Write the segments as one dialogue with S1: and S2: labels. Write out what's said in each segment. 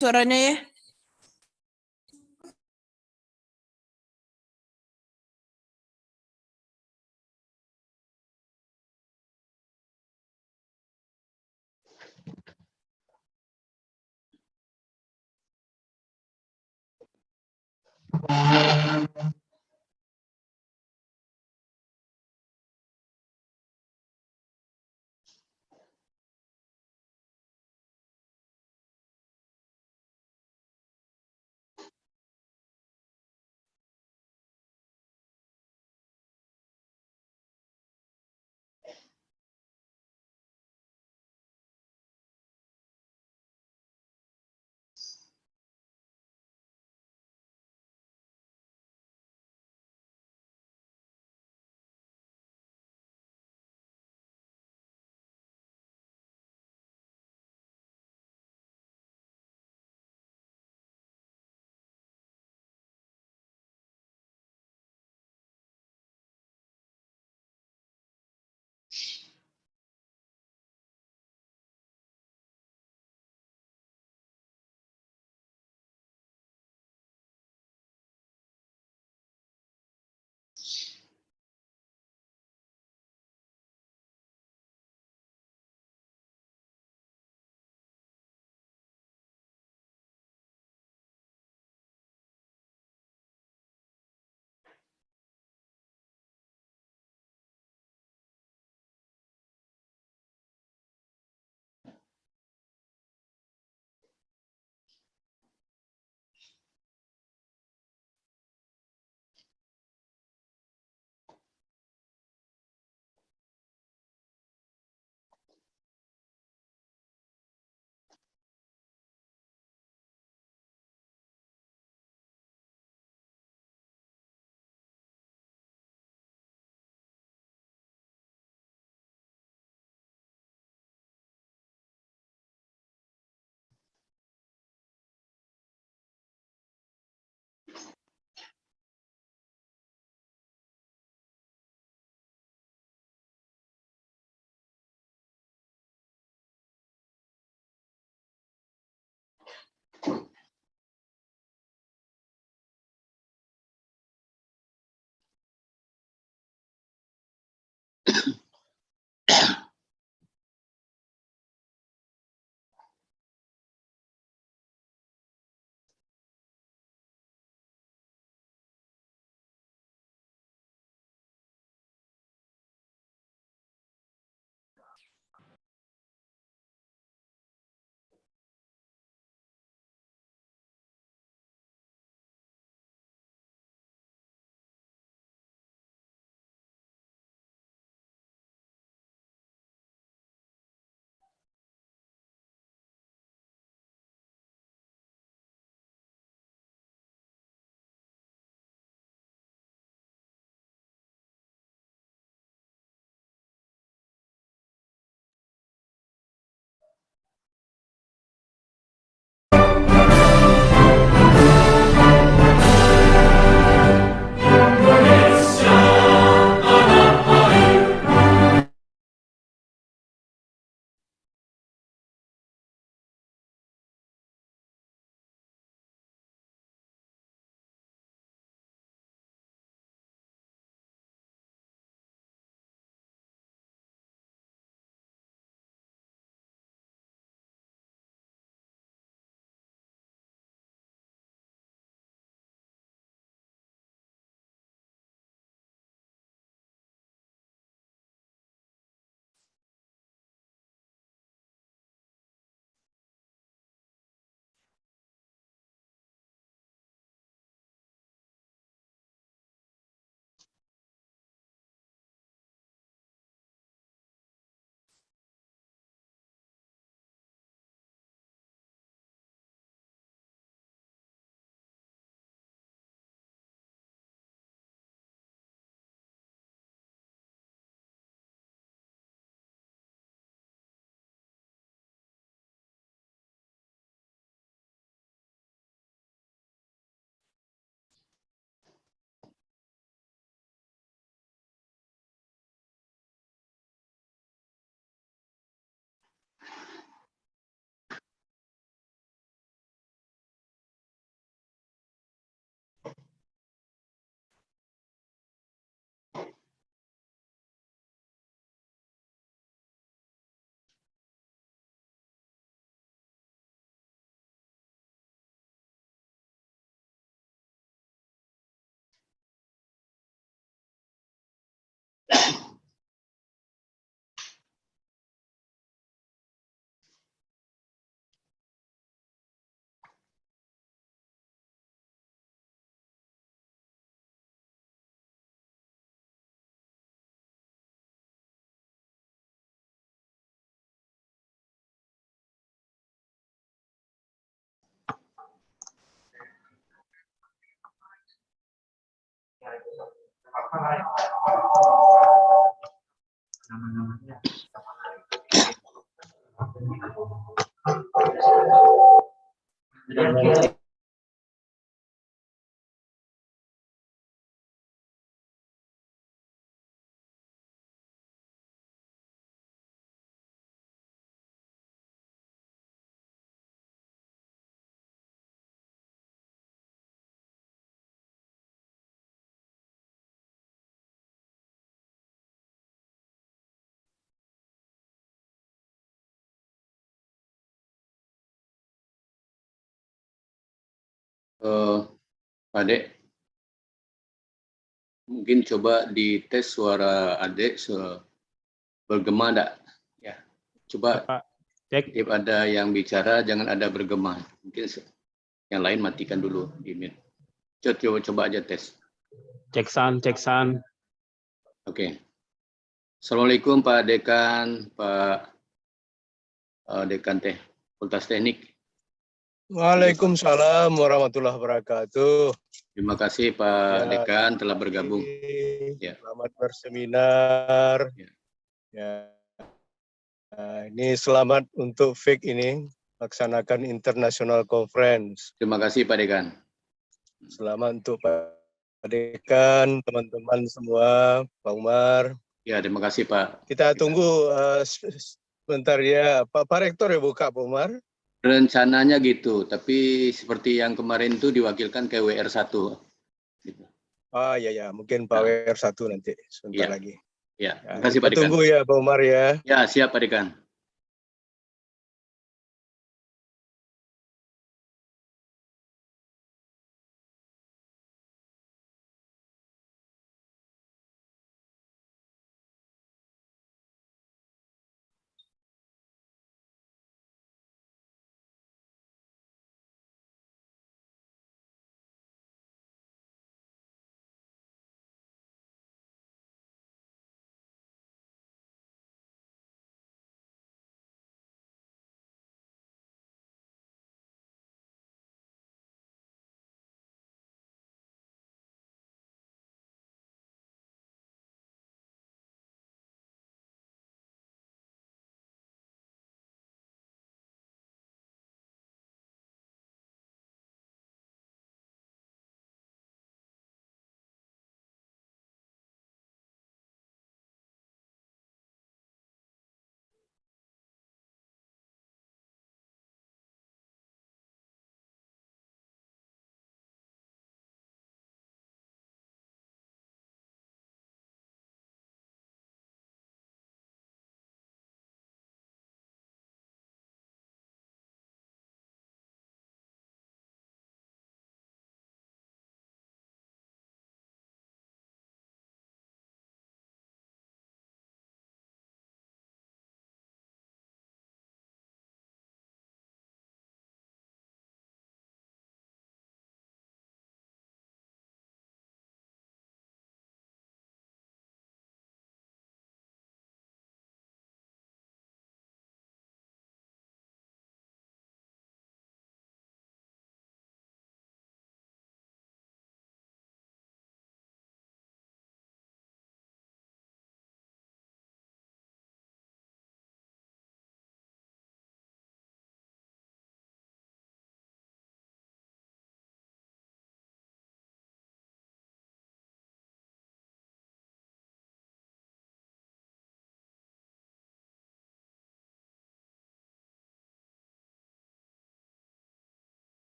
S1: Suaranya ya.
S2: Pak Dek, mungkin coba dites suara adik bergema enggak? Ya, coba
S3: Pak, cek.
S2: If ada yang bicara jangan ada bergema. Mungkin yang lain matikan dulu di mute. Coba aja tes.
S3: Cek san.
S2: Oke. Assalamualaikum Pak Dekan, Pak Dekan Fakultas Teknik.
S4: Waalaikumsalam warahmatullahi wabarakatuh.
S2: Terima kasih Pak Dekan telah bergabung.
S4: Ya. Selamat berseminar. Ya. Nah, ini selamat untuk FIK ini laksanakan International Conference.
S2: Terima kasih Pak Dekan.
S4: Selamat untuk Pak Dekan, teman-teman semua, Pak Umar.
S2: Ya, terima kasih Pak.
S4: Kita tunggu sebentar ya, Pak Rektor ya buka Pak Umar.
S2: Rencananya gitu, tapi seperti yang kemarin itu diwakilkan ke WR1. Gitu.
S4: Ah ya, mungkin Pak WR1 nanti sebentar lagi.
S2: Ya, terima kasih Pak Dekan.
S4: Tunggu ya Pak Umar ya.
S2: Ya, siap Pak Dekan.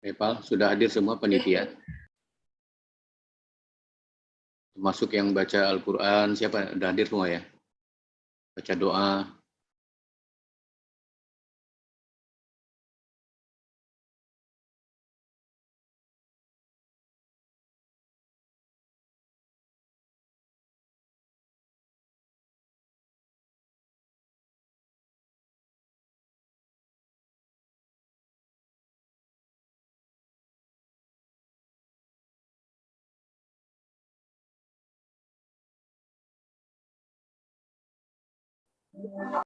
S2: Pak, sudah hadir semua panitia? Termasuk yang baca Al-Quran, siapa? Sudah hadir semua ya? Baca doa.
S5: Udah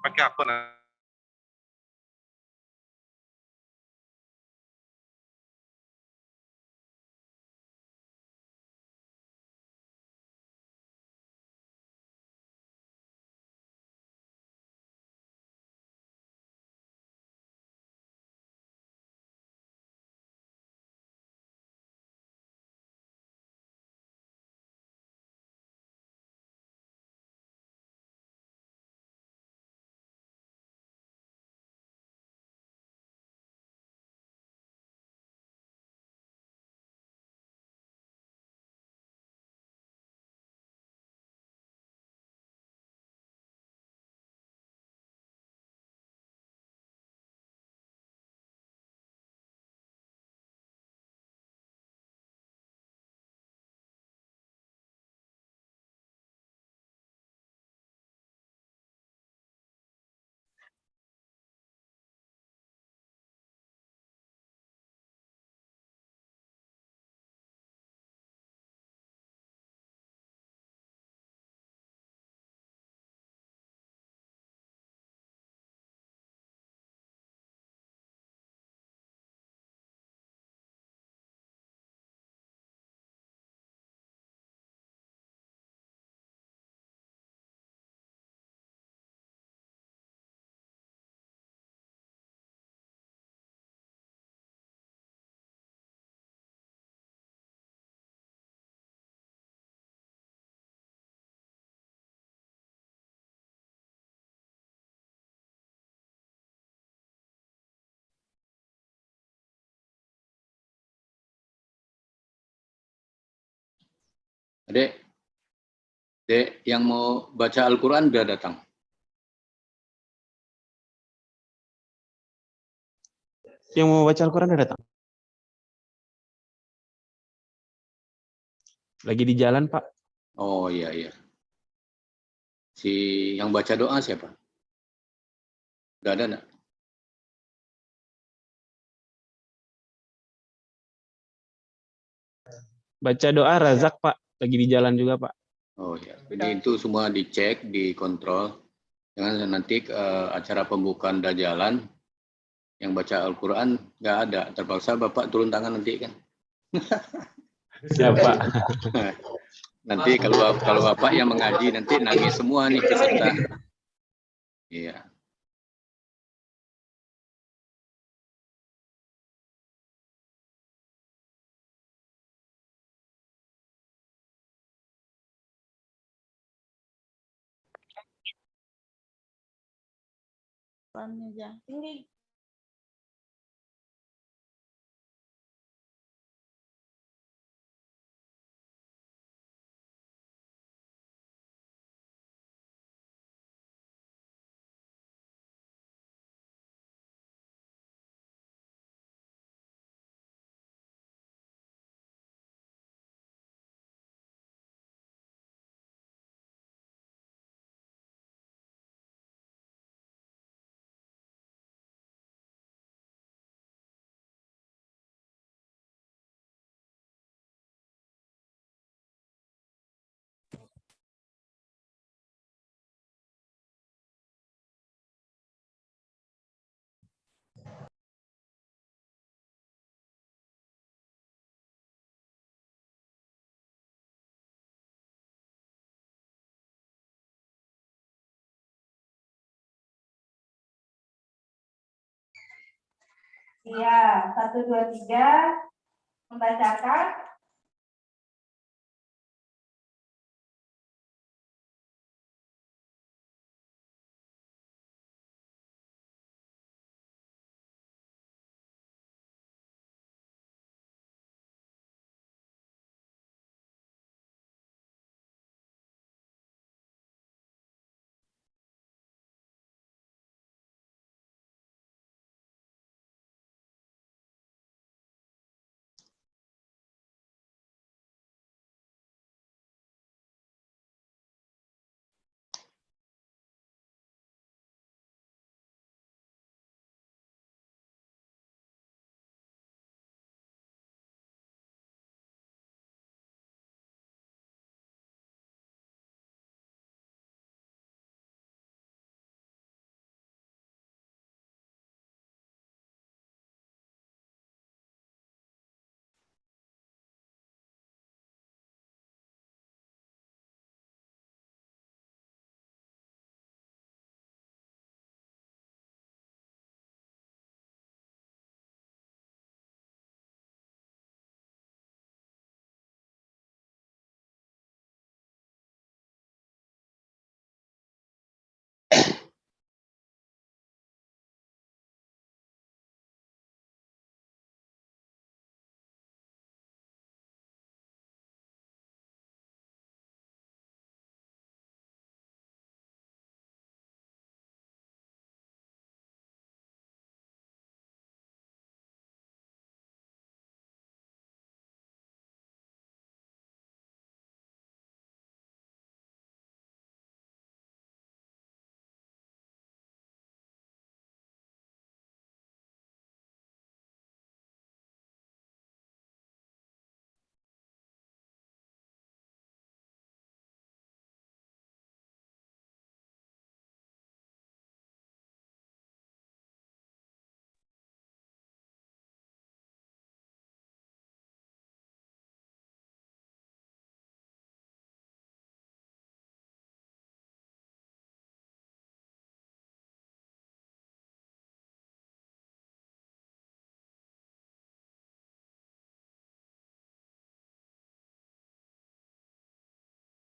S5: pakai akun.
S2: Dek, yang mau baca Al-Quran udah datang.
S3: Yang mau baca Al-Quran udah datang. Lagi di jalan, Pak.
S2: Oh iya, iya. Si yang baca doa siapa? Udah ada enggak?
S3: Baca doa Razak, Pak. Lagi di jalan juga, Pak.
S2: Oh iya. Jadi itu semua dicek, dikontrol. Jangan nanti acara pembukaan udah jalan, yang baca Al-Quran nggak ada. Terpaksa Bapak turun tangan nanti kan.
S3: Siap, Pak.
S2: Nanti kalau Bapak yang mengaji nanti nangis semua nih peserta. Iya.
S1: Tinggi. Iya, 1, 2, 3 membacakan.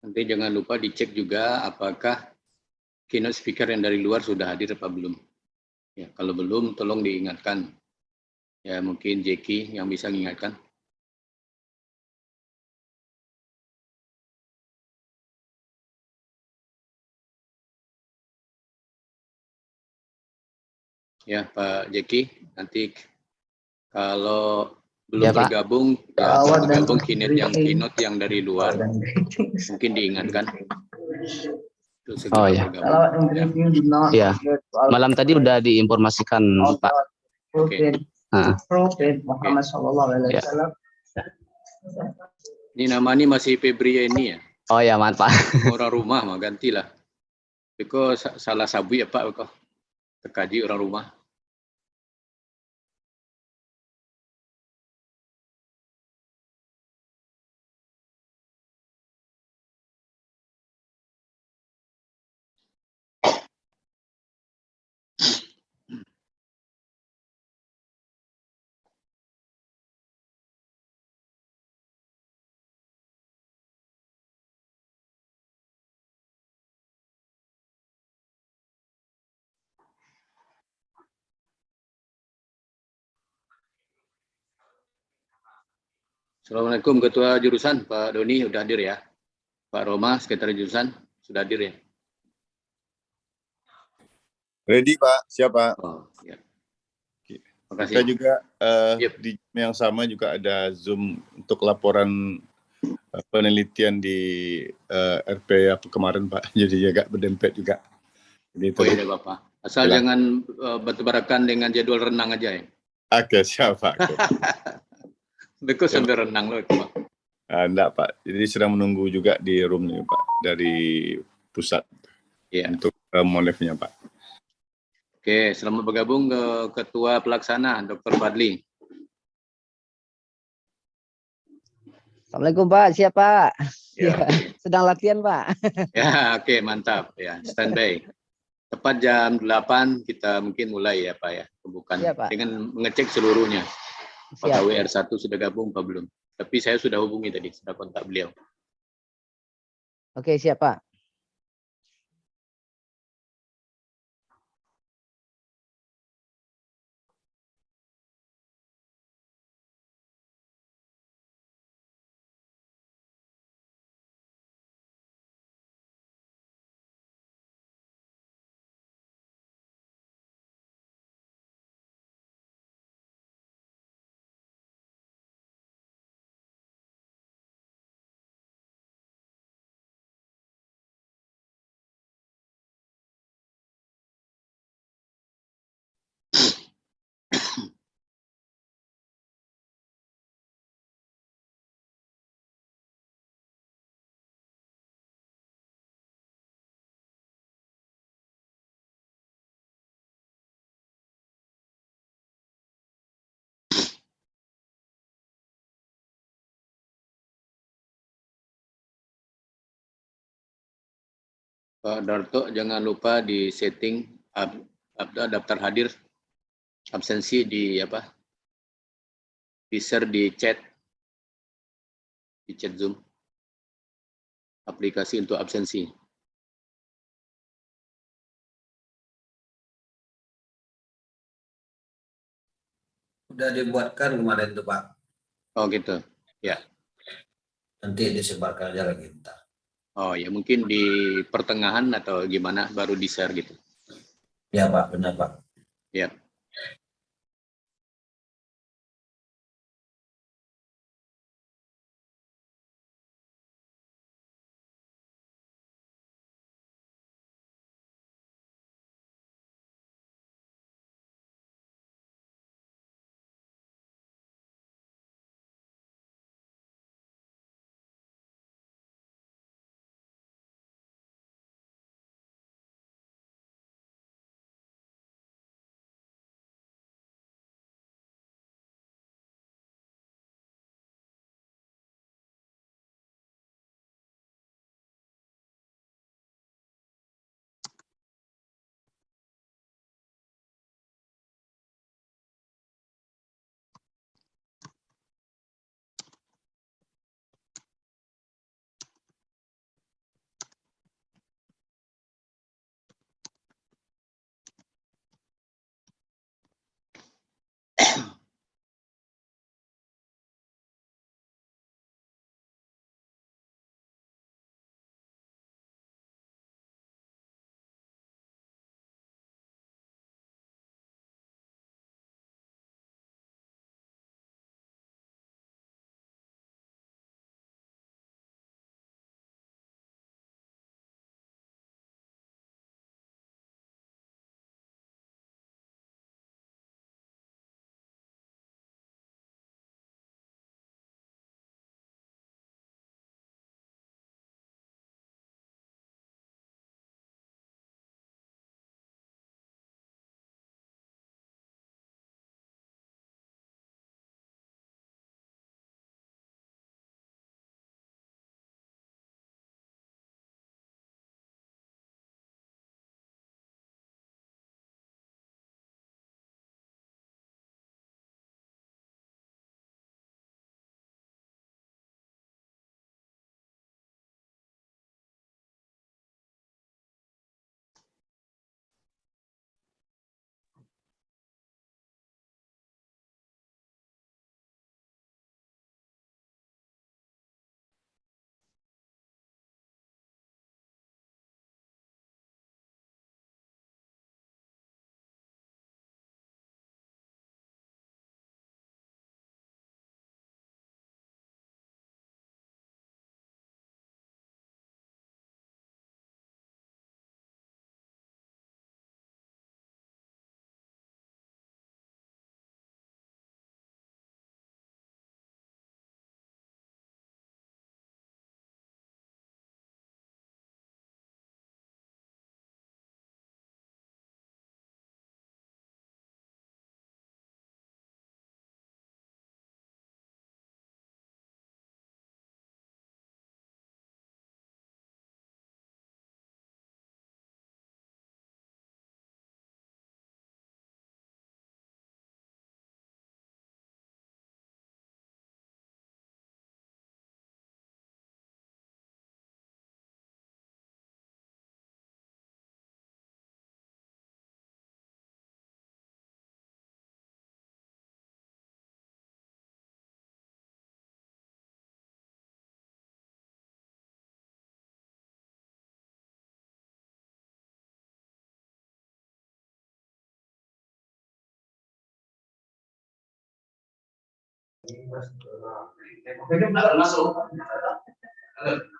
S2: Nanti jangan lupa dicek juga apakah keynote speaker yang dari luar sudah hadir apa belum. Ya, kalau belum tolong diingatkan. Ya, mungkin Jeki yang bisa mengingatkan. Ya, Pak Jeki, nanti kalau belum
S6: Ya, Pak.
S2: bergabung, ya bergabung keynote yang dari luar, mungkin diingatkan. Untuk segera
S6: Oh, ya.
S2: bergabung.
S6: Ya, malam tadi udah diinformasikan, Pak.
S2: Oke.
S6: Nah,
S2: Oke.
S6: ya.
S2: Ini nama ini masih Febri ini ya.
S6: Oh ya, mantap.
S2: Orang rumah mah gantilah. Beko salah sabu ya Pak Beko. Tekaji orang rumah. Assalamualaikum Ketua Jurusan Pak Doni sudah hadir ya. Pak Roma Sekretaris Jurusan sudah hadir ya.
S7: Ready Pak, siap Pak.
S2: Oh, ya. Terima
S7: Kita
S2: kasih.
S7: juga
S2: Yep.
S7: di jam yang sama juga ada Zoom untuk laporan penelitian di RP apa kemarin Pak. Jadi agak berdempet juga. Jadi
S2: Oh iya Bapak. Asal
S7: Yalah.
S2: jangan bertebarakan dengan jadwal renang aja ya.
S7: Oke, siap Pak. Oke.
S2: Beko sambil renang loh Pak.
S7: Enggak Pak, jadi sedang menunggu juga di room nih Pak dari pusat
S2: Iya.
S7: untuk monefnya Pak.
S2: Oke, selamat bergabung ke Ketua Pelaksana Dr. Fadli.
S6: Assalamualaikum, Pak. Siap, Pak.
S2: Ya,
S6: Ya, sedang latihan, Pak.
S2: ya oke, mantap ya. Standby. Tepat jam 8 kita mungkin mulai ya Pak ya pembukaan.
S6: Iya, Pak.
S2: Dengan mengecek seluruhnya.
S6: Siap.
S2: Apakah WR1 sudah gabung apa belum? Tapi saya sudah hubungi tadi, sudah kontak beliau.
S6: Oke, siap, Pak.
S2: Pak Darto jangan lupa di setting daftar hadir absensi di apa? Di share di chat Zoom aplikasi untuk absensi.
S8: Udah dibuatkan kemarin tuh Pak.
S2: Oh gitu. Ya.
S8: Nanti disebarkan aja lagi ntar.
S2: Oh ya mungkin di pertengahan atau gimana baru di share gitu.
S8: Ya Pak, benar Pak.
S2: Ya.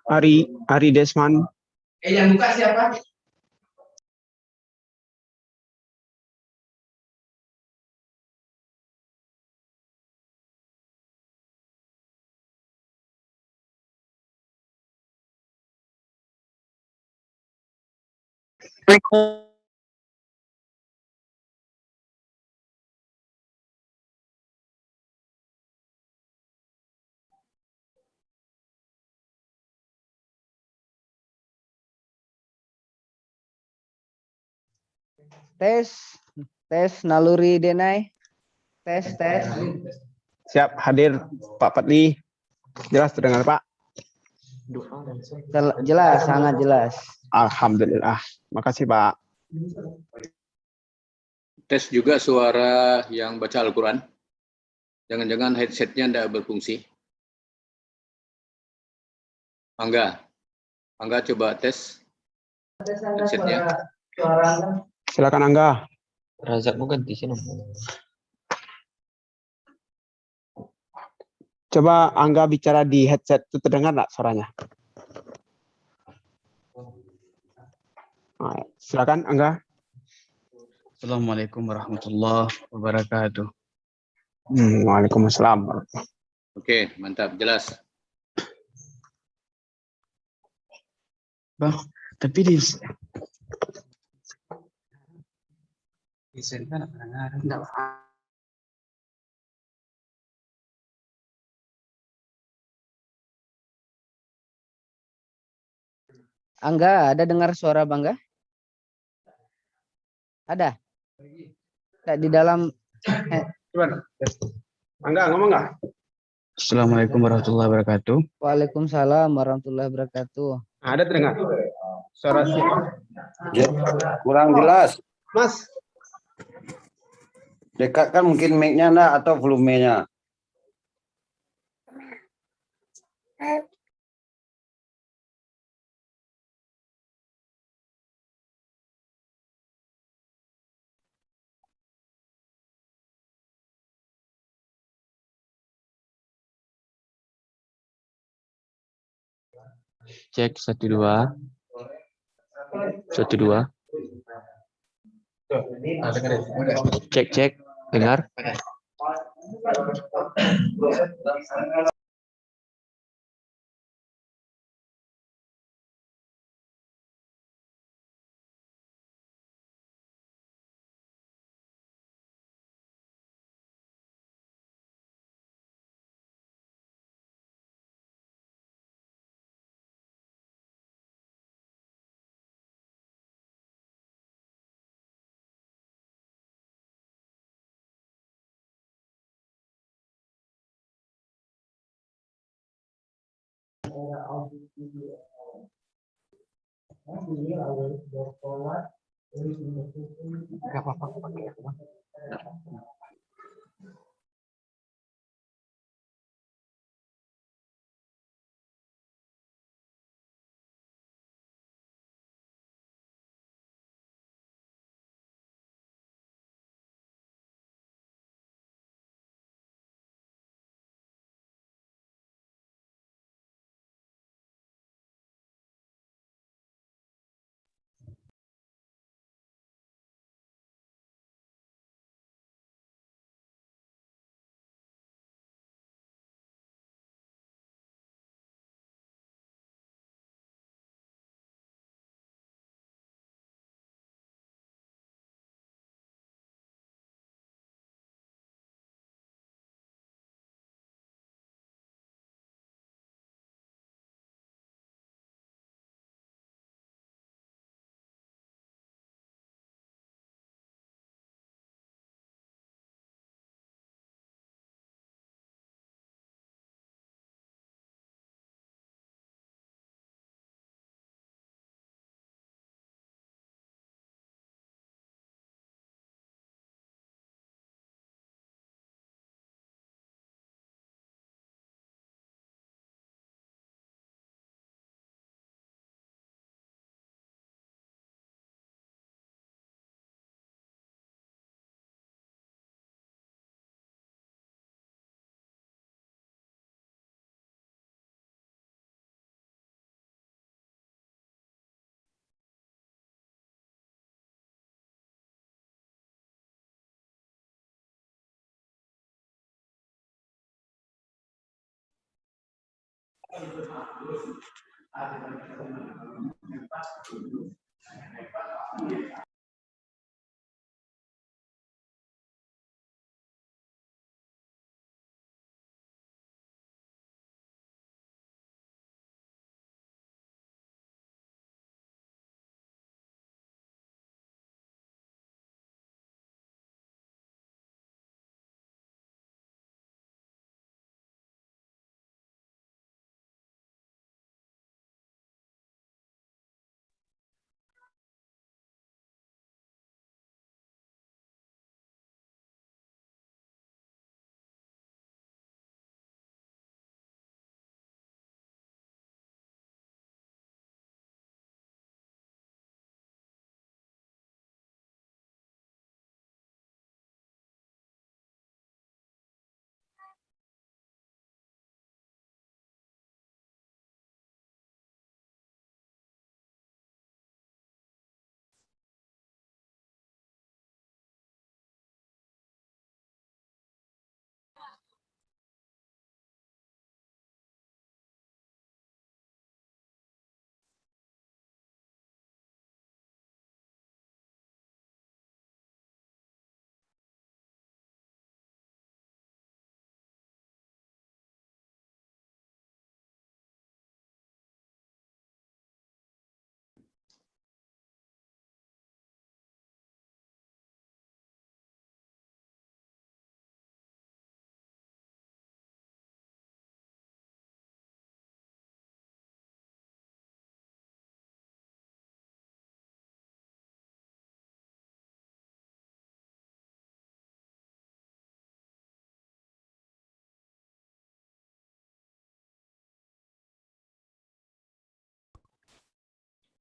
S3: Ari Desman.
S9: Yang buka siapa?
S10: Tes naluri Denai. Tes.
S3: Siap hadir Pak Patli. Jelas terdengar Pak?
S10: Jelas, sangat jelas.
S3: Alhamdulillah. Makasih Pak.
S2: Tes juga suara yang baca Al-Quran. Jangan-jangan headsetnya tidak berfungsi. Angga coba tes headsetnya.
S3: Silakan Angga.
S6: Razak bukan di sini.
S3: Coba Angga bicara di headset itu terdengar nggak suaranya? Silakan Angga.
S6: Assalamualaikum warahmatullahi wabarakatuh.
S3: Waalaikumsalam.
S2: Oke, mantap, jelas.
S6: Bang, tapi di sini kan enggak.
S10: Angga, ada dengar suara Bangga? Ada? Tidak di dalam.
S3: Angga ngomong nggak?
S6: Assalamualaikum warahmatullahi wabarakatuh.
S10: Waalaikumsalam warahmatullahi wabarakatuh.
S3: Ada terdengar? Suara
S8: Ya, kurang jelas.
S3: Mas.
S8: Dekatkan mungkin mic-nya enggak atau volumenya.
S6: Cek 1 2. 1 2. Cek dengar.
S3: Nggak apa-apa pakai.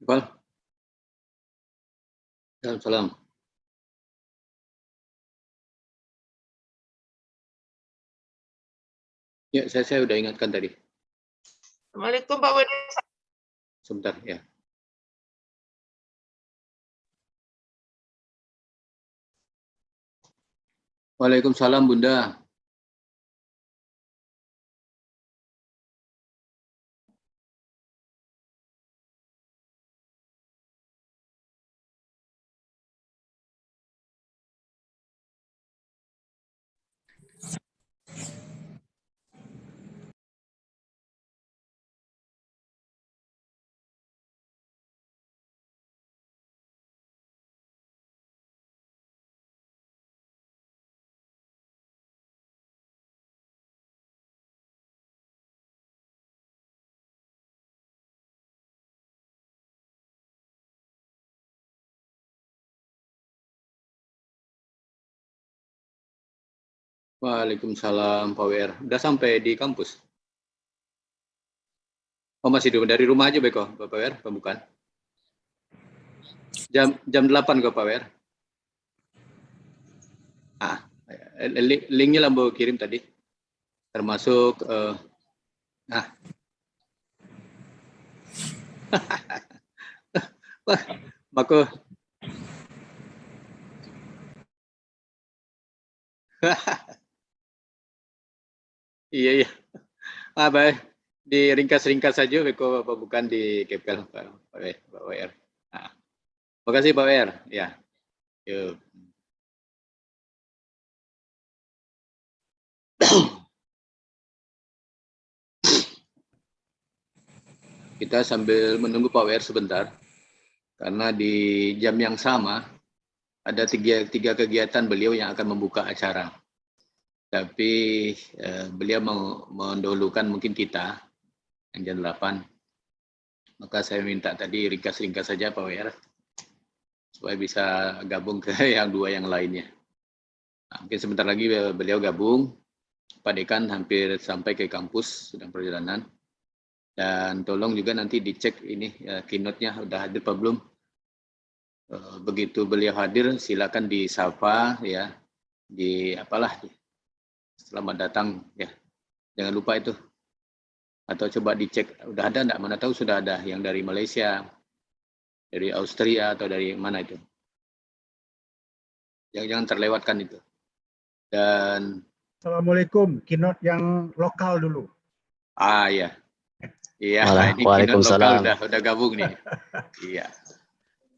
S2: Iqbal. Salam. Ya, saya udah ingatkan tadi.
S1: Assalamualaikum Pak Wadi.
S2: Sebentar ya. Waalaikumsalam Bunda. Waalaikumsalam Pak WR. Udah sampai di kampus? Oh masih dari rumah aja Beko, Pak WR, bukan? Jam 8 kok Pak WR. Linknya Lambo kirim tadi. Termasuk wah, Mako. Iya. Baik. Diringkas-ringkas saja Beko, bukan di KEPEL Pak WR. Makasih Pak WR. Ya. Yuk. Kita sambil menunggu Pak WR sebentar, karena di jam yang sama ada tiga kegiatan beliau yang akan membuka acara. Tapi beliau mendahulukan mungkin kita yang jam 8. Maka saya minta tadi ringkas-ringkas saja Pak WR, supaya bisa gabung ke yang dua yang lainnya. Mungkin sebentar lagi beliau gabung. Pak Dekan hampir sampai ke kampus, sedang perjalanan. Dan tolong juga nanti dicek ini keynote-nya udah hadir apa belum. Begitu beliau hadir silakan disapa ya, selamat datang ya, jangan lupa itu. Atau coba dicek udah ada enggak, mana tahu sudah ada yang dari Malaysia, dari Austria atau dari mana itu. Jangan terlewatkan itu. Dan
S11: Assalamualaikum, keynote yang lokal dulu.
S2: ya. Iya, ini
S6: Waalaikumsalam.
S2: lokal udah gabung nih. Iya.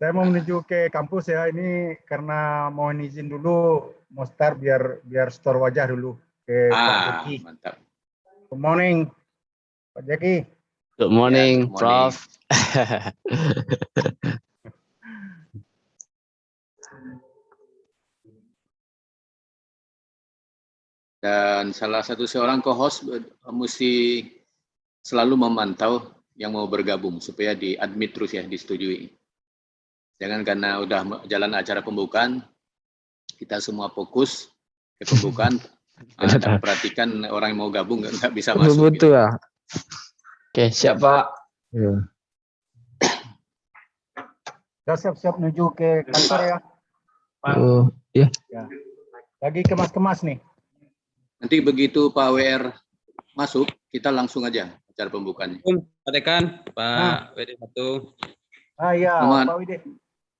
S11: Saya mau menuju ke kampus ya. Ini karena mohon izin dulu, mau start biar store wajah dulu ke Pak Jeki.
S2: Mantap.
S11: Good morning, Pak Jeki.
S6: Good morning,
S2: good morning.
S6: Prof.
S2: Dan salah satu seorang co-host mesti selalu memantau yang mau bergabung supaya di-admit terus ya, disetujui. Jangan karena udah jalan acara pembukaan, kita semua fokus ke pembukaan, dan perhatikan orang yang mau gabung nggak bisa masuk.
S3: Betul
S2: Gitu.
S3: ya. Oke, siap Pak.
S11: Sudah siap-siap menuju ke kantor ya.
S3: Iya.
S11: Ya. Lagi kemas-kemas nih.
S2: Nanti begitu Pak WR masuk, kita langsung aja acara pembukaannya.
S12: Pak Dekan, Pak WD1.
S11: Iya,
S2: Selamat
S11: Pak Widi.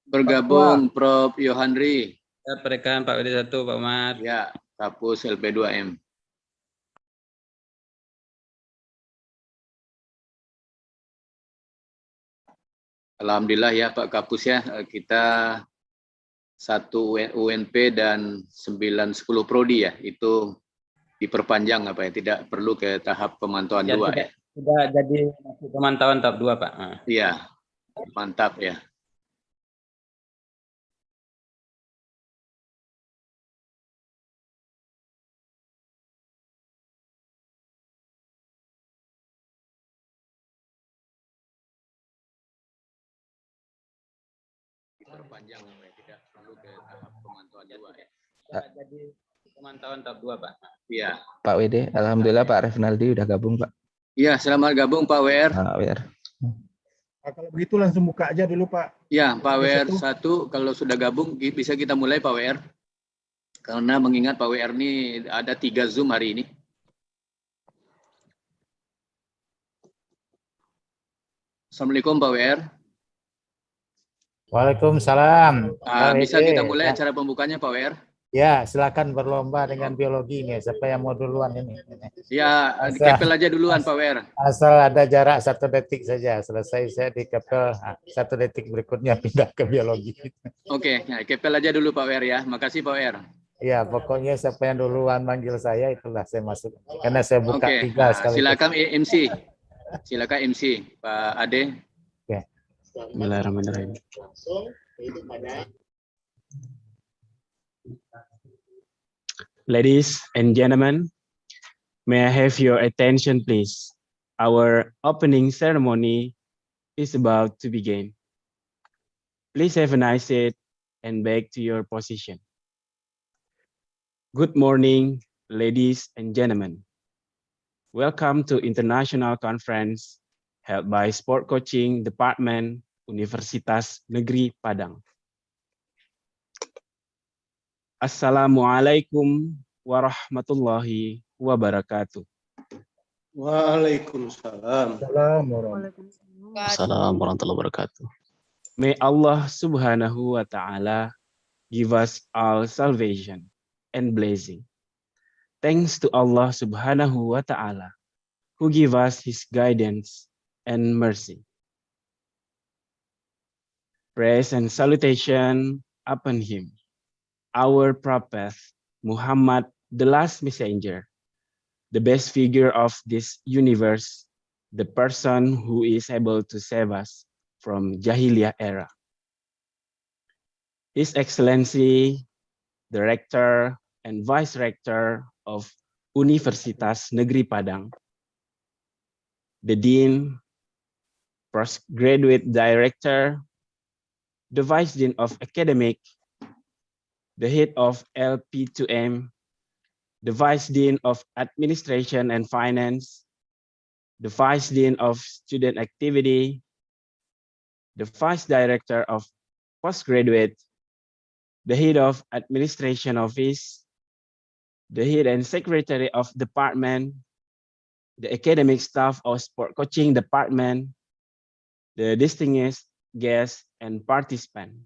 S2: bergabung Prof. Yohanri.
S12: Pak Dekan, Pak WD1, Pak Umar.
S2: Ya, Kapus LP2M. Alhamdulillah ya Pak Kapus ya, kita 1 UNP dan 9-10 Prodi ya, itu diperpanjang apa ya, tidak perlu ke tahap pemantauan 2 ya.
S12: Sudah jadi pemantauan tahap 2 Pak.
S2: Iya, mantap ya. Diperpanjang ya, tidak perlu ke tahap pemantauan 2 ya.
S12: Jadi pemantauan tahap 2 Pak.
S2: Iya.
S3: Pak WD, alhamdulillah Pak Revinaldi udah gabung Pak.
S2: Iya, selamat gabung Pak WR.
S3: Pak WR.
S11: Nah, kalau begitu langsung buka aja dulu Pak.
S2: Ya, Pak WR 1 kalau sudah gabung bisa kita mulai Pak WR. Karena mengingat Pak WR ini ada 3 Zoom hari ini. Assalamualaikum Pak WR.
S13: Waalaikumsalam.
S2: Bisa kita mulai acara pembukanya Pak WR?
S13: Ya, silakan berlomba dengan biologi nih. Siapa yang mau duluan ini?
S2: Ya, di kepel aja duluan Pak WR.
S13: Asal ada jarak 1 detik saja. Selesai saya di kepel, 1 detik berikutnya pindah ke biologi.
S2: Oke, ya, kepel aja dulu Pak WR ya. Makasih Pak WR.
S13: Ya, pokoknya siapa yang duluan manggil saya, itulah saya masuk. Karena saya buka 3 sekali.
S2: Silakan MC. Silakan MC Pak Ade.
S13: Oke.
S6: Bismillahirrahmanirrahim. Ladies and gentlemen, may I have your attention please? Our opening ceremony is about to begin. Please have a nice seat and back to your position. Good morning, ladies and gentlemen. Welcome to International Conference held by Sport Coaching Department, Universitas Negeri Padang. Assalamualaikum warahmatullahi wabarakatuh.
S4: Waalaikumsalam.
S6: Assalamualaikum warahmatullahi wabarakatuh. May Allah subhanahu wa ta'ala give us all salvation and blessing. Thanks to Allah subhanahu wa ta'ala who give us his guidance and mercy. Praise and salutation upon him, our prophet Muhammad, the last messenger, the best figure of this universe, the person who is able to save us from Jahiliyah era. His Excellency, the Rector and Vice Rector of Universitas Negeri Padang, the Dean, Postgraduate Director, the Vice Dean of Academic, the Head of LP2M, the Vice Dean of Administration and Finance, the Vice Dean of Student Activity, the Vice Director of Postgraduate, the Head of Administration Office, the Head and Secretary of Department, the Academic Staff of Sport Coaching Department, the distinguished guests and participants.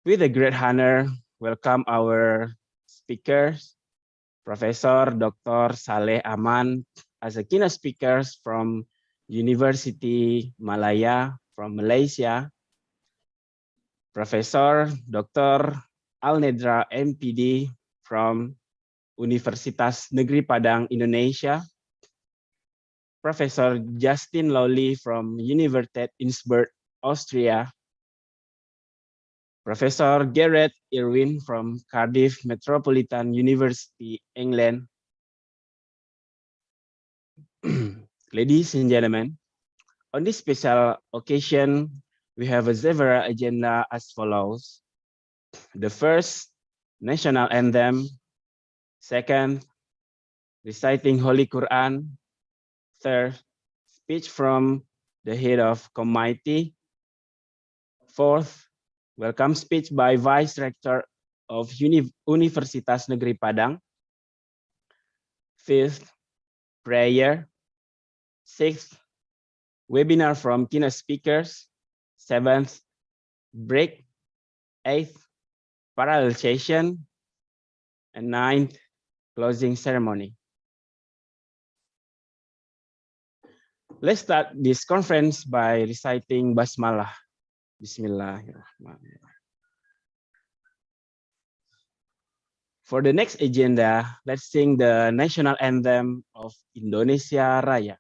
S6: With a great honor, welcome our speakers, Professor Dr. Saleh Aman as a keynote speaker from University Malaya from Malaysia. Professor Dr. Alnedra MPD from Universitas Negeri Padang, Indonesia. Professor Justin Lowley from Universität Innsbruck, Austria. Professor Gareth Irwin from Cardiff Metropolitan University, England. Ladies and gentlemen, on this special occasion, we have a several agenda as follows. The first, national anthem. Second, reciting Holy Quran. Third, speech from the head of committee. Fourth, welcome speech by Vice Rector of Universitas Negeri Padang. Fifth, prayer. Sixth, webinar from keynote speakers. Seventh, break. Eighth, parallel session. And ninth, closing ceremony. Let's start this conference by reciting Basmalah. Bismillahirrahmanirrahim. For the next agenda, let's sing the national anthem of Indonesia Raya.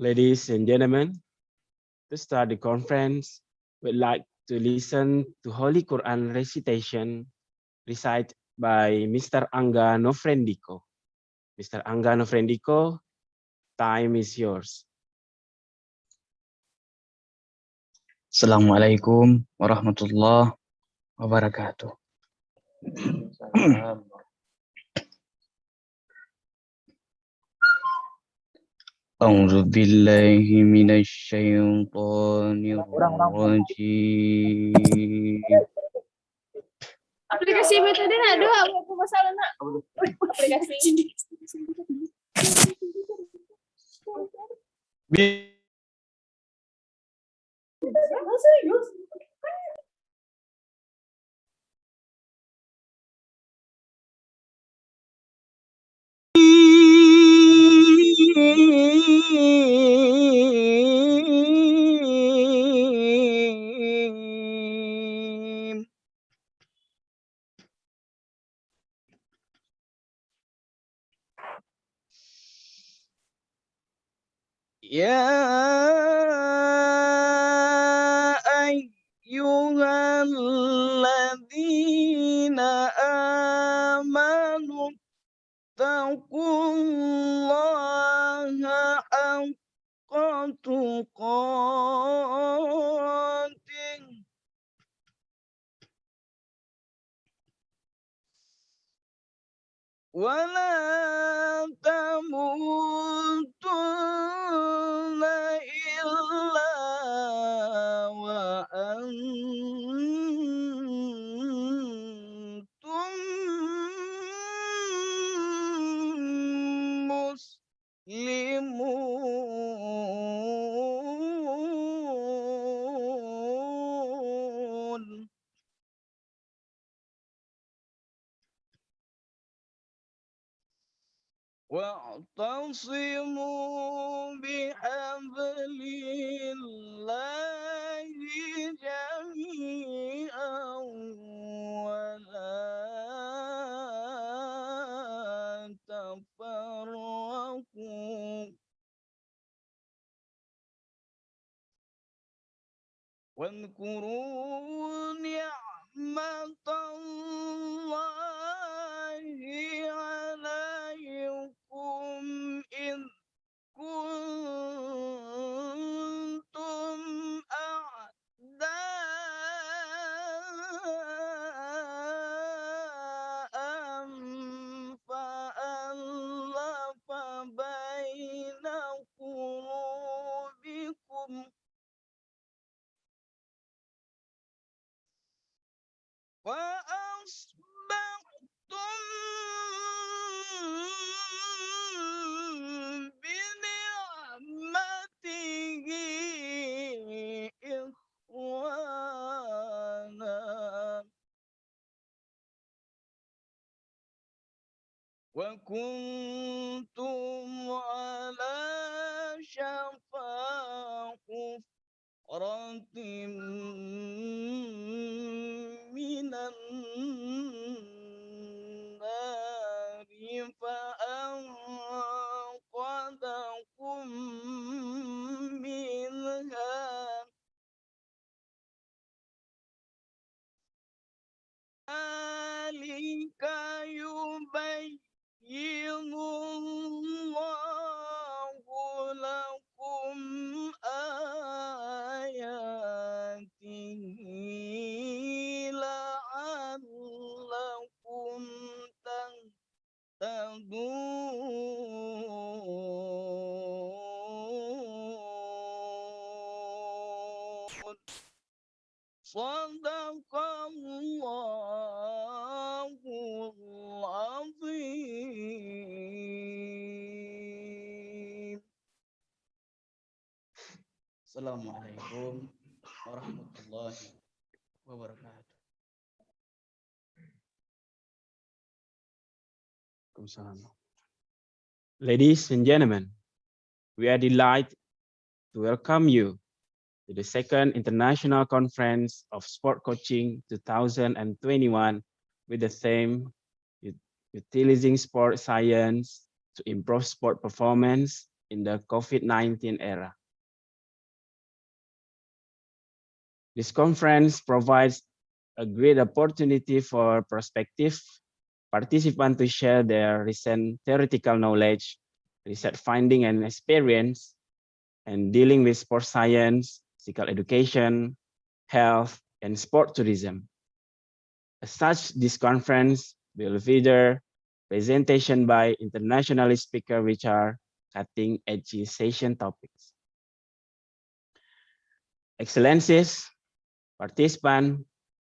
S6: Ladies and gentlemen, to start the conference, we'd like to listen to Holy Quran recitation recited by Mr. Angga Nofrendiko. Mr. Angga Nofrendiko, time is yours.
S14: Assalamualaikum warahmatullahi wabarakatuh. A'udzu billahi minasy syaithanir rajim.
S15: Aplikasi metode nak doa apa masalah nak? Aplikasi.
S14: Ya ayyuhalladzina amanu taqullaha تقاته ولا تموتن إلا وأنتم مسلمون واعتصموا بحبل الله جميعا ولا تفرقوا واذكروا نعمة الله عليكم إذ كنتم أعداء فألف بين قلوبكم وأصبحتم بنعمته إخوانا وكنتم على شفا حفرة من النار فأنقذكم منها ذلك يبين الله لكم آياته لعلكم تهتدون صدق الله العظيم.
S6: Assalamualaikum warahmatullahi wabarakatuh. Ladies and gentlemen, we are delighted to welcome you to the second International Conference of Sport Coaching 2021 with the theme Utilizing Sport Science to Improve Sport Performance in the COVID-19 era. This conference provides a great opportunity for prospective participants to share their recent theoretical knowledge, research finding and experience, and dealing with sport science, physical education, health, and sport tourism. As such, this conference will feature presentation by international speakers which are cutting-edge session topics. Excellencies, participants,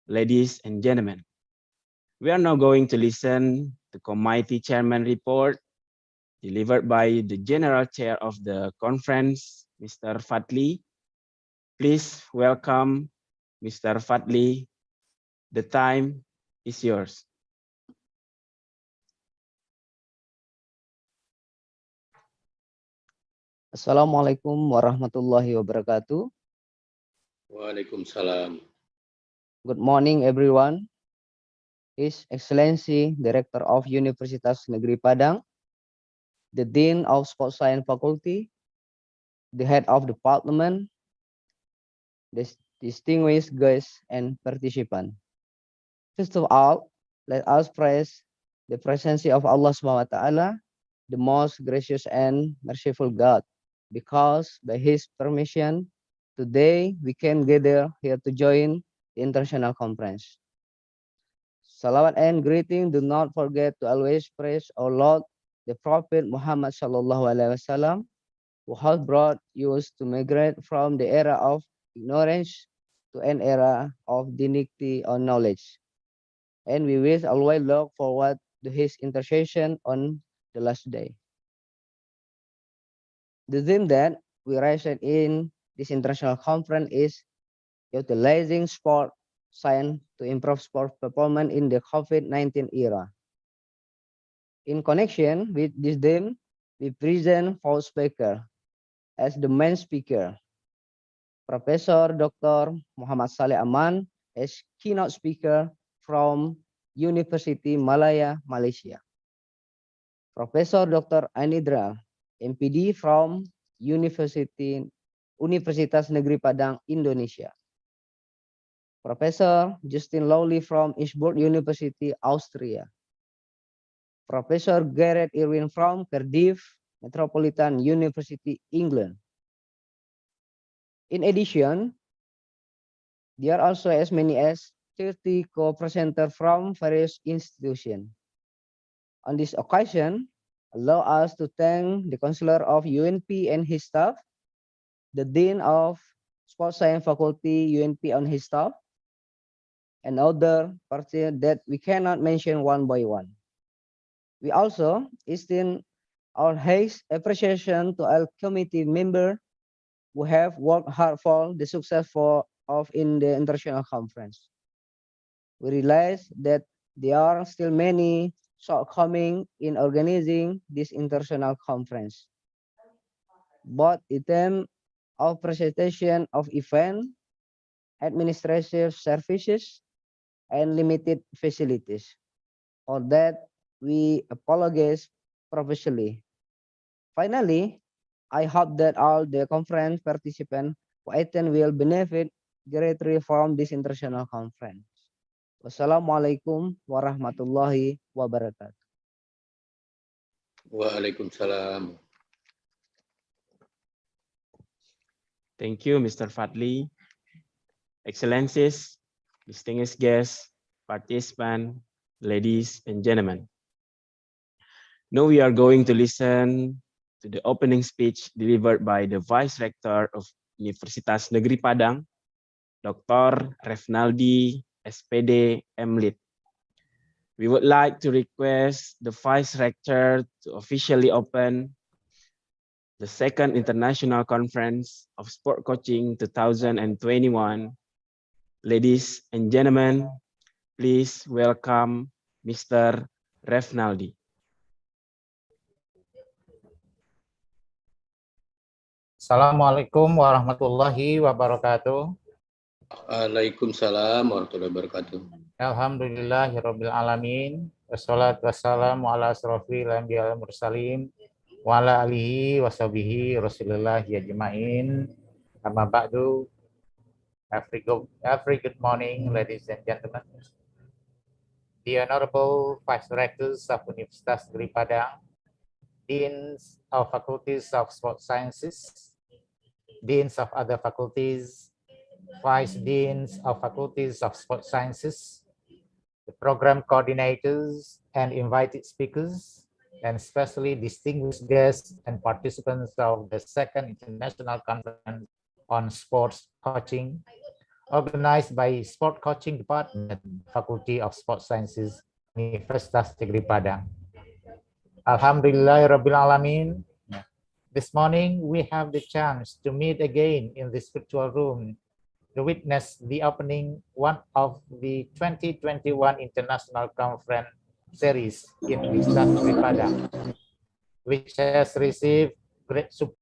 S6: ladies and gentlemen, we are now going to listen to Committee Chairman report delivered by the General Chair of the conference, Mr. Fadli. Please welcome Mr. Fadli. The time is yours.
S10: Assalamualaikum warahmatullahi wabarakatuh.
S2: Waalaikumsalam.
S10: Good morning, everyone. His Excellency, Director of Universitas Negeri Padang, the Dean of Sports Science Faculty, the Head of Department, the distinguished guests and participants. First of all, let us praise the presence of Allah SWT, the most gracious and merciful God, because by his permission, today we can gather here to join the international conference. Salawat and greeting do not forget to always praise our Lord, the Prophet Muhammad sallallahu alaihi wasallam, who has brought us to migrate from the era of ignorance to an era of dignity or knowledge. And we will always look forward to his intercession on the last day. The theme that we raised in this international conference is utilizing sport science to improve sport performance in the COVID-19 era. In connection with this theme, we present four speakers as the main speaker. Professor Dr. Muhammad Saleh Aman as keynote speaker from University Malaya, Malaysia. Professor Dr. Anidra, MPD from Universitas Negeri Padang, Indonesia. Professor Justin Lowley from Innsbruck University, Austria. Professor Gareth Irwin from Cardiff Metropolitan University, England. In addition, there are also as many as 30 co-presenters from various institutions. On this occasion, allow us to thank the Chancellor of UNP and his staff, the Dean of Sports Science Faculty, UNP and his staff, and other parties that we cannot mention one by one. We also extend our highest appreciation to all committee members who have worked hard for the success in the international conference. We realize that there are still many shortcomings in organizing this international conference. Both in terms of presentation of event, administrative services, and limited facilities. For that, we apologize profusely. Finally, I hope that all the conference participants who attend will benefit greatly from this international conference. Wassalamualaikum warahmatullahi wabarakatuh.
S2: Waalaikumsalam.
S6: Thank you, Mr. Fadli. Excellencies, distinguished guests, participants, ladies and gentlemen. Now we are going to listen to the opening speech delivered by the Vice Rector of Universitas Negeri Padang, Dr. Refnaldi, SPD, MLit. We would like to request the Vice Rector to officially open the second International Conference of Sport Coaching 2021. Ladies and gentlemen, please welcome Mr. Refnaldi.
S13: Assalamualaikum warahmatullahi wabarakatuh.
S2: Waalaikumsalam warahmatullahi wabarakatuh.
S13: Alhamdulillahirabbil alamin. Wassalatu wassalamu ala asrofil anbiya wal mursalin wa ala alihi washabihi rasulillah ajmain. Amma ba'du. Every good morning, ladies and gentlemen. The Honorable Vice Rectors of Universitas Negeri Padang, Deans of Faculties of Sports Sciences, Deans of other faculties, Vice Deans of Faculties of Sports Sciences, the program coordinators and invited speakers, and especially distinguished guests and participants of the second International Conference on Sports Coaching, organized by Sport Coaching Department, Faculty of Sports Sciences, Universitas Negeri Padang. Alhamdulillahirabbil alamin. This morning, we have the chance to meet again in this virtual room to witness the opening one of the 2021 International Conference series in Universitas Negeri Padang, which has received great support.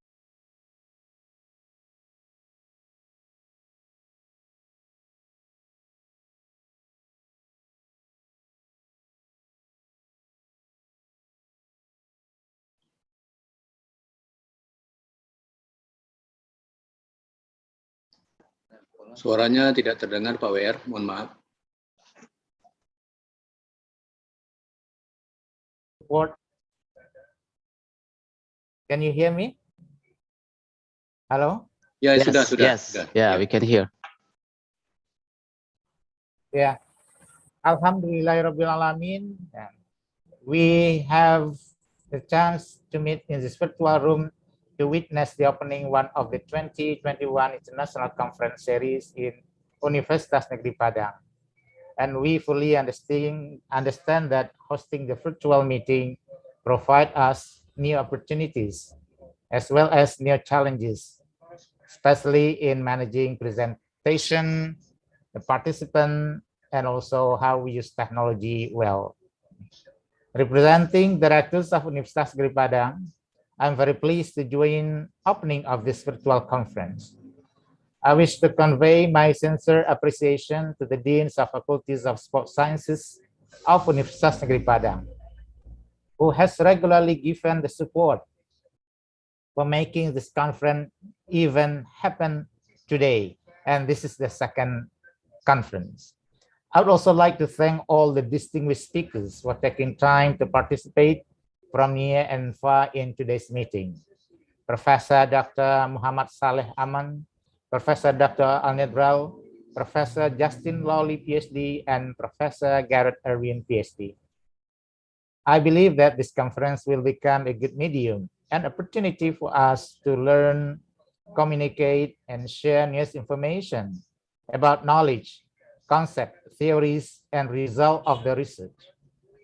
S2: Suaranya tidak terdengar Pak WR, mohon maaf.
S13: Can you hear me? Hello?
S2: Ya,
S10: Yes,
S2: sudah.
S10: yes, yeah, we can hear.
S13: Yeah. Alhamdulillahirrabbilalamin. We have the chance to meet in this virtual room to witness the opening one of the 2021 International Conference Series in Universitas Negeri Padang. And we fully understand that hosting the virtual meeting provide us new opportunities as well as new challenges, especially in managing presentation, the participant, and also how we use technology well. Representing directors of Universitas Negeri Padang, I'm very pleased to join opening of this virtual conference. I wish to convey my sincere appreciation to the deans of faculties of sports sciences of Universitas Negeri Padang, who has regularly given the support for making this conference even happen today. And this is the second conference. I would also like to thank all the distinguished speakers for taking time to participate from near and far in today's meeting. Professor Dr. Muhammad Saleh Aman, Professor Dr. Alnedral, Professor Justin Lawley, PhD, and Professor Garrett Irwin, PhD. I believe that this conference will become a good medium and opportunity for us to learn, communicate, and share news information about knowledge, concept, theories, and result of the research.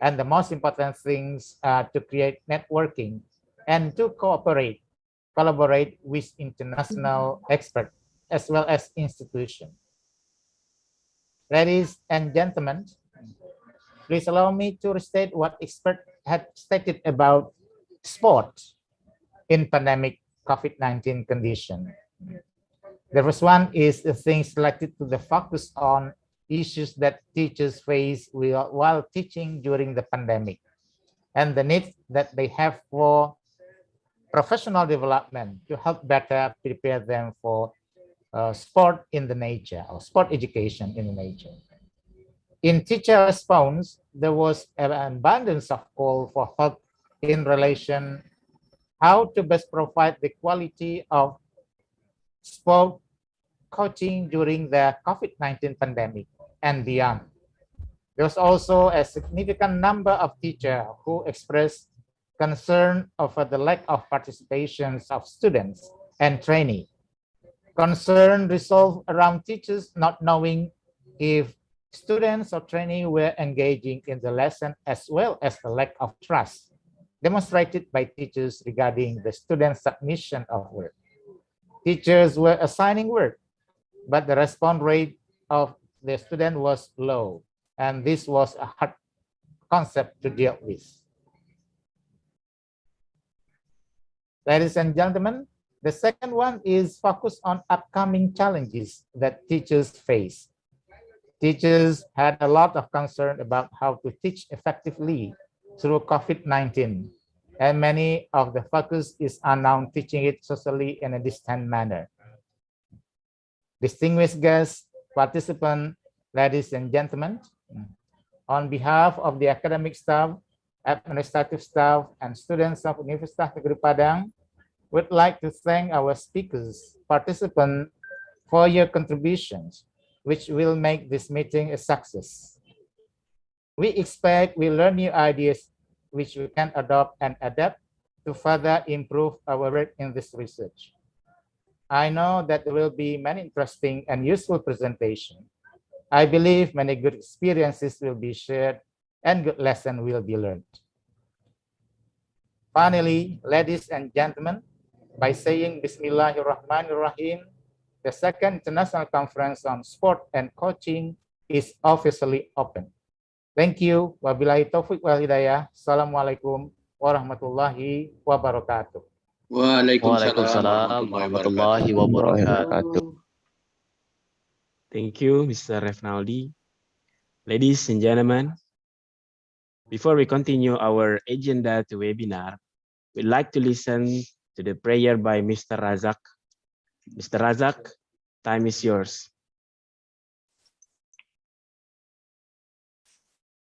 S13: And the most important things are to create networking and to collaborate with international experts as well as institutions. Ladies and gentlemen, please allow me to restate what experts had stated about sport in pandemic COVID-19 condition. The first one is the things related to the focus on issues that teachers face while teaching during the pandemic and the need that they have for professional development to help better prepare them for sport in the nature or sport education in the nature. In teacher response, there was an abundance of call for help in relation how to best provide the quality of sport coaching during the COVID-19 pandemic and beyond. There was also a significant number of teachers who expressed concern over the lack of participation of students and trainees. Concern resolved around teachers not knowing if students or trainees were engaging in the lesson, as well as the lack of trust demonstrated by teachers regarding the student submission of work. Teachers were assigning work, but the response rate of the student was low, and this was a hard concept to deal with. Ladies and gentlemen, the second one is focus on upcoming challenges that teachers face. Teachers had a lot of concern about how to teach effectively through COVID-19, and many of the focus is on now teaching it socially in a distant manner. Distinguished guests, participants, ladies and gentlemen, on behalf of the academic staff, administrative staff, and students of Universitas Negeri Padang, we'd like to thank our speakers, participants, for your contributions, which will make this meeting a success. We expect we learn new ideas which we can adopt and adapt to further improve our work in this research. I know that there will be many interesting and useful presentations. I believe many good experiences will be shared and good lessons will be learned. Finally, ladies and gentlemen, by saying Bismillahirrahmanirrahim, the second International Conference on Sport and Coaching is officially open. Thank you. Wabillahi taufiq wal hidayah. Assalamualaikum warahmatullahi wabarakatuh.
S10: Waalaikumsalam warahmatullahi wabarakatuh.
S6: Thank you, Mr. Refnaldi. Ladies and gentlemen, before we continue our agenda to webinar, we'd like to listen to the prayer by Mr. Razak. Mr. Razak, time is yours.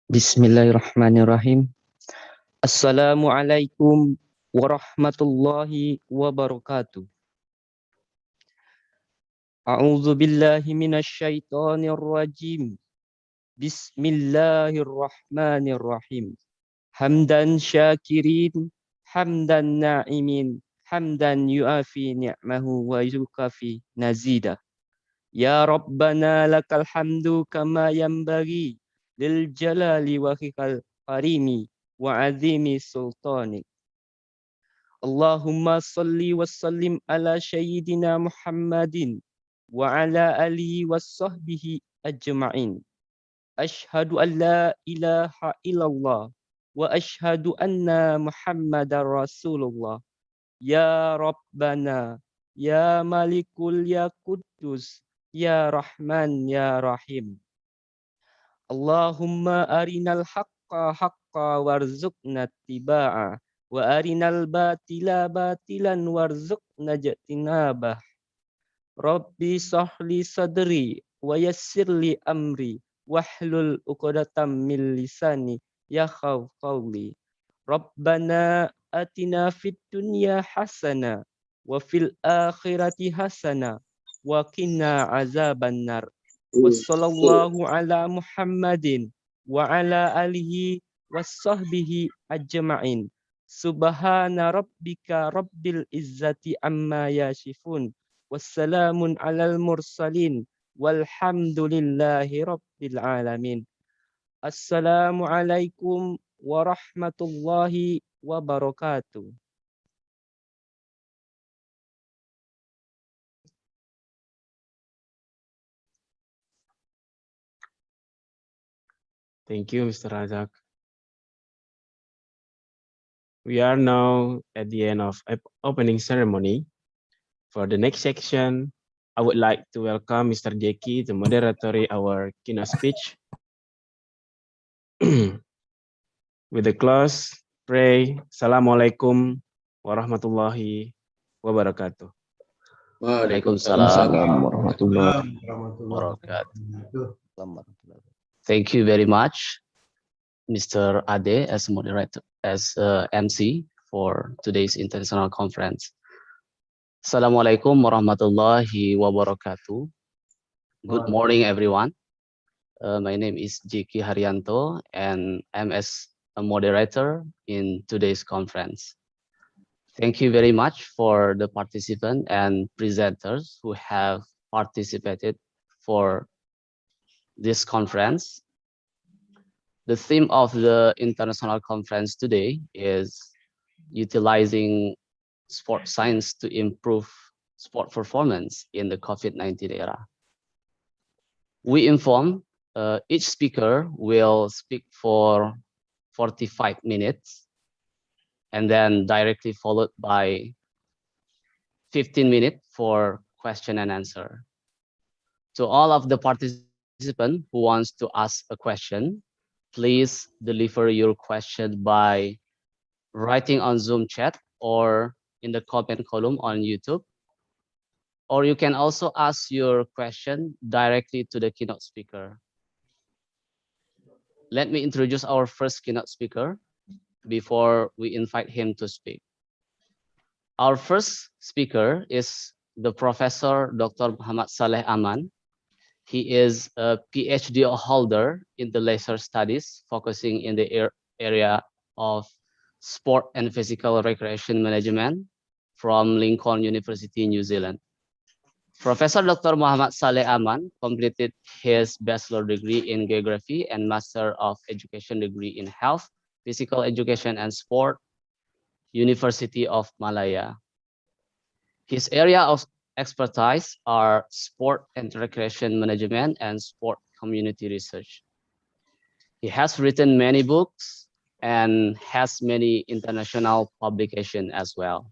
S10: Bismillahirrahmanirrahim. Assalamualaikum warahmatullahi wabarakatuh.
S6: A'udzu billahi minasyaitonir rajim. Bismillahirrahmanirrahim. Hamdan syakirin, hamdan na'imin, hamdan yuafi ni'mahu wa yukafi nazida. Ya Rabbana lakal hamdu kama yanbaghi lil jalali wa hikal karimi wa azimi sultani. Allahumma salli wa sallim ala sayyidina Muhammadin wa ala alihi wa sahbihi ajma'in. Ashhadu an la ilaha illallah wa ashhadu anna Muhammadar Rasulullah. Ya Rabbana, ya Malikul, ya Quddus, ya Rahman, ya Rahim. Allahumma arinal haqqa haqqa warzuqna tibaa wa arinal batila batilan warzuqna jatinabah. Rabbi sahli sadri wa yassirli amri wahlul uqdatam min lisani yafqahu qawli. Rabbana atina fid dunya hasana wa fil akhirati hasana wa qina azabannar. Wassallallahu ala Muhammadin wa ala alihi wassahbihi ajma'in. Subhana rabbika rabbil izzati amma yasifun. Wassalamun alal mursalin walhamdulillahi rabbil alamin. Assalamualaikum warahmatullahi wabarakatuh. Thank you, Mr. Razak. We are now at the end of opening ceremony. For the next section, I would like to welcome Mr. Jeki to moderate our keynote speech. With the close, pray. Assalamualaikum warahmatullahi wabarakatuh.
S8: Waalaikumsalam warahmatullahi wabarakatuh. Thank you very much, Mr. Ade, as moderator, as MC for today's international conference. Assalamualaikum warahmatullahi wabarakatuh. Good morning, everyone. My name is Jeki Haryanto, and I'm as a moderator in today's conference. Thank you very much for the participants and presenters who have participated for this conference. The theme of the international conference today is utilizing sport science to improve sport performance in the COVID-19 era. We inform each speaker will speak for 45 minutes and then directly followed by 15 minutes for question and answer. To all of the participants who wants to ask a question, please deliver your question by writing on Zoom chat or in the comment column on YouTube. Or you can also ask your question directly to the keynote speaker. Let me introduce our first keynote speaker before we invite him to speak. Our first speaker is the Professor Dr. Muhammad Saleh Aman. He is a PhD holder in the leisure studies, focusing in the area of sport and physical recreation management from Lincoln University, New Zealand. Professor Dr. Muhammad Saleh Aman completed his bachelor degree in geography and Master of Education degree in health, physical education and sport, University of Malaya. His area of expertise are sport and recreation management and sport community research. He has written many books and has many international publications as well.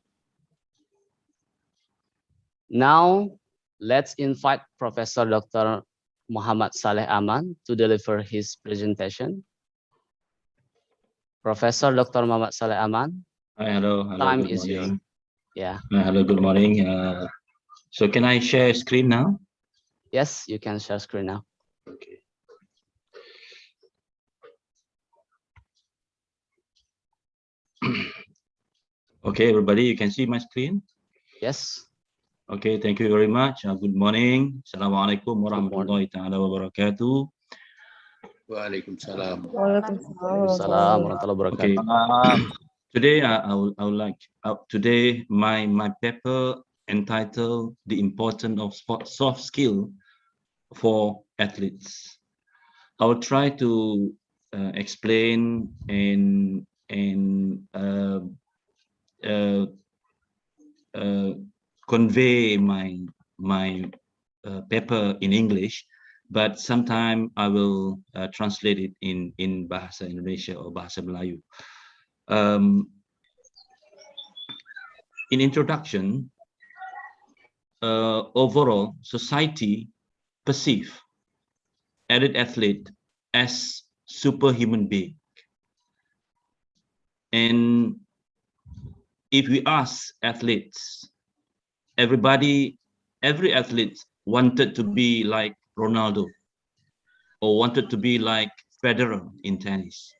S8: Now, let's invite Professor Dr. Muhammad Saleh Aman to deliver his presentation. Professor Dr. Muhammad Saleh Aman.
S16: Hi, hello,
S8: Time
S16: good
S8: is
S16: morning.
S8: yours. Yeah.
S16: Hello, good morning. So can I share screen now?
S8: Yes, you can share screen now.
S16: Okay. Okay, everybody, you can see my screen?
S8: Yes.
S16: Okay, thank you very much. Good morning. Assalamualaikum warahmatullahi taala wabarakatuh.
S2: Waalaikumsalam.
S10: Waalaikumsalam warahmatullahi
S16: Okay.
S10: wabarakatuh.
S16: Today I would like today my paper entitled "The Importance of Soft Skill for Athletes." I will try to explain and convey my paper in English, but sometime I will translate it in Bahasa Indonesia or Bahasa Melayu. In introduction, overall society perceive elite athlete as superhuman being, and if we ask athletes, every athlete wanted to be like Ronaldo, or wanted to be like Federer in tennis,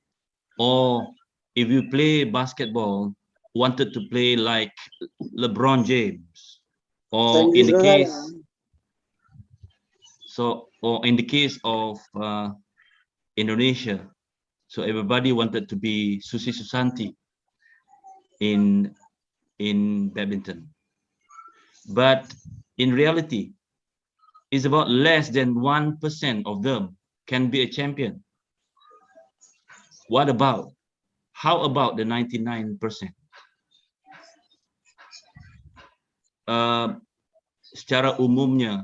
S16: or if you play basketball, wanted to play like LeBron James, or in the case of Indonesia, so everybody wanted to be Susi Susanti in badminton. But in reality, it's about less than 1% of them can be a champion. What about? How about the 99%? Secara umumnya,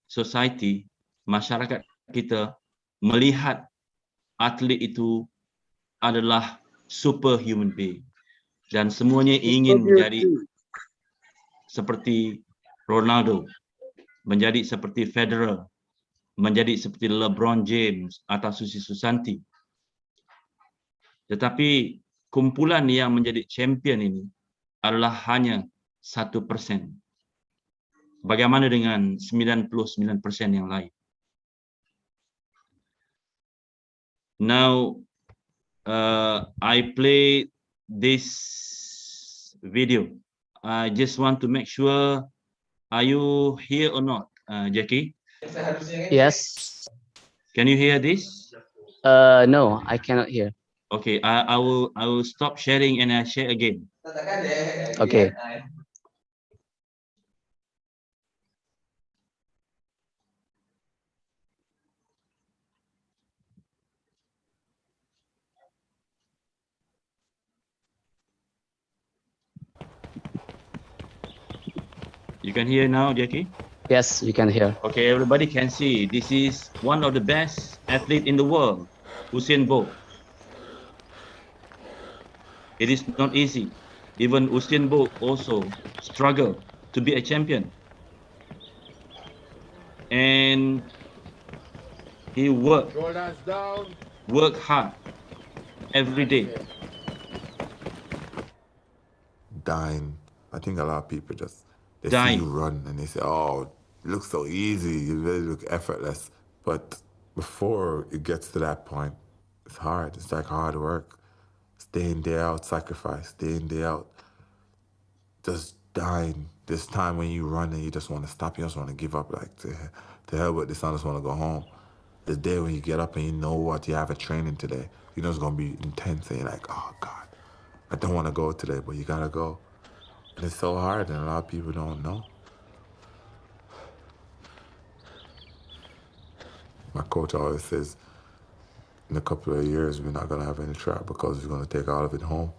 S16: society, masyarakat kita melihat atlet itu adalah superhuman being, dan semuanya ingin menjadi seperti Ronaldo, menjadi seperti Federer, menjadi seperti LeBron James atau Susi Susanti. Tetapi kumpulan yang menjadi champion ini adalah hanya 1%. Bagaimana dengan 99% yang lain? Now, I play this video. I just want to make sure, are you here or not, Jackie?
S8: Yes.
S16: Can you hear this?
S8: No, I cannot hear.
S16: Okay, I will stop sharing and I share again.
S8: Okay.
S16: You can hear now, Jackie?
S8: Yes, you can hear.
S16: Okay, everybody can see. This is one of the best athletes in the world, Usain Bolt. It is not easy. Even Usain Bolt also struggled to be a champion. And he worked hard every day.
S17: Dying. I think a lot of people just, they see you run and they say, oh, it looks so easy, you really look effortless. But before it gets to that point, it's hard. It's like hard work. Day in, day out, sacrifice, day in, day out. Just dying. This time when you run and you just want to stop, you just want to give up, like, to hell with this, I just want to go home. The day when you get up and you know what, you have a training today, you know it's going to be intense and you're like, oh God, I don't want to go today, but you got to go. And it's so hard and a lot of people don't know. My coach always says, in a couple of years, we're not going to have any track because we're going to take all of it home.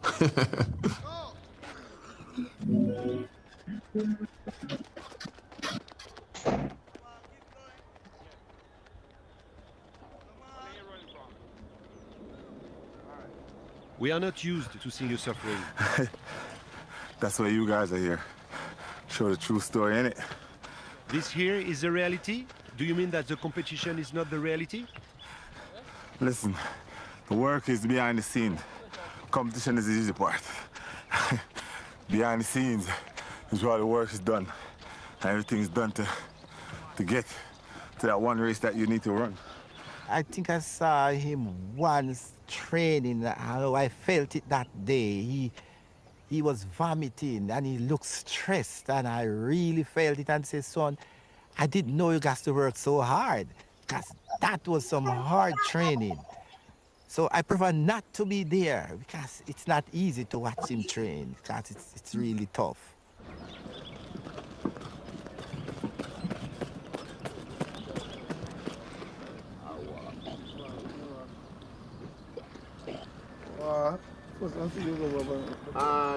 S18: We are not used to seeing you suffering.
S17: That's why you guys are here. Show the true story, innit?
S18: This here is the reality? Do you mean that the competition is not the reality?
S17: Listen, the work is behind the scenes. Competition is the easy part. Behind the scenes is where the work is done. And everything is done to get to that one race that you need to run.
S19: I think I saw him once training, how I felt it that day. he was vomiting and he looked stressed, and I really felt it and said, son, I didn't know you got to work so hard, because that was some hard training. So I prefer not to be there because it's not easy to watch him train, because it's really tough.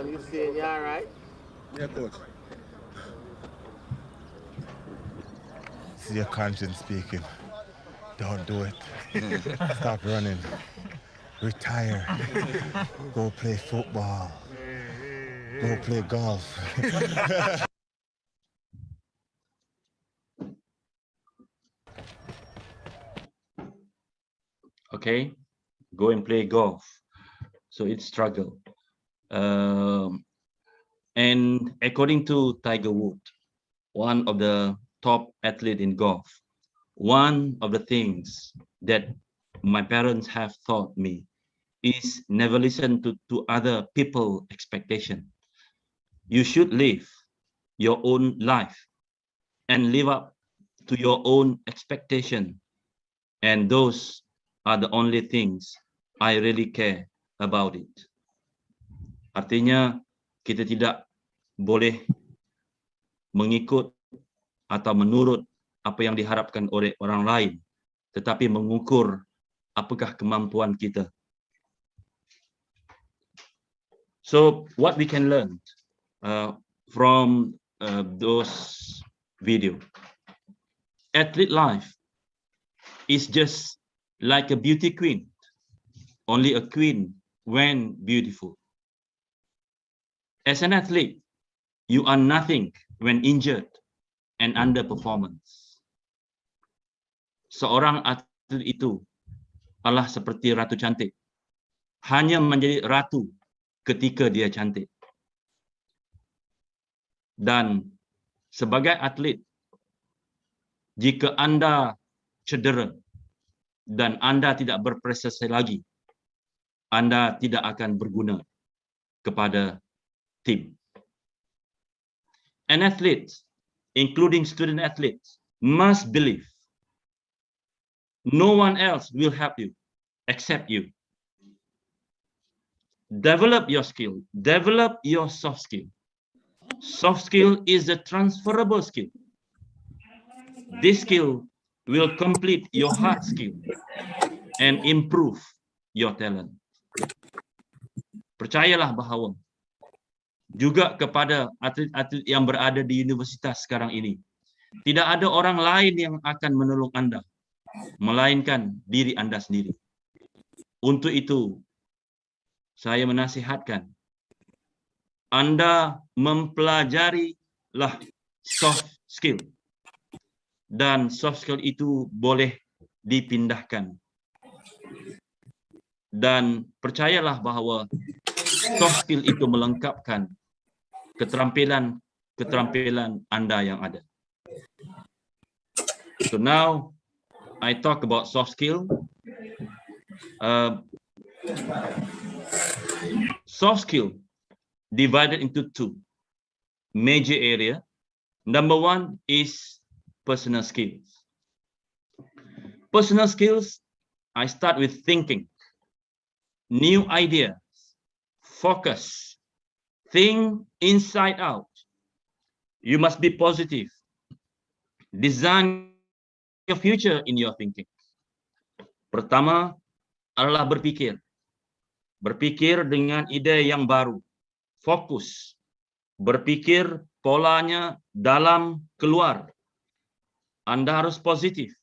S14: You saying you all right?
S7: Yeah, coach.
S19: It's your conscience speaking. Don't do it. Stop running. Retire. Go play football. Go play golf.
S16: Okay, go and play golf. So it's struggle. And according to Tiger Woods, one of the top athlete in golf, one of the things that my parents have taught me is never listen to other people expectation. You should live your own life and live up to your own expectation. And those are the only things I really care about it. Artinya kita tidak boleh mengikut atau menurut apa yang diharapkan oleh orang lain, tetapi mengukur apakah kemampuan kita. So what we can learn from those video, athlete life is just like a beauty queen, only a queen when beautiful. As an athlete, you are nothing when injured and underperformance. Seorang atlet itu adalah seperti ratu cantik, hanya menjadi ratu ketika dia cantik. Dan sebagai atlet, jika Anda cedera dan Anda tidak berprestasi lagi, Anda tidak akan berguna kepada tim. An athlete, including student athletes, must believe no one else will help you except you. Develop your skill, develop your soft skill. Soft skill is a transferable skill. This skill will complete your hard skill and improve your talent. Percayalah bahawa juga kepada atlet-atlet yang berada di universitas sekarang ini, tidak ada orang lain yang akan menolong Anda, melainkan diri Anda sendiri. Untuk itu, saya menasihatkan Anda mempelajarilah soft skill. Dan soft skill itu boleh dipindahkan. Dan percayalah bahawa soft skill itu melengkapkan keterampilan Anda yang ada. So now I talk about soft skill. Soft skill divided into two major area. Number one is personal skills. Personal skills, I start with thinking, new ideas, focus, think inside out. You must be positive. Design your future in your thinking. Pertama adalah berpikir. Berpikir dengan ide yang baru. Fokus. Berpikir polanya dalam keluar. Anda harus positif.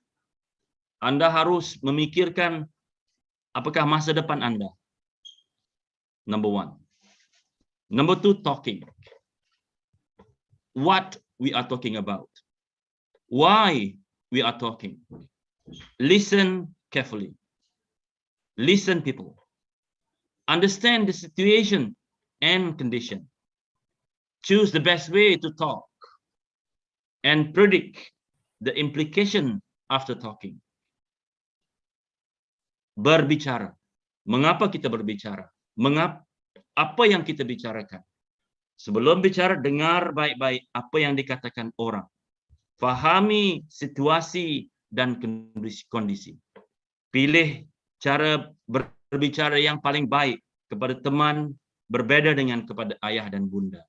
S16: Anda harus memikirkan apakah masa depan Anda. Number one. Number two, talking. What we are talking about. Why we are talking. Listen carefully. Listen people. Understand the situation and condition. Choose the best way to talk. And predict the implication after talking. Berbicara. Mengapa kita berbicara? Apa yang kita bicarakan? Sebelum bicara, dengar baik-baik apa yang dikatakan orang. Fahami situasi dan kondisi. Pilih cara berbicara yang paling baik kepada teman, berbeda dengan kepada ayah dan bunda.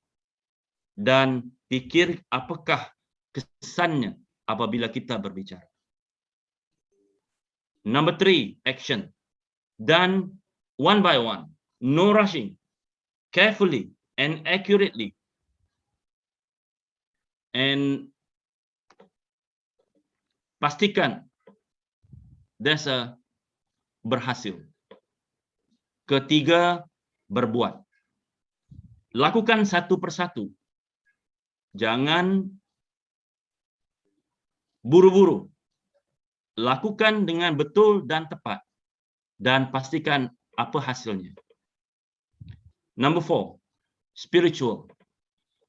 S16: Dan pikir apakah kesannya apabila kita berbicara. Number 3, action. Done one by one. No rushing. Carefully and accurately. And pastikan desa berhasil. Ketiga, berbuat. Lakukan satu persatu. Jangan buru-buru. Lakukan dengan betul dan tepat. Dan pastikan apa hasilnya. Number 4, spiritual.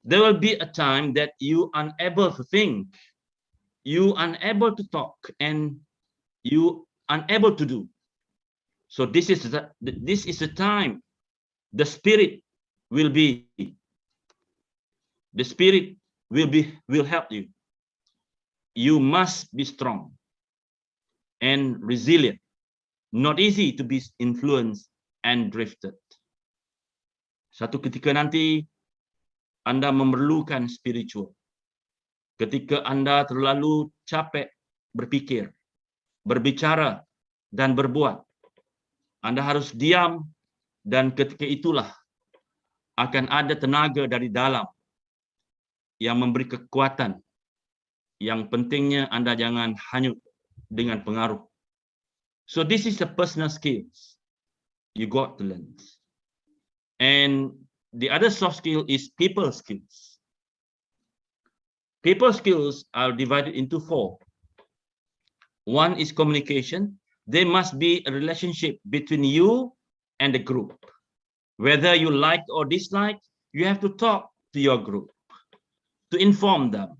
S16: There will be a time that you unable to think, you unable to talk, and you unable to do. So this is the time the spirit will help you. You must be strong and resilient. Not easy to be influenced and drifted. Satu ketika nanti Anda memerlukan spiritual. Ketika Anda terlalu capek berpikir, berbicara, dan berbuat, Anda harus diam, dan ketika itulah akan ada tenaga dari dalam yang memberi kekuatan. Yang pentingnya Anda jangan hanyut dengan pengaruh. So this is a personal skills you got to learn. And the other soft skill is people skills. People skills are divided into 4. One is communication. There must be a relationship between you and the group. Whether you like or dislike, you have to talk to your group, to inform them,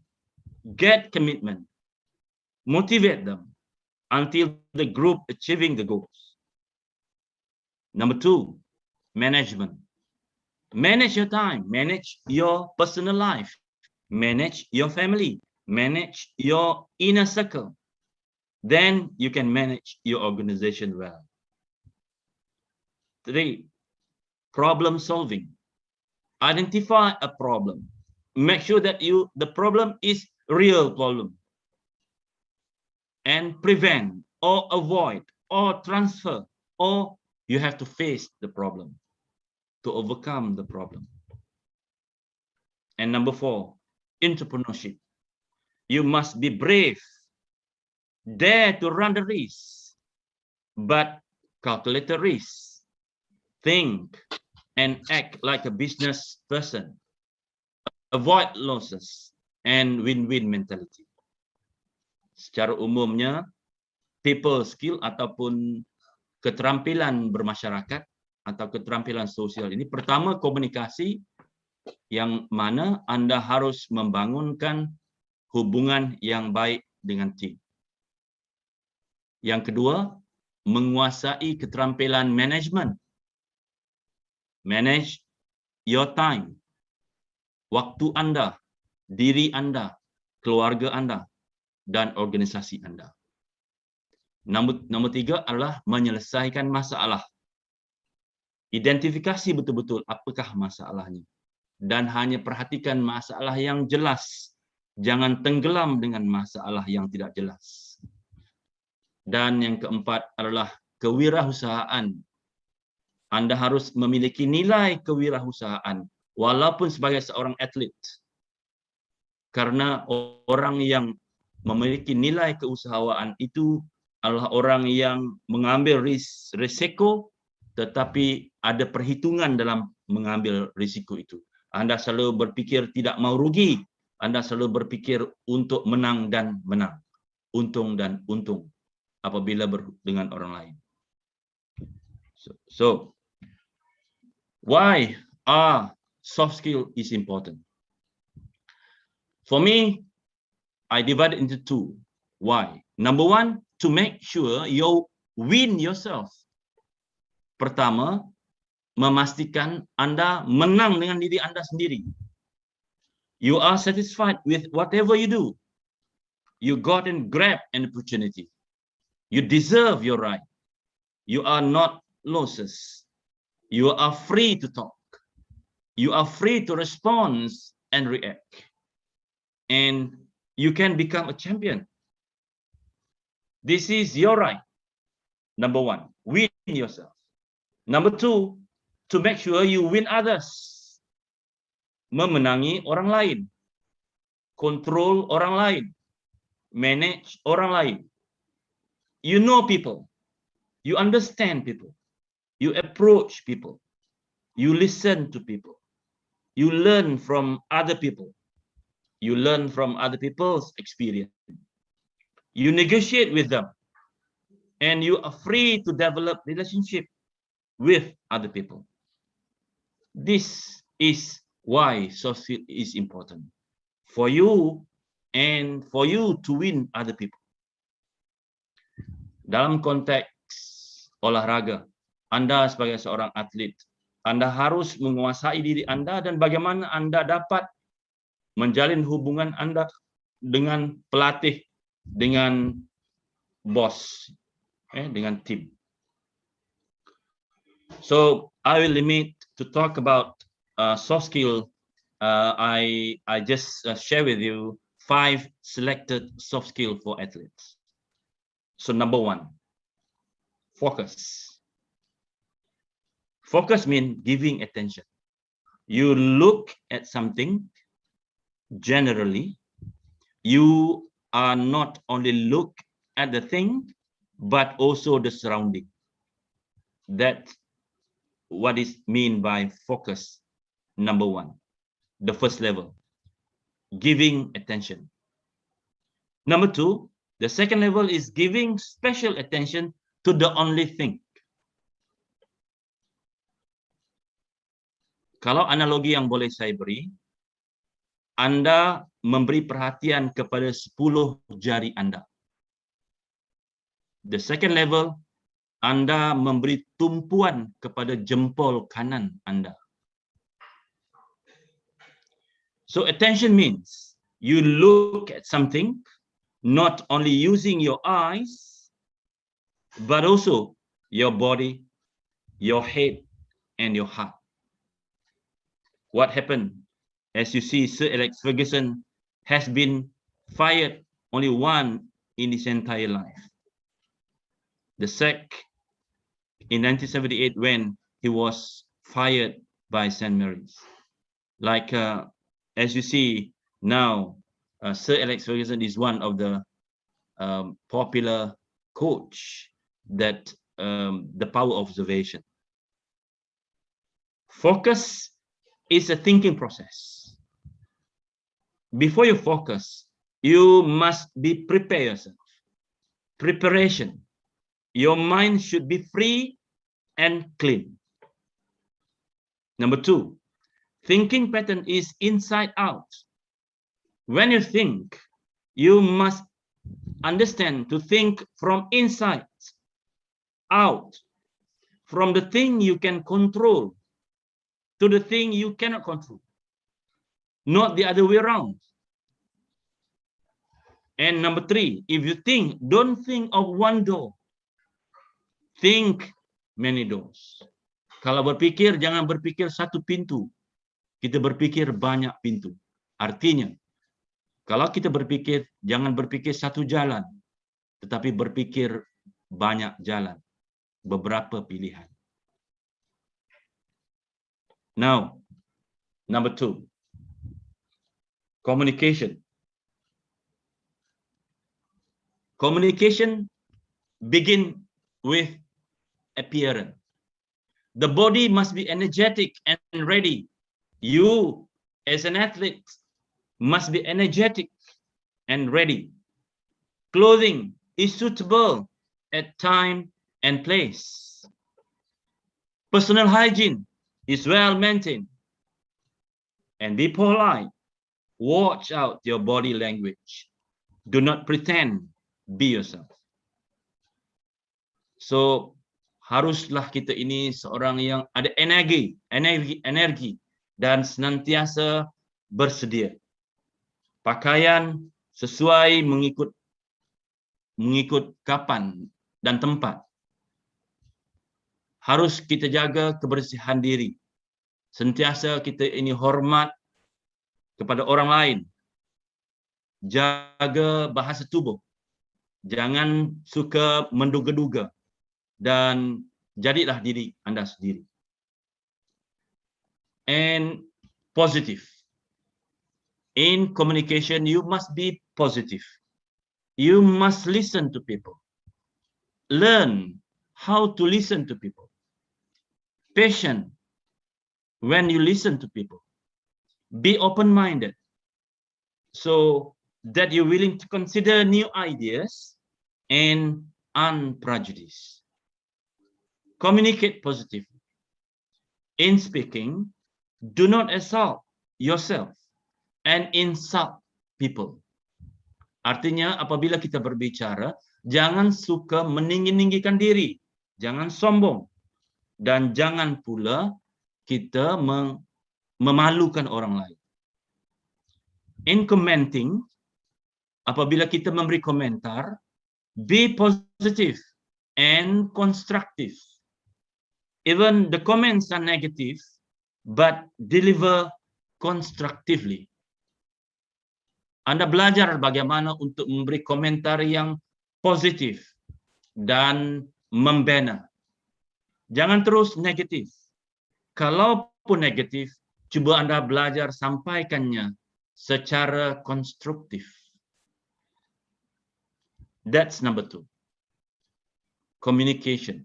S16: get commitment, motivate them until the group achieving the goals. Number 2, management. Manage your time, manage your personal life, manage your family, manage your inner circle. Then you can manage your organization well. 3, problem solving. Identify a problem. Make sure that the problem is real problem. And prevent or avoid or transfer, or you have to face the problem to overcome the problem. And number 4, entrepreneurship. You must be brave, dare to run the risk, but calculate the risk. Think and act like a business person. Avoid losses and win-win mentality. Secara umumnya, people skill ataupun keterampilan bermasyarakat atau keterampilan sosial ini, pertama komunikasi, yang mana Anda harus membangunkan hubungan yang baik dengan tim. Yang kedua, menguasai keterampilan manajemen. Manage your time. Waktu Anda, diri Anda, keluarga Anda, dan organisasi Anda. Nombor 3 adalah menyelesaikan masalah. Identifikasi betul-betul apakah masalahnya. Dan hanya perhatikan masalah yang jelas. Jangan tenggelam dengan masalah yang tidak jelas. Dan yang keempat adalah kewirausahaan. Anda harus memiliki nilai kewirausahaan walaupun sebagai seorang atlet. Karena orang yang memiliki nilai keusahaan itu adalah orang yang mengambil risiko, tetapi ada perhitungan dalam mengambil risiko itu. Anda selalu berpikir tidak mau rugi. Anda selalu berpikir untuk menang dan menang. Untung dan untung apabila dengan orang lain. So why are soft skill is important? For me, I divide it into 2. Why? Number 1, to make sure you win yourself. Pertama, memastikan Anda menang dengan diri Anda sendiri. You are satisfied with whatever you do. You got and grab an opportunity. You deserve your right. You are not losers. You are free to talk. You are free to respond and react. And you can become a champion. This is your right. Number one, win yourself. Number two, to make sure you win others. Memenangi orang lain. Control orang lain. Manage orang lain. You know people. You understand people. You approach people. You listen to people. You learn from other people. You learn from other people's experience. You negotiate with them. And you are free to develop relationship with other people. This is why soft skill is important for you and for you to win other people. Dalam konteks olahraga, Anda sebagai seorang atlet, Anda harus menguasai diri Anda dan bagaimana Anda dapat menjalin hubungan Anda dengan pelatih, dengan bos, dengan tim. So I will limit to talk about soft skill. I just share with you 5 selected soft skill for athletes. So number 1, focus. Focus means giving attention. You look at something generally. You are not only look at the thing, but also the surrounding. That's what is mean by focus. Number 1, the first level, giving attention. Number 2, the second level is giving special attention to the only thing. Kalau analogi yang boleh saya beri, Anda memberi perhatian kepada 10 jari Anda. The second level, Anda memberi tumpuan kepada jempol kanan Anda. So attention means you look at something, not only using your eyes, but also your body, your head, and your heart. What happened? As you see, Sir Alex Ferguson has been fired only once in his entire life. The sack in 1978 when he was fired by St. Mary's. Like as you see now, Sir Alex Ferguson is one of the popular coach that the power of observation. Focus is a thinking process. Before you focus, you must be prepare yourself. Preparation. Your mind should be free and clean. Number 2, thinking pattern is inside out. When you think, you must understand to think from inside out, from the thing you can control to the thing you cannot control, not the other way around. And number 3, if you think, don't think of one door, think many doors. Kalau berpikir, jangan berpikir satu pintu. Kita berpikir banyak pintu. Artinya, kalau kita berpikir, jangan berpikir satu jalan, tetapi berpikir banyak jalan, beberapa pilihan. Now, number 2, communication. Communication begin with appearance. The body must be energetic and ready. You, as an athlete, must be energetic and ready. Clothing is suitable at time and place. Personal hygiene is well maintained. And be polite. Watch out your body language. Do not pretend. Be yourself. So, haruslah kita ini seorang yang ada energi dan senantiasa bersedia. Pakaian sesuai mengikut kapan dan tempat. Harus kita jaga kebersihan diri. Sentiasa kita ini hormat kepada orang lain. Jaga bahasa tubuh. Jangan suka menduga-duga. Dan jadilah diri anda sendiri. And positive. In communication, you must be positive. You must listen to people. Learn how to listen to people. Patient when you listen to people. Be open-minded so that you're willing to consider new ideas and unprejudiced. Communicate positively. In speaking, do not assault yourself and insult people. Artinya apabila kita berbicara, jangan suka meninggi-ninggikan diri, jangan sombong, dan jangan pula kita memalukan orang lain. In commenting, apabila kita memberi komentar, be positive and constructive. Even the comments are negative, but deliver constructively. Anda belajar bagaimana untuk memberi komentar yang positif dan membina. Jangan terus negatif. Kalaupun negatif, cuba Anda belajar sampaikannya secara konstruktif. That's number 2. Communication.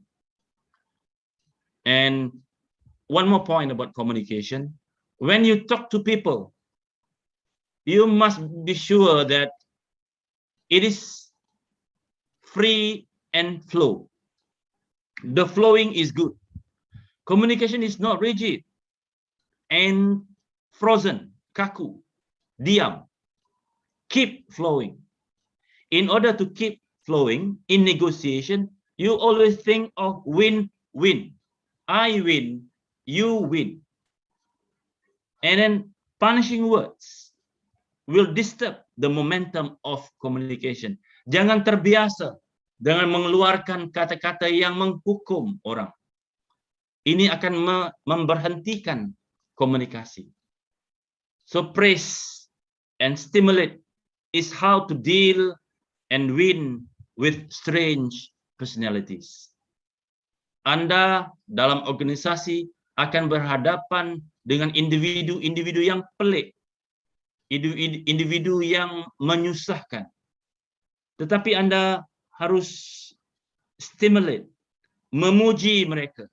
S16: And one more point about communication. When you talk to people, you must be sure that it is free and flow. The flowing is good. Communication is not rigid and frozen, kaku, diam. Keep flowing. In order to keep flowing in negotiation, you always think of win-win. I win, you win. And then punishing words will disturb the momentum of communication. Jangan terbiasa dengan mengeluarkan kata-kata yang menghukum orang. Ini akan memberhentikan komunikasi. So praise and stimulate is how to deal and win with strange personalities. Anda dalam organisasi akan berhadapan dengan individu-individu yang pelik, individu yang menyusahkan. Tetapi Anda harus stimulate, memuji mereka,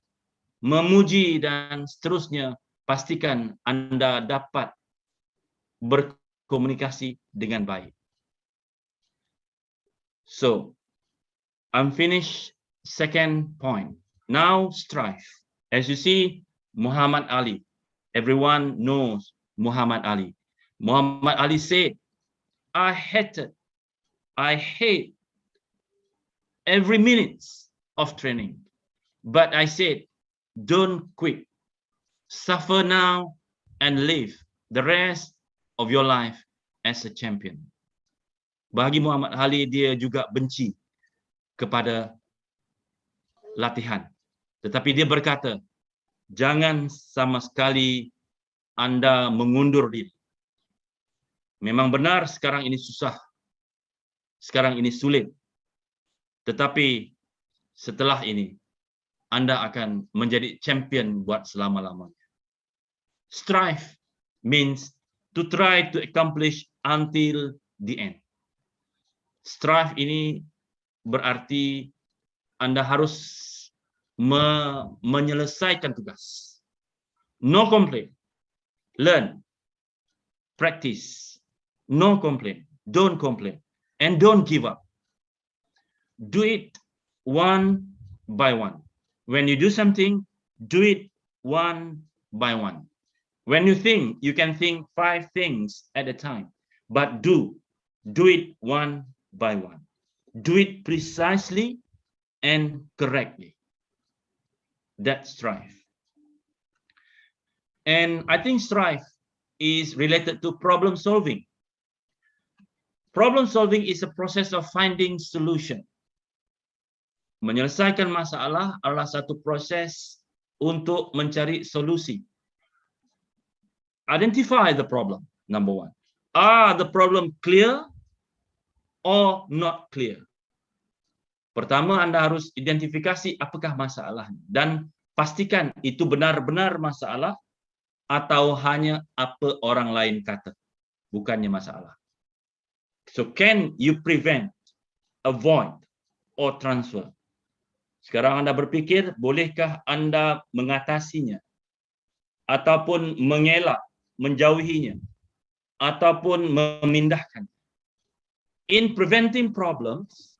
S16: memuji dan seterusnya. Pastikan Anda dapat berkomunikasi dengan baik. So, I'm finished. Second point. Now strive. As you see, Muhammad Ali. Everyone knows Muhammad Ali. Muhammad Ali said, I hate every minute of training. But I said, don't quit. Suffer now and live the rest of your life as a champion. Bagi Muhammad Ali, dia juga benci kepada latihan. Tetapi dia berkata, jangan sama sekali Anda mengundur diri. Memang benar sekarang ini susah. Sekarang ini sulit. Tetapi setelah ini, Anda akan menjadi champion buat selama-lamanya. Strive means to try to accomplish until the end. Strive ini berarti Anda harus menyelesaikan tugas. No complaint. Learn. Practice. No complaint. Don't complain. And don't give up. Do it one by one. When you do something, do it one by one. When you think, you can think 5 things at a time. But do it one by one. Do it precisely and correctly. That's strife. And I think strife is related to problem solving. Problem solving is a process of finding solution. Menyelesaikan masalah adalah satu proses untuk mencari solusi. Identify the problem, number one. Are the problem clear or not clear? Pertama, Anda harus identifikasi apakah masalahnya dan pastikan itu benar-benar masalah atau hanya apa orang lain kata, bukannya masalah. So can you prevent, avoid, or transfer? Sekarang Anda berpikir, bolehkah Anda mengatasinya? Ataupun mengelak, menjauhinya? Ataupun memindahkan? In preventing problems,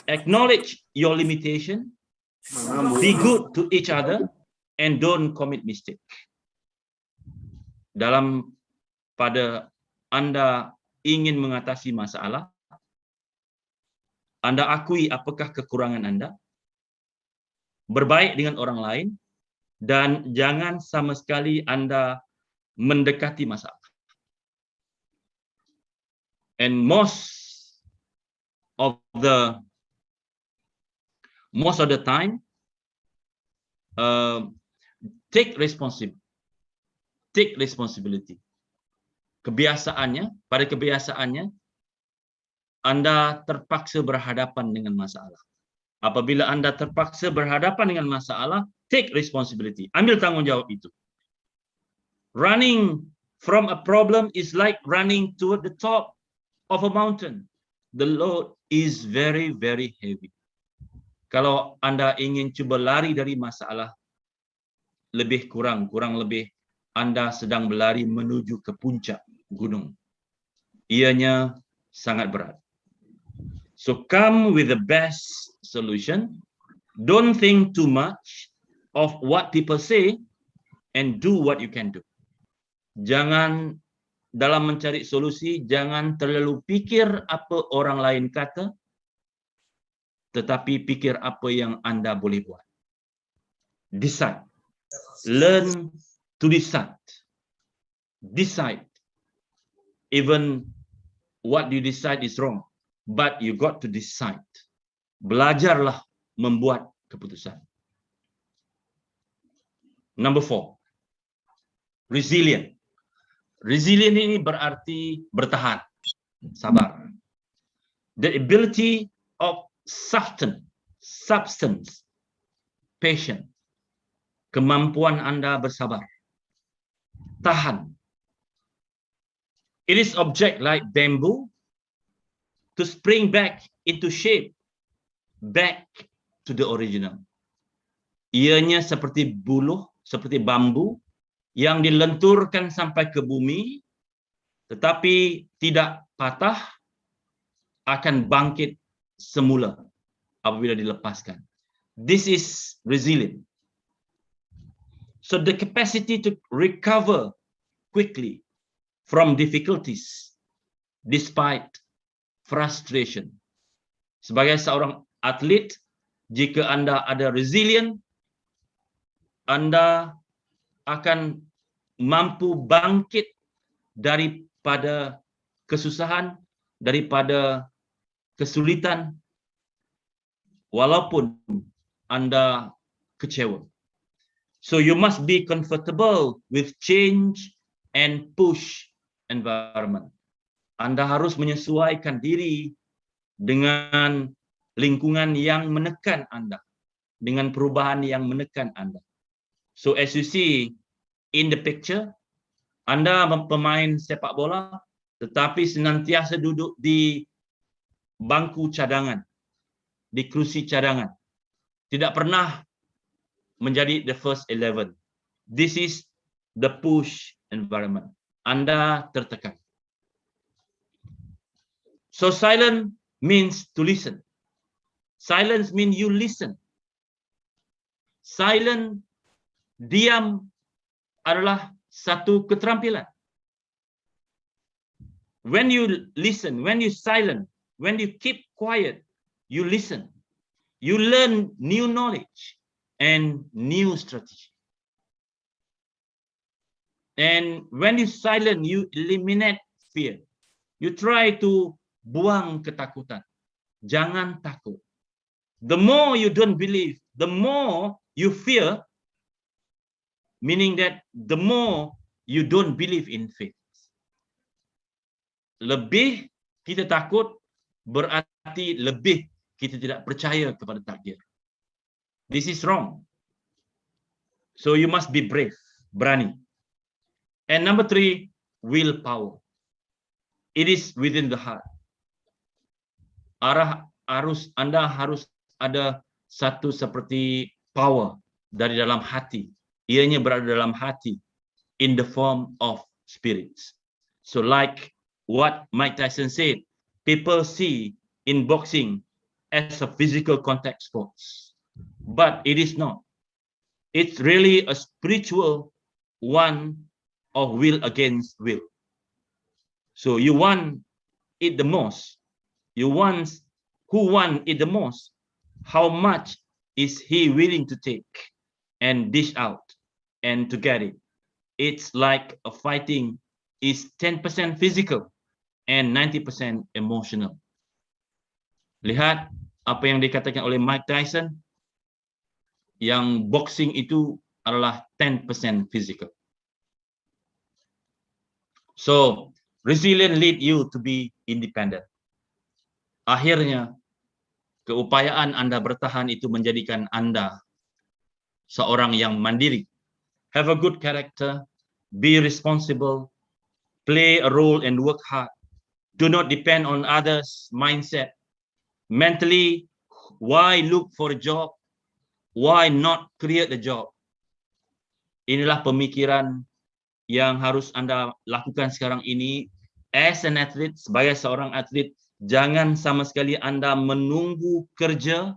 S16: acknowledge your limitation, be good to each other, and don't commit mistake. Pada Anda ingin mengatasi masalah, Anda akui apakah kekurangan Anda, berbaik dengan orang lain, dan jangan sama sekali Anda mendekati masalah. And most of the time, take responsibility. Pada kebiasaannya, Anda terpaksa berhadapan dengan masalah. Apabila Anda terpaksa berhadapan dengan masalah, take responsibility. Ambil tanggung jawab itu. Running from a problem is like running to the top of a mountain. The load is very, very heavy. Kalau Anda ingin cuba lari dari masalah, kurang lebih Anda sedang berlari menuju ke puncak gunung. Ianya sangat berat. So come with the best solution. Don't think too much of what people say and do what you can do. Jangan dalam mencari solusi, jangan terlalu pikir apa orang lain kata, tetapi pikir apa yang Anda boleh buat. Decide. Learn to decide. Decide. Even what you decide is wrong, but you got to decide. Belajarlah membuat keputusan. Number 4, resilient. Resilient ini berarti bertahan, sabar. The ability of substance, patience. Kemampuan Anda bersabar. Tahan. It is object like bamboo to spring back into shape, back to the original. Ianya seperti buluh, seperti bambu yang dilenturkan sampai ke bumi, tetapi tidak patah, akan bangkit semula apabila dilepaskan. This is resilient. So the capacity to recover quickly from difficulties despite frustration. Sebagai seorang atlet, jika Anda ada resilient, Anda akan mampu bangkit daripada kesusahan, daripada kesulitan, walaupun Anda kecewa. So you must be comfortable with change and push environment. Anda harus menyesuaikan diri dengan lingkungan yang menekan Anda, dengan perubahan yang menekan Anda. So as you see in the picture, Anda pemain sepak bola, tetapi senantiasa duduk di bangku cadangan, di kerusi cadangan. Tidak pernah menjadi the first 11. This is the push environment. Anda tertekan. So silent means to listen. Silence means you listen. Silent, diam adalah satu keterampilan. When you listen, when you silent, when you keep quiet, you listen. You learn new knowledge and new strategy. And when you silence, you eliminate fear. You try to buang ketakutan. Jangan takut. The more you don't believe, the more you fear, meaning that the more you don't believe in faith. Lebih kita takut, berarti lebih kita tidak percaya kepada takdir. This is wrong. So you must be brave, berani. And number 3, willpower. It is within the heart. Anda harus ada satu seperti power dari dalam hati. Ianya berada dalam hati in the form of spirits. So like what Mike Tyson said, people see in boxing as a physical contact sports, but it is not. It's really a spiritual one of will against will. So you want it the most. You want who won it the most. How much is he willing to take and dish out and to get it? It's like a fighting is 10% physical and 90% emotional. Lihat apa yang dikatakan oleh Mike Tyson, yang boxing itu adalah 10% physical. So, resilience lead you to be independent. Akhirnya, keupayaan Anda bertahan itu menjadikan Anda seorang yang mandiri. Have a good character, be responsible, play a role and work hard. Do not depend on others' mindset. Mentally, why look for a job? Why not create a job? Inilah pemikiran yang harus Anda lakukan sekarang ini. As an athlete, sebagai seorang atlet, jangan sama sekali Anda menunggu kerja.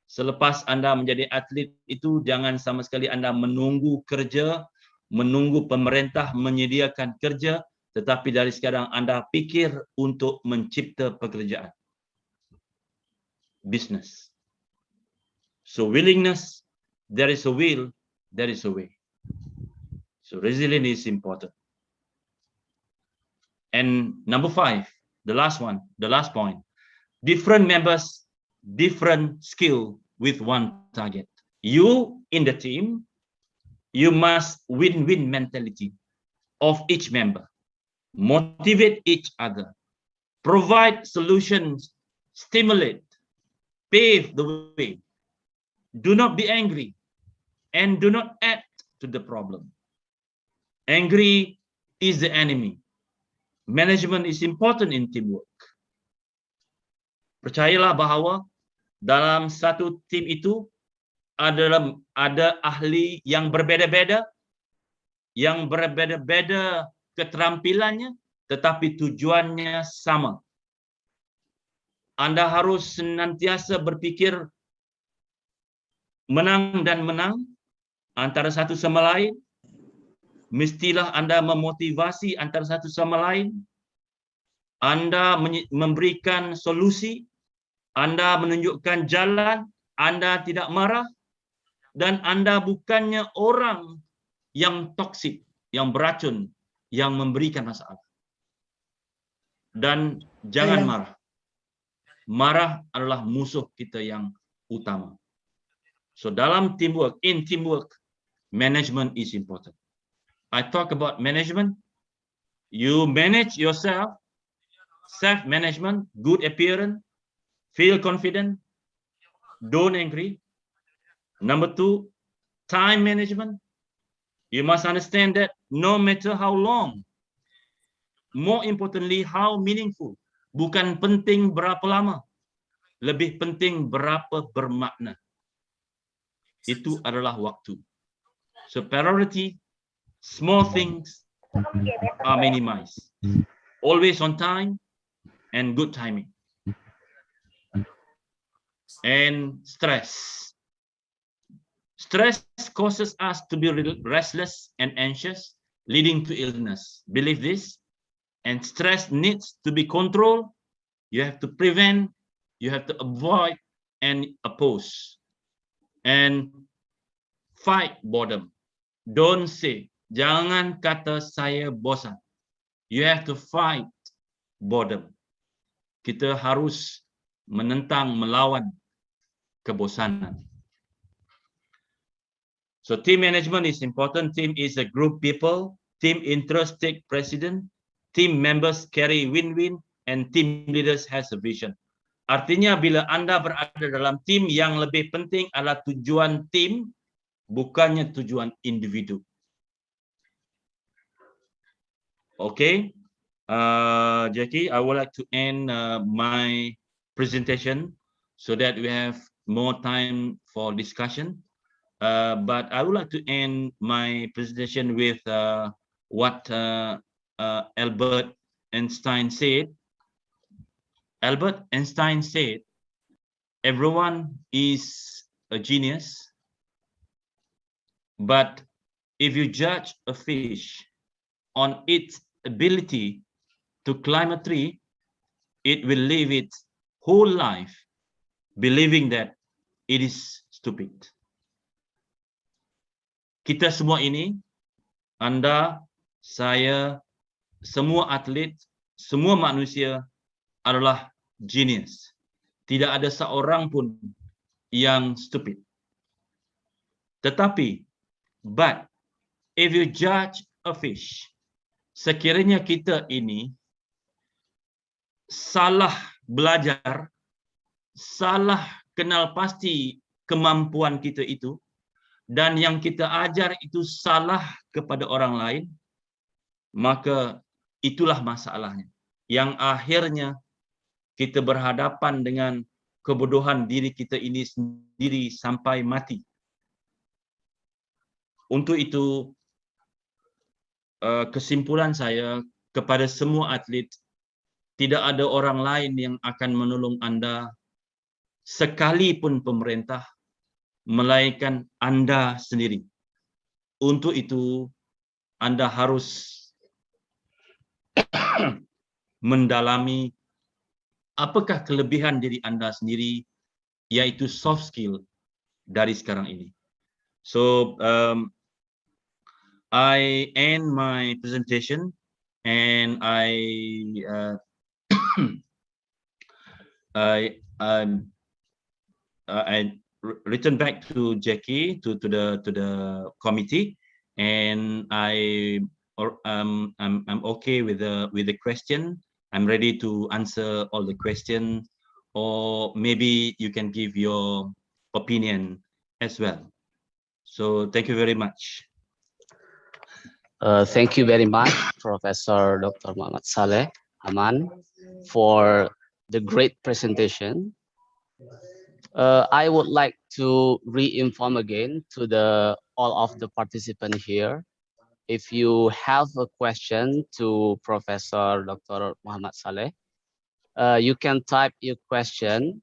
S16: Selepas Anda menjadi atlet itu, jangan sama sekali Anda menunggu kerja, menunggu pemerintah menyediakan kerja, tetapi dari sekarang Anda pikir untuk mencipta pekerjaan. Business. So willingness, there is a will, there is a way. So resilience is important. And number 5, the last one, the last point. Different members, different skill with one target. You in the team, you must win-win mentality of each member. Motivate each other. Provide solutions, stimulate, pave the way. Do not be angry and do not add to the problem. Angry is the enemy. Management is important in teamwork. Percayalah bahawa dalam satu tim itu ada ahli yang berbeda-beda, keterampilannya, tetapi tujuannya sama. Anda harus senantiasa berpikir menang dan menang antara satu sama lain. Mestilah Anda memotivasi antara satu sama lain. Anda memberikan solusi. Anda menunjukkan jalan. Anda tidak marah. Dan Anda bukannya orang yang toksik, yang beracun, yang memberikan masalah. Dan jangan marah. Marah adalah musuh kita yang utama. So dalam teamwork, in teamwork, management is important. I talk about management. You manage yourself, self-management, good appearance, feel confident, don't angry. Number 2, time management. You must understand that no matter how long, more importantly, how meaningful. Bukan penting berapa lama, lebih penting berapa bermakna. Itu adalah waktu. So priority, small things are minimized. Always on time and good timing. And stress. Stress causes us to be restless and anxious, leading to illness. Believe this. And stress needs to be controlled. You have to prevent, you have to avoid and oppose. And fight boredom. Don't say, jangan kata saya bosan. You have to fight boredom. Kita harus menentang, melawan kebosanan. So team management is important. Team is a group people. Team interest take precedent. Team members carry win-win, and team leaders has a vision. Artinya bila Anda berada dalam tim, yang lebih penting adalah tujuan tim, bukannya tujuan individu. Okay, Jackie, I would like to end my presentation so that we have more time for discussion. But I would like to end my presentation with what Albert Einstein said. Albert Einstein said, everyone is a genius, but if you judge a fish on its ability to climb a tree, it will live its whole life believing that it is stupid. Kita semua ini, Anda, saya, semua atlet, semua manusia adalah genius. Tidak ada seorang pun yang stupid. Tetapi, but if you judge a fish, sekiranya kita ini salah belajar, salah kenal pasti kemampuan kita itu, dan yang kita ajar itu salah kepada orang lain, maka itulah masalahnya. Yang akhirnya kita berhadapan dengan kebodohan diri kita ini sendiri sampai mati. Untuk itu, kesimpulan saya kepada semua atlet, tidak ada orang lain yang akan menolong Anda, sekalipun pemerintah, melainkan Anda sendiri. Untuk itu, Anda harus mendalami apakah kelebihan diri Anda sendiri, yaitu soft skill dari sekarang ini. So, I end my presentation and I return back to Jackie to the committee, and I'm okay with the question. I'm ready to answer all the questions, or maybe you can give your opinion as well. So thank you very much.
S8: Thank you very much, Professor Dr. Muhammad Saleh Aman, for the great presentation. I would like to re-inform again to all of the participants here. If you have a question to Professor Dr. Muhammad Saleh, you can type your question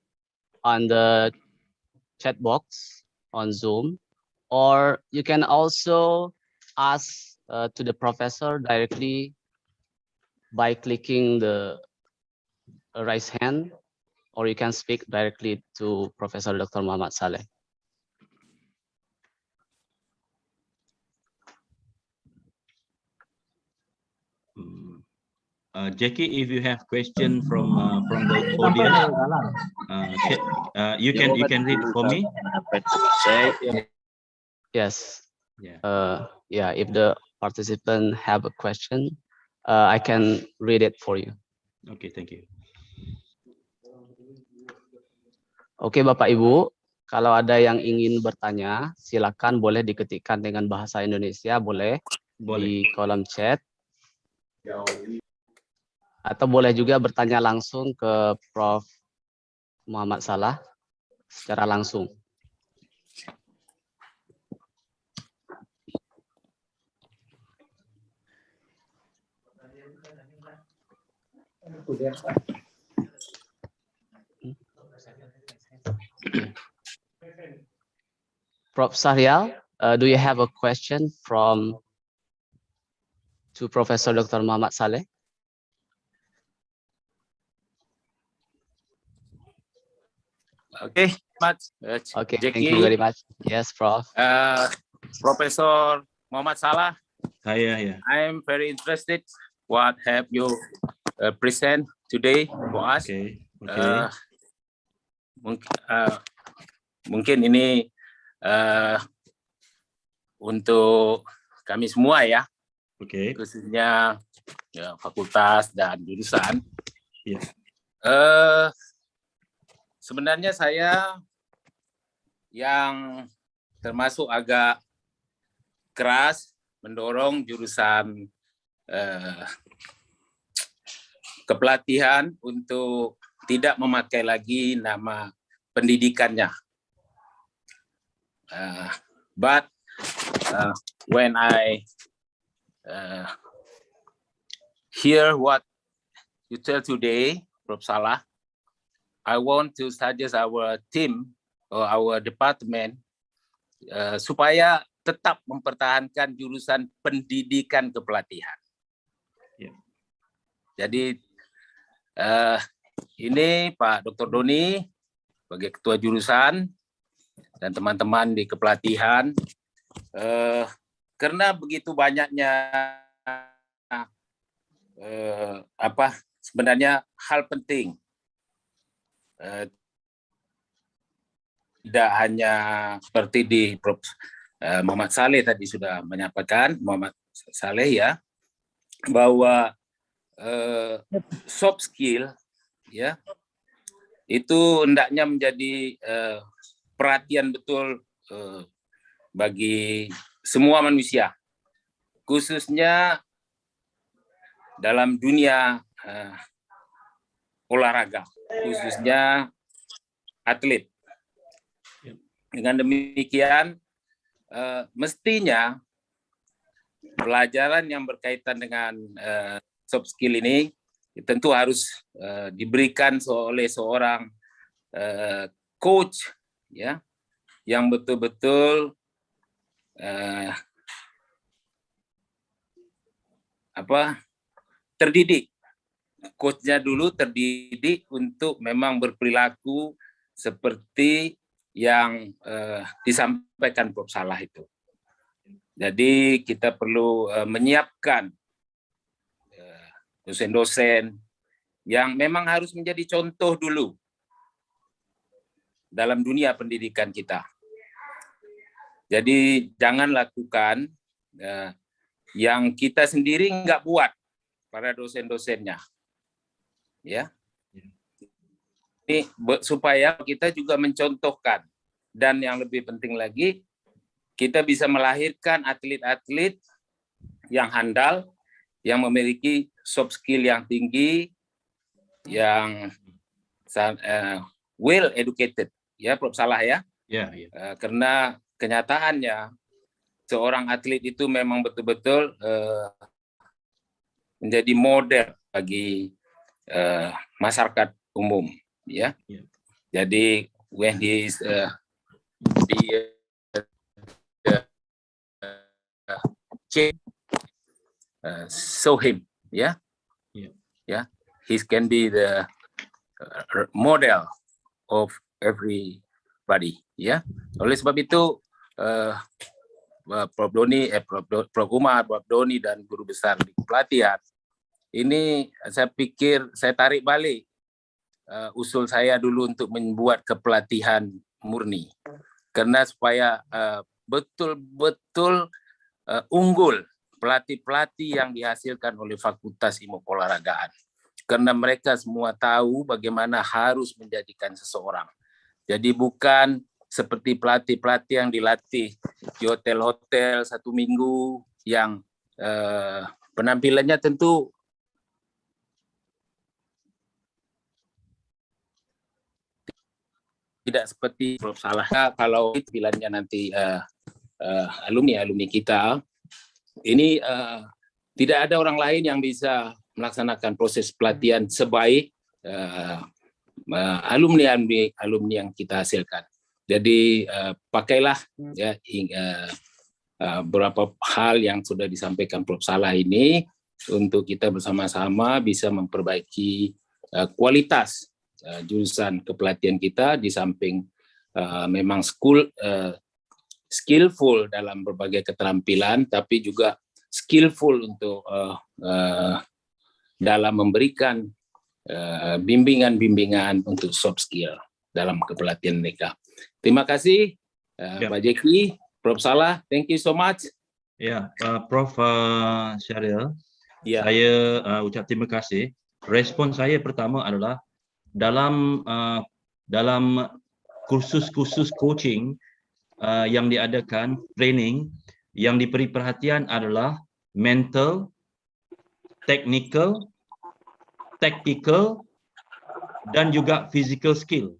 S8: on the chat box on Zoom, or you can also ask to the professor directly by clicking the raise hand, or you can speak directly to Professor Dr. Muhammad Saleh.
S16: Jackie, if you have question from the audience, you can read for me.
S8: Yes.
S16: Yeah.
S8: Yeah. If the participant have a question, I can read it for you.
S16: Okay, thank you.
S8: Oke, Bapak Ibu, kalau ada yang ingin bertanya, silakan boleh diketikkan dengan bahasa Indonesia, boleh di kolom chat. Atau boleh juga bertanya langsung ke Prof. Muhammad Saleh secara langsung. Prof. Sahrial, do you have a question to Professor Dr. Muhammad Saleh?
S20: Okay, much.
S8: Okay, thank you very much. Yes, Prof.
S20: Professor Muhammad Salah.
S16: Yeah.
S20: I'm very interested what have you present today for us.
S16: Okay.
S20: Mungkin ini untuk kami semua ya, khususnya ya, fakultas dan jurusan. Sebenarnya saya yang termasuk agak keras mendorong jurusan kepelatihan untuk tidak memakai lagi nama pendidikannya. But when I hear what you tell today, Prof. Salah, I want to suggest our team or our department supaya tetap mempertahankan jurusan pendidikan kepelatihan. Jadi ini Pak Dr. Doni sebagai ketua jurusan dan teman-teman di kepelatihan, karena begitu banyaknya sebenarnya hal penting, tidak hanya seperti di Prof. Muhammad Saleh tadi sudah menyampaikan, Muhammad Saleh ya, bahwa soft skill ya itu hendaknya menjadi perhatian betul bagi semua manusia, khususnya dalam dunia olahraga, khususnya atlet. Dengan demikian mestinya pelajaran yang berkaitan dengan soft skill ini tentu harus diberikan oleh seorang coach ya, yang betul-betul terdidik. Coachnya dulu terdidik untuk memang berperilaku seperti yang disampaikan Prof. Salah itu. Jadi kita perlu menyiapkan dosen-dosen yang memang harus menjadi contoh dulu dalam dunia pendidikan kita. Jadi jangan lakukan yang kita sendiri nggak buat para dosen-dosennya, ya. Ini supaya kita juga mencontohkan, dan yang lebih penting lagi kita bisa melahirkan atlet-atlet yang handal, yang memiliki soft skill yang tinggi, yang well educated, ya Prof. Salah ya. Karena kenyataannya seorang atlet itu memang betul-betul menjadi model bagi masyarakat umum, ya. Jadi when he is show him, ya, he can be the model of everybody, ya. Oleh sebab itu Prof. Doni, Prof. Umar, Prof. Doni dan guru besar di pelatihan ini, saya pikir saya tarik balik usul saya dulu untuk membuat kepelatihan murni, karena supaya betul-betul unggul pelatih-pelatih yang dihasilkan oleh Fakultas Ilmu Keolahragaan, karena mereka semua tahu bagaimana harus menjadikan seseorang. Jadi bukan seperti pelatih-pelatih yang dilatih di hotel-hotel 1 minggu yang penampilannya tentu tidak seperti Prof. Salah. Kalau pilihannya nanti alumni kita, ini tidak ada orang lain yang bisa melaksanakan proses pelatihan sebaik alumni yang kita hasilkan. Jadi pakailah ya beberapa hal yang sudah disampaikan Prof. Salah ini untuk kita bersama-sama bisa memperbaiki kualitas jurusan kepelatihan kita, di samping memang skillful dalam berbagai keterampilan, tapi juga skillful untuk dalam memberikan bimbingan-bimbingan untuk soft skill dalam kepelatihan mereka. Terima kasih Pak Jeki, Prof. Salah, thank you so much.
S16: Ya, Prof. Syahril,
S20: Ya.
S16: saya ucap terima kasih. Respon saya pertama adalah dalam kursus-kursus coaching yang diadakan, training, yang diberi perhatian adalah mental, technical, tactical, dan juga physical skill.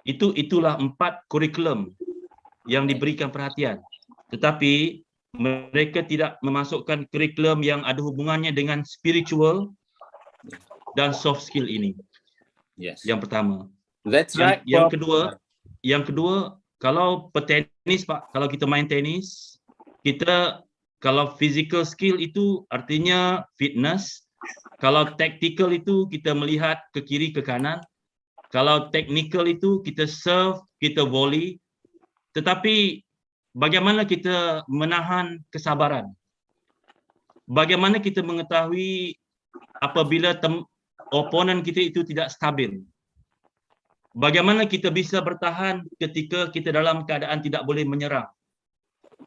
S16: Itulah 4 kurikulum yang diberikan perhatian. Tetapi mereka tidak memasukkan kurikulum yang ada hubungannya dengan spiritual dan soft skill ini.
S20: Yes.
S16: Yang pertama.
S20: That's right.
S16: Yang kedua, kalau petenis Pak, kalau kita main tenis, kita kalau physical skill itu artinya fitness. Kalau tactical itu kita melihat ke kiri ke kanan. Kalau technical itu kita serve, kita volley. Tetapi bagaimana kita menahan kesabaran? Bagaimana kita mengetahui apabila oponen kita itu tidak stabil? Bagaimana kita bisa bertahan ketika kita dalam keadaan tidak boleh menyerang?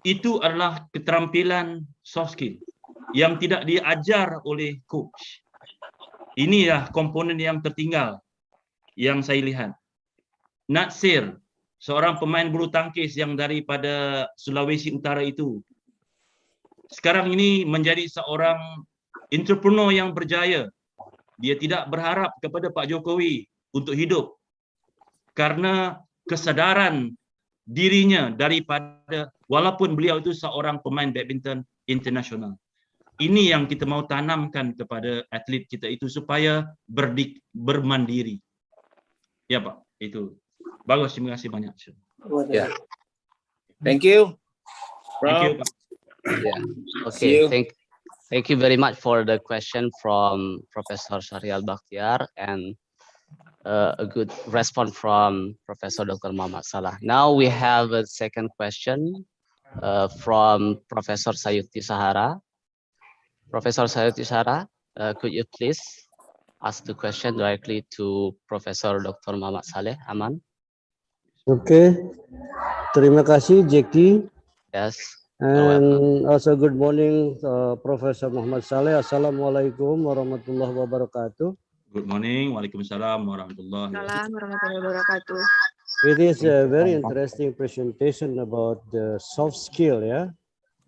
S16: Itu adalah keterampilan soft skill yang tidak diajar oleh coach. Inilah komponen yang tertinggal yang saya lihat. Natsir, seorang pemain bulu tangkis yang daripada Sulawesi Utara itu, sekarang ini menjadi seorang entrepreneur yang berjaya. Dia tidak berharap kepada Pak Jokowi untuk hidup karena kesadaran dirinya daripada walaupun beliau itu seorang pemain badminton internasional. Ini yang kita mau tanamkan kepada atlet kita itu supaya bermandiri. Ya Pak, itu. Bagus, terima kasih banyak.
S20: Ya. Thank you.
S16: Thank you, Pak.
S8: Yeah. Okay. Thank you very much for the question from Professor Syahrial Bakhtiar and a good response from Professor Dr. Muhammad Salah. Now we have a second question from Professor Sayuti Sahara. Professor Sayuti Sahara, could you please ask the question directly to Professor Dr. Muhammad Saleh Aman?
S21: Okay, terima kasih Jeki.
S8: Yes.
S21: And also good morning Professor Muhammad Saleh. Assalamualaikum warahmatullahi wabarakatuh.
S16: Good morning. Waalaikumsalam warahmatullahi
S15: wabarakatuh.
S21: It is a very interesting presentation about the soft skill, yeah.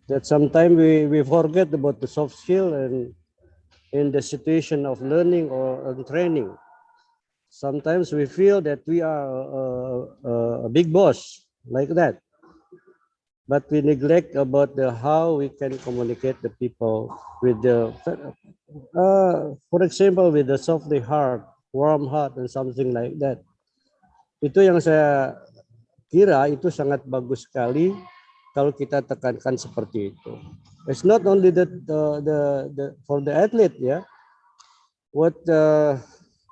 S21: That sometimes we forget about the soft skill and in the situation of learning or training. Sometimes we feel that we are a big boss like that, but we neglect about how we can communicate the people with the, for example, with the softly heart, warm heart, and something like that. Itu yang saya kira itu sangat bagus sekali kalau kita tekankan seperti itu. It's not only for the athlete, yeah. What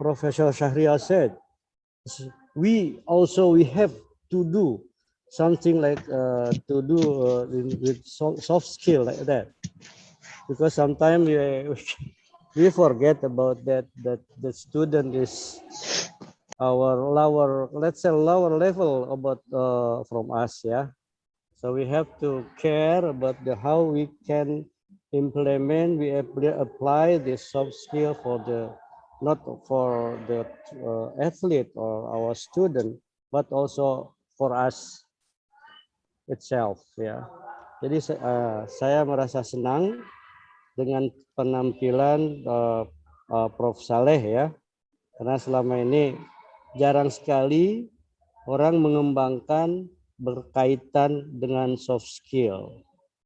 S21: Professor Syahrial said, we have to do something like with soft skill like that, because sometimes we forget about that the student is our lower, let's say lower level about from us, yeah. So we have to care about how we can implement, we apply this soft skill for not for the athlete or our student, but also for us itself, ya. Jadi saya merasa senang dengan penampilan Prof. Saleh, ya, karena selama ini jarang sekali orang mengembangkan berkaitan dengan soft skill.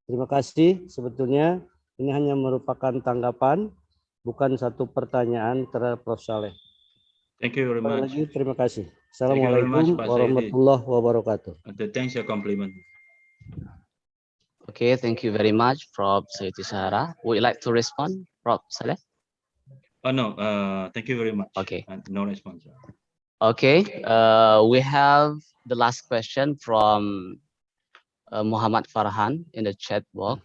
S21: Terima kasih. Sebetulnya ini hanya merupakan tanggapan, bukan satu pertanyaan terhadap Prof. Saleh.
S16: Thank you very much.
S21: Lagi terima kasih. Assalamualaikum warahmatullahi wabarakatuh.
S16: Thanks your compliment.
S8: Okay, thank you very much, Prof. Sayuti Sahara. Would you like to respond, Prof. Saleh?
S16: No, thank you very much.
S8: Okay.
S16: No response.
S8: Okay, we have the last question from Muhammad Farhan in the chat box.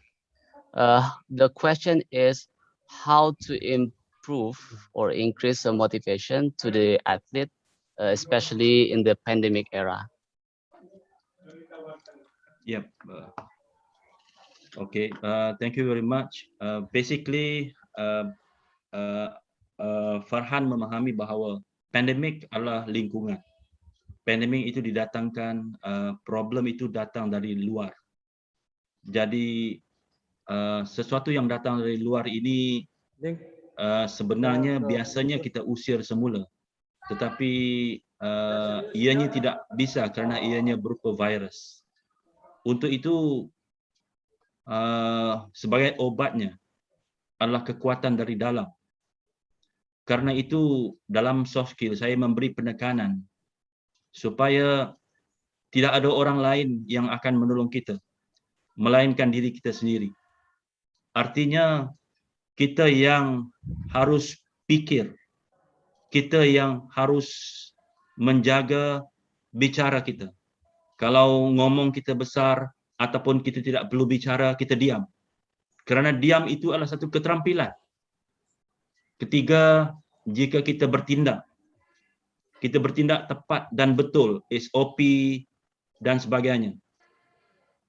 S8: The question is how to improve or increase the motivation to the athlete, especially in the pandemic era.
S16: Yep. Okay. Thank you very much. Basically, Farhan memahami bahawa pandemik adalah lingkungan. Pandemik itu didatangkan, problem itu datang dari luar. Jadi sesuatu yang datang dari luar ini sebenarnya biasanya kita usir semula, tetapi ianya tidak bisa kerana ianya berupa virus. Untuk itu sebagai obatnya adalah kekuatan dari dalam. Karena itu dalam soft skill saya memberi penekanan supaya tidak ada orang lain yang akan menolong kita, melainkan diri kita sendiri. Artinya kita yang harus pikir, kita yang harus menjaga bicara kita. Kalau ngomong kita besar ataupun kita tidak perlu bicara, kita diam. Kerana diam itu adalah satu keterampilan. Ketiga, jika kita bertindak tepat dan betul, SOP dan sebagainya.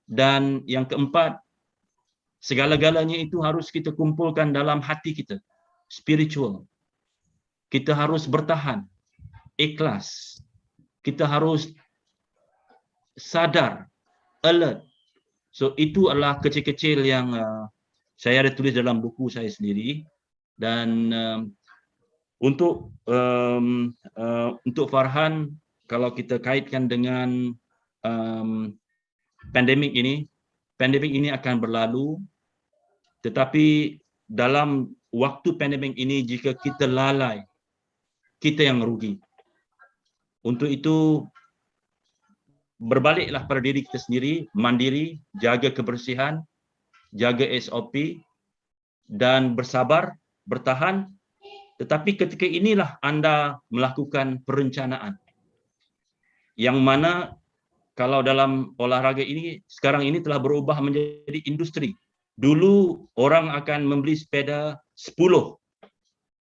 S16: Dan yang keempat, segala-galanya itu harus kita kumpulkan dalam hati kita, spiritual. Kita harus bertahan, ikhlas. Kita harus sadar, alert. So itu adalah kecil-kecil yang saya ada tulis dalam buku saya sendiri. Dan untuk Farhan, kalau kita kaitkan dengan pandemik ini akan berlalu, tetapi dalam waktu pandemik ini jika kita lalai, kita yang rugi. Untuk itu berbaliklah pada diri kita sendiri, mandiri, jaga kebersihan, jaga SOP dan bersabar, bertahan. Tetapi ketika inilah anda melakukan perencanaan. Yang mana kalau dalam olahraga ini sekarang ini telah berubah menjadi industri. Dulu orang akan membeli sepeda 10.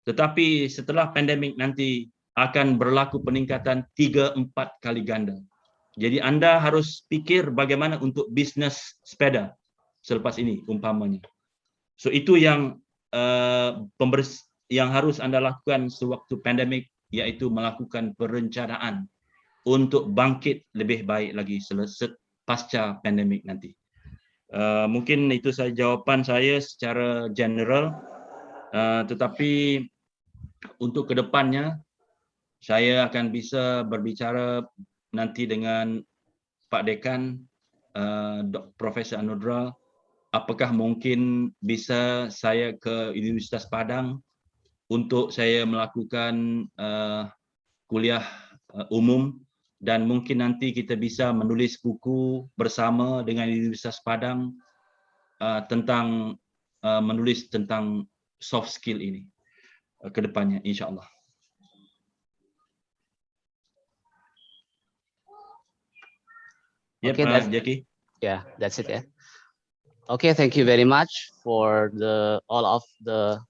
S16: Tetapi setelah pandemik nanti akan berlaku peningkatan 3-4 kali ganda. Jadi anda harus pikir bagaimana untuk bisnes sepeda selepas ini umpamanya. So itu yang yang harus anda lakukan sewaktu pandemik, yaitu melakukan perencanaan untuk bangkit lebih baik lagi pasca pandemik nanti. Mungkin itu saja jawapan saya secara general, tetapi untuk kedepannya saya akan bisa berbicara nanti dengan Pak Dekan, Profesor Anudra, apakah mungkin bisa saya ke Universitas Padang untuk saya melakukan kuliah umum, dan mungkin nanti kita bisa menulis buku bersama dengan Universitas Padang tentang menulis tentang soft skill ini ke depannya, insyaAllah.
S8: Okay,
S16: Jackie.
S8: Yeah, that's it. Yeah. Okay, thank you very much for all of the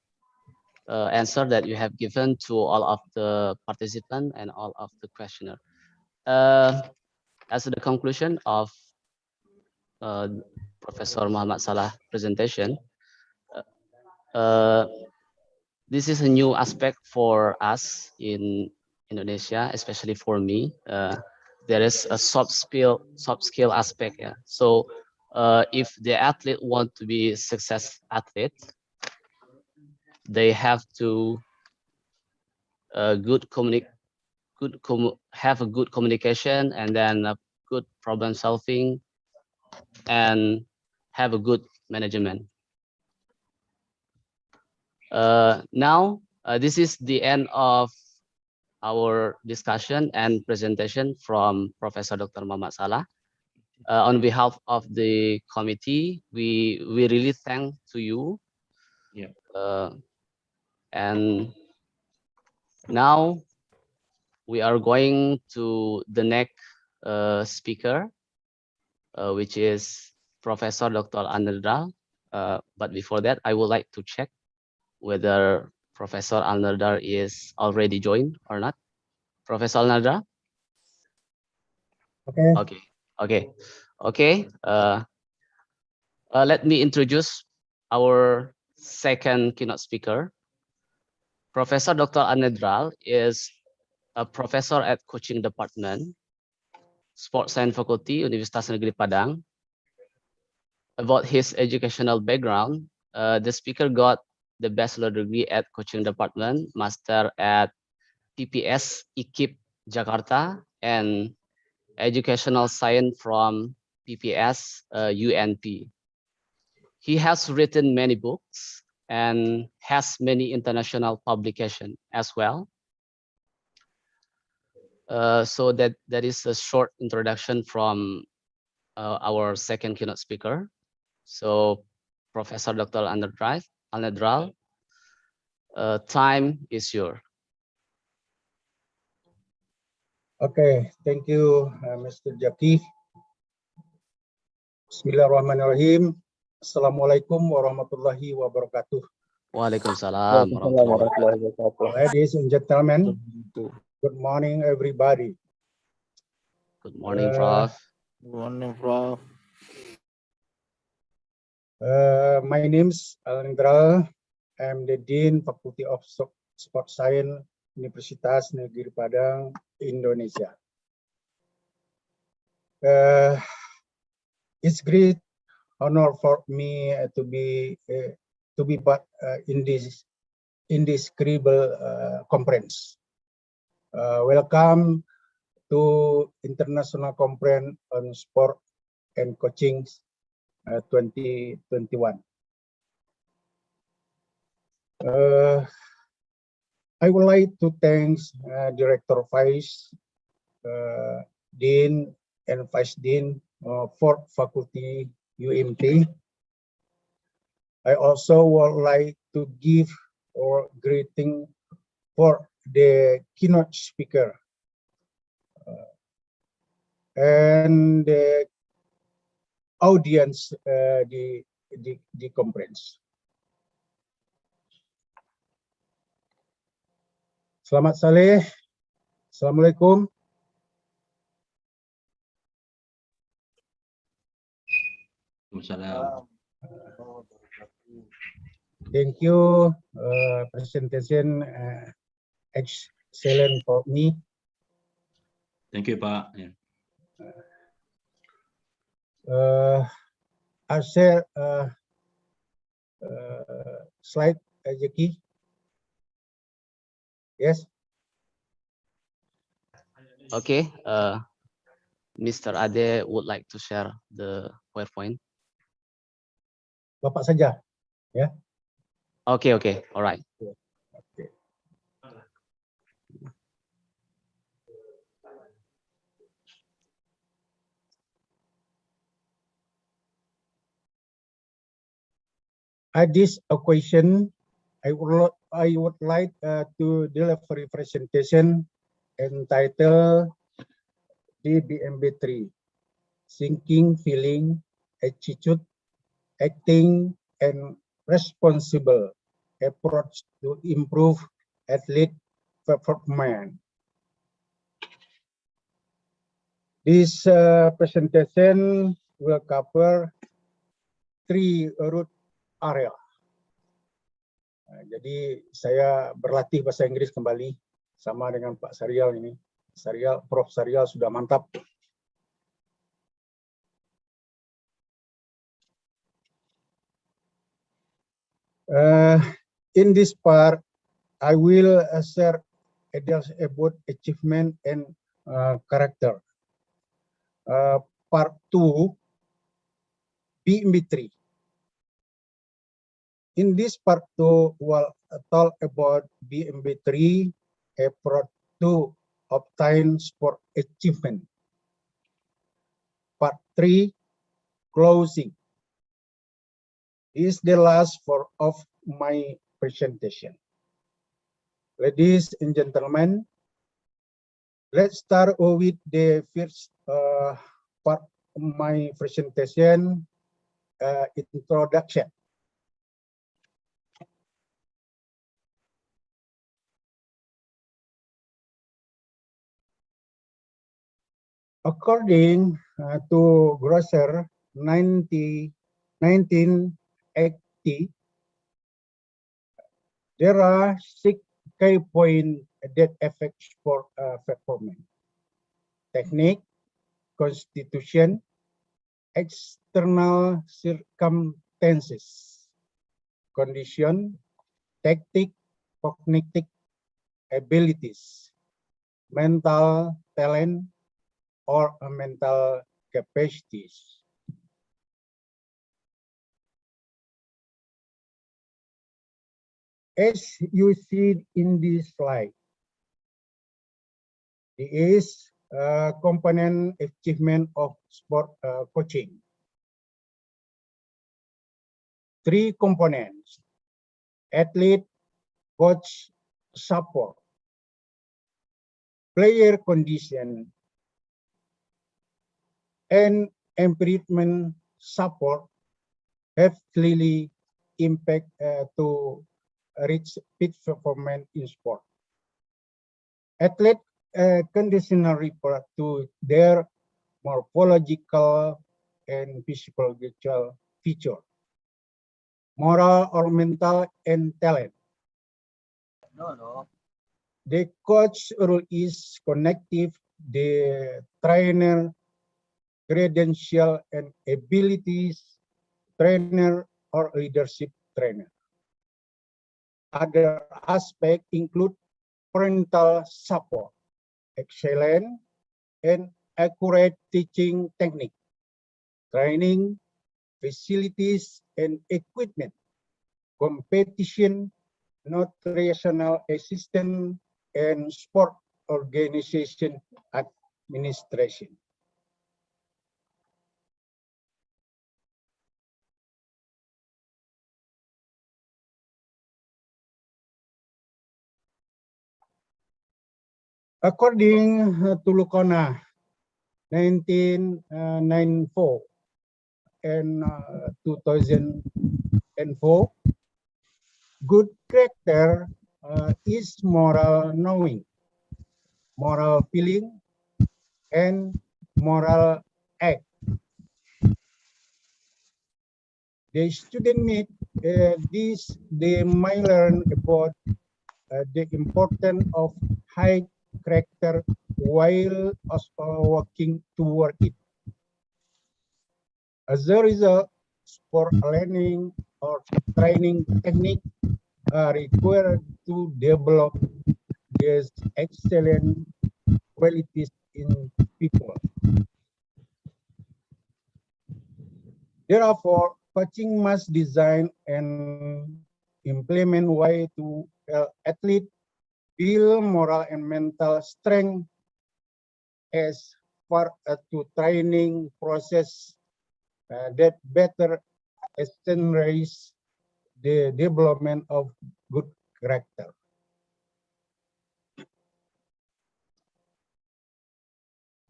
S8: answer that you have given to all of the participants and all of the questioner. As the conclusion of Professor Muhammad Salah presentation, this is a new aspect for us in Indonesia, especially for me. There is a soft skill aspect. Yeah. So if the athlete want to be a success athlete, they have to have a good communication, and then a good problem solving, and have a good management. Now, this is the end of our discussion and presentation from Professor Dr. Muhammad Salah. On behalf of the committee, we really thank to you. And now we are going to the next speaker, which is Professor Dr. Alnedral. But before that, I would like to check whether Professor Alnedral is already joined or not. Professor Alnedral? Okay. Let me introduce our second keynote speaker. Professor Dr. Alnedral is a professor at Coaching Department, Sports Science Faculty, Universitas Negeri Padang. About his educational background, the speaker got the bachelor degree at Coaching Department, master at PPS IKIP Jakarta, and educational science from PPS UNP. He has written many books and has many international publications as well. So that is a short introduction from our second keynote speaker. So Professor Dr. Alnedral, time is yours.
S11: Okay, thank you, Mr. Jaki. Bismillahirrahmanirrahim. Assalamualaikum warahmatullahi wabarakatuh.
S8: Waalaikumsalam warahmatullahi wabarakatuh.
S11: Ladies and gentlemen, good morning, everybody.
S8: Good morning, Prof.
S14: Good morning, Prof.
S11: My name's Alnedral. I'm the Dean Faculty of Sports Science, Universitas Negeri Padang, Indonesia. It's great honor for me to be part in this indescribable conference. Welcome to International Conference on Sport and Coaching 2021. I would like to thank Director Vice, Dean, and Vice Dean for Faculty UMP. I also would like to give a greeting for the keynote speaker and the audience the conference. Selamat sore. Assalamualaikum. Thank you. Presentation excellent for me.
S16: Thank you, Pak.
S11: I'll share slide, Jackie. Yes.
S8: Okay. Mr. Ade would like to share the PowerPoint.
S11: Bapak saja, ya.
S8: Okay. All right.
S11: Okay. At this occasion, I would like to deliver a presentation entitled DBMB3, Thinking, Feeling, Attitude, Acting, and Responsible Approach to Improve Athlete Performance. This presentation will cover 3 root area. Jadi saya berlatih bahasa Inggris kembali sama dengan Pak Sarial ini. Prof Sarial sudah mantap. In this part, I will share ideas about achievement and character. Part 2, BMB3. In this part 2, we'll talk about BMB3, approach to obtain sport achievement. Part 3, closing. This is the last part of my presentation. Ladies and gentlemen, Let's start with the first part of my presentation, introduction. According to Grosser 1980, there are 6 key points that affect sport performance: technique, constitution, external circumstances, condition, tactic, cognitive abilities, mental talent, or mental capacities. As you see in this slide, there is a component achievement of sport coaching. 3 components: athlete, coach, support, player condition, and improvement support have clearly impact to reach peak performance in sport. Athlete conditional refer to their morphological and physiological feature, moral or mental, and talent. The coach role is connective. The trainer credential and abilities, trainer or leadership trainer. Other aspects include parental support, excellent and accurate teaching technique, training, facilities and equipment, competition, nutritional assistance, and sport organization administration. According to Lucona 1994 and 2004, good character is moral knowing, moral feeling, and moral act. The student need this, they might learn about the importance of high character while also working toward it. As a result, sport learning or training technique are required to develop these excellent qualities in people. Therefore, coaching must design and implement way to help athletes build moral and mental strength as part of the training process that better accelerates the development of good character.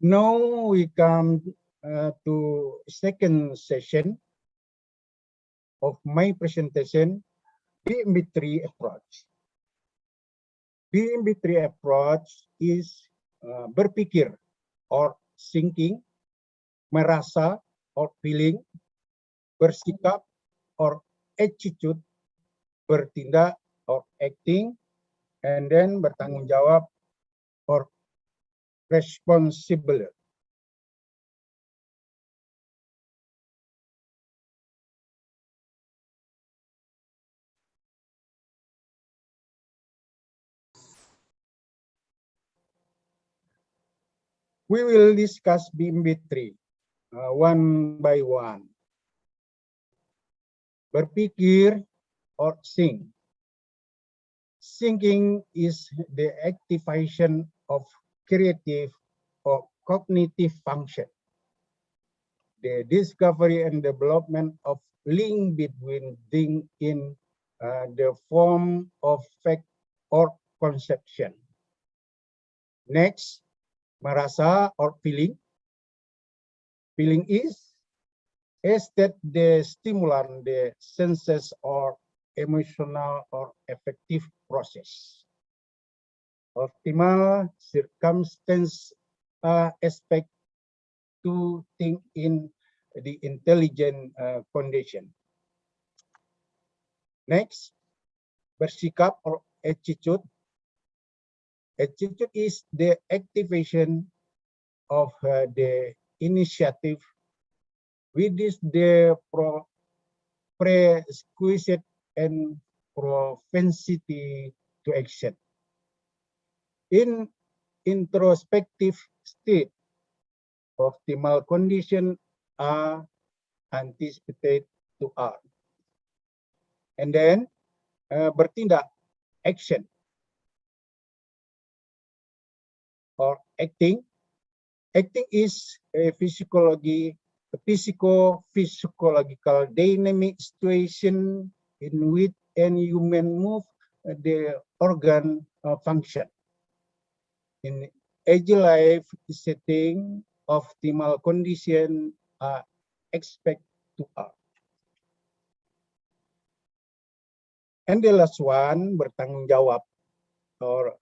S11: Now we come to second session of my presentation, BMB3 approach. BMB3 approach is berpikir or thinking, merasa or feeling, bersikap or attitude, bertindak or acting, and then bertanggung jawab or responsible. We will discuss BMB3 one by one. Berpikir or think. Thinking is the activation of creative or cognitive function, the discovery and development of link between things in the form of fact or conception. Next, Merasa or feeling. Feeling is that the stimulant, the senses or emotional or affective process. Optimal circumstance aspect to think in the intelligent condition. Next, bersikap or attitude. Attitude is the activation of the initiative, which is the prerequisite and propensity to action. In introspective state, optimal conditions are anticipated to are. And then bertindak, action or acting. Acting is a physiological dynamic situation in which any human move the organ function. In agile life setting, optimal condition are expected to are. And the last one, bertanggung jawab or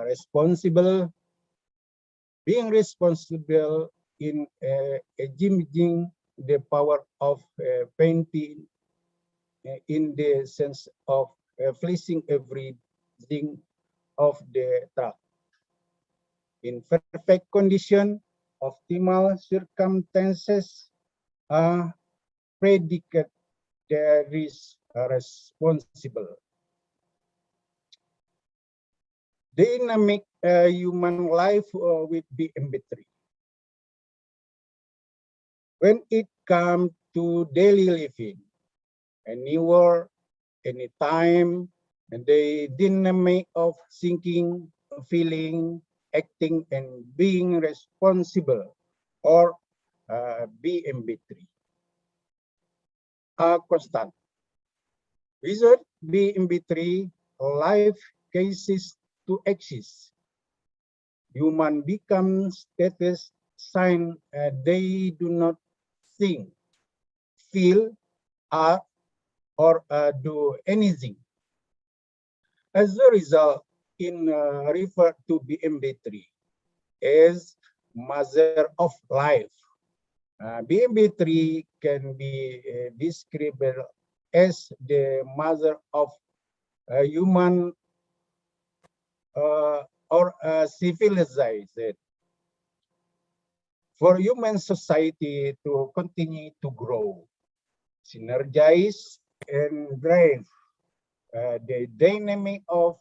S11: responsible. Being responsible in exhibiting the power of painting in the sense of placing everything of the truck. In perfect condition, optimal circumstances are predicate there is responsible. Dynamic human life with BMB3. When it comes to daily living, anywhere, anytime, and the dynamic of thinking, feeling, acting, and being responsible, or BMB3, are constant. Without BMB3, life cases to exist. Human becomes status sign they do not think, feel, act, or do anything. As a result, in refer to BMB3 as mother of life. BMB3 can be described as the mother of human or civilization. For human society to continue to grow, synergize, and drive, the dynamic of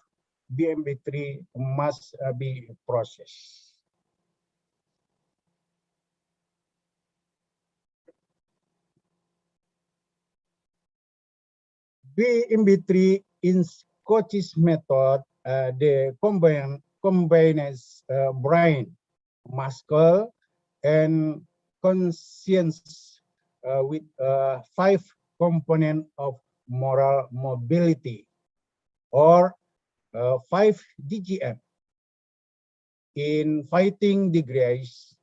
S11: BMB3 must be processed. BMB3 in ICSCoach method, the combines brain, muscle, and conscience with 5 components of moral mobility, or 5 DGM in fighting degrees,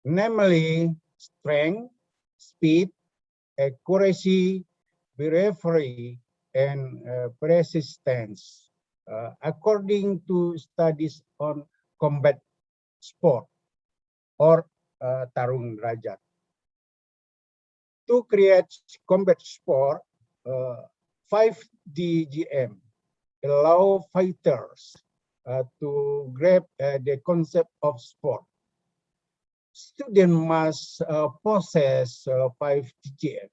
S11: namely strength, speed, accuracy, bravery, and persistence, according to studies on combat sport or tarung derajat. To create combat sport, 5 DGM allow fighters to grab the concept of sport. Students must possess 5 DGM.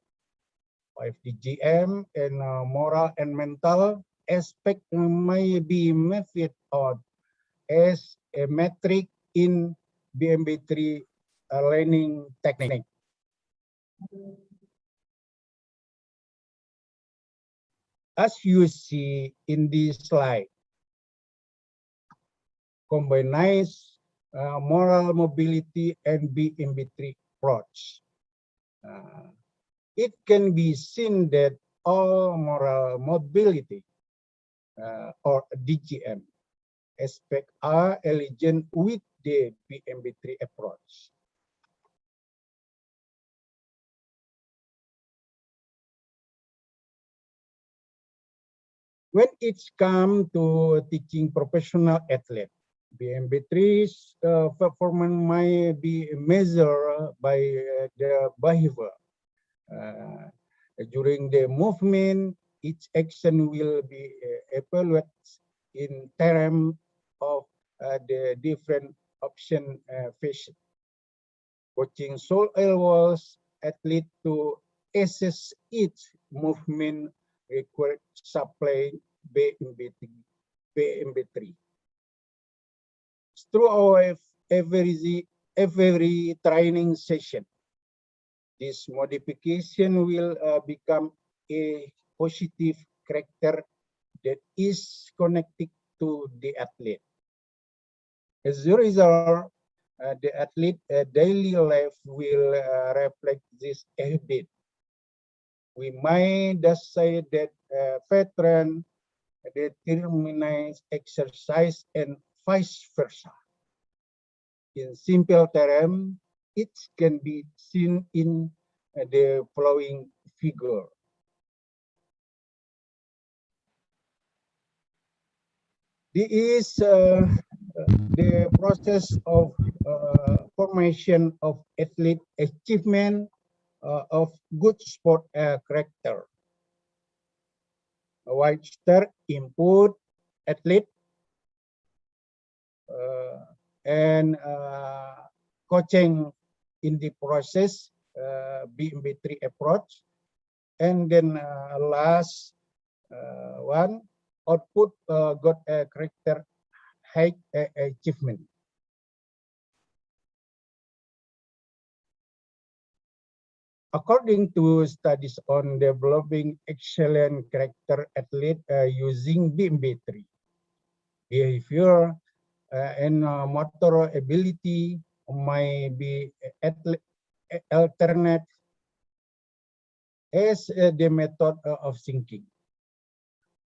S11: 5 DGM and moral and mental aspect may be mapped out as a metric in BMB3 learning technique. As you see in this slide, combines moral mobility and BMB3 approach. It can be seen that all moral mobility or DGM aspects are aligned with the BMB3 approach. When it's come to teaching professional athletes, BMB3's performance might be measured by the behavior. During the movement, each action will be evaluated in terms of the different option faced. Coaching should allow athletes to assess each movement required supply BMB3. Throughout every training session, this modification will become a positive character that is connected to the athlete. As a result, the athlete daily life will reflect this habit. We might just say that veteran determines exercise and vice versa. In simple terms, it can be seen in the following figure. This is the process of formation of athlete achievement of good sport character. White star input athlete and coaching in the process BMB3 approach, and then last one output got a character high achievement. According to studies on developing excellent character athlete using BMB3, behavior and motor ability might be alternate as the method of thinking,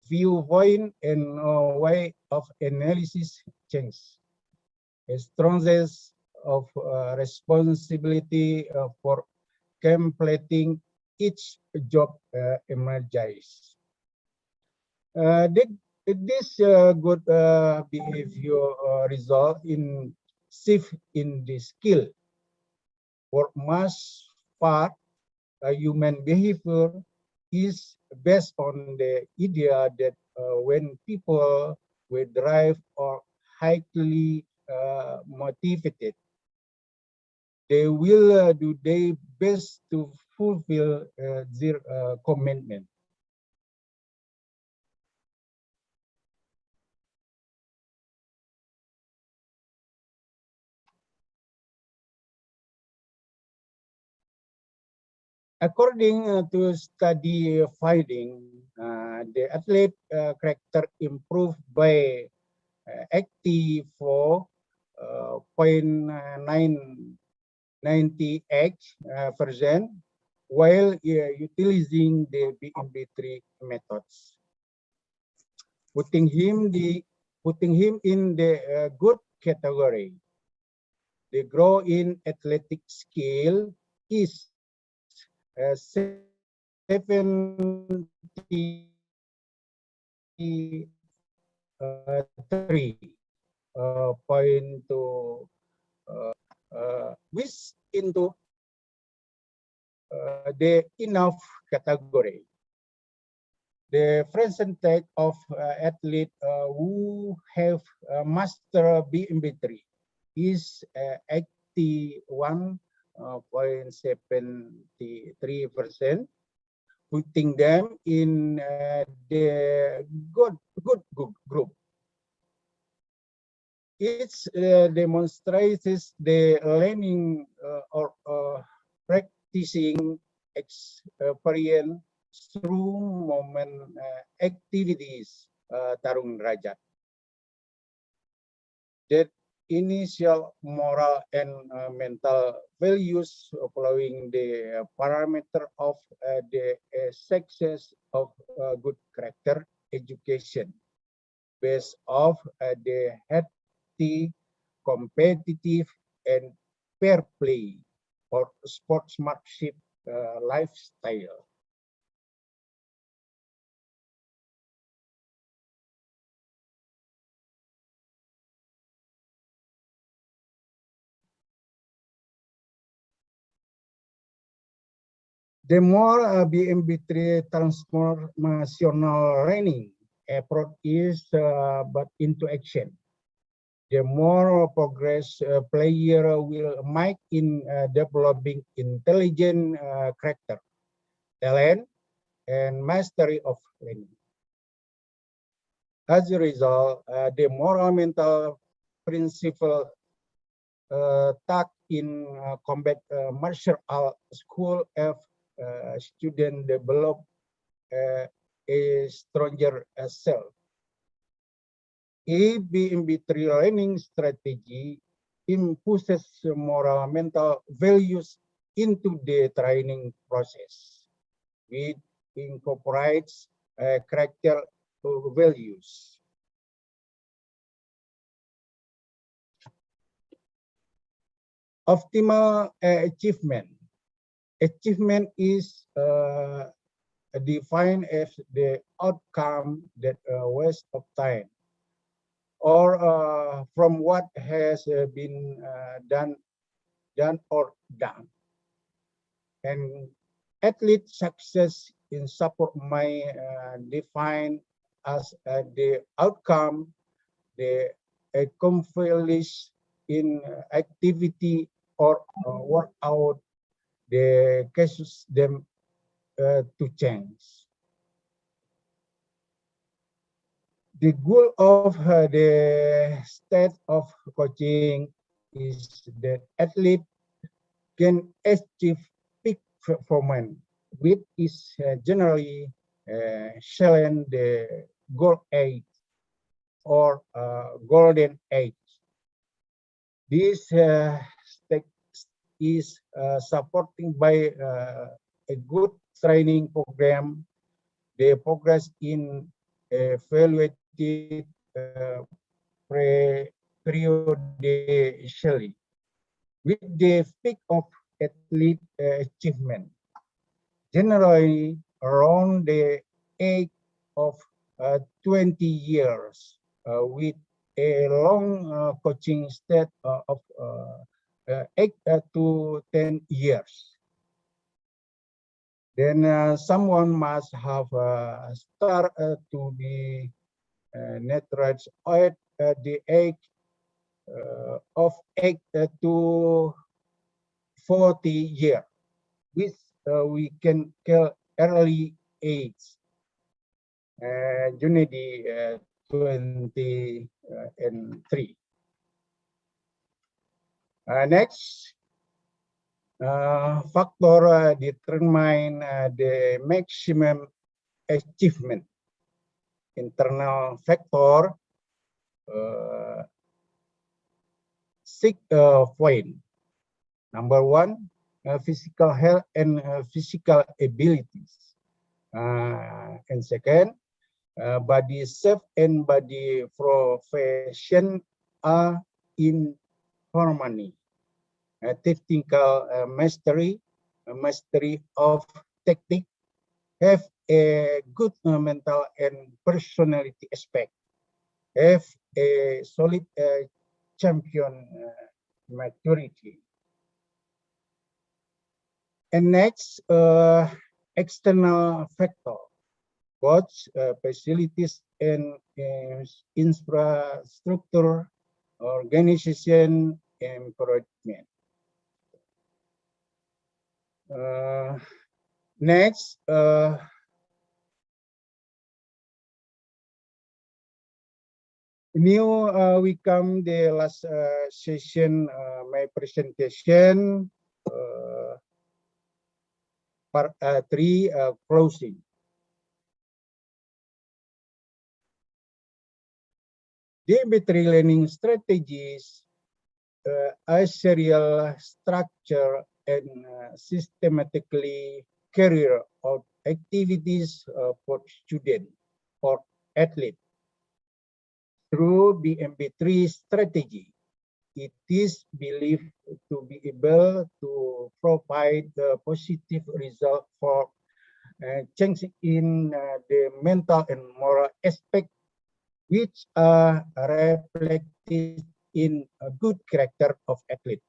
S11: viewpoint, and way of analysis change. A strong sense of responsibility for completing each job emerges. This good behavior result in shift in the skill. For most part, human behavior is based on the idea that when people with drive or highly motivated, they will do their best to fulfill their commitment. According to study finding, the athlete character improved by 84.98% while utilizing the BMB3 methods, putting him in the good category. The growth in athletic skill is 73.2 which into the enough category. The percentage of athletes who have mastered BMB3 is 81.73%, putting them in the good group. It demonstrates the learning or practicing experience through moment activities Tarung Derajat. That initial moral and mental values following the parameter of the success of good character education based off the healthy, competitive, and fair play or sportsmanship lifestyle. The more BMB3 transformational learning approach is but into action, the more progress a player will make in developing intelligent character, talent, and mastery of learning. As a result, the moral mental principle taught in combat martial art school of student develop a stronger self. A BMB3 learning strategy imposes moral mental values into the training process. It incorporates character values. Optimal achievement. Achievement is defined as the outcome that waste of time or from what has been done or done. And athlete success in support may define as the outcome they accomplish in activity or workout that causes them to change. The goal of the state of coaching is that athlete can achieve peak performance, which is generally shown the goal age or golden age. This state is supported by a good training program. The progress in evaluated periodically with the peak of athlete achievement, generally around the age of 20 years, with a long coaching state of 8 to 10 years. Then someone must have start to be naturalized at the age of 8 to 40 years, which we can call early age. Unity 23. Next, factor determine the maximum achievement. Internal factor 6 points. Number 1, physical health and physical abilities. And second, body shape and body profession are in harmony. Technical mastery of technique, have a good mental and personality aspect, have a solid champion maturity. And next, external factor, coach, facilities and infrastructure, organization, encouragement. Next, we come the last session, my presentation, part 3, closing. DB3 learning strategies a serial structure and systematically carry out activities for student or athlete. through BMB3 strategy, it is believed to be able to provide the positive result for change in the mental and moral aspect, which are reflected in a good character of athlete.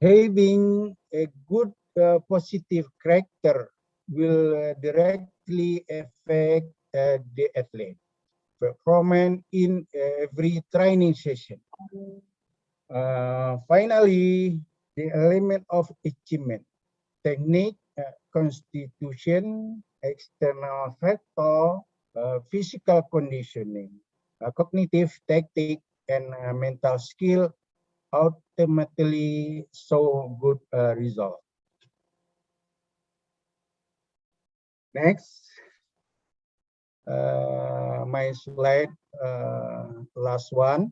S11: Having a good positive character will directly affect the athlete performance in every training session. Finally, the element of achievement, technique, constitution, external factor, physical conditioning, cognitive tactic, and mental skill ultimately show good result. Next, my slide, last one.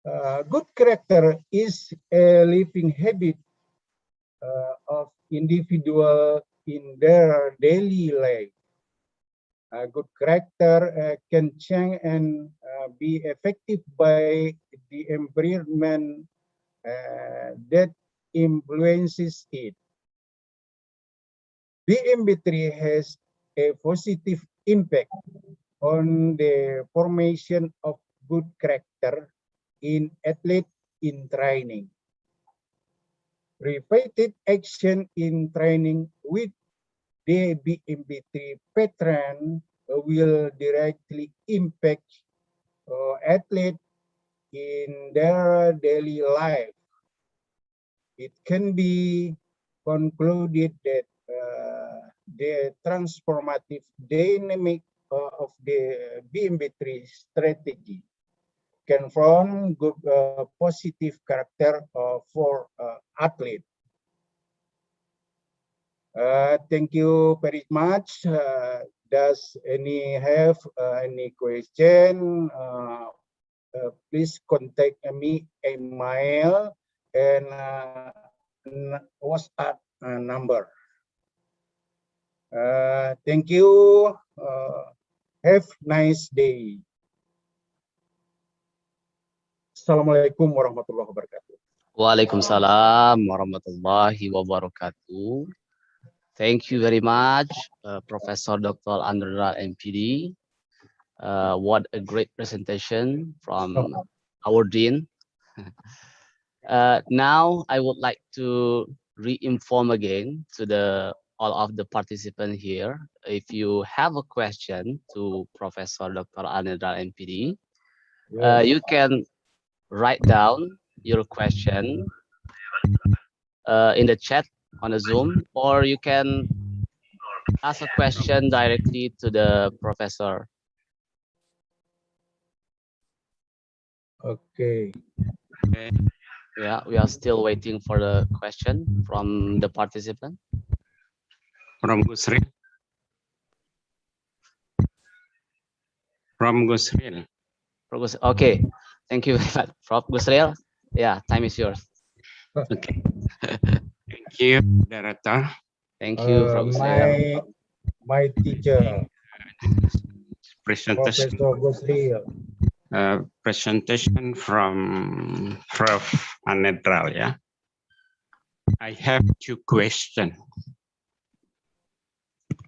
S11: Good character is a living habit of individual in their daily life. Good character can change and be effective by the environment that influences it. BMB3 has a positive impact on the formation of good character in athlete in training. Repeated action in training with the BMB3 pattern will directly impact athletes in their daily life. It can be concluded that the transformative dynamic of the BMB3 strategy can form good, positive character for athlete. Thank you very much. Does any have any question? Please contact me email and WhatsApp number. Thank you. Have nice day. Assalamualaikum warahmatullahi wabarakatuh.
S8: Waalaikumsalam warahmatullahi wabarakatuh. Thank you very much, Professor Dr. Andra MPD. What a great presentation from our Dean. Now I would like to re-inform again to all of the participants here. If you have a question to Professor Dr. Andra MPD, you can write down your question in the chat on the Zoom, or you can ask a question directly to the professor.
S11: Okay.
S8: Yeah, we are still waiting for the question from the participant.
S5: From Gusril. From Gusril.
S8: Okay, thank you very much, Prof. Gusril. Yeah, time is yours.
S5: Okay. Thank you, Director.
S8: Thank you, Prof. Gusril.
S11: My teacher,
S5: Presentation.
S11: Professor Gusril.
S5: Presentation from Prof. Anedral, yeah. I have two questions.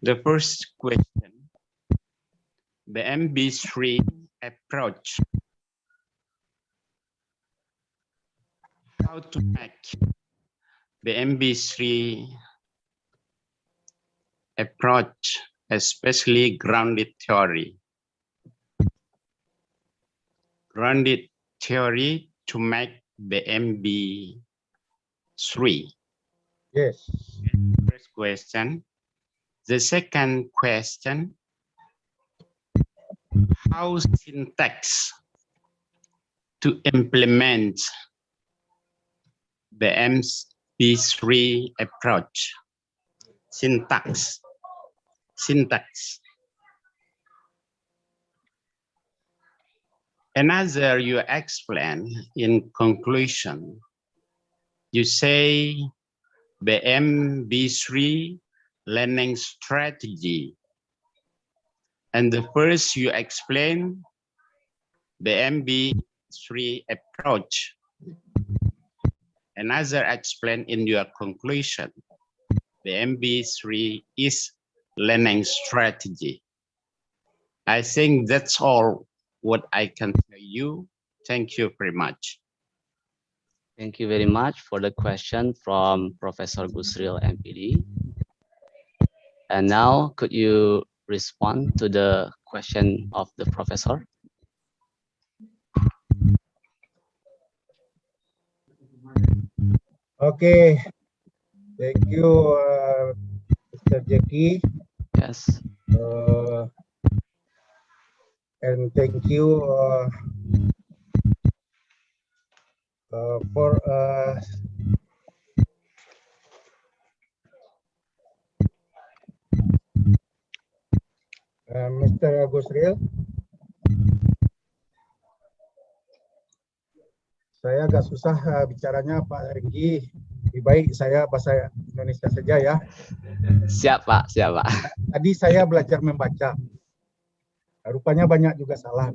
S5: The first question, the MB3 approach. How to make the MB3 approach, especially grounded theory. Grounded theory to make the MB3.
S11: Yes.
S5: First question. The second question, how syntax to implement the MB3 approach? Syntax. Another you explain in conclusion, you say the MB3 learning strategy. And the first you explain BMB3 approach. Another explain in your conclusion. BMB3 is learning strategy. I think that's all what I can tell you. Thank you very much.
S8: Thank you very much for the question from Professor Gusril MPD. And now could you respond to the question of the professor?
S11: Okay, thank you, Mr. Jackie.
S8: Yes.
S11: And thank you for Mr. Gusril. Saya agak susah bicaranya Pak Renggi. Lebih baik saya bahasa Indonesia saja ya.
S8: Siap Pak, siap Pak.
S11: Tadi saya belajar membaca. Rupanya banyak juga salah.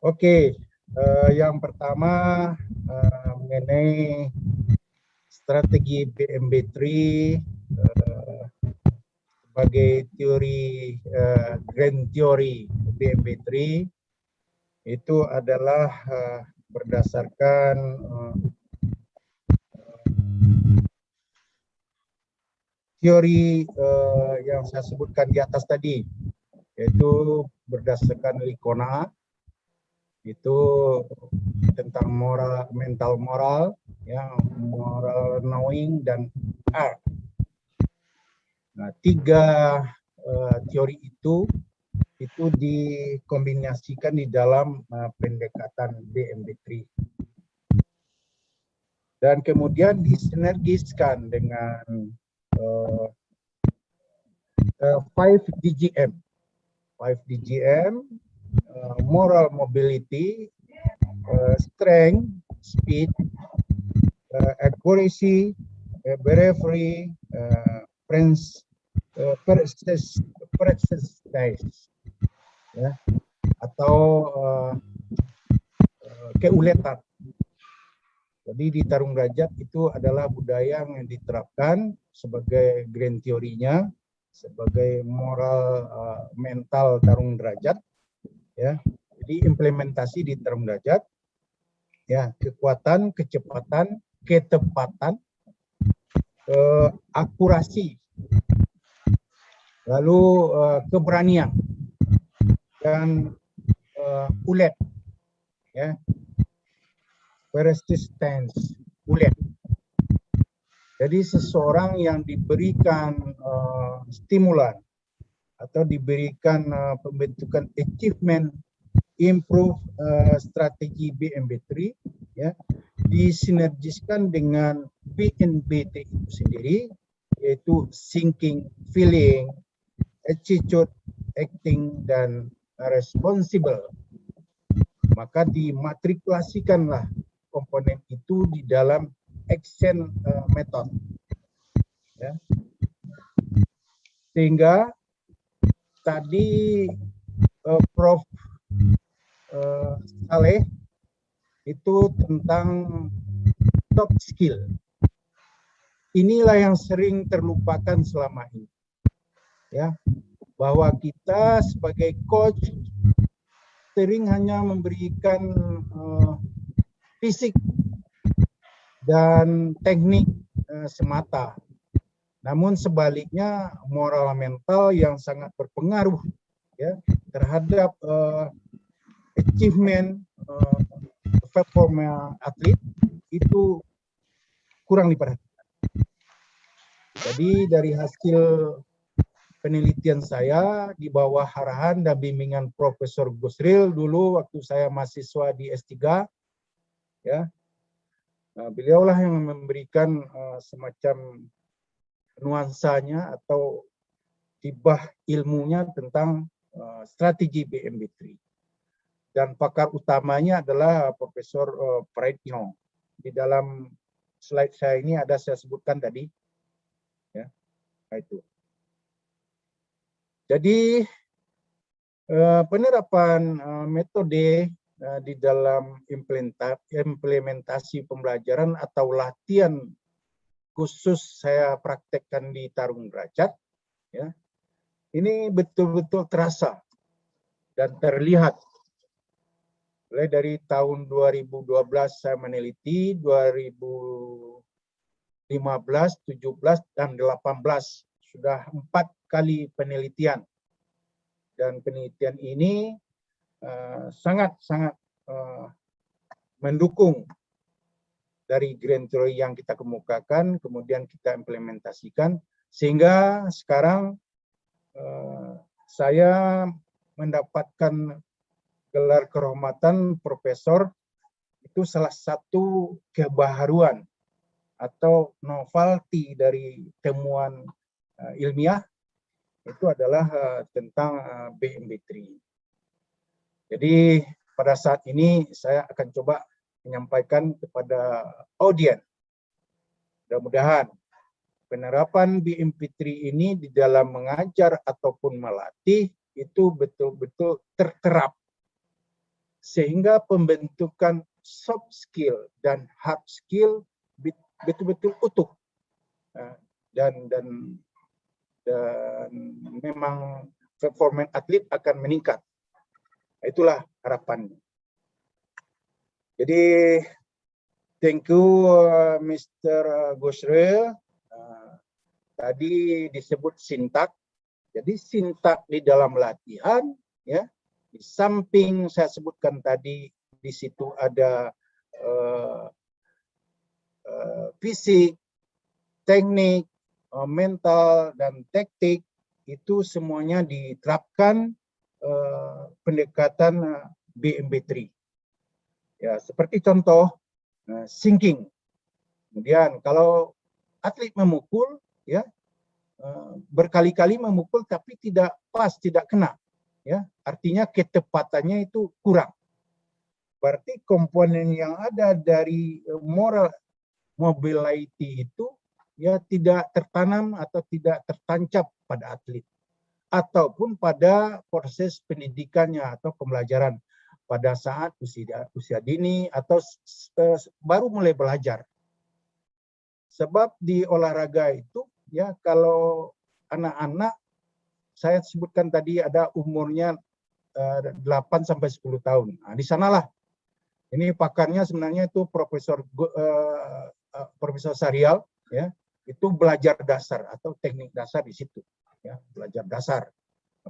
S11: Oke, yang pertama mengenai strategi BMB3 sebagai teori grand theory BMB3 itu adalah berdasarkan teori yang saya sebutkan di atas tadi, yaitu berdasarkan Likona, itu tentang mental moral, ya, moral knowing dan art. Nah, tiga teori itu dikombinasikan di dalam pendekatan BMB3 dan kemudian disinergiskan dengan 5DGM, moral mobility, strength, speed, accuracy, bravery, persistence, ya, atau keuletan. Jadi di Tarung Derajat itu adalah budaya yang diterapkan sebagai grand teorinya, sebagai moral mental Tarung Derajat, ya. Jadi implementasi di Tarung Derajat, ya, kekuatan, kecepatan, ketepatan, akurasi, lalu keberanian dan ulet, ya, persistence, ulet. Jadi seseorang yang diberikan stimulan atau diberikan pembentukan achievement improve strategi BMB3, ya, disinergiskan dengan BNBT itu sendiri, yaitu thinking, feeling, attitude, acting, dan responsible. Maka dimatrikulasikanlah komponen itu di dalam action method, ya. Sehingga tadi Prof. Saleh itu tentang soft skill. Inilah yang sering terlupakan selama ini, ya, bahwa kita sebagai coach sering hanya memberikan fisik dan teknik semata. Namun sebaliknya moral mental yang sangat berpengaruh, ya, terhadap achievement performa atlet itu kurang diperhatikan. Jadi dari hasil penelitian saya di bawah arahan dan bimbingan Profesor Gusril dulu waktu saya mahasiswa di S3, ya, beliaulah yang memberikan semacam nuansanya atau tibah ilmunya tentang strategi BMB3. Dan pakar utamanya adalah Profesor Praetno. Di dalam slide saya ini ada saya sebutkan tadi, ya, itu. Jadi Penerapan metode di dalam implementasi pembelajaran atau latihan khusus saya praktekkan di Tarung Derajat, ya, ini betul-betul terasa dan terlihat. Mulai dari tahun 2012 saya meneliti, 2015, 17, dan 18 sudah 4 kali penelitian. Dan penelitian ini sangat-sangat mendukung dari grand theory yang kita kemukakan, kemudian kita implementasikan, sehingga sekarang saya mendapatkan gelar kehormatan profesor. Itu salah satu kebaharuan atau novelty dari temuan ilmiah, itu adalah tentang BMB3. Jadi pada saat ini saya akan coba menyampaikan kepada audiens, mudah-mudahan penerapan BMP3 ini di dalam mengajar ataupun melatih itu betul-betul terterap, sehingga pembentukan soft skill dan hard skill betul-betul utuh, dan memang performa atlet akan meningkat. Itulah harapannya. Jadi thank you Mr. Gosrel. Tadi disebut sintak. Jadi sintak di dalam latihan, ya, di samping saya sebutkan tadi, di situ ada fisik, teknik, mental, dan taktik, itu semuanya diterapkan pendekatan BMB3. Ya, seperti contoh sinking. Kemudian kalau atlet memukul, ya, berkali-kali memukul tapi tidak pas, tidak kena, ya, artinya ketepatannya itu kurang. Berarti komponen yang ada dari moral mobility itu, ya, tidak tertanam atau tidak tertancap pada atlet ataupun pada proses pendidikannya atau pembelajaran pada saat usia dini atau baru mulai belajar. Sebab di olahraga itu, ya, kalau anak-anak saya sebutkan tadi ada umurnya 8 sampai 10 tahun. Nah, di sanalah ini pakarnya sebenarnya itu Profesor Sarial, ya, itu belajar dasar atau teknik dasar di situ, ya, belajar dasar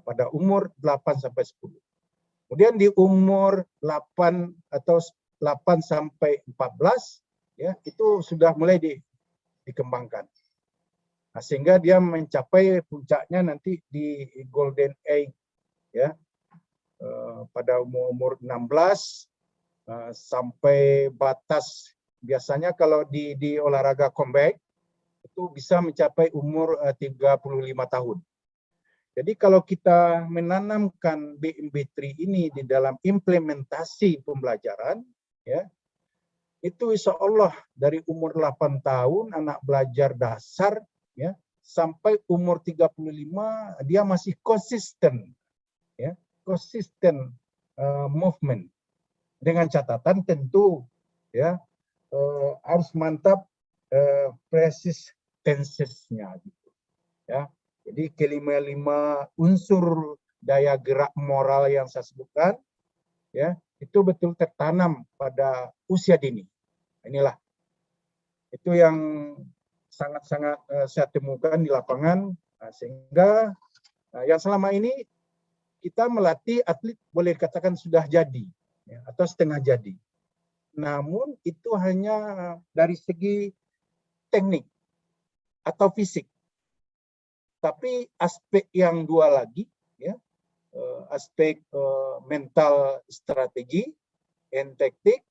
S11: pada umur 8 sampai 10. Kemudian di umur 8 atau 8 sampai 14, ya, itu sudah mulai dikembangkan. Nah, sehingga dia mencapai puncaknya nanti di golden age, ya, pada umur 16 sampai batas biasanya kalau di olahraga combat itu bisa mencapai umur 35 tahun. Jadi kalau kita menanamkan BMB3 ini di dalam implementasi pembelajaran, ya, itu insya Allah dari umur 8 tahun anak belajar dasar, ya, sampai umur 35 dia masih konsisten, ya, konsisten movement, dengan catatan tentu, ya, harus mantap persistensnya, gitu, ya. Jadi kelima unsur daya gerak moral yang saya sebutkan, ya, itu betul tertanam pada usia dini. Inilah itu yang sangat-sangat saya temukan di lapangan, sehingga yang selama ini kita melatih atlet boleh dikatakan sudah jadi, ya, atau setengah jadi. Namun itu hanya dari segi teknik atau fisik. Tapi aspek yang dua lagi, ya, aspek mental strategi dan taktik,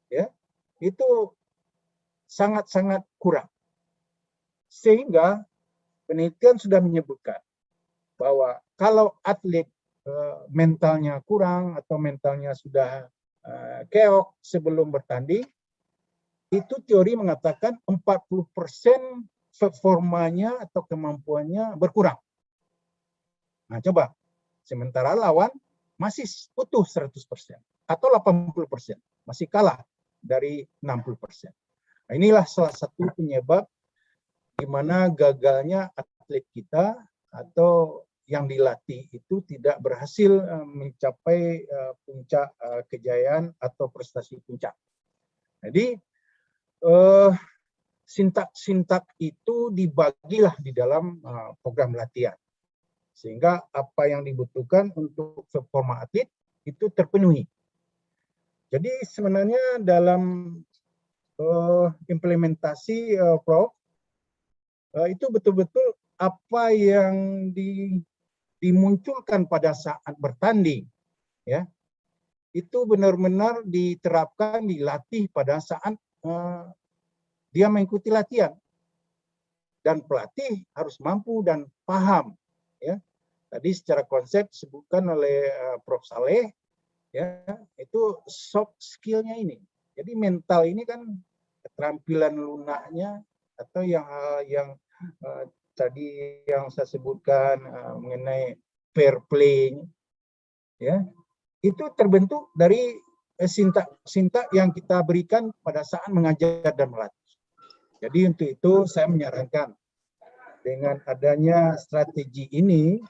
S11: ya, itu sangat-sangat kurang. Sehingga penelitian sudah menyebutkan bahwa kalau atlet mentalnya kurang atau mentalnya sudah keok sebelum bertanding, itu teori mengatakan 40% performanya atau kemampuannya berkurang. Nah, coba sementara lawan masih utuh 100% atau 80%, masih kalah dari 60%. Nah, inilah salah satu penyebab di mana gagalnya atlet kita atau yang dilatih itu tidak berhasil mencapai puncak kejayaan atau prestasi puncak. Jadi sintak-sintak itu dibagilah di dalam program latihan, sehingga apa yang dibutuhkan untuk performa atlet itu terpenuhi. Jadi sebenarnya dalam implementasi Prof, itu betul-betul apa yang dimunculkan pada saat bertanding, ya, itu benar-benar diterapkan, dilatih pada saat dia mengikuti latihan, dan pelatih harus mampu dan paham, ya. Tadi secara konsep disebutkan oleh Prof. Saleh, ya, itu soft skill-nya ini. Jadi mental ini kan keterampilan lunaknya atau yang tadi yang saya sebutkan mengenai fair play, ya, itu terbentuk dari sintak yang kita berikan pada saat mengajar dan melatih. Jadi untuk itu saya menyarankan dengan adanya strategi ini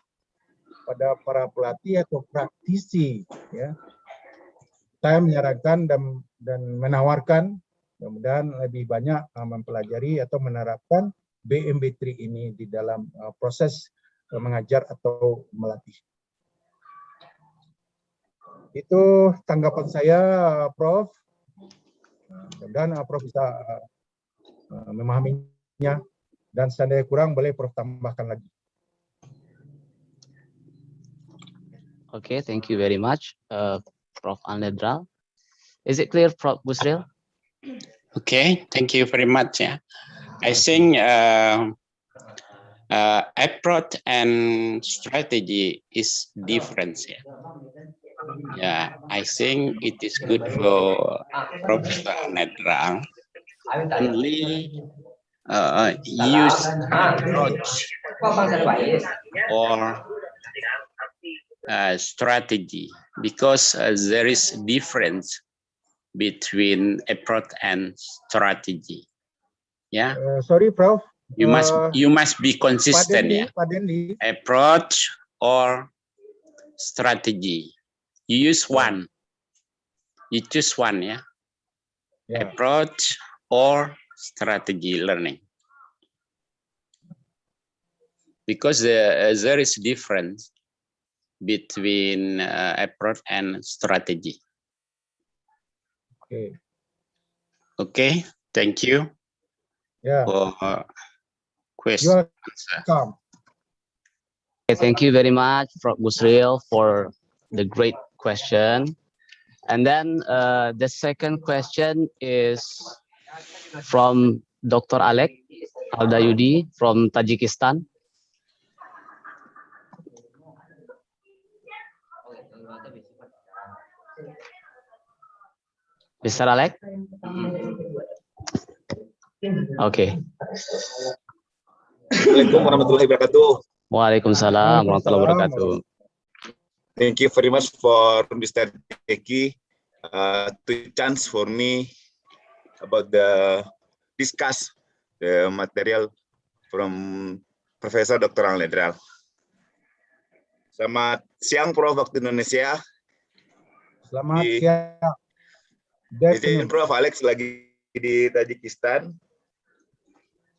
S11: pada para pelatih atau praktisi, ya, saya menyarankan dan menawarkan mudah-mudahan lebih banyak mempelajari atau menerapkan BMB3 ini di dalam proses mengajar atau melatih. Itu tanggapan saya, Prof. Dan Prof bisa memahaminya, dan seandainya kurang boleh Prof tambahkan lagi.
S8: Okay, thank you very much, Prof. Alnedral. Is it clear, Prof. Busril?
S5: Okay, thank you very much. Yeah, I think approach and strategy is different. Yeah, I think it is good for Professor Alnedral only use approach or strategy, because there is difference between approach and strategy. Yeah.
S11: Sorry, Prof.
S5: You must be consistent. Yeah. Approach or strategy. You use one. You choose one. Yeah. Approach or strategy learning. Because there is difference between approach and strategy.
S11: Okay.
S5: Okay, thank you for question.
S8: Okay, thank you very much, Prof. Busril, for the great question. And then the second question is from Dr. Alek Aldayudi from Tajikistan. Mr. Alek? Okay.
S9: Assalamualaikum warahmatullahi wabarakatuh.
S8: Waalaikumsalam warahmatullahi wabarakatuh.
S9: Thank you very much for Mr. Eki to chance for me about discuss the material from Profesor Dr. Alnedral. Selamat siang, Prof. Waktu Indonesia.
S11: Selamat siang.
S9: Izin Prof. Alex lagi di Tajikistan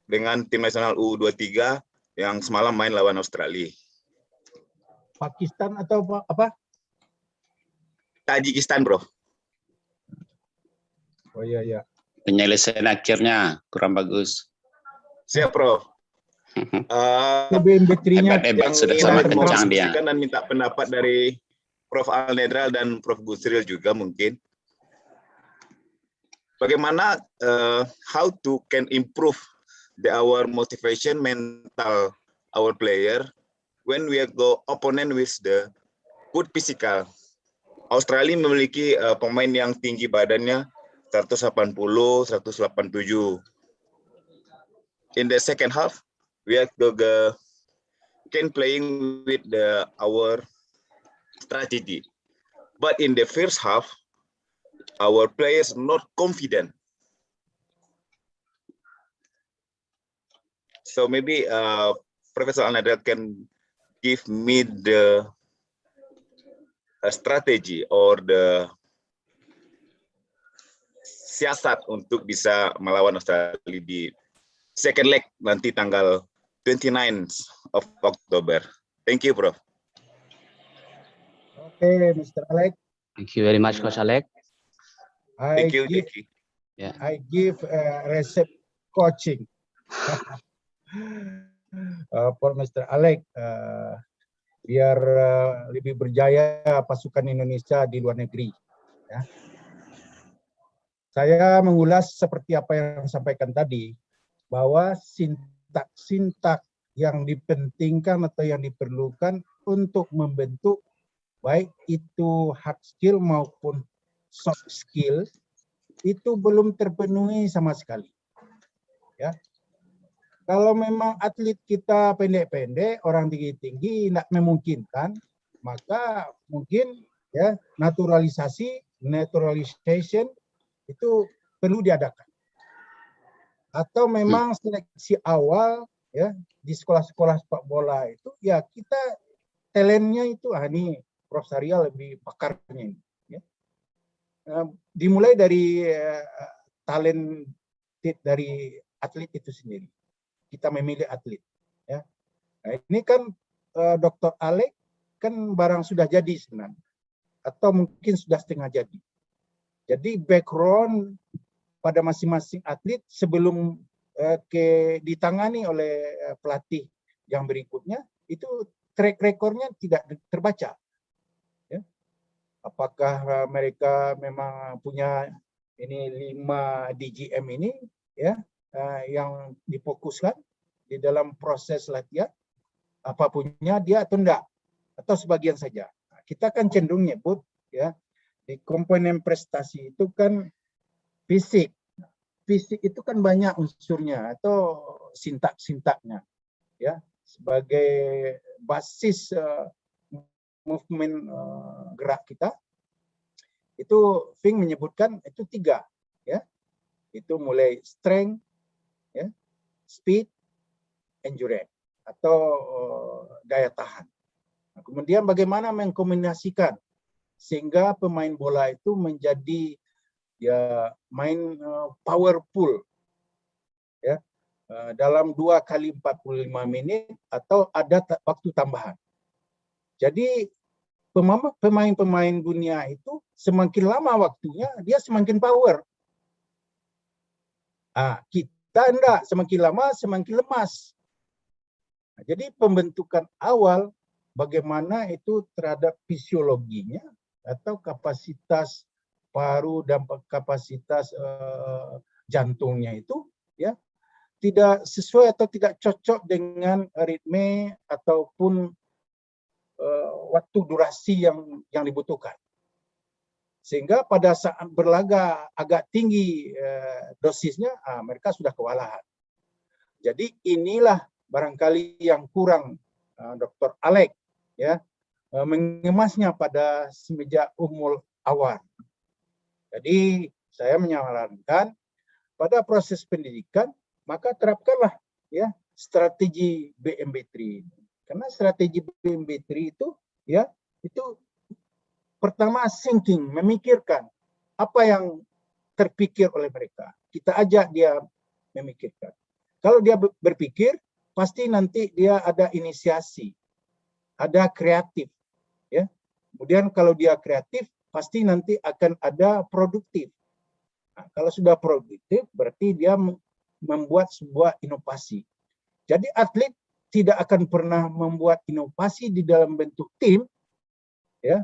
S9: dengan tim nasional U23 yang semalam main lawan Australia.
S11: Pakistan atau apa?
S9: Tajikistan, Bro.
S11: Oh iya, iya.
S5: Penyelesaian akhirnya kurang bagus.
S9: Siap, Prof.
S11: BMB3-nya
S5: hebat sudah sama kencang dia.
S9: Dan minta pendapat dari Prof. Alnedral dan Prof. Busril juga mungkin. Bagaimana how to can improve our motivation mental our player when we go opponent with the good physical. Australia memiliki pemain yang tinggi badannya 180, 187. In the second half, we have to can playing with our strategy. But in the first half, our players not confident. So maybe Professor Al-Nadal can give me the strategy or the siasat untuk bisa melawan Australia di second leg nanti tanggal 29th of October. Thank you, Prof.
S11: Okay, Mr. Alex.
S8: Thank you very much, Coach Alex.
S9: Thank you,
S11: give,
S9: Jackie.
S8: Yeah.
S11: I give recipe coaching for Mr. Alex biar lebih berjaya pasukan Indonesia di luar negeri. Ya. Saya mengulas seperti apa yang sampaikan tadi, bahwa sintak-sintak yang dipentingkan atau yang diperlukan untuk membentuk baik itu hard skill maupun soft skill itu belum terpenuhi sama sekali. Ya. Kalau memang atlet kita pendek-pendek, orang tinggi-tinggi tidak memungkinkan, maka mungkin ya naturalization itu perlu diadakan. Atau memang seleksi awal ya di sekolah-sekolah sepak bola itu ya kita talentnya itu ini Prof Saryal lebih pakarnya ini. Ya. Dimulai dari talent dari atlet itu sendiri. Kita memilih atlet. Ya. Nah, ini kan Dr. Alex kan barang sudah jadi sebenarnya. Atau mungkin sudah setengah jadi. Jadi background pada masing-masing atlet sebelum ditangani oleh pelatih yang berikutnya, itu track recordnya tidak terbaca. Ya. Apakah mereka memang punya ini 5 DGM ini ya yang difokuskan di dalam proses latihan, apapunnya dia atau enggak, atau sebagian saja. Nah, kita kan cenderung nyebut ya di komponen prestasi itu kan fisik. Fisik itu kan banyak unsurnya atau sintak-sintaknya ya sebagai basis movement gerak kita. Itu Fink menyebutkan itu 3 ya. Itu mulai strength ya, speed, endurance atau daya tahan. Nah, kemudian bagaimana mengkombinasikan sehingga pemain bola itu menjadi ya main powerful ya dalam 2 kali 45 menit atau ada waktu tambahan. Jadi pemain-pemain dunia itu semakin lama waktunya dia semakin power. Kita enggak, semakin lama semakin lemas. Nah, jadi pembentukan awal bagaimana itu terhadap fisiologinya atau kapasitas paru dan kapasitas jantungnya itu ya tidak sesuai atau tidak cocok dengan ritme ataupun waktu durasi yang dibutuhkan. Sehingga pada saat berlaga agak tinggi dosisnya, mereka sudah kewalahan. Jadi inilah barangkali yang kurang Dr. Alex ya mengemasnya pada semenjak umur awal. Jadi saya menyarankan pada proses pendidikan maka terapkanlah ya strategi BMB3. Karena strategi BMB3 itu ya itu pertama thinking, memikirkan apa yang terpikir oleh mereka. Kita ajak dia memikirkan. Kalau dia berpikir, pasti nanti dia ada inisiasi, ada kreatif. Ya. Kemudian kalau dia kreatif, pasti nanti akan ada produktif. Nah, kalau sudah produktif, berarti dia membuat sebuah inovasi. Jadi atlet tidak akan pernah membuat inovasi di dalam bentuk tim, ya,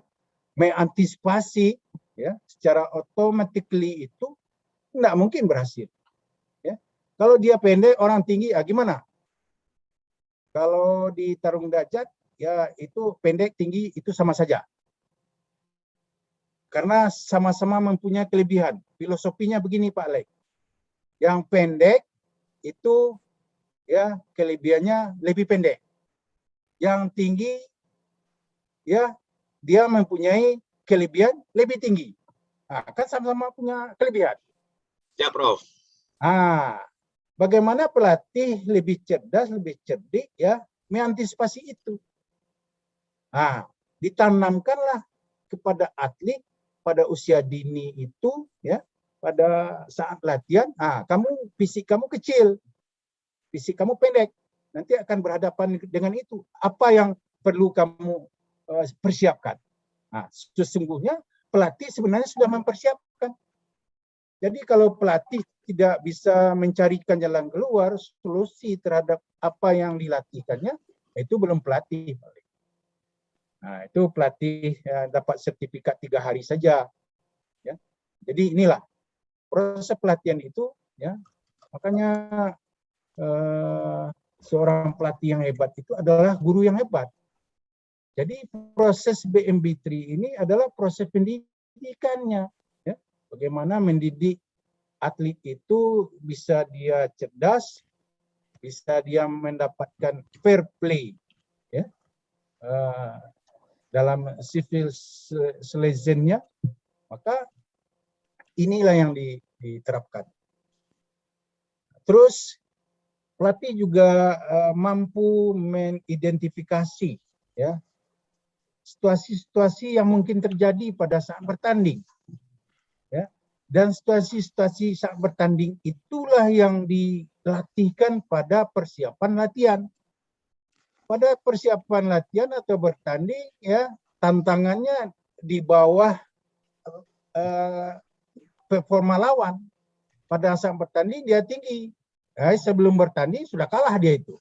S11: mengantisipasi, ya, secara automatically itu tidak mungkin berhasil. Ya. Kalau dia pendek, orang tinggi, gimana? Kalau di tarung derajat, ya itu pendek tinggi itu sama saja. Karena sama-sama mempunyai kelebihan. Filosofinya begini Pak Alex. Yang pendek itu ya kelebihannya lebih pendek. Yang tinggi ya dia mempunyai kelebihan lebih tinggi. Nah, kan sama-sama punya kelebihan.
S9: Ya, Prof.
S11: Bagaimana pelatih lebih cerdas, lebih cerdik ya mengantisipasi itu. Ditanamkanlah kepada atlet pada usia dini itu ya, pada saat latihan, fisik kamu kecil, fisik kamu pendek, nanti akan berhadapan dengan itu. Apa yang perlu kamu persiapkan? Sesungguhnya pelatih sebenarnya sudah mempersiapkan. Jadi kalau pelatih tidak bisa mencarikan jalan keluar, solusi terhadap apa yang dilatihkannya, itu belum pelatih. Itu pelatih dapat sertifikat 3 hari saja. Ya. Jadi inilah proses pelatihan itu. Ya. Makanya seorang pelatih yang hebat itu adalah guru yang hebat. Jadi proses BMB3 ini adalah proses pendidikannya. Ya. Bagaimana mendidik atlet itu bisa dia cerdas, bisa dia mendapatkan fair play. Ya. Dalam civil citizen-nya, maka inilah yang diterapkan. Terus pelatih juga mampu mengidentifikasi ya situasi-situasi yang mungkin terjadi pada saat bertanding. Ya. Dan situasi-situasi saat bertanding itulah yang dilatihkan pada persiapan latihan. Pada persiapan latihan atau bertanding ya tantangannya di bawah performa lawan. Pada saat bertanding dia tinggi. Sebelum bertanding sudah kalah dia itu.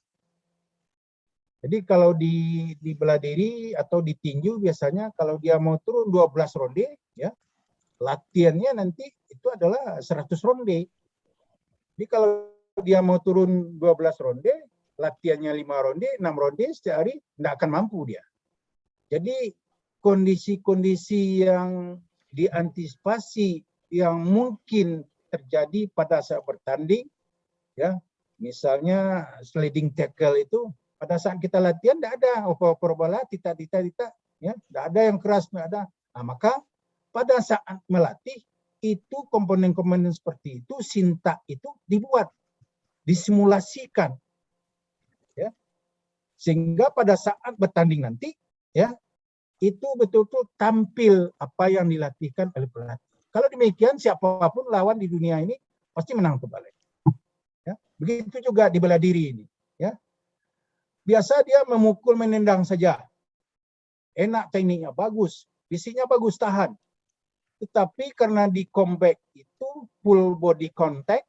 S11: Jadi kalau di bela diri atau di tinju biasanya kalau dia mau turun 12 ronde ya latihannya nanti itu adalah 100 ronde. Jadi kalau dia mau turun 12 ronde latihannya 5 ronde, 6 ronde setiap hari, tidak akan mampu dia. Jadi kondisi-kondisi yang diantisipasi yang mungkin terjadi pada saat bertanding, ya, misalnya sliding tackle itu pada saat kita latihan tidak ada oper bola, tita, ya, tidak ada yang keras, tidak ada. Maka pada saat melatih itu komponen-komponen seperti itu, sinta itu dibuat, disimulasikan. Ya. Sehingga pada saat bertanding nanti ya itu betul-betul tampil apa yang dilatihkan oleh pelatih. Kalau demikian siapapun lawan di dunia ini pasti menang terbalik. Ya. Begitu juga di bela diri ini. Ya. Biasa dia memukul menendang saja. Enak tekniknya, bagus. Fisiknya bagus, tahan. Tetapi karena di combat itu full body contact,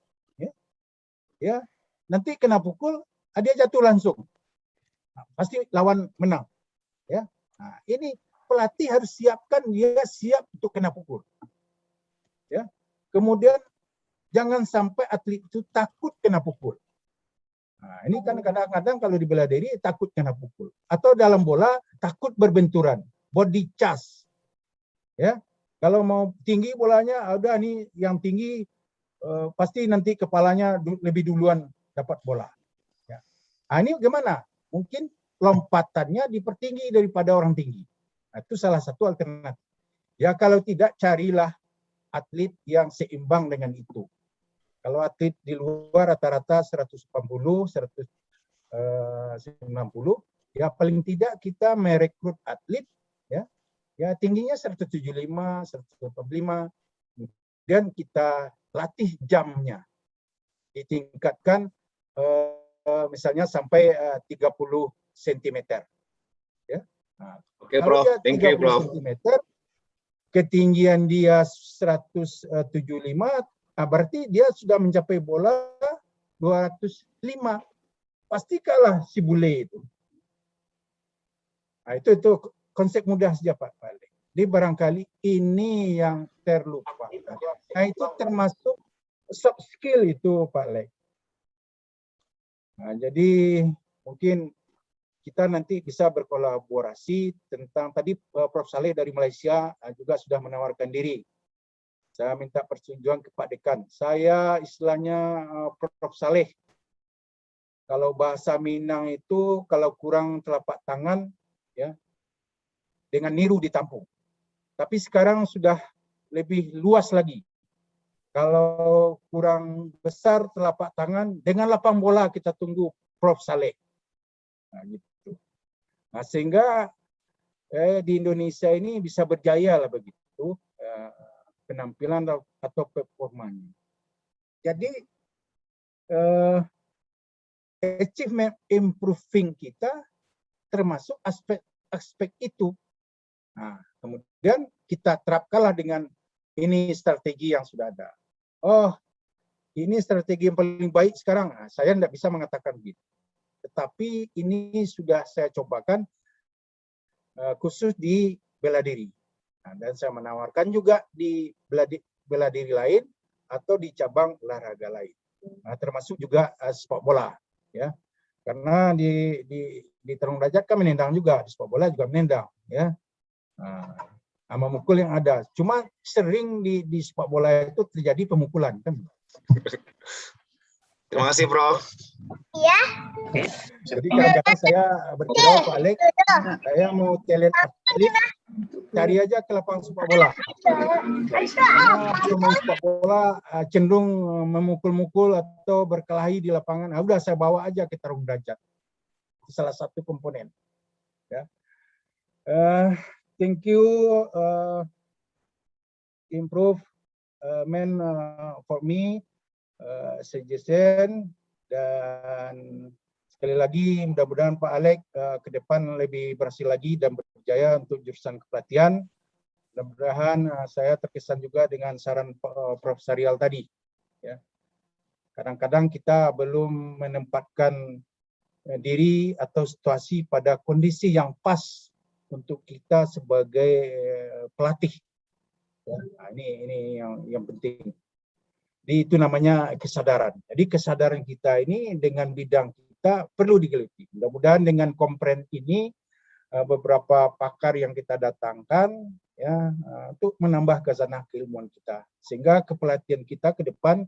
S11: ya nanti kena pukul, dia jatuh langsung. Pasti lawan menang. Ya. Nah, ini pelatih harus siapkan dia siap untuk kena pukul. Ya. Kemudian jangan sampai atlet itu takut kena pukul. Nah, ini kan kadang-kadang kalau di bela diri takut kena pukul. Atau dalam bola takut berbenturan. Body charge. Ya. Kalau mau tinggi bolanya, udah nih yang tinggi pasti nanti kepalanya lebih duluan dapat bola. Ya. Nah, ini gimana? Mungkin lompatannya dipertinggi daripada orang tinggi. Nah, itu salah satu alternatif. Ya kalau tidak carilah atlet yang seimbang dengan itu. Kalau atlet di luar rata-rata 180, 190, ya paling tidak kita merekrut atlet ya tingginya 175, 185, dan kita latih jamnya. Ditingkatkan misalnya sampai 30 cm. Ya. Nah,
S9: Oke, Prof. Thank you, Prof.
S11: Ketinggian dia 175, berarti dia sudah mencapai bola 205. Pasti kalah si bule itu. Nah, itu konsep mudah saja Pak Lek. Jadi barangkali ini yang terlupa. Nah, itu termasuk soft skill itu Pak Lek. Nah, jadi mungkin kita nanti bisa berkolaborasi tentang tadi Prof. Saleh dari Malaysia juga sudah menawarkan diri. Saya minta persetujuan ke Pak Dekan. Saya istilahnya Prof. Saleh. Kalau bahasa Minang itu kalau kurang telapak tangan ya dengan niru ditampung. Tapi sekarang sudah lebih luas lagi. Kalau kurang besar telapak tangan, dengan lapang bola kita tunggu Prof. Saleh. Nah, gitu. Nah, sehingga di Indonesia ini bisa berjaya lah begitu penampilan atau performanya. Jadi achievement improving kita termasuk aspek itu. Nah, kemudian kita terapkanlah dengan ini strategi yang sudah ada. Oh, ini strategi yang paling baik sekarang. Nah, saya tidak bisa mengatakan begitu. Tetapi ini sudah saya cobakan khusus di bela diri. Nah, dan saya menawarkan juga di bela diri lain atau di cabang olahraga lain. Nah, termasuk juga sepak bola, ya. Karena di tarung derajat kan menendang juga, di sepak bola juga menendang, ya. Nah, memukul yang ada. Cuma sering di sepak bola itu terjadi pemukulan, kan?
S9: Terima kasih, Bro.
S15: Iya.
S11: Jadi kadang-kadang saya berkira Pak Alex, saya mau talent atlet, cari aja ke lapangan sepak bola. Karena pemain sepak bola cenderung memukul-mukul atau berkelahi di lapangan. Nah, udah saya bawa aja ke tarung derajat. Salah satu komponen. Ya. Thank you, improve man for me. Suggestion, dan sekali lagi mudah-mudahan Pak Alex ke depan lebih berhasil lagi dan berjaya untuk jurusan kepelatihan. Mudah-mudahan saya terkesan juga dengan saran Prof. Sarial tadi. Ya. Kadang-kadang kita belum menempatkan diri atau situasi pada kondisi yang pas untuk kita sebagai pelatih. Ya. Nah, ini yang penting. Jadi itu namanya kesadaran. Jadi kesadaran kita ini dengan bidang kita perlu digeluti. Mudah-mudahan dengan kompren ini beberapa pakar yang kita datangkan ya untuk menambah khazanah keilmuan kita sehingga kepelatihan kita ke depan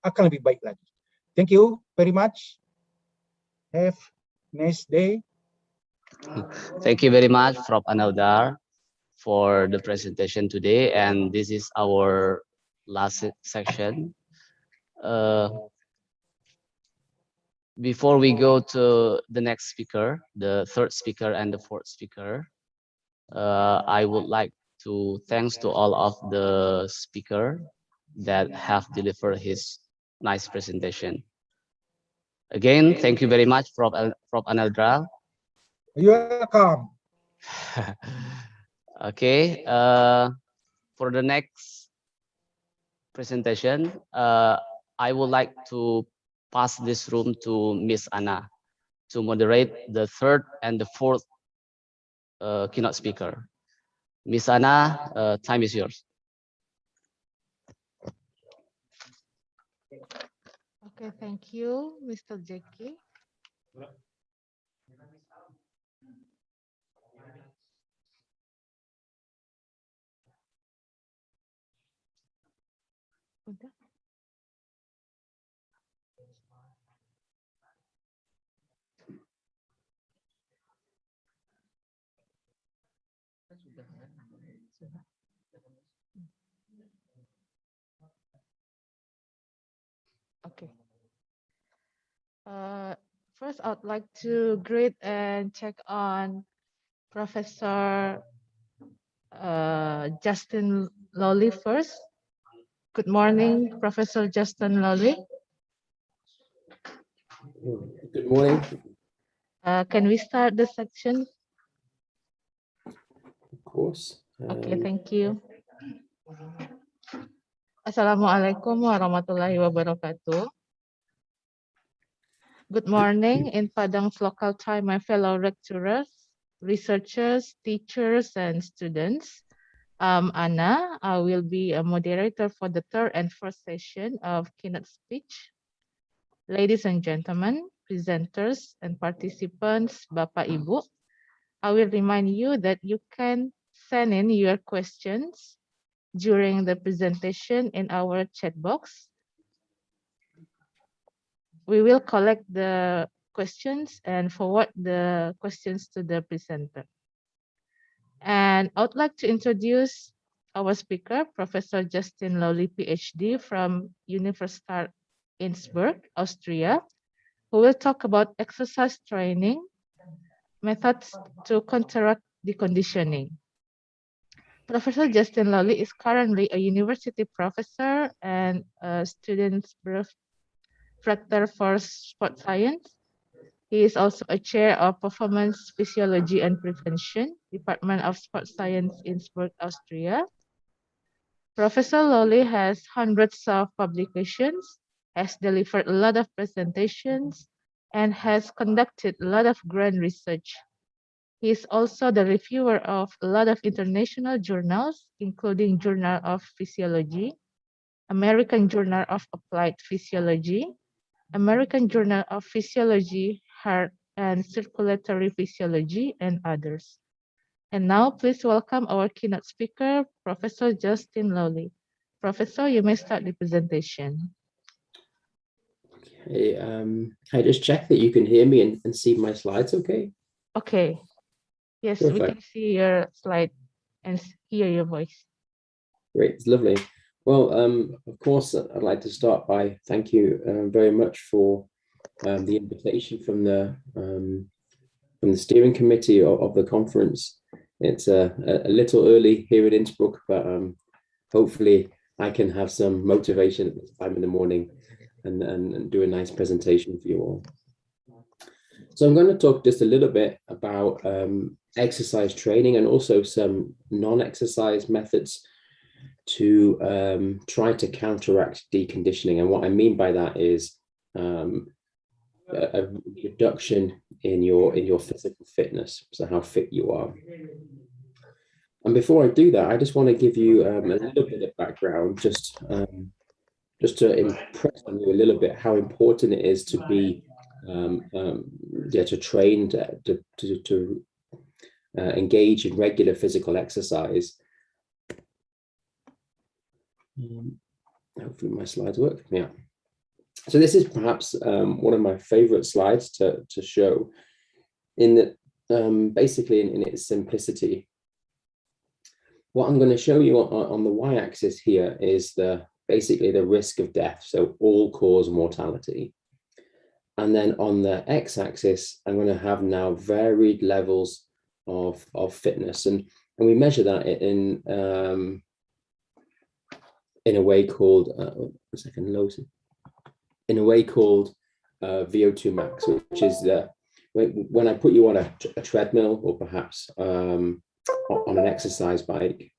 S11: akan lebih baik lagi. Thank you very much. Have a nice day.
S8: Thank you very much, Prof. Analdar, for the presentation today. And this is our last section. Before we go to the next speaker, the third speaker and the fourth speaker, I would like to thanks to all of the speaker that have delivered his nice presentation. Again, thank you very much, Prof. Analdra.
S11: You're welcome.
S8: Okay, for the next presentation, I would like to pass this room to Miss Anna to moderate the third and the fourth keynote speaker. Miss Anna, time is yours.
S1: Okay, thank you, Mr. Jackie. Udah. Okay. First, I'd like to greet and check on Professor Justin Lowley first. Good morning, Professor Justin Lowley.
S22: Good morning.
S1: Can we start the section?
S22: Of course.
S1: Okay, thank you. Assalamualaikum warahmatullahi wabarakatuh. Good morning in Padang's local time, my fellow lecturers, researchers, teachers, and students. I'm Anna. I will be a moderator for the third and fourth session of keynote speech. Ladies and gentlemen, presenters and participants, Bapak Ibu, I will remind you that you can send in your questions during the presentation in our chat box. We will collect the questions and forward the questions to the presenter. And I would like to introduce our speaker, Professor Justin Lowley, PhD from Universität Innsbruck, Austria, who will talk about exercise training methods to counteract deconditioning. Professor Justin Lowley is currently a university professor and a student's director for sport science. He is also a chair of Performance Physiology and Prevention, Department of Sport Science, Innsbruck, Austria. Professor Lowley has hundreds of publications, has delivered a lot of presentations, and has conducted a lot of grand research. He is also the reviewer of a lot of international journals, including Journal of Physiology, American Journal of Applied Physiology, American Journal of Physiology, Heart and Circulatory Physiology, and others. And now please welcome our keynote speaker, Professor Justin Lowley. Professor, you may start the presentation.
S22: Hey, I just check that you can hear me and see my slides, okay?
S1: Okay. Yes,
S22: Perfect.
S1: we can see your slide and hear your voice.
S22: Great, it's lovely. Well, of course, I'd like to start by thank you very much for the invitation from the steering committee of the conference. It's a little early here in Innsbruck, but hopefully I can have some motivation at this time in the morning and do a nice presentation for you all. So I'm going to talk just a little bit about exercise training and also some non-exercise methods to try to counteract deconditioning. And what I mean by that is a reduction in your physical fitness, so how fit you are. And before I do that, I just want to give you a little bit of background, just to impress on you a little bit how important it is to be to train to engage in regular physical exercise. Hopefully my slides work. Yeah. So this is perhaps one of my favorite slides to show, in that basically in its simplicity. What I'm going to show you on the y-axis here is basically the risk of death, so all-cause mortality. And then on the x-axis, I'm going to have now varied levels of fitness, and we measure that in a way called VO2 max, which is when I put you on a treadmill or perhaps on an exercise bike.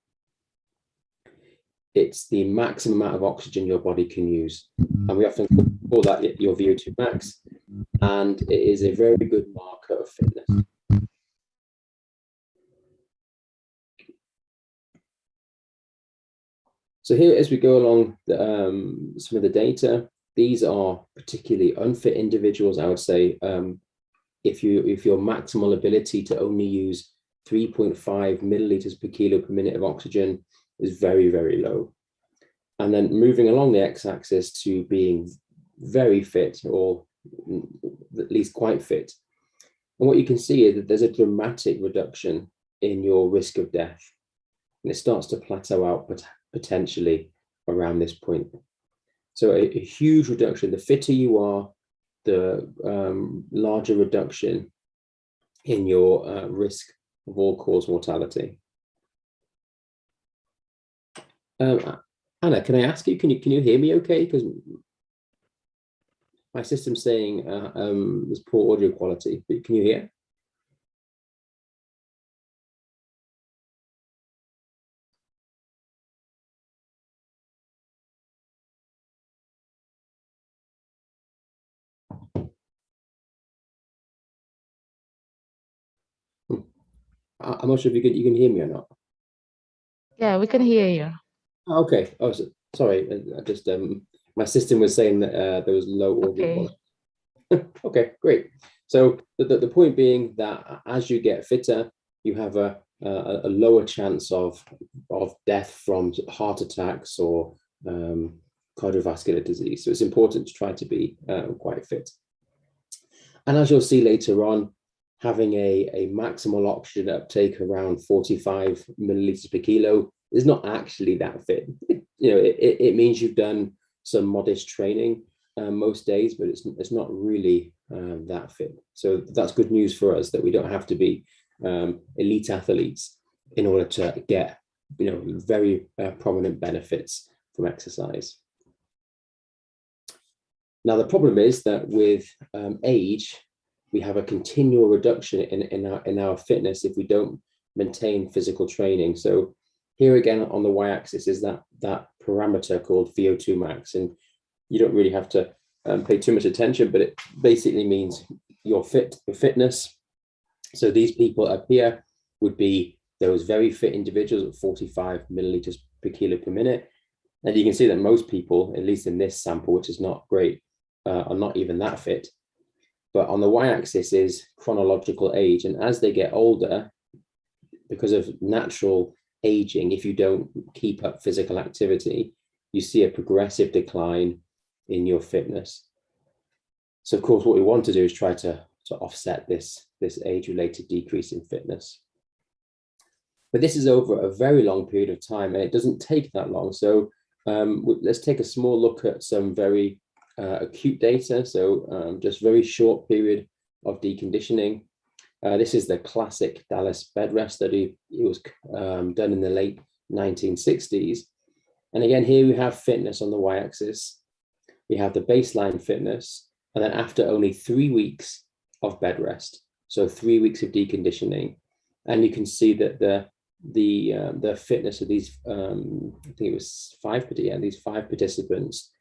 S22: It's the maximum amount of oxygen your body can use, and we often call that your VO2 max, and it is a very good marker of fitness. So here, as we go along some of the data, these are particularly unfit individuals. I would say if your maximal ability to only use 3.5 milliliters per kilo per minute of oxygen is very, very low. And then moving along the x-axis to being very fit, or at least quite fit. And what you can see is that there's a dramatic reduction in your risk of death. And it starts to plateau out, but potentially around this point. So a huge reduction. The fitter you are, the larger reduction in your risk of all-cause mortality. Anna, can I ask you? Can you hear me okay? Because my system's saying there's poor audio quality. But can you hear? I'm not sure if you can hear me or not.
S1: Yeah, we can hear you.
S22: Okay. Oh, sorry. I just my system was saying that there was low audio quality. Okay, great. So the point being that as you get fitter, you have a lower chance of death from heart attacks or cardiovascular disease. So it's important to try to be quite fit. And as you'll see later on, having a maximal oxygen uptake around 45 milliliters per kilo is not actually that fit. It means you've done some modest training most days, but it's not really that fit. So that's good news for us, that we don't have to be elite athletes in order to get very prominent benefits from exercise. Now, the problem is that with age, we have a continual reduction in our fitness if we don't maintain physical training. So here again on the y-axis is that parameter called VO2 max, and you don't really have to pay too much attention, but it basically means your fitness. So these people up here would be those very fit individuals at 45 milliliters per kilo per minute. And you can see that most people, at least in this sample, which is not great, are not even that fit. But on the y-axis is chronological age. And as they get older, because of natural aging, if you don't keep up physical activity, you see a progressive decline in your fitness. So of course, what we want to do is try to offset this age-related decrease in fitness. But this is over a very long period of time, and it doesn't take that long. So let's take a small look at some very acute data. So just very short period of deconditioning. This is the classic Dallas bed rest study. It was done in the late 1960s. And again, here we have fitness on the y-axis. We have the baseline fitness. And then after only 3 weeks of bed rest, so 3 weeks of deconditioning, and you can see that the fitness of these, I think it was these five participants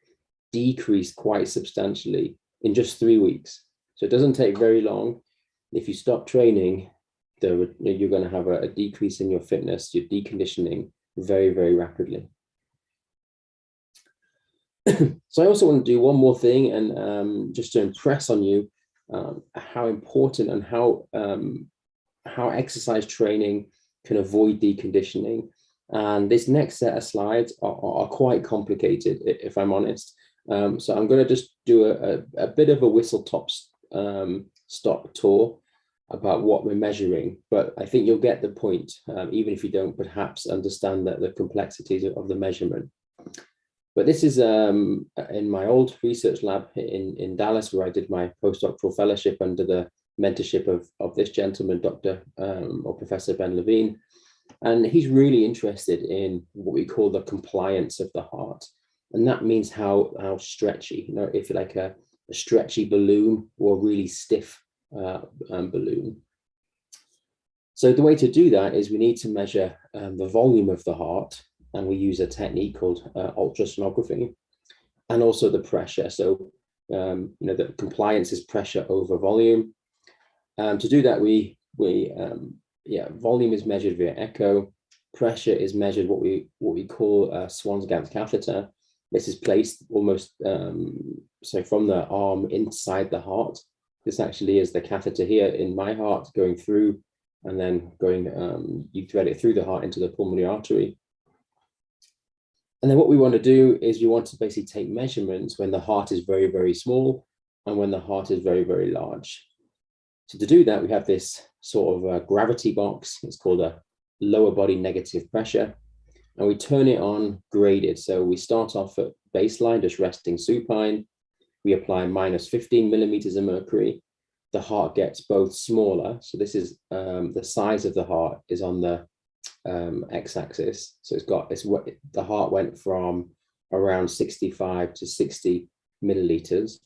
S22: decreased quite substantially in just 3 weeks. So it doesn't take very long. If you stop training, you're going to have a decrease in your fitness. You're deconditioning very, very rapidly. So I also want to do one more thing, and just to impress on you how important and how exercise training can avoid deconditioning. And this next set of slides are quite complicated, if I'm honest. So I'm going to just do a bit of a whistle-stop tour about what we're measuring, but I think you'll get the point, even if you don't perhaps understand the complexities of the measurement. But this is in my old research lab in Dallas, where I did my postdoctoral fellowship under the mentorship of this gentleman, Dr. or Professor Ben Levine. And he's really interested in what we call the compliance of the heart. And that means how stretchy, if you like a stretchy balloon or a really stiff balloon. So the way to do that is we need to measure the volume of the heart, and we use a technique called ultrasonography, and also the pressure. So the compliance is pressure over volume. To do that, volume is measured via echo. Pressure is measured what we call a Swansgans catheter. This is placed almost so from the arm inside the heart. This actually is the catheter here in my heart going through, and then going, you thread it through the heart into the pulmonary artery. And then what we want to do is we want to basically take measurements when the heart is very, very small and when the heart is very, very large. So to do that, we have this sort of gravity box. It's called a lower body negative pressure. And we turn it on graded. So we start off at baseline, just resting supine. We apply -15 millimeters of mercury. The heart gets both smaller. So this is the size of the heart is on the x-axis. So the heart went from around 65 to 60 milliliters.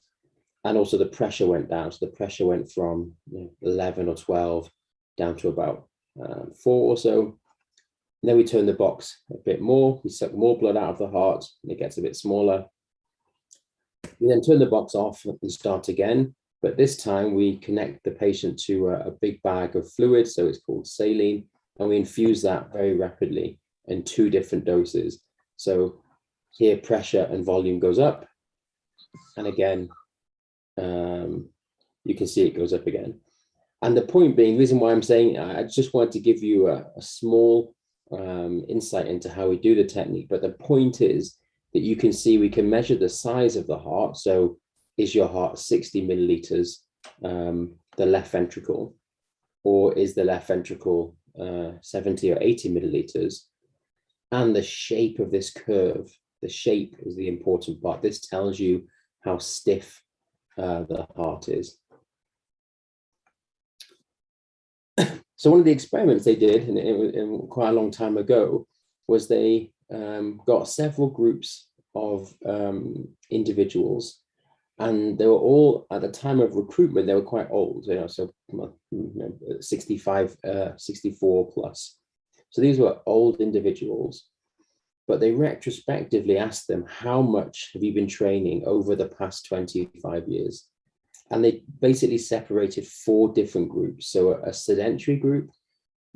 S22: And also the pressure went down. So the pressure went from 11 or 12 down to about 4 or so. And then we turn the box a bit more. We suck more blood out of the heart, and it gets a bit smaller. We then turn the box off and start again. But this time we connect the patient to a big bag of fluid. So it's called saline. And we infuse that very rapidly in 2 different doses. So here pressure and volume goes up. And again, you can see it goes up again. And the point being, the reason why I'm saying, I just wanted to give you a small insight into how we do the technique. But the point is that you can see we can measure the size of the heart. So is your heart 60 milliliters, the left ventricle? or is the left ventricle 70 or 80 milliliters? And the shape of this curve, the shape is the important part. This tells you how stiff the heart is. So one of the experiments they did, and it was quite a long time ago, was they got several groups of individuals, and they were all, at the time of recruitment, they were quite old, you know, so 65, 64 plus. So these were old individuals, but they retrospectively asked them, how much have you been training over the past 25 years? And they basically separated 4 different groups. So a sedentary group,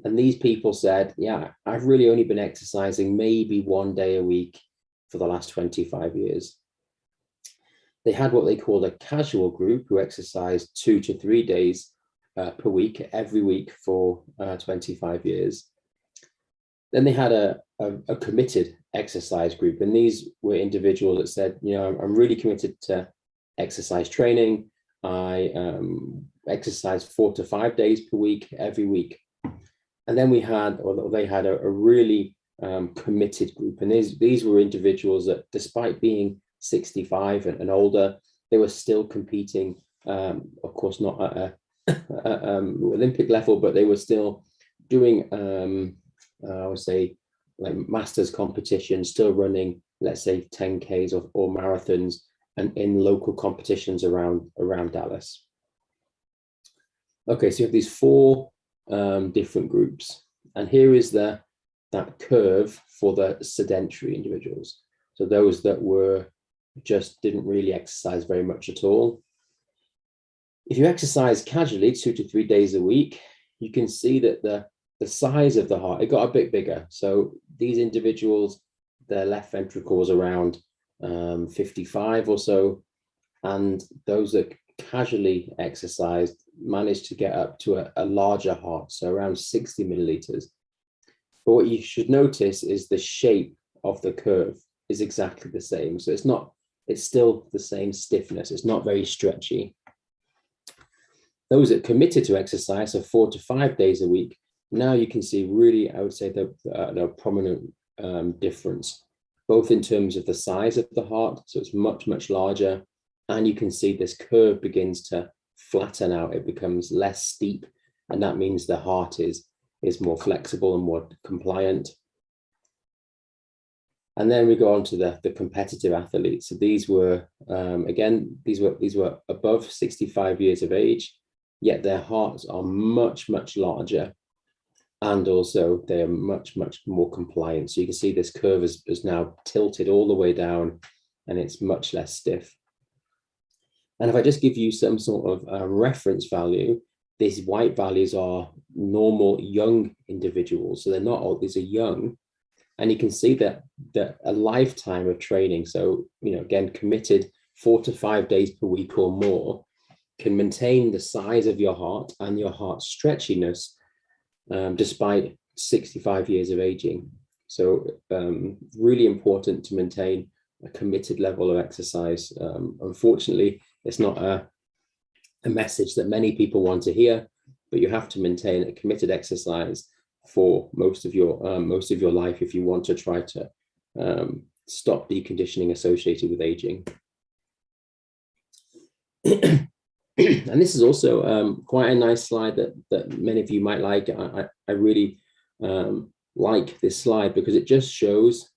S22: and these people said, yeah, I've really only been exercising maybe 1 day a week for the last 25 years. They had what they called a casual group, who exercised 2 to 3 days per week, every week for 25 years. Then they had a committed exercise group, and these were individuals that said, you know, I'm really committed to exercise training. I exercise 4 to 5 days per week, every week. And then we had, or they had a really committed group. And these were individuals that, despite being 65 and older, they were still competing, of course, not at a Olympic level, but they were still doing, I would say, like masters competitions, still running, let's say 10Ks or marathons, and in local competitions around Dallas. Okay, so you have these 4 different groups, and here is that curve for the sedentary individuals. So those that just didn't really exercise very much at all. If you exercise casually 2 to 3 days a week, you can see that the size of the heart, it got a bit bigger. So these individuals, their left ventricle was around 55 or so, and those that casually exercised managed to get up to a larger heart, so around 60 milliliters. But what you should notice is the shape of the curve is exactly the same. So it's still the same stiffness. It's not very stretchy. Those that committed to exercise, so 4 to 5 days a week, now you can see really, I would say, the prominent difference, both in terms of the size of the heart, so it's much, much larger, and you can see this curve begins to flatten out. It becomes less steep, and that means the heart is more flexible and more compliant. And then we go on to the competitive athletes. So these were, again, these were above 65 years of age, yet their hearts are much, much larger. And also they are much, much more compliant. So you can see this curve is now tilted all the way down, and it's much less stiff. And if I just give you some sort of reference value, these white values are normal young individuals. So they're not old, these are young. And you can see that a lifetime of training, so, you know, again, committed 4 to 5 days per week or more, can maintain the size of your heart and your heart stretchiness despite 65 years of aging. So really important to maintain a committed level of exercise. Unfortunately, it's not a message that many people want to hear, but you have to maintain a committed exercise for most of your life if you want to try to stop deconditioning associated with aging. And this is also quite a nice slide that many of you might like. I really like this slide because it just shows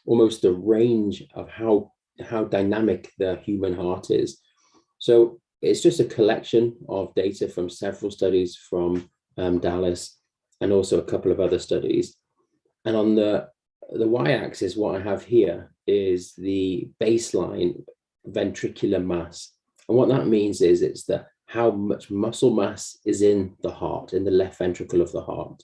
S22: almost the range of how dynamic the human heart is. So it's just a collection of data from several studies from Dallas and also a couple of other studies. And on the y-axis, what I have here is the baseline ventricular mass. And what that means is it's how much muscle mass is in the heart, in the left ventricle of the heart.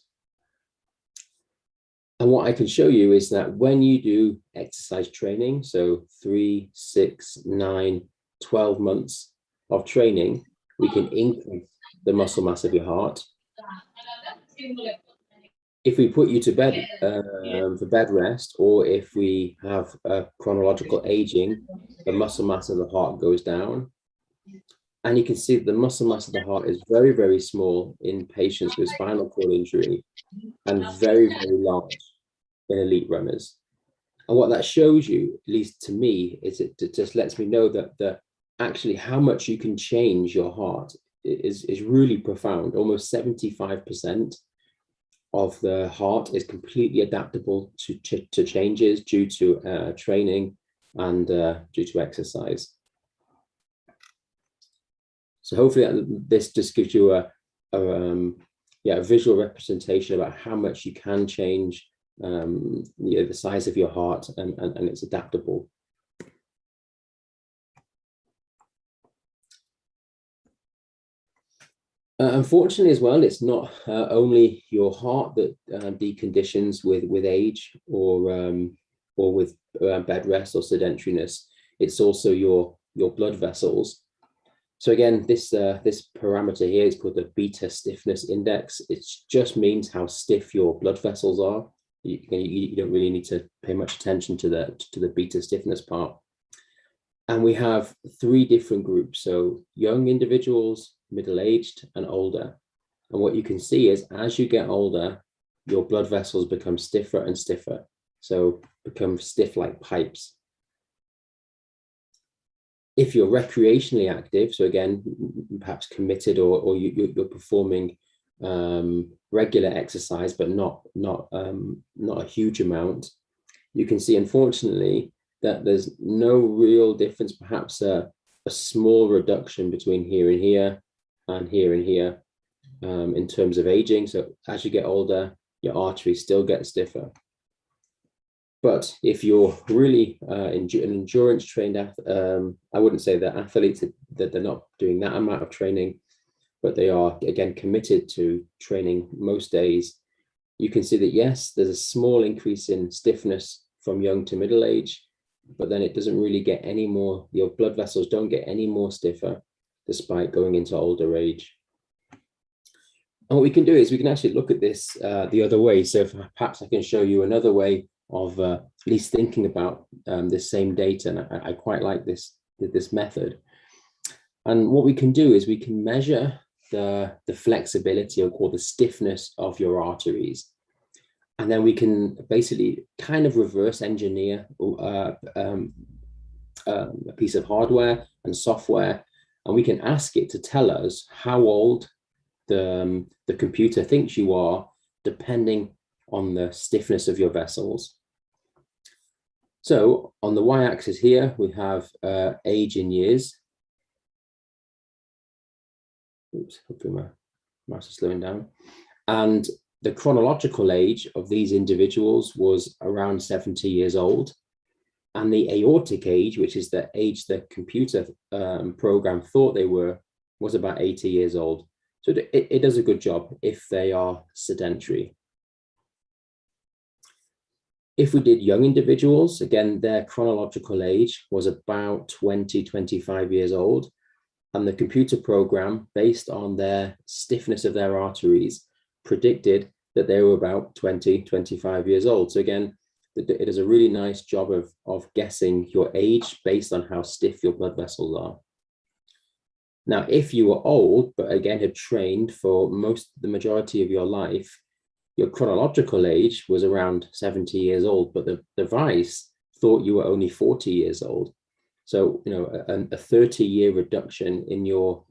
S22: And what I can show you is that when you do exercise training, so 3, 6, 9, 12 months of training, we can increase the muscle mass of your heart. If we put you to bed for bed rest, or if we have a chronological aging, the muscle mass of the heart goes down. And you can see that the muscle mass of the heart is very, very small in patients with spinal cord injury and very, very large in elite runners. And what that shows you, at least to me, is it just lets me know that actually how much you can change your heart is really profound. Almost 75% of the heart is completely adaptable to changes due to training and due to exercise. So hopefully this just gives you a visual representation about how much you can change the size of your heart, and it's adaptable. Unfortunately, as well, it's not only your heart that deconditions with age or with bed rest or sedentariness. It's also your blood vessels. So again, this parameter here is called the beta stiffness index. It just means how stiff your blood vessels are. You don't really need to pay much attention to the beta stiffness part. And we have 3 different groups. So young individuals, middle-aged, and older. And what you can see is as you get older, your blood vessels become stiffer and stiffer. So become stiff like pipes. If you're recreationally active, so again, perhaps committed or you're performing regular exercise, but not a huge amount, you can see, unfortunately, that there's no real difference, perhaps a small reduction between here and here and here and here in terms of aging. So as you get older, your arteries still get stiffer. But if you're really an endurance trained, I wouldn't say that athletes, that they're not doing that amount of training, but they are, again, committed to training most days. You can see that, yes, there's a small increase in stiffness from young to middle age, but then it doesn't really get any more, your blood vessels don't get any more stiffer despite going into older age. And what we can do is we can actually look at this the other way. So if perhaps I can show you another way of at least thinking about this same data, and I quite like this method. And what we can do is we can measure the flexibility or the stiffness of your arteries. And then we can basically kind of reverse engineer a piece of hardware and software, and we can ask it to tell us how old the computer thinks you are, depending on the stiffness of your vessels. So on the y-axis here, we have age in years. Oops, hopefully my mouse is slowing down. And the chronological age of these individuals was around 70 years old. And the aortic age, which is the age the computer program thought they were, was about 80 years old. So it does a good job if they are sedentary. If we did young individuals, again, their chronological age was about 20, 25 years old. And the computer program, based on their stiffness of their arteries, predicted that they were about 20, 25 years old. So again, it does a really nice job of guessing your age based on how stiff your blood vessels are. Now, if you were old, but again had trained for the majority of your life, your chronological age was around 70 years old, but the device thought you were only 40 years old. So, you know, a 30-year reduction in your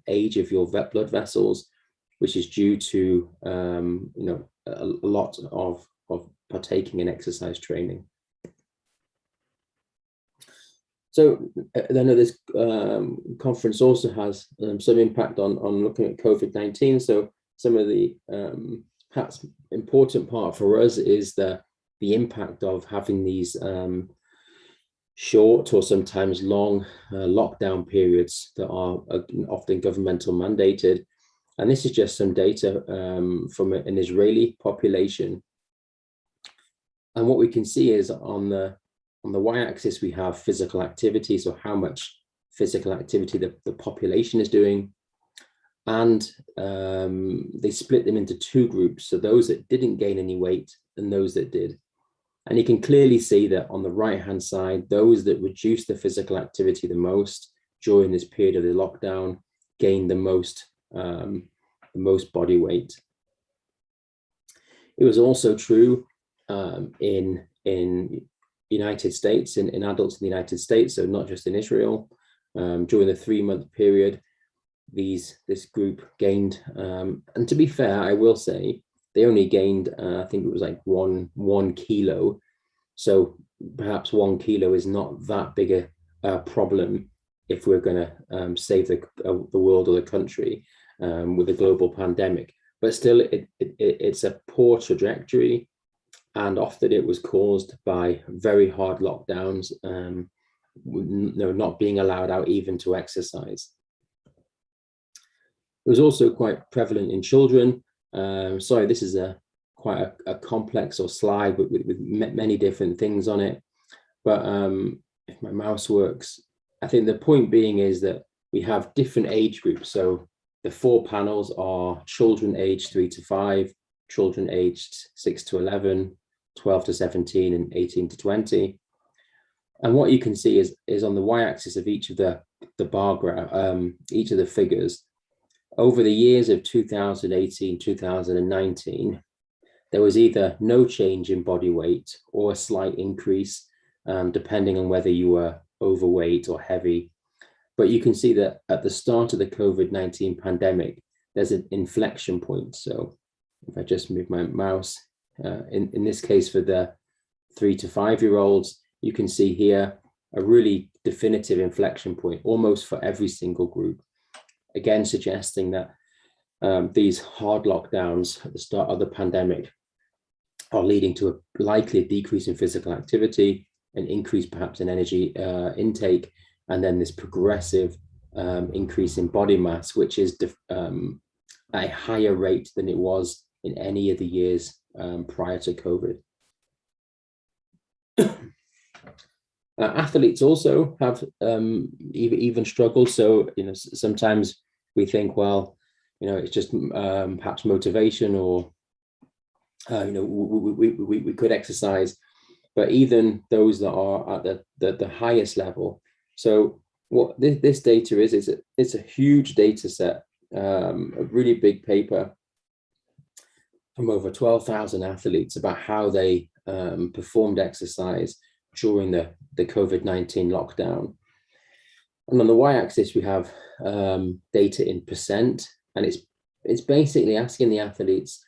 S22: age of your blood vessels, which is due to, you know, a lot of partaking in exercise training. So I know this conference also has some impact on looking at COVID-19. So some of the perhaps important part for us is the impact of having these short or sometimes long lockdown periods that are often governmental mandated. And this is just some data from an Israeli population. And what we can see is on the y-axis, we have physical activity, so how much physical activity the population is doing. And they split them into 2 groups, so those that didn't gain any weight and those that did. And you can clearly see that on the right-hand side, those that reduced the physical activity the most during this period of the lockdown gained the most body weight. It was also true in United States, in adults in the United States, so not just in Israel. During the 3-month period, this group gained, and to be fair, I will say they only gained, I think it was like one kilo. So perhaps 1 kilo is not that big a problem if we're going to save the world or the country with a global pandemic. But still, it's a poor trajectory, and often it was caused by very hard lockdowns, not being allowed out even to exercise. It was also quite prevalent in children. Sorry, this is quite a complex or slide with many different things on it. But if my mouse works, I think the point being is that we have different age groups. So the 4 panels are children aged 3 to 5, children aged 6 to 11, 12 to 17, and 18 to 20. And what you can see is on the y-axis of each of the bar graph, each of the figures, over the years of 2018, 2019, there was either no change in body weight or a slight increase, depending on whether you were overweight or heavy. But you can see that at the start of the COVID-19 pandemic, there's an inflection point. So if I just move my mouse, in this case for the 3 to 5-year-olds, you can see here a really definitive inflection point almost for every single group. Again, suggesting that these hard lockdowns at the start of the pandemic are leading to a likely decrease in physical activity, an increase perhaps in energy intake, and then this progressive increase in body mass, which is at a higher rate than it was in any of the years prior to COVID. Athletes also have even struggled. So, sometimes we think, well, it's just perhaps motivation, or we could exercise, but even those that are at the highest level. So what this data is it's a huge data set, a really big paper from over 12,000 athletes about how they performed exercise during the COVID-19 lockdown. And on the y-axis, we have data in percent, and it's basically asking the athletes,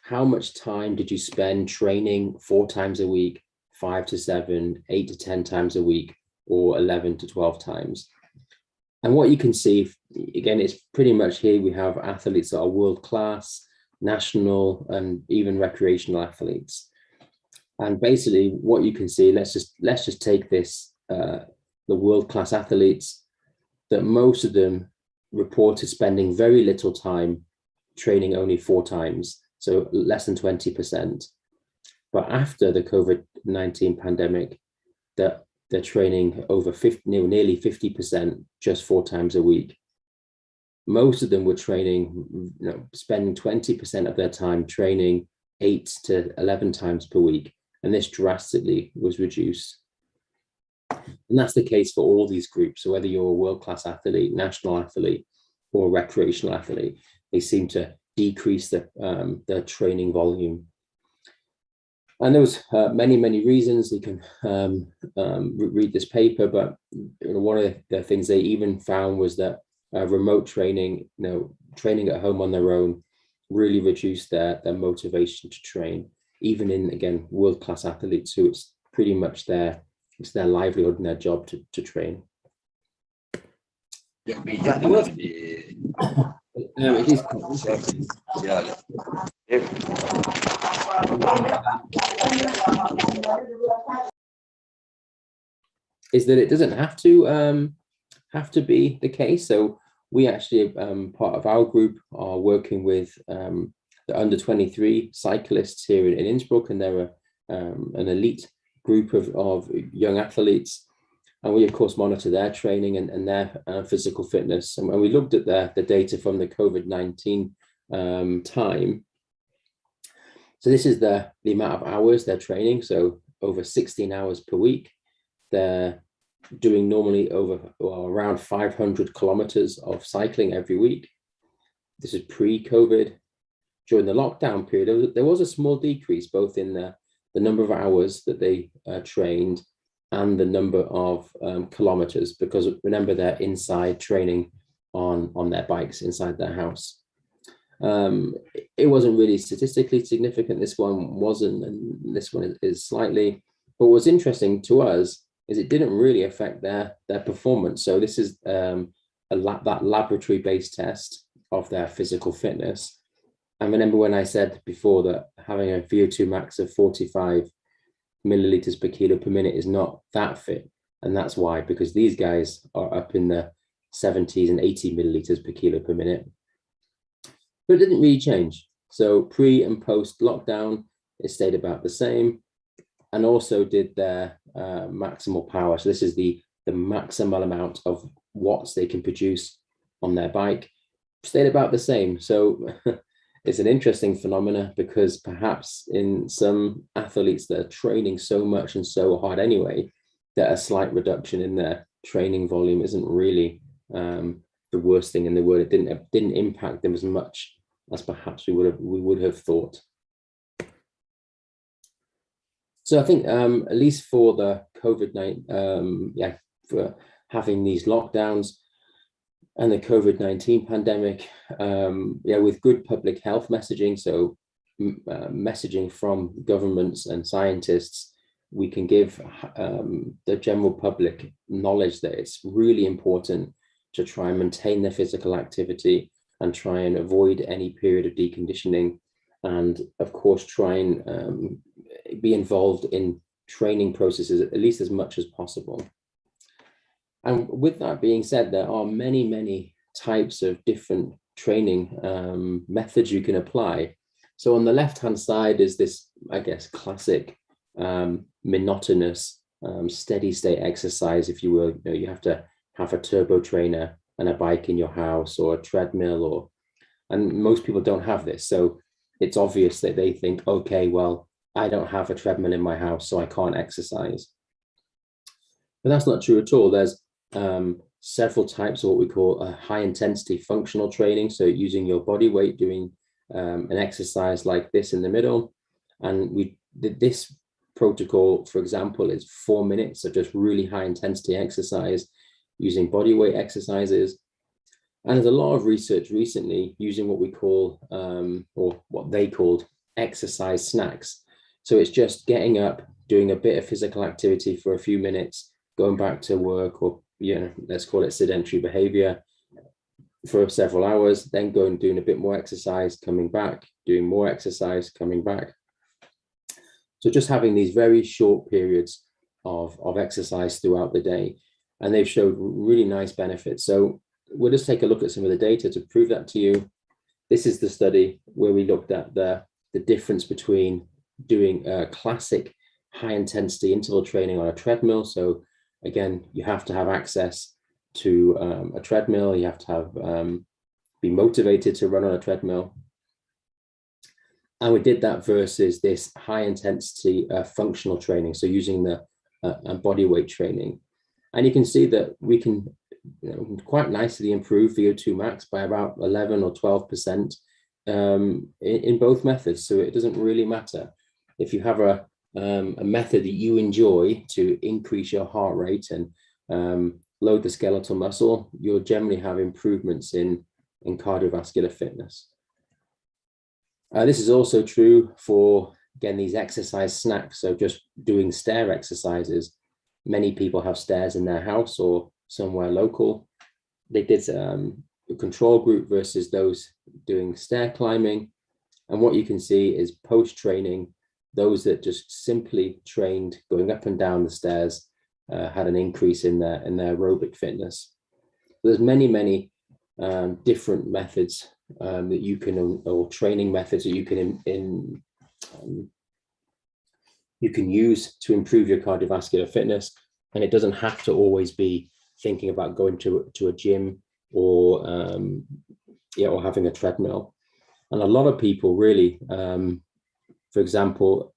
S22: how much time did you spend training 4 times a week, 5 to 7, 8 to 10 times a week, or 11 to 12 times? And what you can see, again, it's pretty much here we have athletes that are world-class, national, and even recreational athletes. And basically what you can see, let's just take this, the world-class athletes, that most of them reported spending very little time training, only 4 times, so less than 20%. But after the COVID-19 pandemic, they're training over nearly 50%, just 4 times a week. Most of them were training, spending 20% of their time training 8 to 11 times per week. And this drastically was reduced. And that's the case for all these groups. So whether you're a world-class athlete, national athlete, or recreational athlete, they seem to decrease their training volume. And there was many reasons. You can read this paper, but one of the things they even found was that remote training, training at home on their own, really reduced their motivation to train, even in, again, world-class athletes who it's pretty much their livelihood and their job to train. It is is that it doesn't have to be the case. So we actually, part of our group, are working with the under 23 cyclists here in Innsbruck, and they're an elite group of young athletes. And we, of course, monitor their training and their physical fitness. And when we looked at the data from the COVID-19 time, so this is the amount of hours they're training. So over 16 hours per week, they're doing normally around 500 kilometers of cycling every week. This is pre-COVID. During the lockdown period, there was a small decrease both in the number of hours that they trained and the number of kilometers, because remember, they're inside training on their bikes inside their house. It wasn't really statistically significant. This one wasn't, and this one is slightly. But what's interesting to us is it didn't really affect their performance. So this is that laboratory-based test of their physical fitness. And remember when I said before that having a VO2 max of 45 milliliters per kilo per minute is not that fit, and that's why, because these guys are up in the 70s and 80 milliliters per kilo per minute. But it didn't really change. So pre and post lockdown, it stayed about the same, and also did their maximal power. So this is the maximal amount of watts they can produce on their bike, stayed about the same. So it's an interesting phenomena, because perhaps in some athletes that are training so much and so hard anyway, that a slight reduction in their training volume isn't really the worst thing in the world. It didn't impact them as much as perhaps we would have thought. So I think at least for the COVID-19, for having these lockdowns and the COVID-19 pandemic, with good public health messaging, so messaging from governments and scientists, we can give the general public knowledge that it's really important to try and maintain their physical activity and try and avoid any period of deconditioning, and of course try and be involved in training processes at least as much as possible. And with that being said, there are many types of different training methods you can apply. So on the left-hand side is this, I guess, classic monotonous steady state exercise, if you will. You have to have a turbo trainer and a bike in your house, or a treadmill, and most people don't have this. So it's obvious that they think, okay, well, I don't have a treadmill in my house, so I can't exercise. But that's not true at all. There's several types of what we call a high intensity functional training. So using your body weight, doing an exercise like this in the middle. And we did this protocol, for example, is 4 minutes of just really high intensity exercise using body weight exercises. And there's a lot of research recently using what we call, or what they called, exercise snacks. So it's just getting up, doing a bit of physical activity for a few minutes, going back to work, or let's call it sedentary behavior, for several hours, then going doing a bit more exercise, coming back, doing more exercise, coming back. So just having these very short periods of exercise throughout the day, and they've showed really nice benefits. So we'll just take a look at some of the data to prove that to you. This is the study where we looked at the difference between doing classic high intensity interval training on a treadmill. So again, you have to have access to a treadmill. You have to have be motivated to run on a treadmill. And we did that versus this high intensity functional training. So using the body weight training. And you can see that we can quite nicely improve VO2 max by about 11 or 12% in both methods. So it doesn't really matter. If you have a method that you enjoy to increase your heart rate and load the skeletal muscle, you'll generally have improvements in cardiovascular fitness. This is also true for, again, these exercise snacks. So just doing stair exercises. Many people have stairs in their house or somewhere local. They did a control group versus those doing stair climbing. And what you can see is post-training, those that just simply trained going up and down the stairs had an increase in their aerobic fitness. There's many different methods that you can, or training methods that you can use to improve your cardiovascular fitness. And it doesn't have to always be thinking about going to a gym or or having a treadmill. And a lot of people really, for example,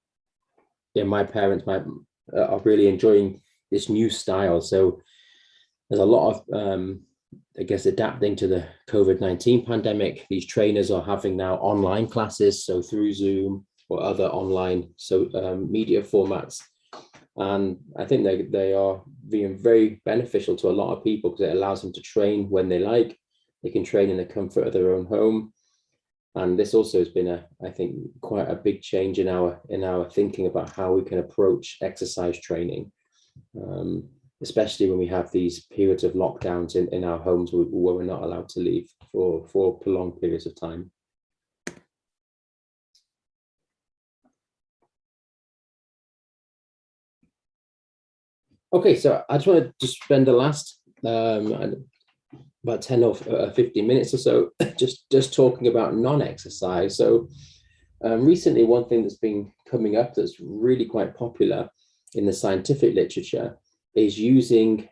S22: my parents are really enjoying this new style. So there's a lot of, I guess, adapting to the COVID-19 pandemic. These trainers are having now online classes, so through Zoom or other online media formats. And I think they are being very beneficial to a lot of people because it allows them to train when they like. They can train in the comfort of their own home. And this also has been I think, quite a big change in our thinking about how we can approach exercise training, especially when we have these periods of lockdowns in our homes where we're not allowed to leave for prolonged periods of time. Okay, so I just want to spend the last about 10 or 15 minutes or so just talking about non-exercise. So recently, one thing that's been coming up that's really quite popular in the scientific literature is using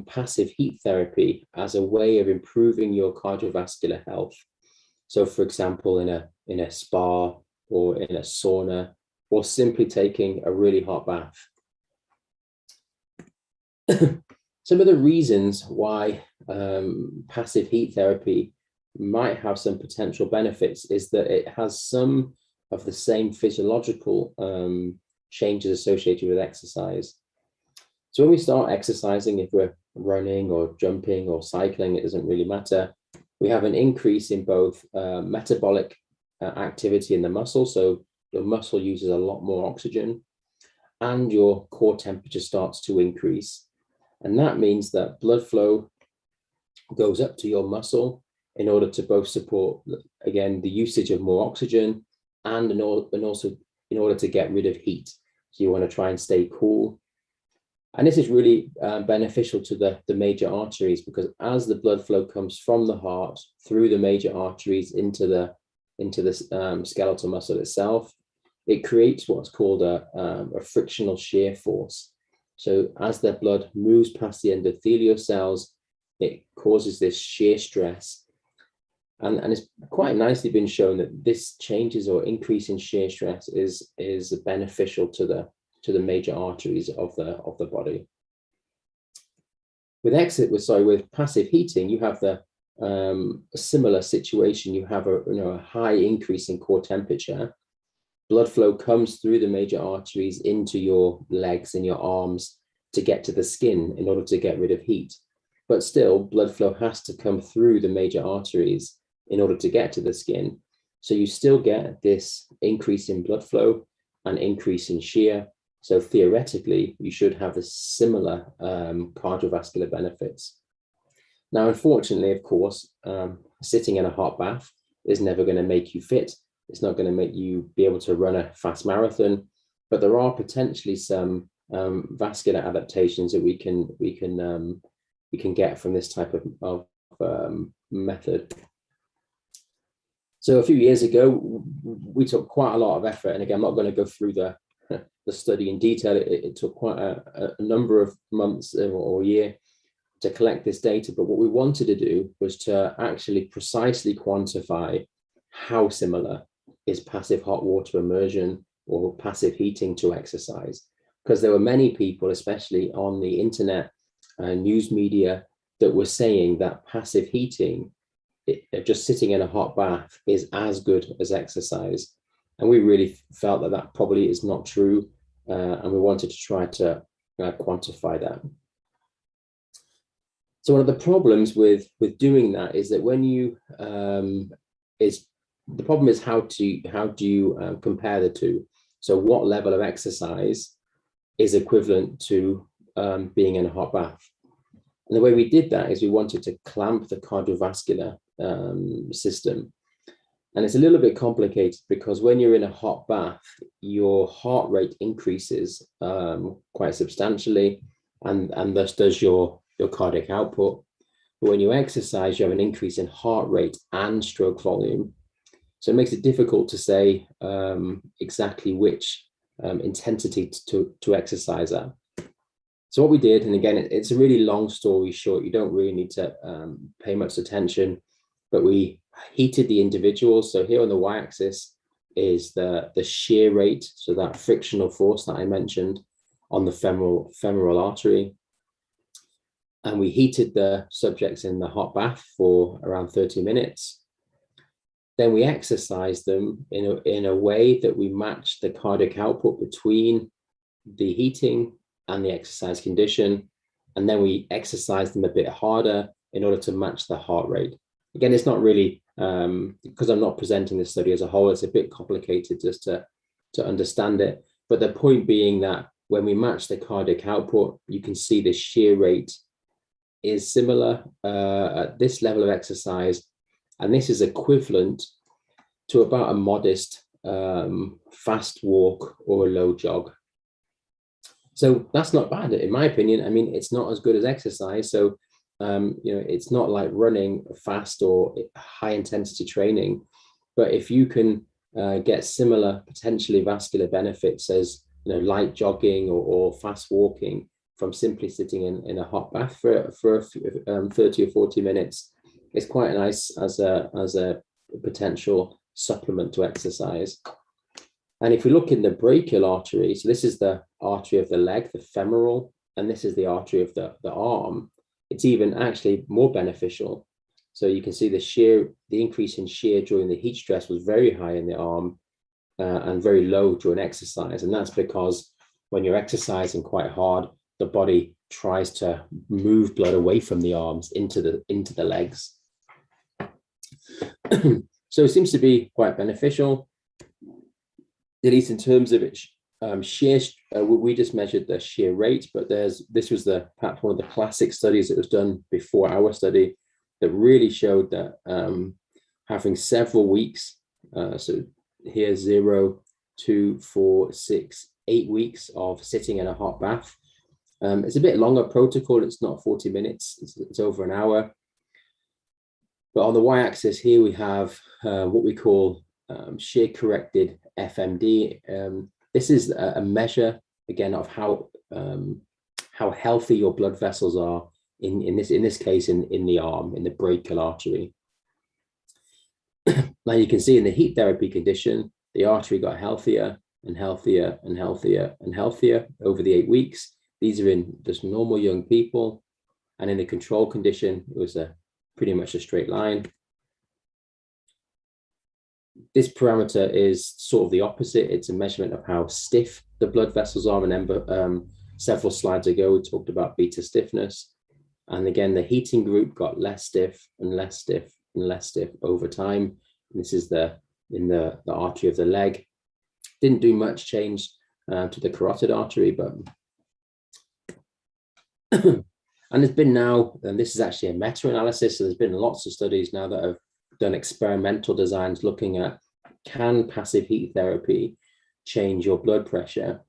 S22: passive heat therapy as a way of improving your cardiovascular health. So, for example, in a spa or in a sauna, or simply taking a really hot bath. Some of the reasons why passive heat therapy might have some potential benefits is that it has some of the same physiological changes associated with exercise. So when we start exercising, if we're running or jumping or cycling, it doesn't really matter. We have an increase in both metabolic activity in the muscle. So your muscle uses a lot more oxygen and your core temperature starts to increase. And that means that blood flow goes up to your muscle in order to both support, again, the usage of more oxygen and also in order to get rid of heat. So you want to try and stay cool. And this is really beneficial to the major arteries, because as the blood flow comes from the heart through the major arteries into the skeletal muscle itself, it creates what's called a frictional shear force. So as the blood moves past the endothelial cells, it causes this shear stress. And it's quite nicely been shown that this changes or increase in shear stress is beneficial to the major arteries of the body. With passive heating, you have a similar situation. You have a high increase in core temperature. Blood flow comes through the major arteries into your legs and your arms to get to the skin in order to get rid of heat. But still, blood flow has to come through the major arteries in order to get to the skin. So you still get this increase in blood flow and increase in shear. So theoretically, you should have a similar cardiovascular benefits. Now, unfortunately, of course, sitting in a hot bath is never going to make you fit. It's not going to make you be able to run a fast marathon, but there are potentially some vascular adaptations that we can get from this type of method. So a few years ago, we took quite a lot of effort, and again, I'm not going to go through the study in detail. It took quite a number of months or a year to collect this data, but what we wanted to do was to actually precisely quantify how similar is passive hot water immersion or passive heating to exercise, because there were many people, especially on the internet and news media, that were saying that passive heating, just sitting in a hot bath, is as good as exercise. And we really felt that that probably is not true, and we wanted to try to quantify that. So one of the problems with doing that is that when you the problem is how do you compare the two? So what level of exercise is equivalent to being in a hot bath? And the way we did that is we wanted to clamp the cardiovascular system. And it's a little bit complicated because when you're in a hot bath, your heart rate increases quite substantially, and thus does your cardiac output. But when you exercise, you have an increase in heart rate and stroke volume. So it makes it difficult to say exactly which intensity to exercise at. So what we did, and again, it's a really long story short, you don't really need to pay much attention, but we heated the individuals. So here on the y-axis is the shear rate, so that frictional force that I mentioned, on the femoral artery. And we heated the subjects in the hot bath for around 30 minutes. Then we exercised them in a way that we matched the cardiac output between the heating and the exercise condition. And then we exercised them a bit harder in order to match the heart rate. Again, it's not really, because I'm not presenting the study as a whole, it's a bit complicated just to understand it. But the point being that when we match the cardiac output, you can see the shear rate is similar at this level of exercise. And this is equivalent to about a modest fast walk or a low jog. So that's not bad, in my opinion. I mean, it's not as good as exercise. So, you know, it's not like running fast or high intensity training. But if you can get similar potentially vascular benefits as, you know, light jogging or fast walking from simply sitting in a hot bath for 30 or 40 minutes, it's quite nice as a potential supplement to exercise. And if we look in the brachial artery, so this is the artery of the leg, the femoral, and this is the artery of the arm, it's even actually more beneficial. So you can see the increase in shear during the heat stress was very high in the arm and very low during exercise. And that's because when you're exercising quite hard, the body tries to move blood away from the arms into the legs. So it seems to be quite beneficial, at least in terms of its shear. We just measured the shear rate, but this was perhaps one of the classic studies that was done before our study that really showed that having several weeks, so here 0, 2, 4, 6, 8 weeks of sitting in a hot bath. It's a bit longer protocol. It's not 40 minutes, it's over an hour. But on the y-axis here, we have what we call shear corrected FMD. This is a measure, again, of how healthy your blood vessels are in this case in the arm, in the brachial artery. Now you can see in the heat therapy condition, the artery got healthier and healthier and healthier and healthier over the 8 weeks. These are in just normal young people. And in the control condition, it was pretty much a straight line. This parameter is sort of the opposite. It's a measurement of how stiff the blood vessels are. Remember, several slides ago, we talked about beta stiffness. And again, the heating group got less stiff and less stiff and less stiff over time. And this is in the artery of the leg. Didn't do much change to the carotid artery, but and there's been now, and this is actually a meta-analysis, so there's been lots of studies now that have done experimental designs looking at, can passive heat therapy change your blood pressure?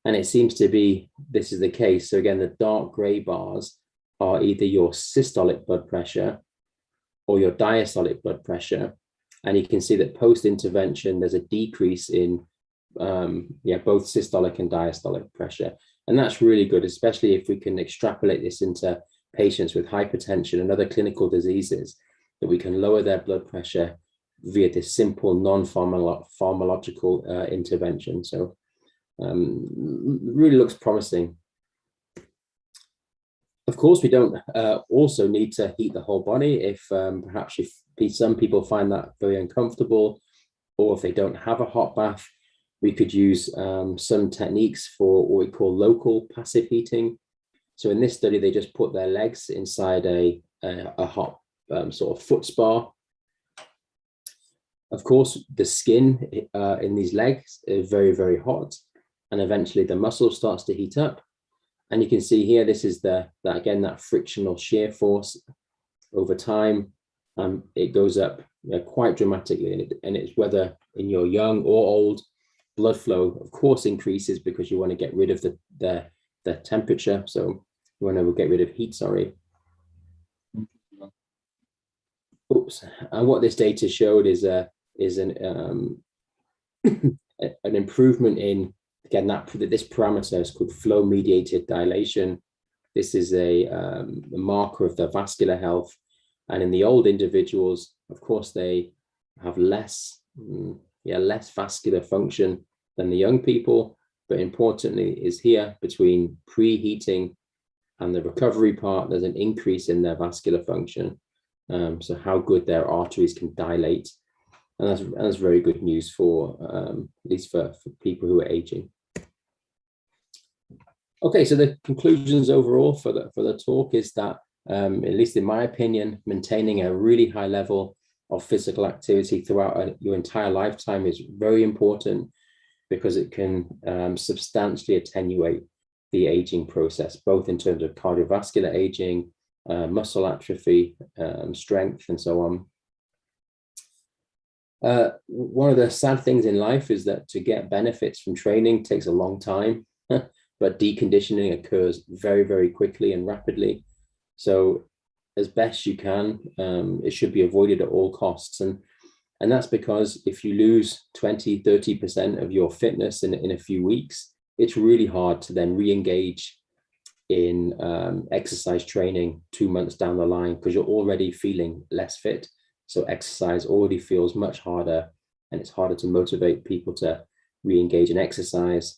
S22: And it seems to be, this is the case. So again, the dark gray bars are either your systolic blood pressure or your diastolic blood pressure. And you can see that post-intervention, there's a decrease in both systolic and diastolic pressure. And that's really good, especially if we can extrapolate this into patients with hypertension and other clinical diseases, that we can lower their blood pressure via this simple non-pharmacological intervention. So really looks promising. Of course, we don't also need to heat the whole body if perhaps some people find that very uncomfortable, or if they don't have a hot bath. We could use some techniques for what we call local passive heating. So in this study, they just put their legs inside a hot sort of foot spa. Of course, the skin in these legs is very, very hot, and eventually the muscle starts to heat up. And you can see here, this is that frictional shear force over time. It goes up quite dramatically, and it's whether in your young or old, blood flow, of course, increases because you want to get rid of the temperature. So you want to get rid of heat, sorry. Oops. And what this data showed is an improvement in, again, this parameter is called flow mediated dilation. This is a marker of the vascular health. And in the old individuals, of course, they have less vascular function than the young people. but importantly is here between preheating and the recovery part, there's an increase in their vascular function. So how good their arteries can dilate. And that's very good news for, at least for people who are aging. Okay, so the conclusions overall for the talk is that, at least in my opinion, maintaining a really high level of physical activity throughout your entire lifetime is very important, because it can substantially attenuate the aging process, both in terms of cardiovascular aging, muscle atrophy, strength, and so on. One of the sad things in life is that to get benefits from training takes a long time, but deconditioning occurs very, very quickly and rapidly. So as best you can, it should be avoided at all costs. And that's because if you lose 20, 30% of your fitness in a few weeks, it's really hard to then re-engage in exercise training 2 months down the line, because you're already feeling less fit. So exercise already feels much harder, and it's harder to motivate people to re-engage in exercise.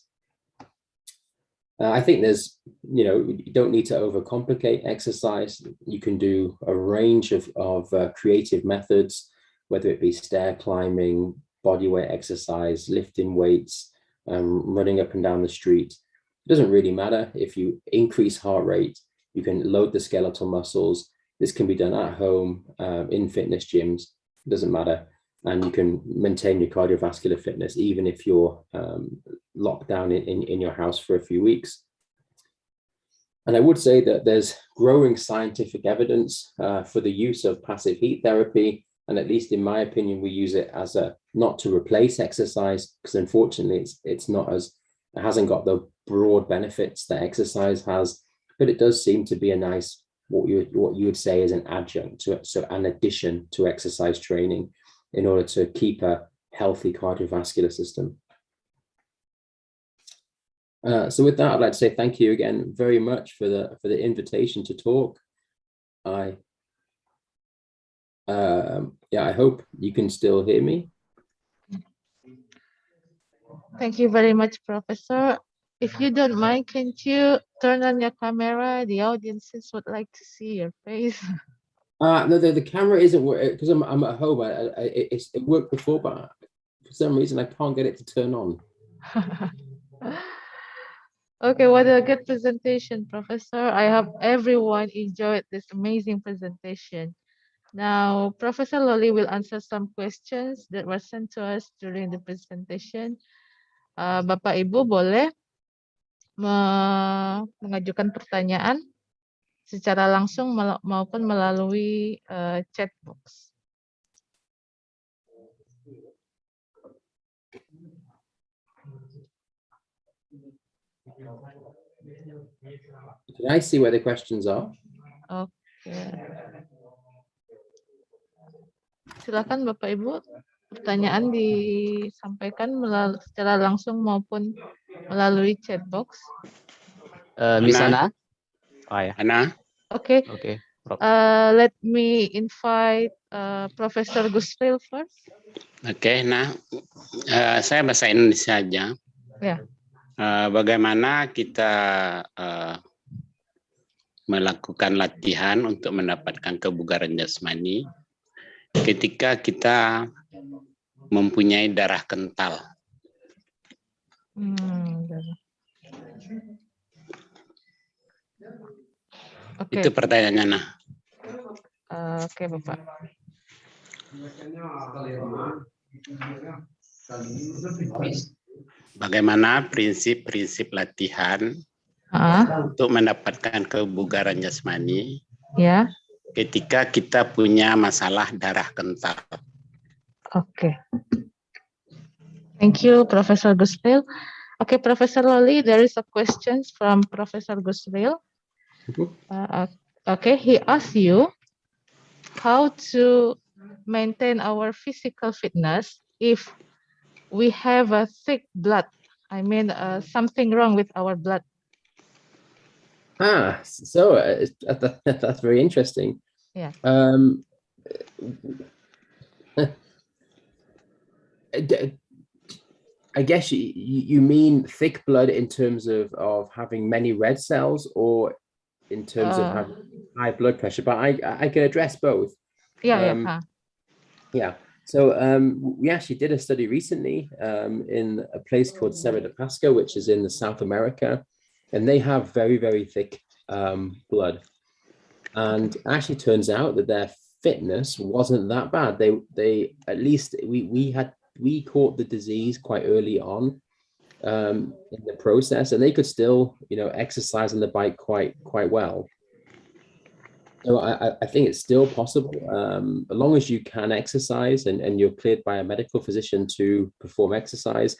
S22: I think there's, you don't need to overcomplicate exercise. You can do a range of creative methods, whether it be stair climbing, bodyweight exercise, lifting weights, running up and down the street. It doesn't really matter. If you increase heart rate, you can load the skeletal muscles. This can be done at home, in fitness gyms. It doesn't matter. And you can maintain your cardiovascular fitness even if you're locked down in your house for a few weeks. And I would say that there's growing scientific evidence for the use of passive heat therapy. And at least in my opinion, we use it as not to replace exercise, because unfortunately it hasn't got the broad benefits that exercise has, but it does seem to be a nice, what you would say is an adjunct to it, so an addition to exercise training, in order to keep a healthy cardiovascular system. So with that, I'd like to say thank you again very much for the invitation to talk. I hope you can still hear me.
S1: Thank you very much, Professor. If you don't mind, can you turn on your camera? The audiences would like to see your face.
S22: No, the camera isn't working because I'm at home. It worked before, but for some reason I can't get it to turn on.
S1: Okay, what a good presentation, Professor. I hope everyone enjoyed this amazing presentation. Now, Professor Loli will answer some questions that were sent to us during the presentation. Bapak Ibu boleh mengajukan pertanyaan secara langsung maupun melalui chat box.
S22: Can I see where the questions are?
S1: Oke. Silakan Bapak Ibu, pertanyaan disampaikan secara langsung maupun melalui chat box.
S8: Miss Ana? Oh ya.
S5: Ana?
S1: Okay.
S8: Okay.
S1: Let me invite Professor Gusril first.
S5: Oke, nah saya bahasa Indonesia aja.
S1: Ya.
S5: Bagaimana kita melakukan latihan untuk mendapatkan kebugaran jasmani ketika kita mempunyai darah kental?
S1: Okay.
S5: Itu pertanyaannya, nah.
S1: Oke, Bapak.
S5: Bagaimana prinsip-prinsip latihan untuk mendapatkan kebugaran jasmani ketika kita punya masalah darah kental?
S1: Okay. Thank you, Professor Gusril. Okay, Professor Loli, there is a question from Professor Gusril. Okay, he asked you how to maintain our physical fitness if we have a thick blood. I mean, something wrong with our blood.
S22: So that's very interesting.
S1: Yeah.
S22: I guess you mean thick blood in terms of having many red cells, or in terms of having high blood pressure, but I can address both.
S1: Yeah.
S22: Yeah. So we actually did a study recently in a place called Cerro de Pasco, which is in the South America, and they have very, very thick blood. And actually turns out that their fitness wasn't that bad. They at least we caught the disease quite early on in the process, and they could still, exercise on the bike quite well. So I think it's still possible, as long as you can exercise and you're cleared by a medical physician to perform exercise,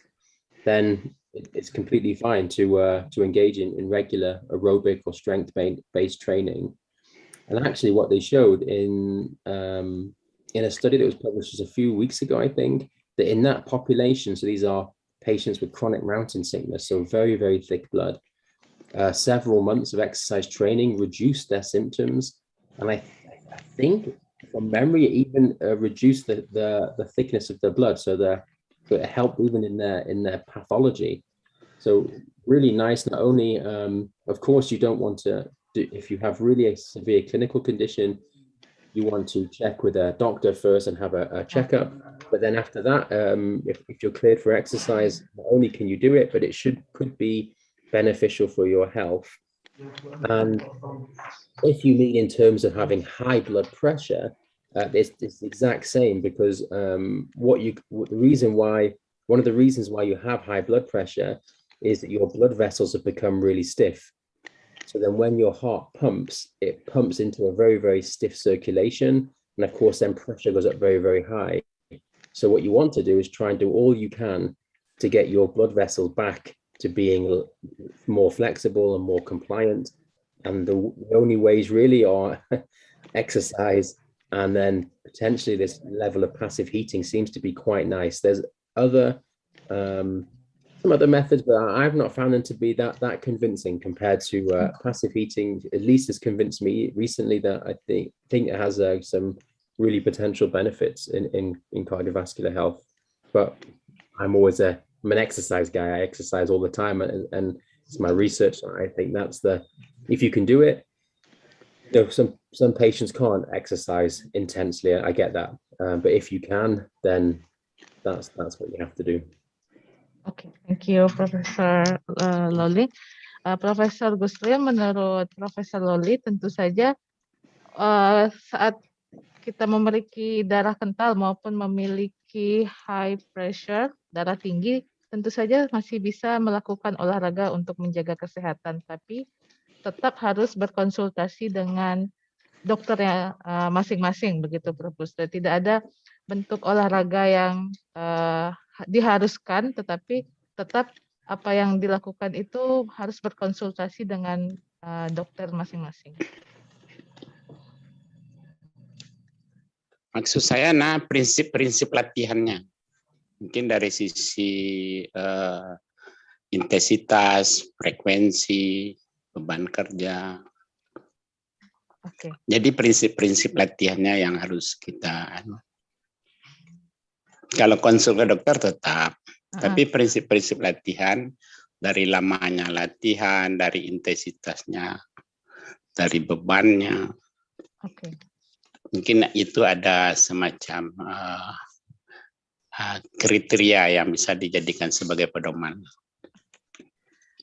S22: then it's completely fine to engage in regular aerobic or strength-based training. And actually, what they showed in a study that was published just a few weeks ago, I think, that in that population, so these are patients with chronic mountain sickness, so very, very thick blood, several months of exercise training reduced their symptoms. And I think from memory, it even reduced the thickness of the blood. So it helped even in their pathology. So really nice. Not only, of course, you don't want to, if you have really a severe clinical condition, you want to check with a doctor first and have a checkup. But then after that, if you're cleared for exercise, not only can you do it, but it could be beneficial for your health. And if you mean in terms of having high blood pressure, it's the exact same, because one of the reasons why you have high blood pressure is that your blood vessels have become really stiff. So then when your heart pumps, it pumps into a very, very stiff circulation. And of course, then pressure goes up very, very high. So what you want to do is try and do all you can to get your blood vessels back to being more flexible and more compliant. And the only ways really are exercise, and then potentially this level of passive heating seems to be quite nice. There's some other methods, but I've not found them to be that convincing compared to passive heating. At least has convinced me recently that I think it has some really potential benefits in cardiovascular health. But I'm an exercise guy. I exercise all the time, and it's my research. I think if you can do it. Some patients can't exercise intensely. I get that, but if you can, then that's what you have to do.
S1: Okay, thank you, Profesor Loli. Profesor Gusli, menurut Profesor Loli, tentu saja saat kita memiliki darah kental maupun memiliki high pressure, darah tinggi, tentu saja masih bisa melakukan olahraga untuk menjaga kesehatan, tapi tetap harus berkonsultasi dengan dokternya masing-masing, begitu Prof. Gusli. Tidak ada bentuk olahraga yang diharuskan, tetapi tetap apa yang dilakukan itu harus berkonsultasi dengan dokter masing-masing.
S5: Maksud saya, prinsip-prinsip latihannya. Mungkin dari sisi intensitas, frekuensi, beban kerja.
S1: Okay.
S5: Jadi prinsip-prinsip latihannya yang harus kita, kalau konsul ke dokter tetap, tapi prinsip-prinsip latihan, dari lamanya latihan, dari intensitasnya, dari bebannya.
S1: Okay.
S5: Mungkin itu ada semacam kriteria yang bisa dijadikan sebagai pedoman.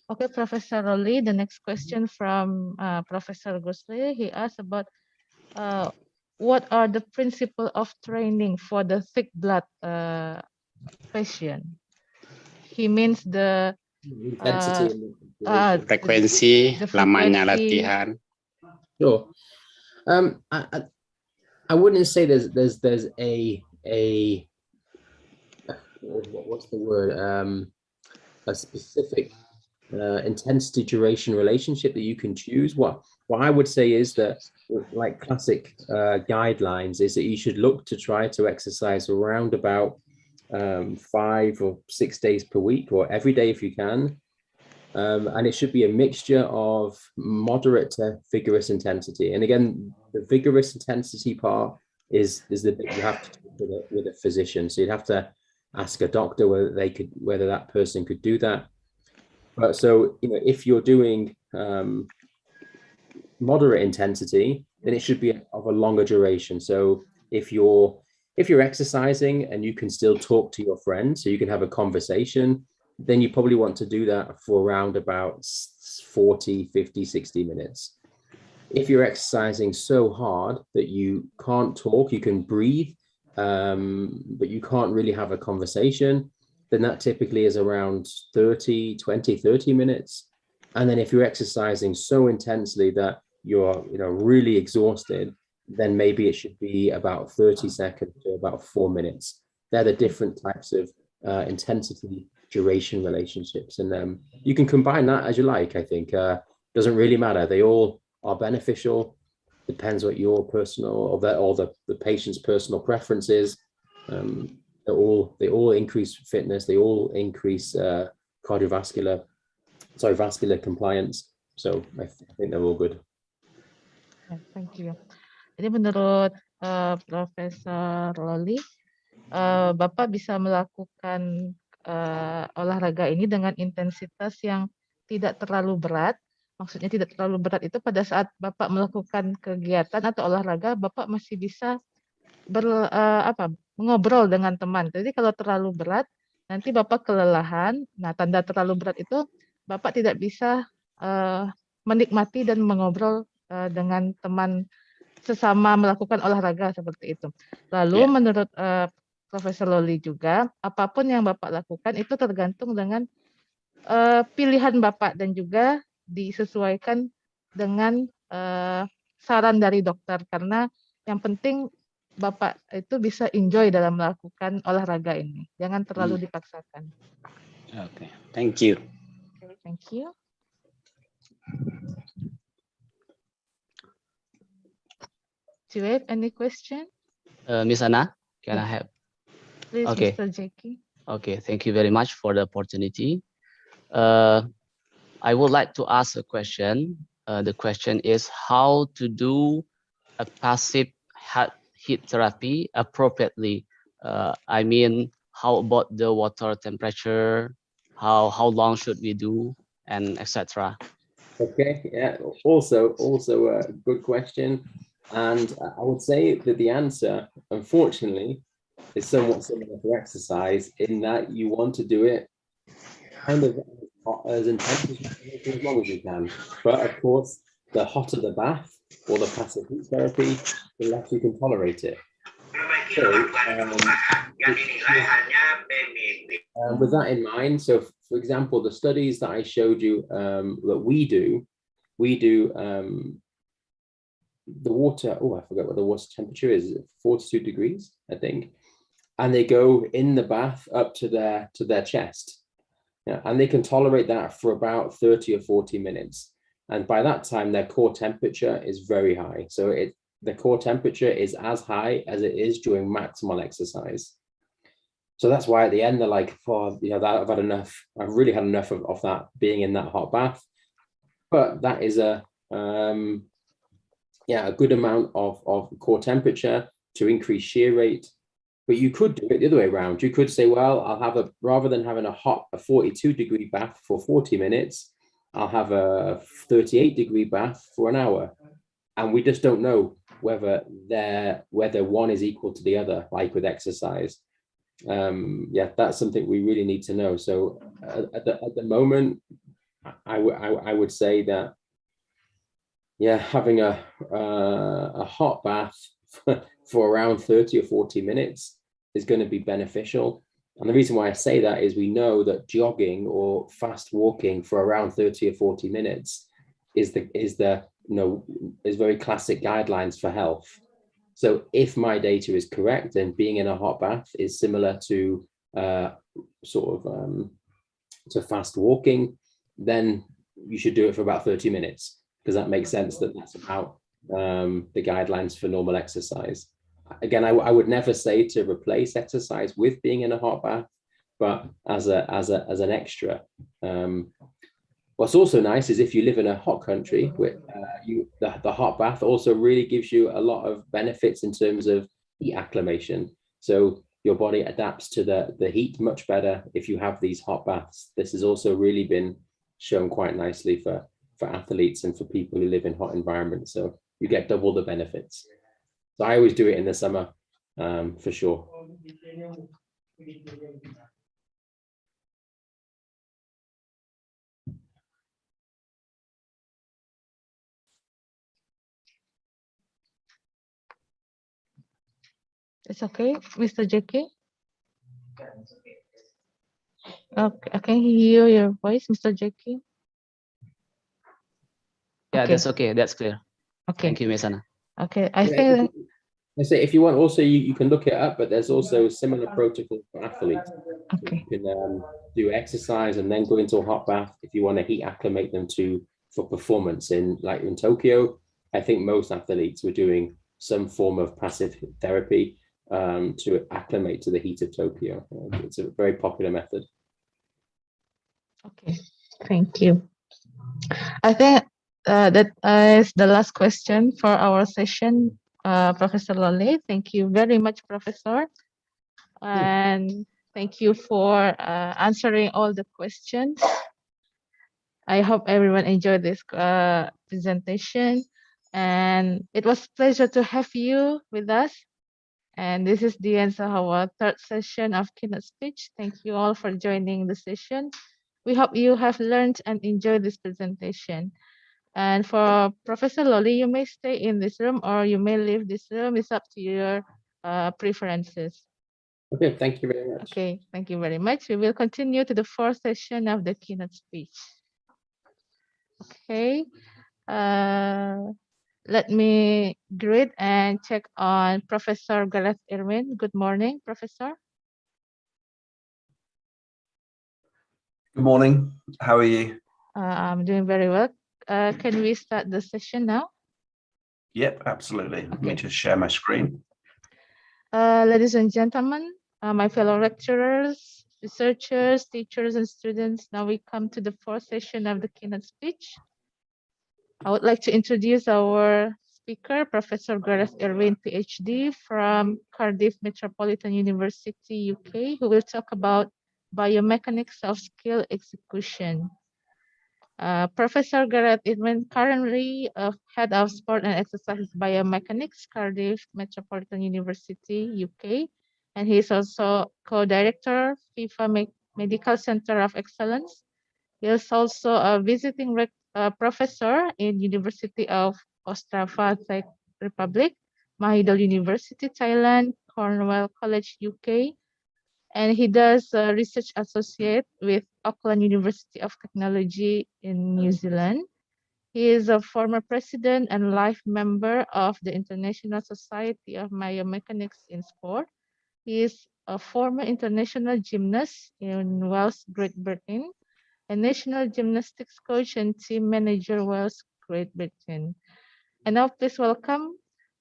S1: Okay, Professor Loli, the next question from Professor Gusli. He asked about what are the principles of training for the thick blood patient. He means the
S22: intensity,
S5: frekuensi, lamanya latihan.
S22: Sure. I wouldn't say there's a what's the word, a specific intensity duration relationship that you can choose. What I would say is that, like classic guidelines, is that you should look to try to exercise around about 5 or 6 days per week, or every day if you can. And it should be a mixture of moderate to vigorous intensity. And again, the vigorous intensity part is the bit you have to talk with a physician. So you'd have to ask a doctor whether that person could do that. But so, you know, if you're doing moderate intensity, then it should be of a longer duration. So if you're exercising and you can still talk to your friend, so you can have a conversation, then you probably want to do that for around about 40, 50, 60 minutes. If you're exercising so hard that you can't talk, you can breathe, but you can't really have a conversation, then that typically is around 30 minutes. And then if you're exercising so intensely that you're, you know, really exhausted, then maybe it should be about 30 seconds to about 4 minutes. They're the different types of intensity duration relationships. And you can combine that as you like, I think. Doesn't really matter. They all are beneficial. Depends what your personal or the patient's personal preference is. They all increase fitness. They all increase vascular compliance. So I think they're all good.
S1: Thank you. Jadi menurut Profesor Loli, Bapak bisa melakukan olahraga ini dengan intensitas yang tidak terlalu berat. Maksudnya tidak terlalu berat itu pada saat Bapak melakukan kegiatan atau olahraga, Bapak masih bisa ngobrol dengan teman. Jadi kalau terlalu berat, nanti Bapak kelelahan. Nah, tanda terlalu berat itu Bapak tidak bisa menikmati dan mengobrol dengan teman sesama melakukan olahraga seperti itu. Lalu menurut Profesor Loli juga, apapun yang Bapak lakukan itu tergantung dengan pilihan Bapak dan juga disesuaikan dengan saran dari dokter, karena yang penting Bapak itu bisa enjoy dalam melakukan olahraga ini. Jangan terlalu dipaksakan.
S5: Okay, thank you.
S1: Okay, thank you. Do you have any question?
S8: Miss Anna, can I have?
S1: Please,
S8: Okay.
S1: Mr. Jackie.
S8: Okay, thank you very much for the opportunity. I would like to ask a question. The question is how to do a passive heat therapy appropriately. I mean, how about the water temperature? How long should we do, and etc.
S22: Okay, yeah, also a good question. And I would say that the answer, unfortunately, is somewhat similar to exercise in that you want to do it kind of as intense as long as you can. But of course, the hotter the bath or the passive heat therapy, the less you can tolerate it. So, with that in mind, so for example, the studies that I showed you that we do the water, I forgot what the water temperature is, 42 degrees, I think. And they go in the bath up to their chest. Yeah, and they can tolerate that for about 30 or 40 minutes. And by that time, their core temperature is very high. So the core temperature is as high as it is during maximal exercise. So that's why at the end, they're like, oh, you know, I've had enough. I've really had enough of that being in that hot bath. But that is a good amount of core temperature to increase shear rate. But you could do it the other way around. You could say, well, I'll have rather than having a 42 degree bath for 40 minutes, I'll have a 38 degree bath for an hour. And we just don't know whether one is equal to the other, like with exercise. That's something we really need to know. So at the moment, I would say that, having a hot bath for around 30 or 40 minutes is going to be beneficial. And the reason why I say that is we know that jogging or fast walking for around 30 or 40 minutes is very classic guidelines for health. So if my data is correct, then being in a hot bath is similar to to fast walking, then you should do it for about 30 minutes, because that makes sense that that's about the guidelines for normal exercise. Again, I would never say to replace exercise with being in a hot bath, but as an extra. What's also nice is if you live in a hot country, where the hot bath also really gives you a lot of benefits in terms of heat acclimation. So your body adapts to the heat much better if you have these hot baths. This has also really been shown quite nicely for athletes and for people who live in hot environments. So you get double the benefits. So I always do it in the summer, for sure.
S1: It's okay, Mr. Jackie. Okay, I can hear your voice, Mr. Jackie.
S8: Yeah,
S1: Okay.
S8: that's okay. That's clear.
S1: Okay.
S8: Thank you, Ms. Anna.
S1: Okay, I
S22: Yeah,
S1: think.
S22: I say if you want, also you can look it up, but there's also similar protocols for athletes.
S1: Okay.
S22: So you can do exercise and then go into a hot bath if you want to heat acclimate them for performance. In Tokyo, I think most athletes were doing some form of passive therapy to acclimate to the heat of Tokyo. It's a very popular method.
S1: Okay, thank you. I think that is the last question for our session, Professor Lole. Thank you very much, Professor. And thank you for answering all the questions. I hope everyone enjoyed this presentation. And it was a pleasure to have you with us. And this is the end of our third session of keynote speech. Thank you all for joining the session. We hope you have learned and enjoyed this presentation. And for Professor Loli, you may stay in this room or you may leave this room. It's up to your preferences.
S22: Okay, thank you very much.
S1: Okay, thank you very much. We will continue to the fourth session of the keynote speech. Okay, let me greet and check on Professor Gareth Irwin. Good morning, Professor.
S3: Good morning. How are you?
S1: I'm doing very well. Can we start the session now?
S3: Yep, absolutely. Let me just share my screen.
S1: Ladies and gentlemen, my fellow lecturers, researchers, teachers, and students, now we come to the fourth session of the keynote speech. I would like to introduce our speaker, Professor Gareth Irwin, PhD from Cardiff Metropolitan University, UK, who will talk about biomechanics of skill execution. Professor Gareth Irwin, currently Head of Sport and Exercise Biomechanics, Cardiff Metropolitan University, UK, and he is also co-director, FIFA Medical Center of Excellence. He is also a visiting professor in University of Ostrava, Czech Republic, Mahidol University, Thailand, Cornwall College, UK, and he does research associate with Auckland University of Technology in New Zealand. He is a former president and life member of the International Society of Biomechanics in Sport. He is a former international gymnast in Wales, Great Britain, a national gymnastics coach and team manager, Wales, Great Britain. And now please welcome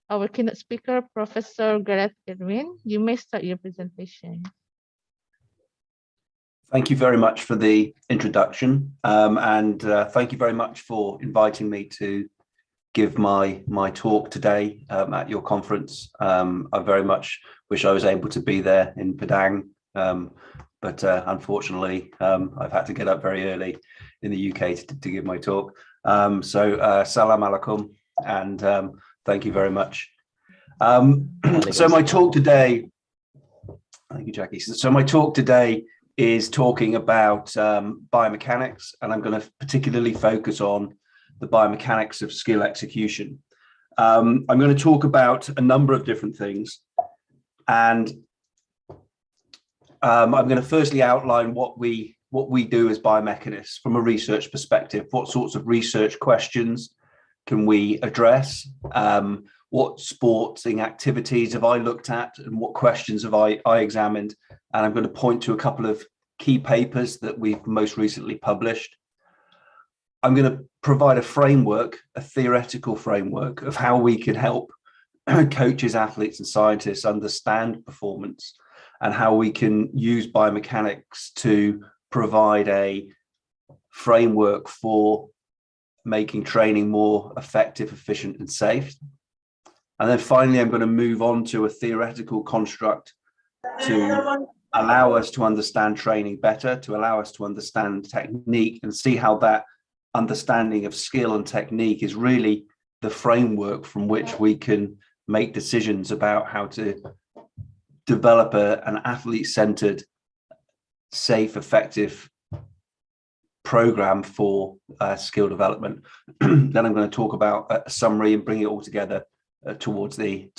S1: our keynote speaker, Professor Gareth Irwin. You may start your presentation.
S3: Thank you very much for the introduction, and thank you very much for inviting me to give my talk today at your conference. I very much wish I was able to be there in Padang, but unfortunately I've had to get up very early in the UK to give my talk. So salam alaikum, and thank you very much. So my talk today, thank you, Jackie. So my talk today is talking about biomechanics, and I'm going to particularly focus on the biomechanics of skill execution. I'm going to talk about a number of different things, and I'm going to firstly outline what we do as biomechanists from a research perspective. What sorts of research questions can we address? What sporting activities have I looked at, and what questions have I examined? And I'm going to point to a couple of key papers that we've most recently published. I'm going to provide a framework, a theoretical framework of how we can help coaches, athletes, and scientists understand performance, and how we can use biomechanics to provide a framework for making training more effective, efficient, and safe. And then finally, I'm going to move on to a theoretical construct to allow us to understand training better, to allow us to understand technique and see how that understanding of skill and technique is really the framework from which we can make decisions about how to develop an athlete-centered, safe, effective program for skill development. Then I'm going to talk about a summary and bring it all together towards the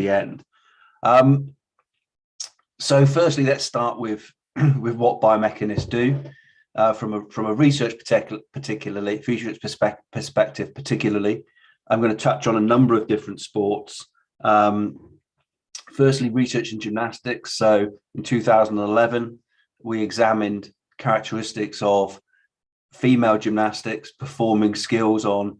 S3: end. So firstly, let's start with what biomechanists do from a research perspective particularly. I'm going to touch on a number of different sports. Firstly, research in gymnastics. So in 2011, we examined characteristics of female gymnastics performing skills on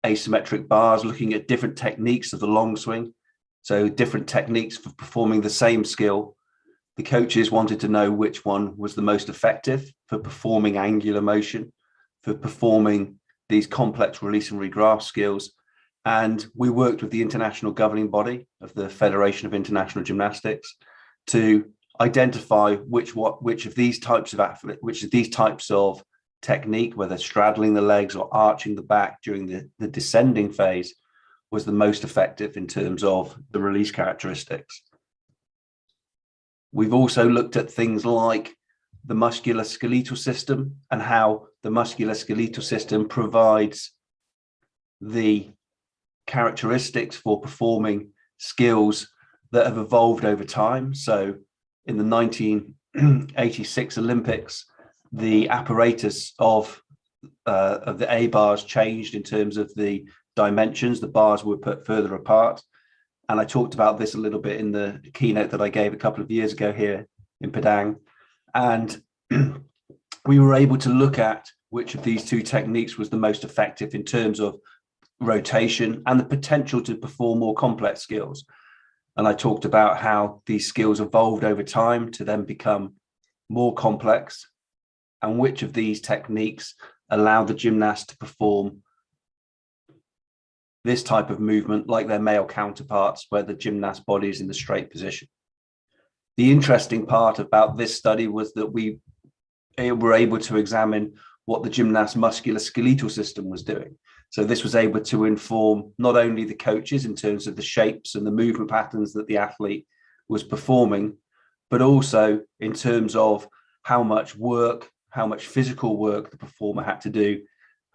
S3: asymmetric bars, looking at different techniques of the long swing. So different techniques for performing the same skill. The coaches wanted to know which one was the most effective for performing angular motion, for performing these complex release and regrasp skills. And we worked with the international governing body of the Federation of International Gymnastics to identify which of these types of technique, whether straddling the legs or arching the back during the descending phase, was the most effective in terms of the release characteristics. We've also looked at things like the musculoskeletal system and how the musculoskeletal system provides the characteristics for performing skills that have evolved over time. So in the 1986 Olympics, the apparatus of the A bars changed in terms of the dimensions. The bars were put further apart. And I talked about this a little bit in the keynote that I gave a couple of years ago here in Padang. And we were able to look at which of these two techniques was the most effective in terms of rotation and the potential to perform more complex skills. And I talked about how these skills evolved over time to then become more complex, and which of these techniques allow the gymnast to perform this type of movement like their male counterparts, where the gymnast body is in the straight position. The interesting part about this study was that we were able to examine what the gymnast musculoskeletal system was doing. So this was able to inform not only the coaches in terms of the shapes and the movement patterns that the athlete was performing, but also in terms of how much physical work the performer had to do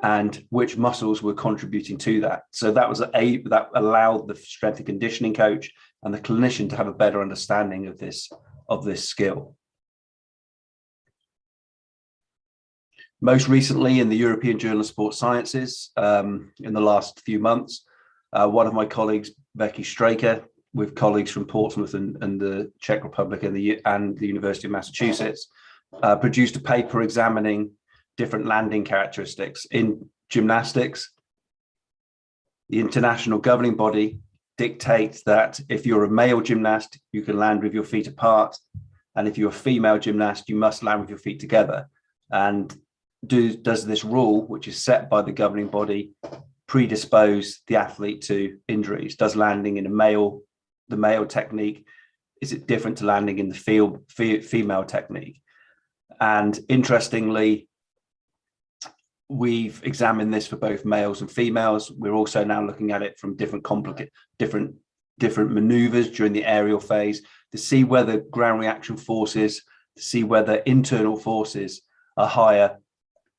S3: and which muscles were contributing to that. So that allowed the strength and conditioning coach and the clinician to have a better understanding of this skill. Most recently, in the European Journal of Sports Sciences, in the last few months, one of my colleagues, Becky Straker, with colleagues from Portsmouth and the Czech Republic and the University of Massachusetts, produced a paper examining different landing characteristics in gymnastics. The international governing body dictates that if you're a male gymnast, you can land with your feet apart, and if you're a female gymnast, you must land with your feet together. And does this rule, which is set by the governing body, predispose the athlete to injuries? Does landing in the male technique, is it different to landing in the female technique? And interestingly, we've examined this for both males and females. We're also now looking at it from different maneuvers during the aerial phase to see whether ground reaction forces, to see whether internal forces are higher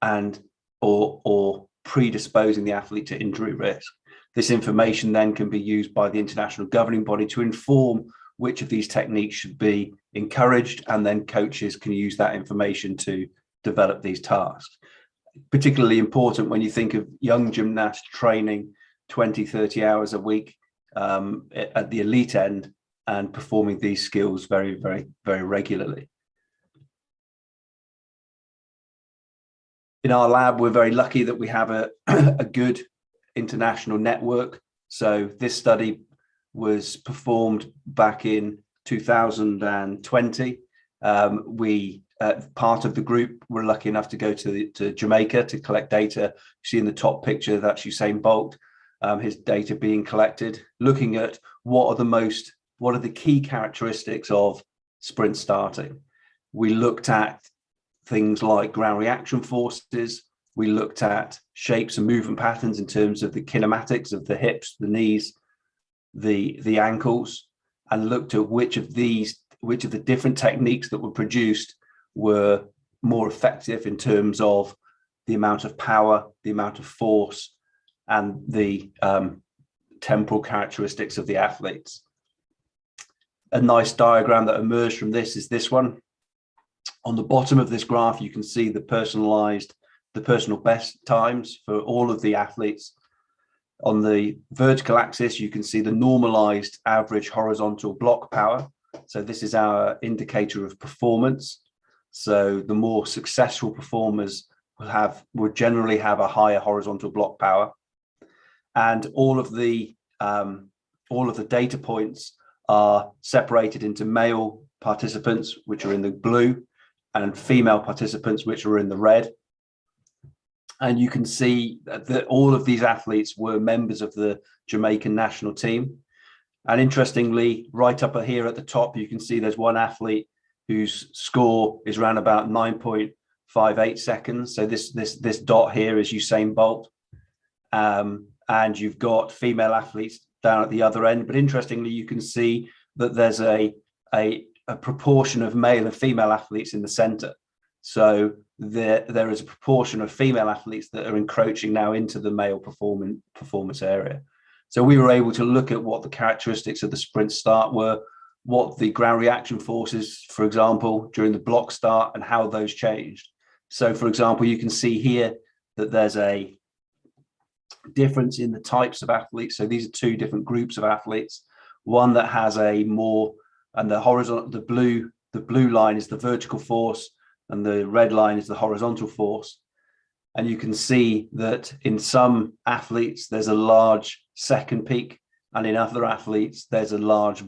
S3: and or predisposing the athlete to injury risk. This information then can be used by the international governing body to inform which of these techniques should be encouraged, and then coaches can use that information to develop these tasks. Particularly important when you think of young gymnasts training 20, 30 hours a week at the elite end and performing these skills very, very, very regularly. In our lab, we're very lucky that we have a good international network. So this study was performed back in 2020. Part of the group were lucky enough to go to Jamaica to collect data. You see in the top picture, that's Usain Bolt, his data being collected, looking at what are the most what are the key characteristics of sprint starting. We looked at things like ground reaction forces. We looked at shapes and movement patterns in terms of the kinematics of the hips, the knees, the ankles, and looked at which of the different techniques that were produced were more effective in terms of the amount of power, the amount of force, and the temporal characteristics of the athletes. A nice diagram that emerged from this is this one. On the bottom of this graph, you can see the personal best times for all of the athletes. On the vertical axis, you can see the normalized average horizontal block power. So this is our indicator of performance. So the more successful performers will generally have a higher horizontal block power. And all of the data points are separated into male participants, which are in the blue, and female participants, which are in the red. And you can see that all of these athletes were members of the Jamaican national team. And interestingly, right up here at the top, you can see there's one athlete whose score is around about 9.58 seconds. So this dot here is Usain Bolt. And you've got female athletes down at the other end. But interestingly, you can see that there's a proportion of male and female athletes in the center. So there is a proportion of female athletes that are encroaching now into the male performance area. So we were able to look at what the characteristics of the sprint start were, what the ground reaction forces, for example, during the block start, and how those changed. So, for example, you can see here that there's a difference in the types of athletes. So these are two different groups of athletes. One that has a more, and the horizontal, the blue line is the vertical force, and the red line is the horizontal force. And you can see that in some athletes, there's a large second peak, and in other athletes, there's a large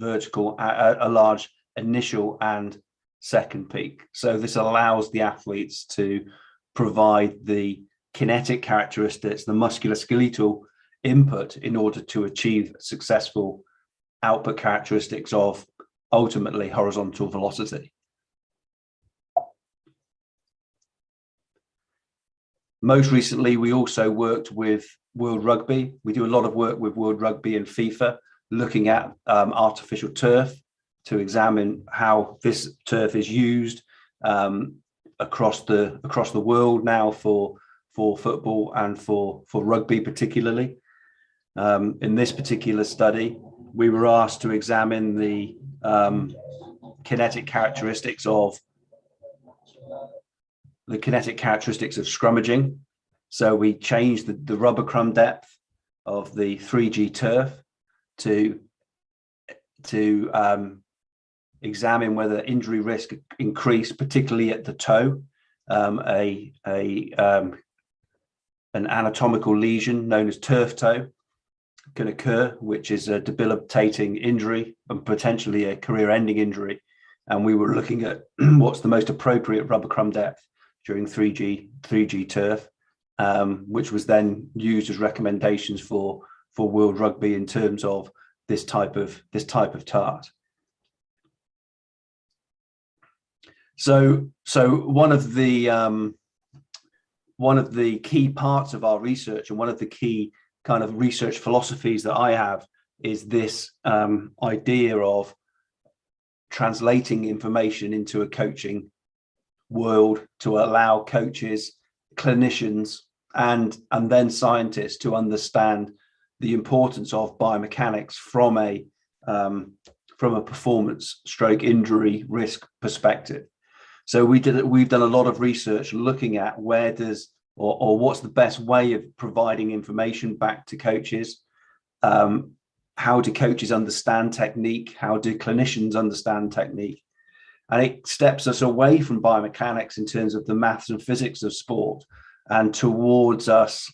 S3: initial and second peak. So this allows the athletes to provide the kinetic characteristics, the musculoskeletal input in order to achieve successful output characteristics of ultimately horizontal velocity. Most recently, we also worked with World Rugby. We do a lot of work with World Rugby and FIFA, looking at artificial turf to examine how this turf is used across the world now for football and for rugby particularly. In this particular study, we were asked to examine the kinetic characteristics of scrummaging. So we changed the rubber crumb depth of the 3G turf to examine whether injury risk increased, particularly at the toe. An anatomical lesion known as turf toe can occur, which is a debilitating injury and potentially a career-ending injury. And we were looking at what's the most appropriate rubber crumb depth during 3G turf, which was then used as recommendations for World Rugby in terms of this type of tart. So one of the key parts of our research, and one of the key kind of research philosophies that I have, is this idea of translating information into a coaching world to allow coaches, clinicians, and then scientists to understand the importance of biomechanics from a performance stroke injury risk perspective. So we've done a lot of research looking at where does or what's the best way of providing information back to coaches. How do coaches understand technique? How do clinicians understand technique? And it steps us away from biomechanics in terms of the maths and physics of sport and towards us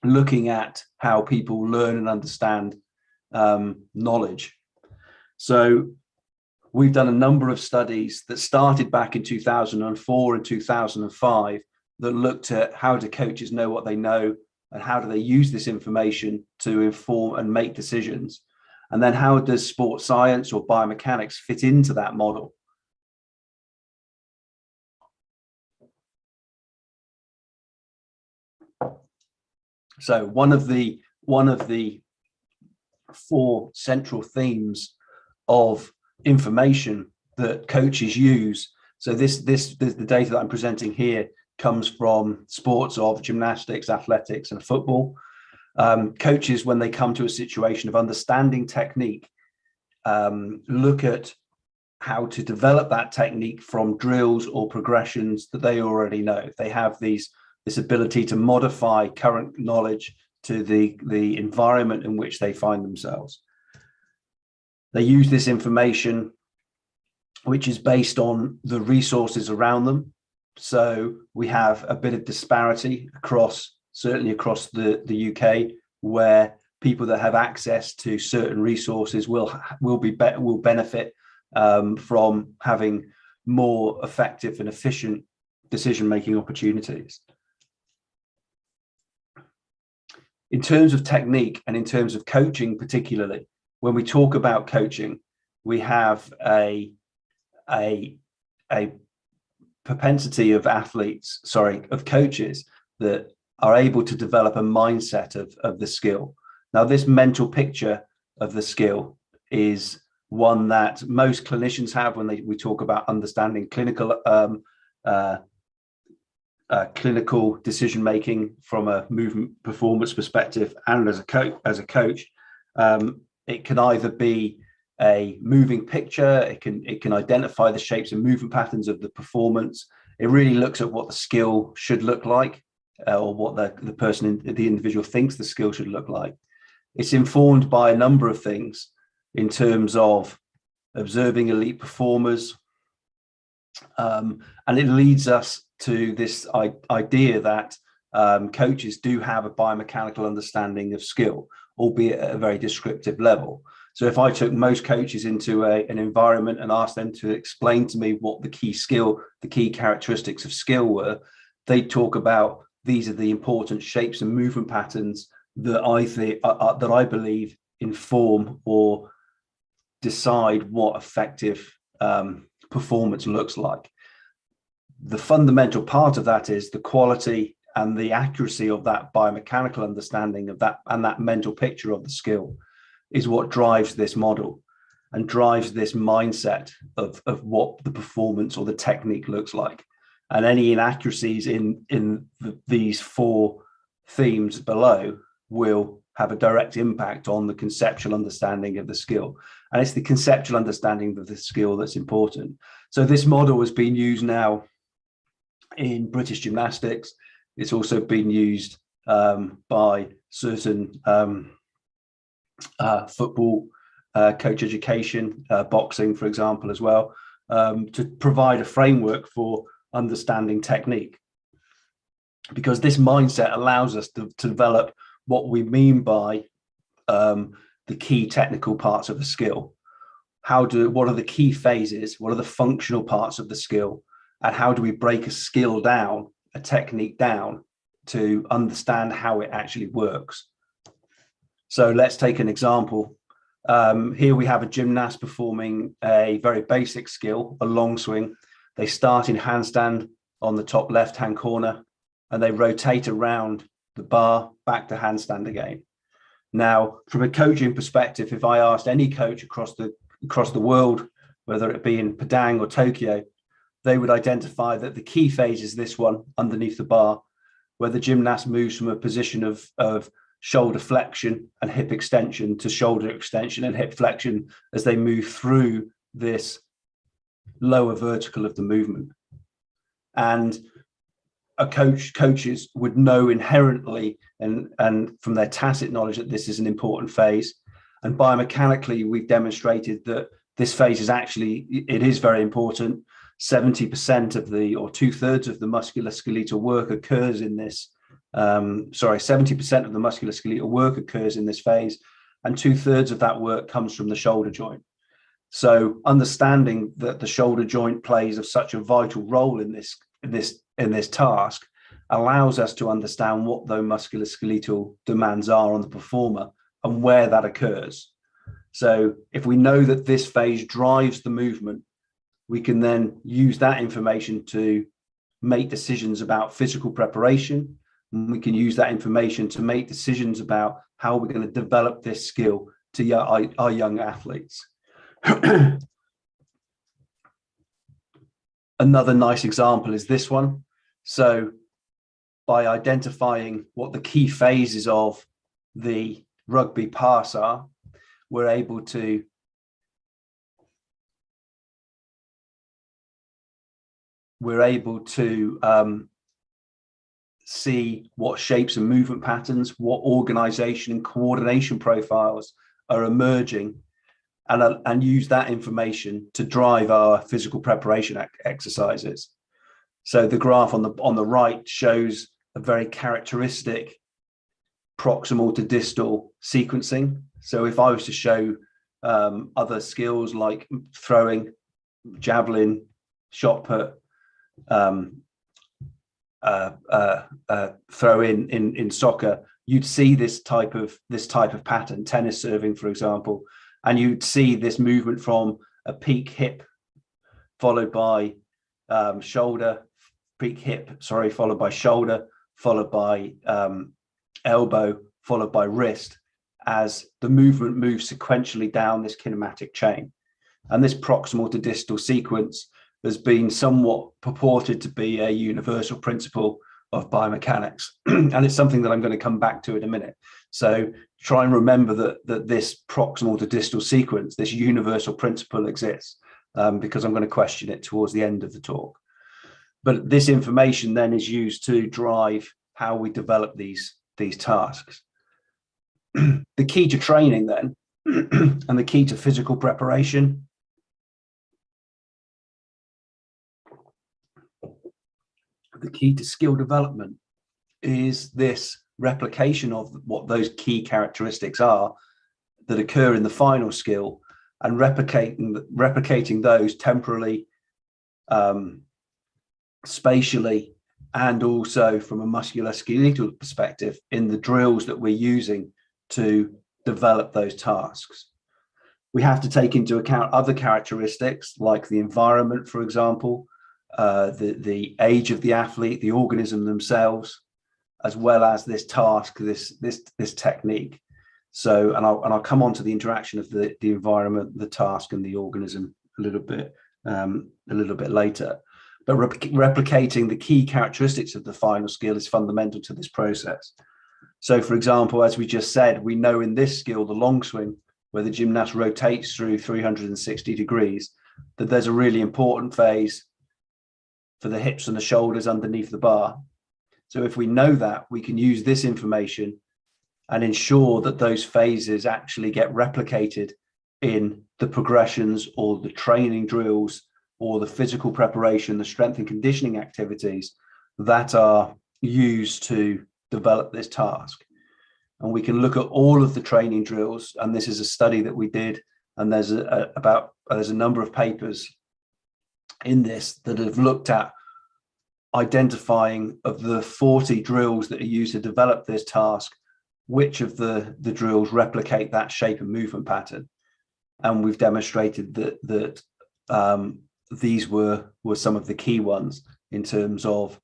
S3: looking at how people learn and understand knowledge. So we've done a number of studies that started back in 2004 and 2005 that looked at how do coaches know what they know and how do they use this information to inform and make decisions. And then how does sports science or biomechanics fit into that model? So one of the 4 central themes of information that coaches use. So the data that I'm presenting here comes from sports of gymnastics, athletics, and football. Coaches, when they come to a situation of understanding technique, look at how to develop that technique from drills or progressions that they already know. They have this ability to modify current knowledge to the environment in which they find themselves. They use this information, which is based on the resources around them. So we have a bit of disparity certainly across the UK, where people that have access to certain resources will benefit from having more effective and efficient decision-making opportunities. In terms of technique and in terms of coaching particularly, when we talk about coaching, we have a propensity of coaches that are able to develop a mindset of the skill. Now, this mental picture of the skill is one that most clinicians have when we talk about understanding clinical decision making from a movement performance perspective, and as a coach, it can either be a moving picture, it can identify the shapes and movement patterns of the performance. It really looks at what the skill should look like, or what the individual thinks the skill should look like. It's informed by a number of things in terms of observing elite performers, and it leads us to this idea that coaches do have a biomechanical understanding of skill, albeit at a very descriptive level. So if I took most coaches into an environment and asked them to explain to me what the key characteristics of skill were, they'd talk about these are the important shapes and movement patterns that I believe inform or decide what effective performance looks like. The fundamental part of that is the quality and the accuracy of that biomechanical understanding of that, and that mental picture of the skill is what drives this model and drives this mindset of what the performance or the technique looks like. And any inaccuracies in these 4 themes below will have a direct impact on the conceptual understanding of the skill. And it's the conceptual understanding of the skill that's important. So this model has been used now in British gymnastics. It's also been used by certain football coach education, boxing, for example, as well, to provide a framework for understanding technique. Because this mindset allows us to develop what we mean by the key technical parts of the skill. What are the key phases? What are the functional parts of the skill? And how do we break a skill down, a technique down, to understand how it actually works? So let's take an example. Here we have a gymnast performing a very basic skill, a long swing. They start in handstand on the top left-hand corner, and they rotate around the bar back to handstand again. Now, from a coaching perspective, if I asked any coach across the world, whether it be in Padang or Tokyo, they would identify that the key phase is this one underneath the bar, where the gymnast moves from a position of shoulder flexion and hip extension to shoulder extension and hip flexion as they move through this lower vertical of the movement. And coaches would know inherently and from their tacit knowledge that this is an important phase. And biomechanically, we've demonstrated that this phase is very important. 70% of or 2/3 of the musculoskeletal work occurs in this. 70% of the musculoskeletal work occurs in this phase, and 2/3 of that work comes from the shoulder joint. So understanding that the shoulder joint plays such a vital role in this task allows us to understand what those musculoskeletal demands are on the performer and where that occurs. So if we know that this phase drives the movement, we can then use that information to make decisions about physical preparation. And we can use that information to make decisions about how we're going to develop this skill to our young athletes. Another nice example is this one. So by identifying what the key phases of the rugby pass are, we're able to see what shapes and movement patterns, what organization and coordination profiles are emerging, and use that information to drive our physical preparation exercises. So the graph on the right shows a very characteristic proximal to distal sequencing. So if I was to show other skills like throwing, javelin, shot put, throw in soccer, you'd see this type of pattern, tennis serving, for example, and you'd see this movement from a peak hip followed by shoulder, followed by shoulder, followed by elbow, followed by wrist, as the movement moves sequentially down this kinematic chain. And this proximal to distal sequence has been somewhat purported to be a universal principle of biomechanics. And it's something that I'm going to come back to in a minute. So try and remember that this proximal to distal sequence, this universal principle exists, because I'm going to question it towards the end of the talk. But this information then is used to drive how we develop these tasks. The key to training then, and the key to physical preparation, the key to skill development, is this replication of what those key characteristics are that occur in the final skill, and replicating those temporally, spatially, and also from a musculoskeletal perspective in the drills that we're using to develop those tasks. We have to take into account other characteristics like the environment, for example, the age of the athlete, the organism themselves, as well as this task, this technique. So, and I'll come on to the interaction of the environment, the task, and the organism a little bit later. But replicating the key characteristics of the final skill is fundamental to this process. So, for example, as we just said, we know in this skill, the long swing, where the gymnast rotates through 360 degrees, that there's a really important phase for the hips and the shoulders underneath the bar. So if we know that, we can use this information and ensure that those phases actually get replicated in the progressions or the training drills or the physical preparation, the strength and conditioning activities that are used to develop this task. And we can look at all of the training drills, and this is a study that we did, and there's a number of papers in this that have looked at identifying of the 40 drills that are used to develop this task, which of the drills replicate that shape and movement pattern. And we've demonstrated that these were some of the key ones in terms of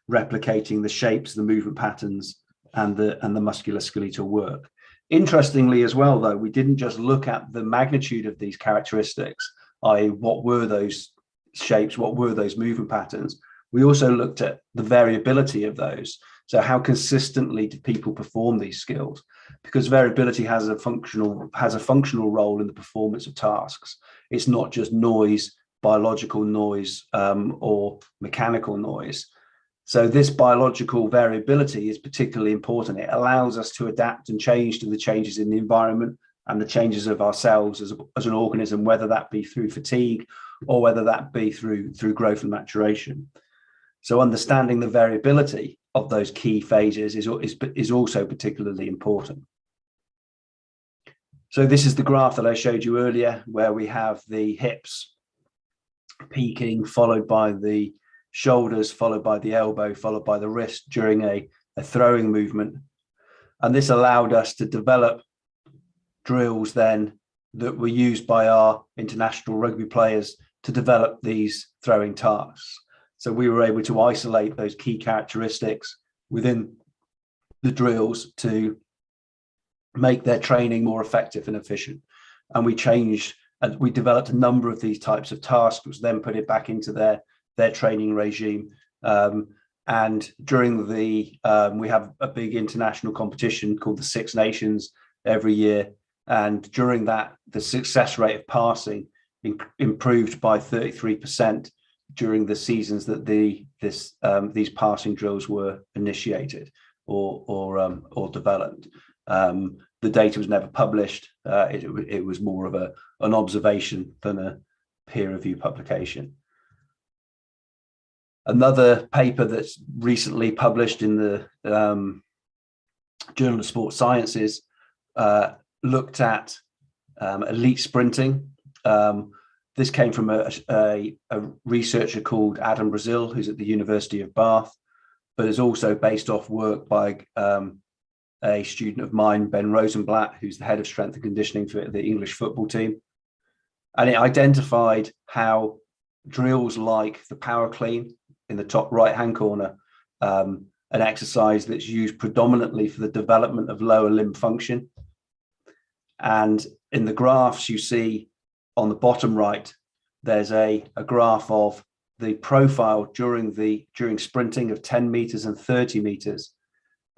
S3: replicating the shapes, the movement patterns, and the musculoskeletal work. Interestingly as well, though, we didn't just look at the magnitude of these characteristics, i.e. what were those shapes, what were those movement patterns. We also looked at the variability of those. So how consistently do people perform these skills? Because variability has a functional role in the performance of tasks. It's not just noise, biological noise, or mechanical noise. So this biological variability is particularly important. It allows us to adapt and change to the changes in the environment and the changes of ourselves as an organism, whether that be through fatigue or whether that be through growth and maturation. So understanding the variability of those key phases is also particularly important. So this is the graph that I showed you earlier, where we have the hips peaking, followed by the shoulders, followed by the elbow, followed by the wrist during a throwing movement. And this allowed us to develop drills then that were used by our international rugby players to develop these throwing tasks. So we were able to isolate those key characteristics within the drills to make their training more effective and efficient. And we changed, and we developed a number of these types of tasks, which then put it back into their training regime. And during the, we have a big international competition called the Six Nations every year. And during that, the success rate of passing improved by 33% during the seasons that these passing drills were initiated or developed. The data was never published. It was more of an observation than a peer review publication. Another paper that's recently published in the Journal of Sports Sciences looked at elite sprinting. This came from a researcher called Adam Brazil, who's at the University of Bath, but is also based off work by a student of mine, Ben Rosenblatt, who's the head of strength and conditioning for the English football team. And it identified how drills like the power clean in the top right-hand corner, an exercise that's used predominantly for the development of lower limb function. And in the graphs you see on the bottom right, there's a graph of the profile during sprinting of 10 meters and 30 meters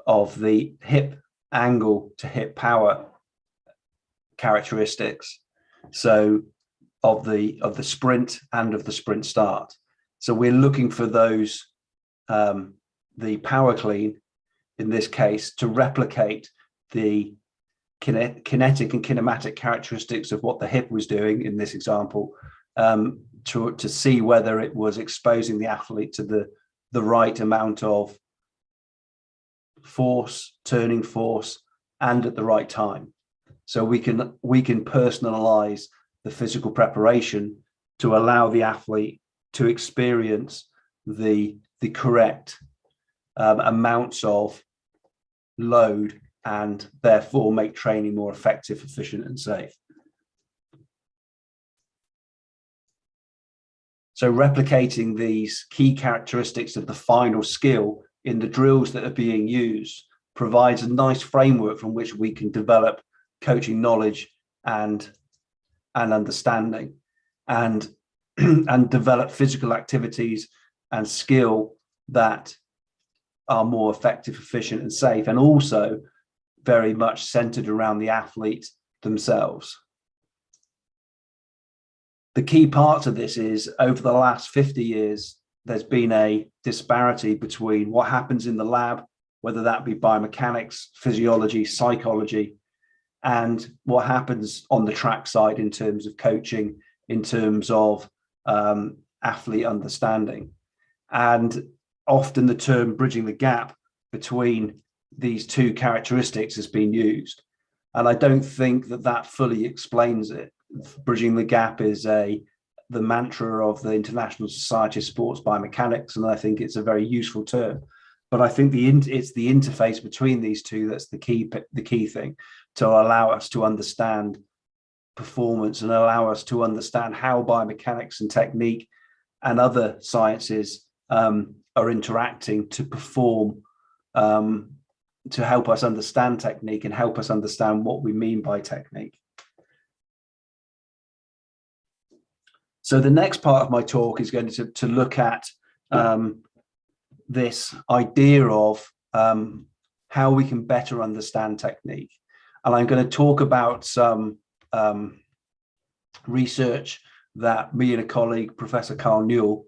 S3: of the hip angle to hip power characteristics. So of the sprint and of the sprint start. So we're looking for those, the power clean in this case, to replicate the kinetic and kinematic characteristics of what the hip was doing in this example, to see whether it was exposing the athlete to the right amount of force, turning force, and at the right time. So we can personalize the physical preparation to allow the athlete to experience the correct amounts of load and therefore make training more effective, efficient, and safe. So replicating these key characteristics of the final skill in the drills that are being used provides a nice framework from which we can develop coaching knowledge and understanding, and develop physical activities and skill that are more effective, efficient, and safe, and also very much centered around the athlete themselves. The key part of this is, over the last 50 years, there's been a disparity between what happens in the lab, whether that be biomechanics, physiology, psychology, and what happens on the track side in terms of coaching, in terms of athlete understanding. And often the term bridging the gap between these two characteristics has been used. And I don't think that fully explains it. Bridging the gap is the mantra of the International Society of Sports Biomechanics, and I think it's a very useful term. But I think it's the interface between these two that's the key thing, to allow us to understand performance and allow us to understand how biomechanics and technique and other sciences are interacting to perform, to help us understand technique and help us understand what we mean by technique. So the next part of my talk is going to look at this idea of how we can better understand technique. And I'm going to talk about some research that me and a colleague, Professor Carl Newell,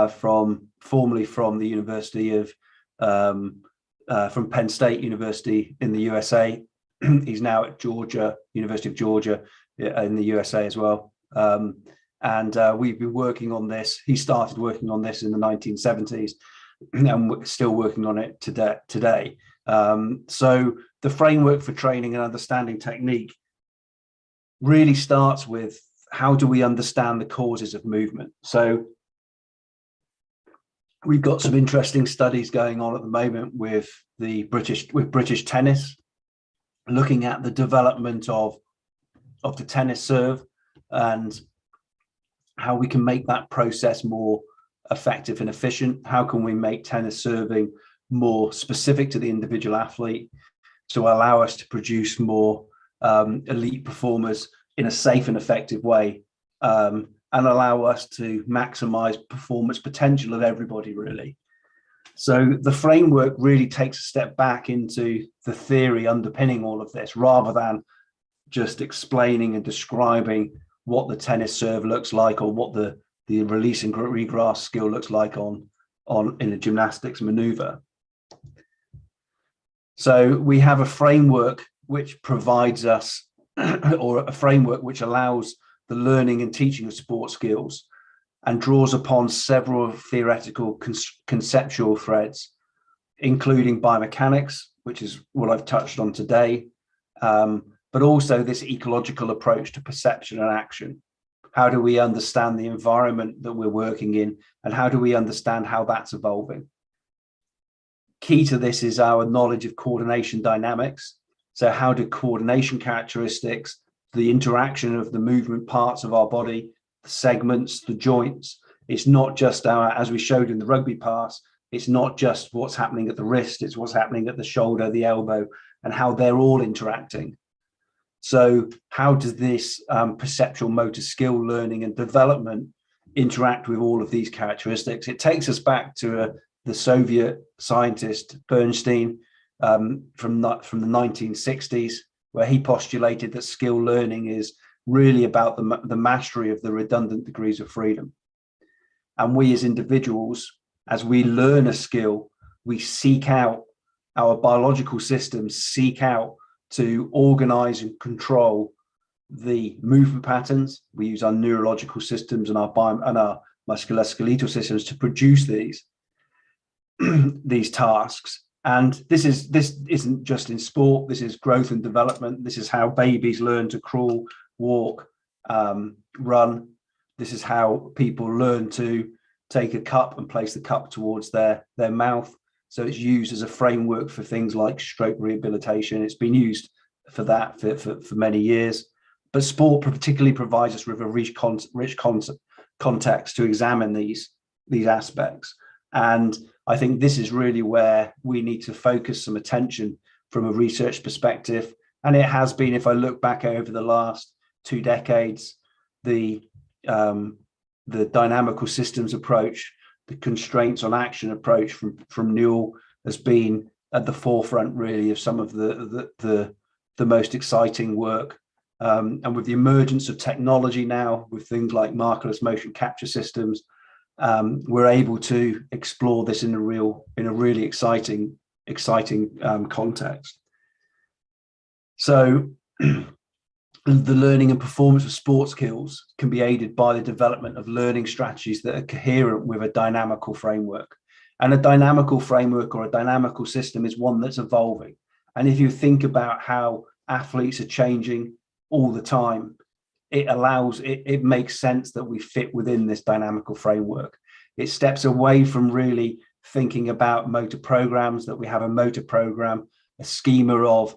S3: formerly from the University of, from Penn State University in the USA. He's now at Georgia, University of Georgia in the USA as well. And we've been working on this. He started working on this in the 1970s, and we're still working on it today. So the framework for training and understanding technique really starts with, how do we understand the causes of movement? So we've got some interesting studies going on at the moment with British tennis, looking at the development of of the tennis serve and how we can make that process more effective and efficient. How can we make tennis serving more specific to the individual athlete to allow us to produce more elite performers in a safe and effective way, and allow us to maximize performance potential of everybody, really. So the framework really takes a step back into the theory underpinning all of this, rather than just explaining and describing what the tennis serve looks like, or what the release and regrasp skill looks like in a gymnastics maneuver. So we have a framework which provides us, or a framework which allows the learning and teaching of sport skills, and draws upon several theoretical conceptual threads, including biomechanics, which is what I've touched on today, but also this ecological approach to perception and action. How do we understand the environment that we're working in, and how do we understand how that's evolving? Key to this is our knowledge of coordination dynamics. So how do coordination characteristics, the interaction of the movement parts of our body, the segments, the joints, it's not just as we showed in the rugby pass, it's not just what's happening at the wrist, it's what's happening at the shoulder, the elbow, and how they're all interacting. So how does this perceptual motor skill learning and development interact with all of these characteristics? It takes us back to the Soviet scientist Bernstein from the 1960s, where he postulated that skill learning is really about the mastery of the redundant degrees of freedom. And we as individuals, as we learn a skill, we seek out, our biological systems seek out to organize and control the movement patterns. We use our neurological systems and our musculoskeletal systems to produce these tasks. And this isn't just in sport, this is growth and development. This is how babies learn to crawl, walk, run. This is how people learn to take a cup and place the cup towards their mouth. So it's used as a framework for things like stroke rehabilitation. It's been used for that for many years. But sport particularly provides us with a rich context to examine these aspects. And I think this is really where we need to focus some attention from a research perspective. And it has been, if I look back over the last 2 decades, the dynamical systems approach, the constraints on action approach from Newell has been at the forefront really of some of the most exciting work. And with the emergence of technology now, with things like markerless motion capture systems, we're able to explore this in a really exciting context. So the learning and performance of sports skills can be aided by the development of learning strategies that are coherent with a dynamical framework. And a dynamical framework or a dynamical system is one that's evolving. And if you think about how athletes are changing all the time, it makes sense that we fit within this dynamical framework. It steps away from really thinking about motor programs, that we have a motor program, a schema of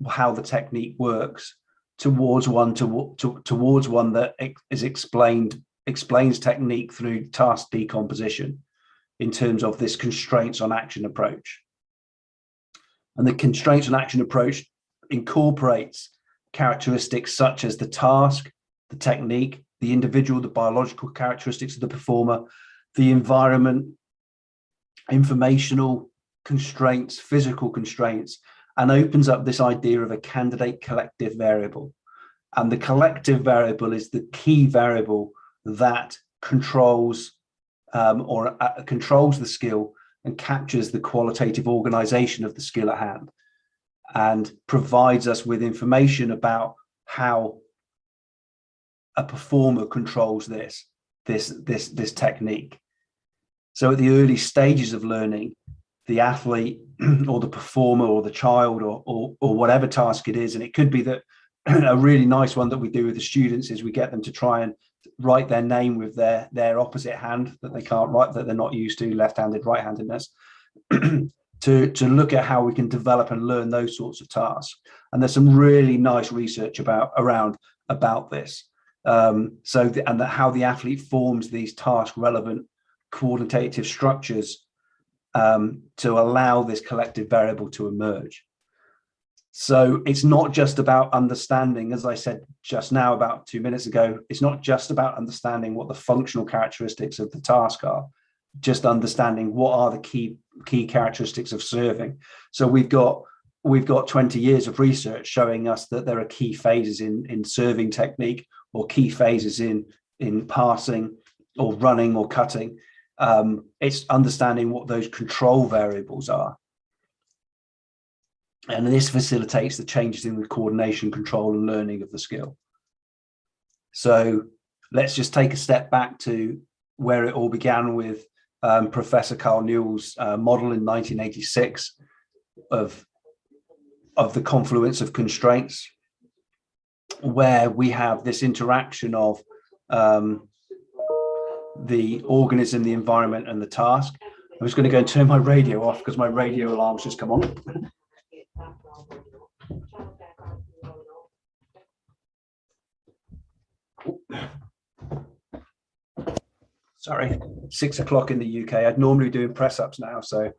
S3: how the technique works, towards one that is explains technique through task decomposition in terms of this constraints on action approach. And the constraints on action approach incorporates characteristics such as the task, the technique, the individual, the biological characteristics of the performer, the environment, informational constraints, physical constraints, and opens up this idea of a candidate collective variable. And the collective variable is the key variable that controls controls the skill and captures the qualitative organization of the skill at hand, and provides us with information about how a performer controls this technique. So at the early stages of learning, the athlete or the performer or the child or whatever task it is, and it could be that a really nice one that we do with the students is we get them to try and write their name with their opposite hand that they can't write, that they're not used to, left-handed, right-handedness, to look at how we can develop and learn those sorts of tasks. And there's some really nice research around about this. And how the athlete forms these task relevant quantitative structures to allow this collective variable to emerge. So it's not just about understanding, as I said just now about 2 minutes ago, it's not just about understanding what the functional characteristics of the task are, just understanding what are the key characteristics of serving. So we've got 20 years of research showing us that there are key phases in serving technique, or key phases in passing or running or cutting. It's understanding what those control variables are. And this facilitates the changes in the coordination, control, and learning of the skill. So let's just take a step back to where it all began with Professor Carl Newell's model in 1986 of the confluence of constraints, where we have this interaction of the organism, the environment, and the task. I'm just going to go and turn my radio off because my radio alarm's just come on. Sorry, 6 o'clock in the UK. I'd normally do press ups now, so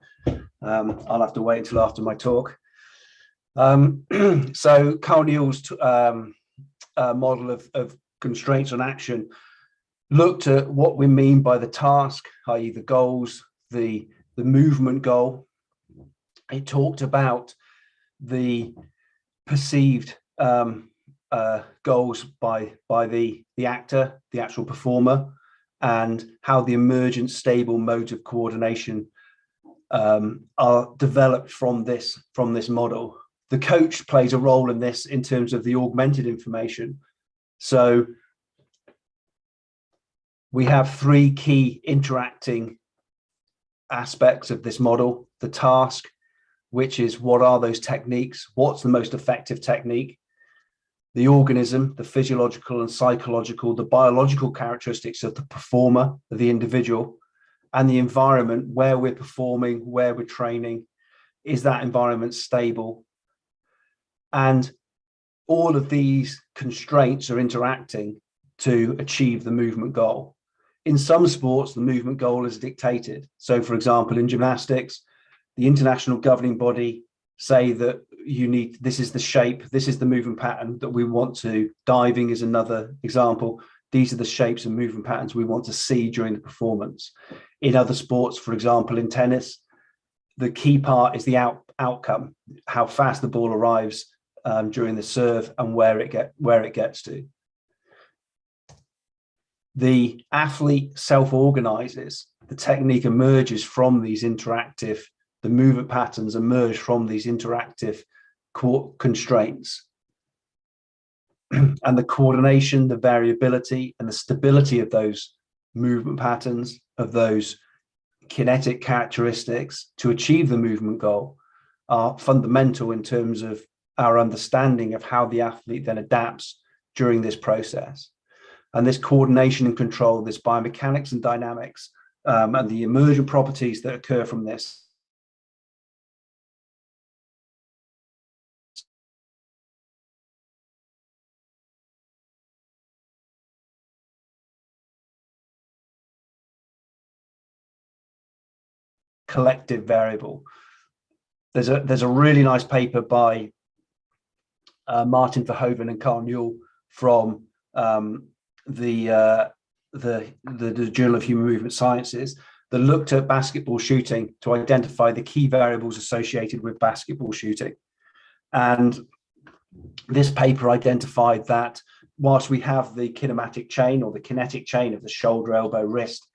S3: I'll have to wait until after my talk. So Carl Newell's model of constraints on action looked at what we mean by the task, i.e. the goals, the movement goal. It talked about the perceived goals by the actor, the actual performer, and how the emergent stable modes of coordination are developed from this model. The coach plays a role in this in terms of the augmented information. So we have three key interacting aspects of this model: the task, which is what are those techniques, what's the most effective technique; the organism, the physiological and psychological, the biological characteristics of the performer, of the individual; and the environment, where we're performing, where we're training. Is that environment stable? And all of these constraints are interacting to achieve the movement goal. In some sports, the movement goal is dictated. So, for example, in gymnastics, the international governing body say that this is the shape, this is the movement pattern that we want to. Diving is another example. These are the shapes and movement patterns we want to see during the performance. In other sports, for example, in tennis, the key part is the outcome, how fast the ball arrives during the serve and where it gets to. The athlete self-organizes. The technique emerges from these interactive, the movement patterns emerge from these interactive constraints. And the coordination, the variability, and the stability of those movement patterns, of those kinetic characteristics to achieve the movement goal, are fundamental in terms of our understanding of how the athlete then adapts during this process. And this coordination and control, this biomechanics and dynamics, and the emergent properties that occur from this collective variable. There's a really nice paper by Martin Verhoeven and Carl Newell from the Journal of Human Movement Sciences that looked at basketball shooting to identify the key variables associated with basketball shooting. And this paper identified that whilst we have the kinematic chain or the kinetic chain of the shoulder, elbow, wrist,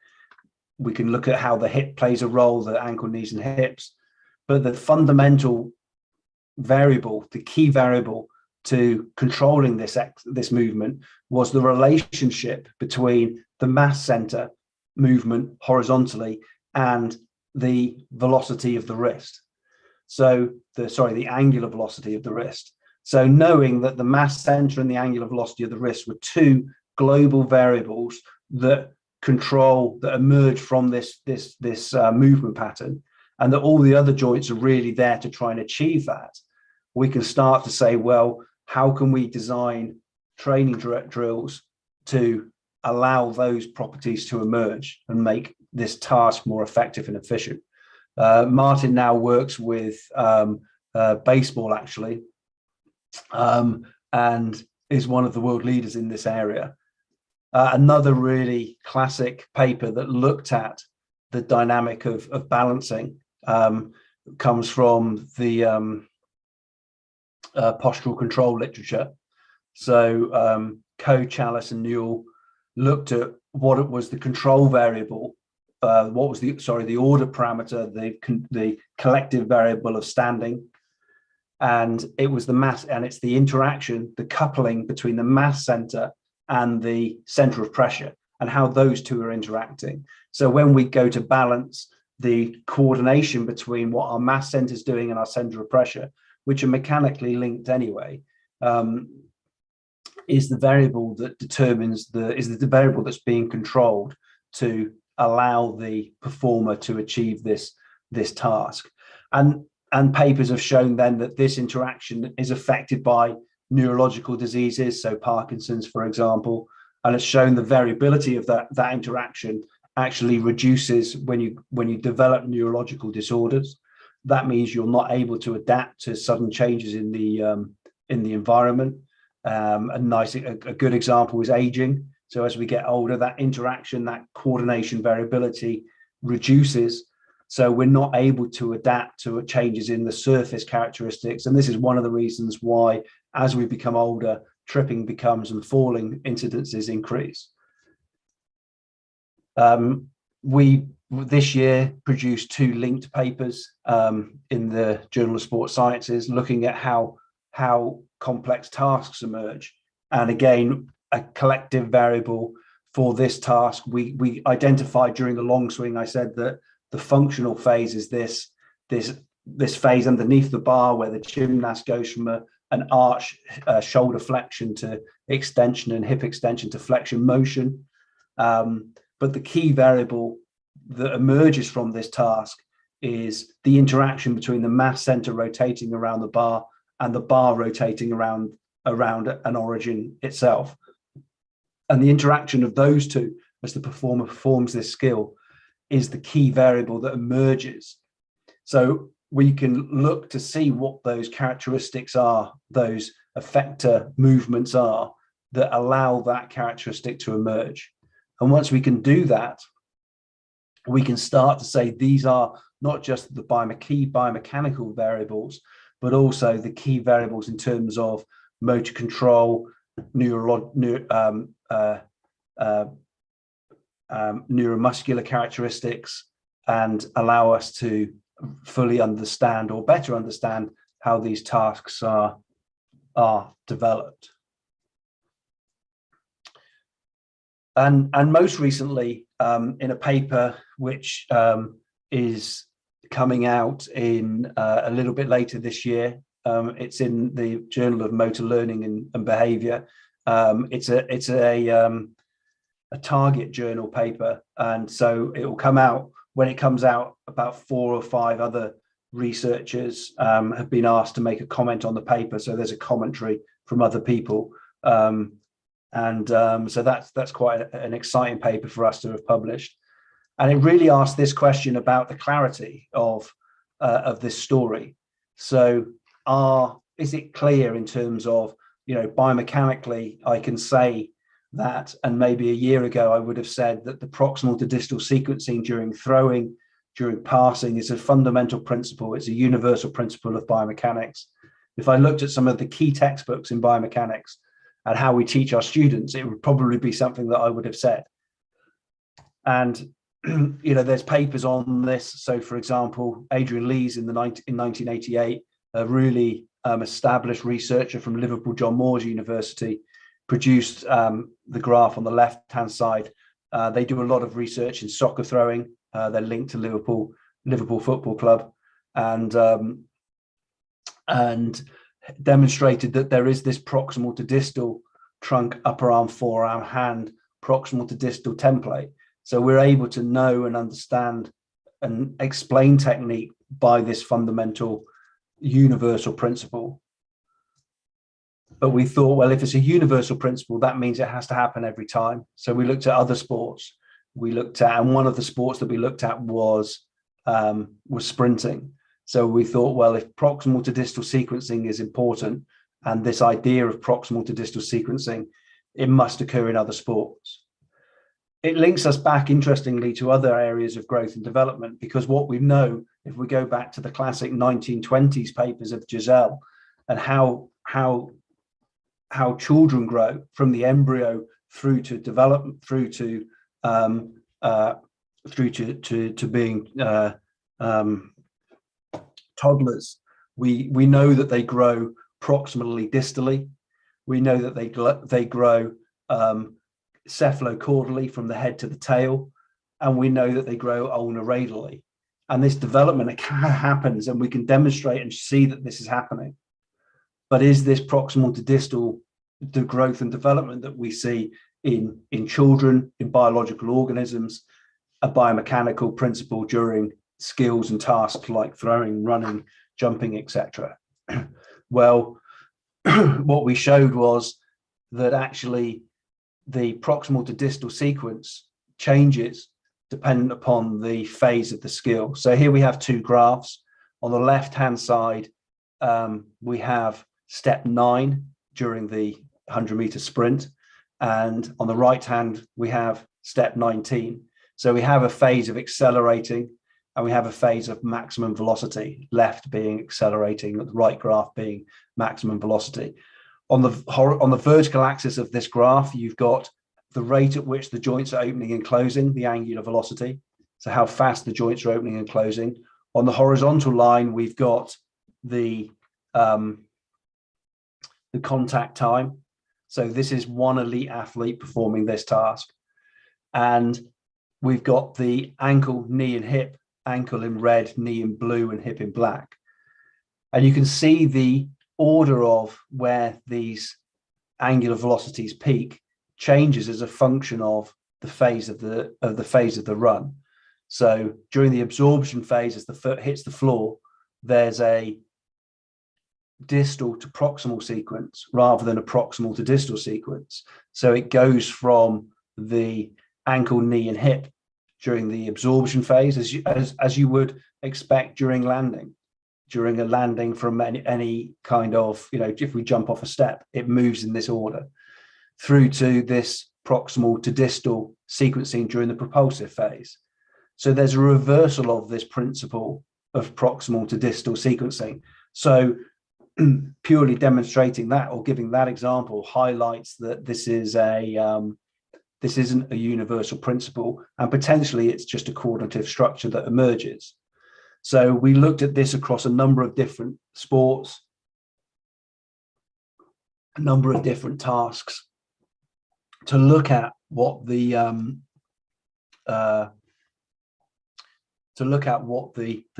S3: we can look at how the hip plays a role, the ankle, knees, and hips. But the fundamental variable, the key variable to controlling this movement was the relationship between the mass center movement horizontally and the velocity of the wrist. So the angular velocity of the wrist. So knowing that the mass center and the angular velocity of the wrist were two global variables that emerge from this movement pattern, and that all the other joints are really there to try and achieve that, we can start to say, well, how can we design training drills to allow those properties to emerge and make this task more effective and efficient. Martin now works with baseball, actually, and is one of the world leaders in this area. Another really classic paper that looked at the dynamic of balancing comes from the postural control literature. So Coe, Chalice and Newell looked at what it was the control variable, what was the order parameter, the collective variable of standing, and it was the mass, and it's the interaction, the coupling between the mass center and the center of pressure, and how those two are interacting. So when we go to balance, the coordination between what our mass center is doing and our center of pressure, which are mechanically linked anyway, is the variable that determines the variable that's being controlled to allow the performer to achieve this task. And papers have shown then that this interaction is affected by neurological diseases, so Parkinson's, for example, and it's shown the variability of that interaction actually reduces when you develop neurological disorders. That means you're not able to adapt to sudden changes in the environment. A good example is aging. So as we get older, that interaction, that coordination variability reduces. So we're not able to adapt to changes in the surface characteristics. And this is one of the reasons why, as we become older, tripping becomes and falling incidences increase. We this year produced 2 linked papers in the Journal of Sports Sciences, looking at how complex tasks emerge. And again, a collective variable for this task, we identified during the long swing. I said that the functional phase is this phase underneath the bar where the gymnast goes from an arch shoulder flexion to extension and hip extension to flexion motion. But the key variable that emerges from this task is the interaction between the mass center rotating around the bar and the bar rotating around an origin itself. And the interaction of those two as the performer performs this skill is the key variable that emerges. So we can look to see what those characteristics are, those effector movements are that allow that characteristic to emerge. And once we can do that, we can start to say these are not just the key biomechanical variables, but also the key variables in terms of motor control, neuromuscular characteristics, and allow us to fully understand or better understand how these tasks are developed. And most recently, in a paper which is coming out in a little bit later this year, it's in the Journal of Motor Learning and Behavior. It's a target journal paper, and so it will come out. When it comes out, about 4 or 5 other researchers have been asked to make a comment on the paper, so there's a commentary from other people. So that's quite an exciting paper for us to have published, and it really asks this question about the clarity of this story. So, is it clear in terms of, biomechanically, I can say that, and maybe a year ago I would have said that the proximal to distal sequencing during throwing, during passing, is a fundamental principle. It's a universal principle of biomechanics. If I looked at some of the key textbooks in biomechanics and how we teach our students, it would probably be something that I would have said. And there's papers on this. So, for example, Adrian Lees in 1988, a really established researcher from Liverpool John Moores University, produced the graph on the left-hand side. They do a lot of research in soccer throwing. They're linked to Liverpool Football Club, and demonstrated that there is this proximal to distal trunk, upper arm, forearm, hand, proximal to distal template. So we're able to know and understand and explain technique by this fundamental universal principle. But we thought, well, if it's a universal principle, that means it has to happen every time. So we looked at other sports. We looked at, and one of the sports that we looked at was sprinting. So we thought, well, if proximal to distal sequencing is important, and this idea of proximal to distal sequencing, it must occur in other sports. It links us back, interestingly, to other areas of growth and development, because what we know, if we go back to the classic 1920s papers of Giselle and how children grow from the embryo through to development, through to being toddlers, we know that they grow proximally distally. We know that they grow cephalocaudally from the head to the tail, and we know that they grow ulnar radially. And this development happens, and we can demonstrate and see that this is happening. But is this proximal to distal, the growth and development that we see in children, in biological organisms, a biomechanical principle during skills and tasks like throwing, running, jumping, etc.? Well, what we showed was that actually the proximal to distal sequence changes dependent upon the phase of the skill. So here we have two graphs. On the left-hand side, we have step 9 during the 100-meter sprint. And on the right hand, we have step 19. So we have a phase of accelerating, and we have a phase of maximum velocity, left being accelerating, the right graph being maximum velocity. On the vertical axis of this graph, you've got the rate at which the joints are opening and closing, the angular velocity, so how fast the joints are opening and closing. On the horizontal line, we've got the contact time. So this is one elite athlete performing this task. And we've got the ankle, knee, and hip, ankle in red, knee in blue, and hip in black. And you can see the order of where these angular velocities peak changes as a function of the phase of the run. So during the absorption phase, as the foot hits the floor, there's a distal to proximal sequence rather than a proximal to distal sequence. So it goes from the ankle, knee, and hip during the absorption phase, as you would expect during landing. During a landing from any kind of, if we jump off a step, it moves in this order through to this proximal to distal sequencing during the propulsive phase. So there's a reversal of this principle of proximal to distal sequencing. So purely demonstrating that or giving that example highlights that this isn't a universal principle, and potentially it's just a coordinative structure that emerges. So we looked at this across a number of different sports, a number of different tasks, to look at what the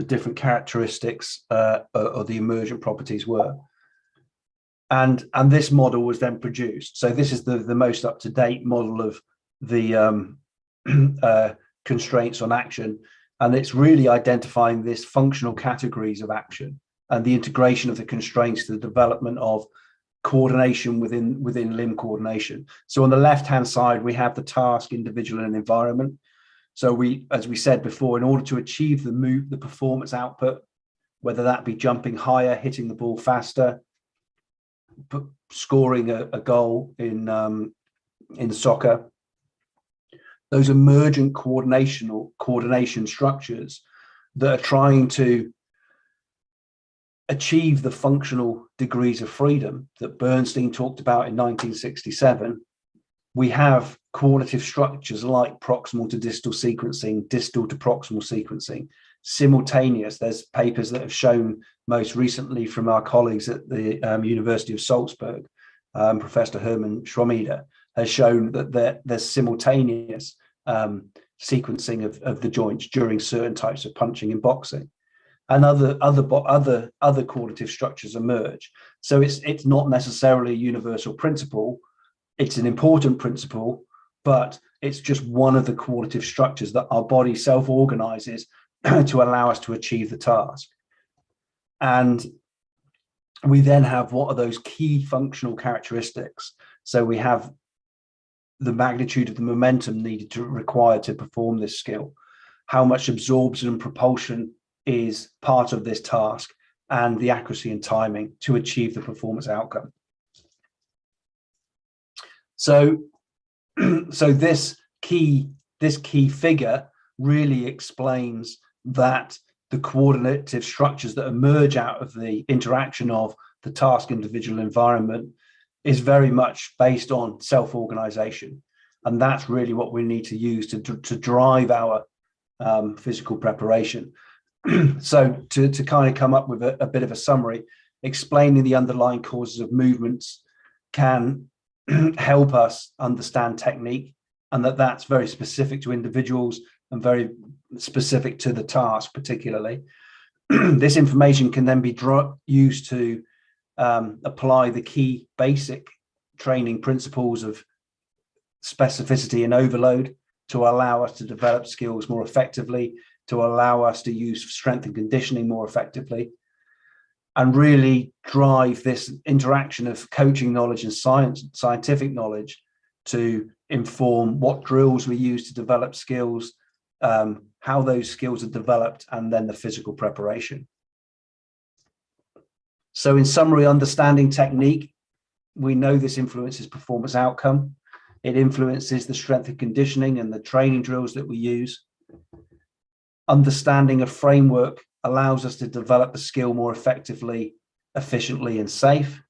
S3: different characteristics or the emergent properties were. And this model was then produced. So this is the most up-to-date model of the constraints on action. And it's really identifying this functional categories of action and the integration of the constraints to the development of coordination within limb coordination. So on the left-hand side, we have the task, individual, and environment. So as we said before, in order to achieve the performance output, whether that be jumping higher, hitting the ball faster, scoring a goal in soccer, those emergent coordination structures that are trying to achieve the functional degrees of freedom that Bernstein talked about in 1967, we have coordinative structures like proximal to distal sequencing, distal to proximal sequencing, simultaneous. There's papers that have shown most recently from our colleagues at the University of Salzburg, Professor Hermann Schrommeder, has shown that there's simultaneous sequencing of the joints during certain types of punching in boxing, and other coordinative structures emerge. So it's not necessarily a universal principle. It's an important principle, but it's just one of the coordinative structures that our body self-organizes to allow us to achieve the task. And we then have what are those key functional characteristics. So we have the magnitude of the momentum needed to require to perform this skill, how much absorption and propulsion is part of this task, and the accuracy and timing to achieve the performance outcome. So, this key figure really explains that the coordinative structures that emerge out of the interaction of the task individual environment is very much based on self-organization. And that's really what we need to use to drive our physical preparation. So to kind of come up with a bit of a summary, explaining the underlying causes of movements can help us understand technique, and that's very specific to individuals and very specific to the task particularly. This information can then be used to apply the key basic training principles of specificity and overload to allow us to develop skills more effectively, to allow us to use strength and conditioning more effectively, and really drive this interaction of coaching knowledge and scientific knowledge to inform what drills we use to develop skills, how those skills are developed, and then the physical preparation. So in summary, understanding technique, we know this influences performance outcome. It influences the strength and conditioning and the training drills that we use. Understanding a framework allows us to develop the skill more effectively, efficiently, and safe.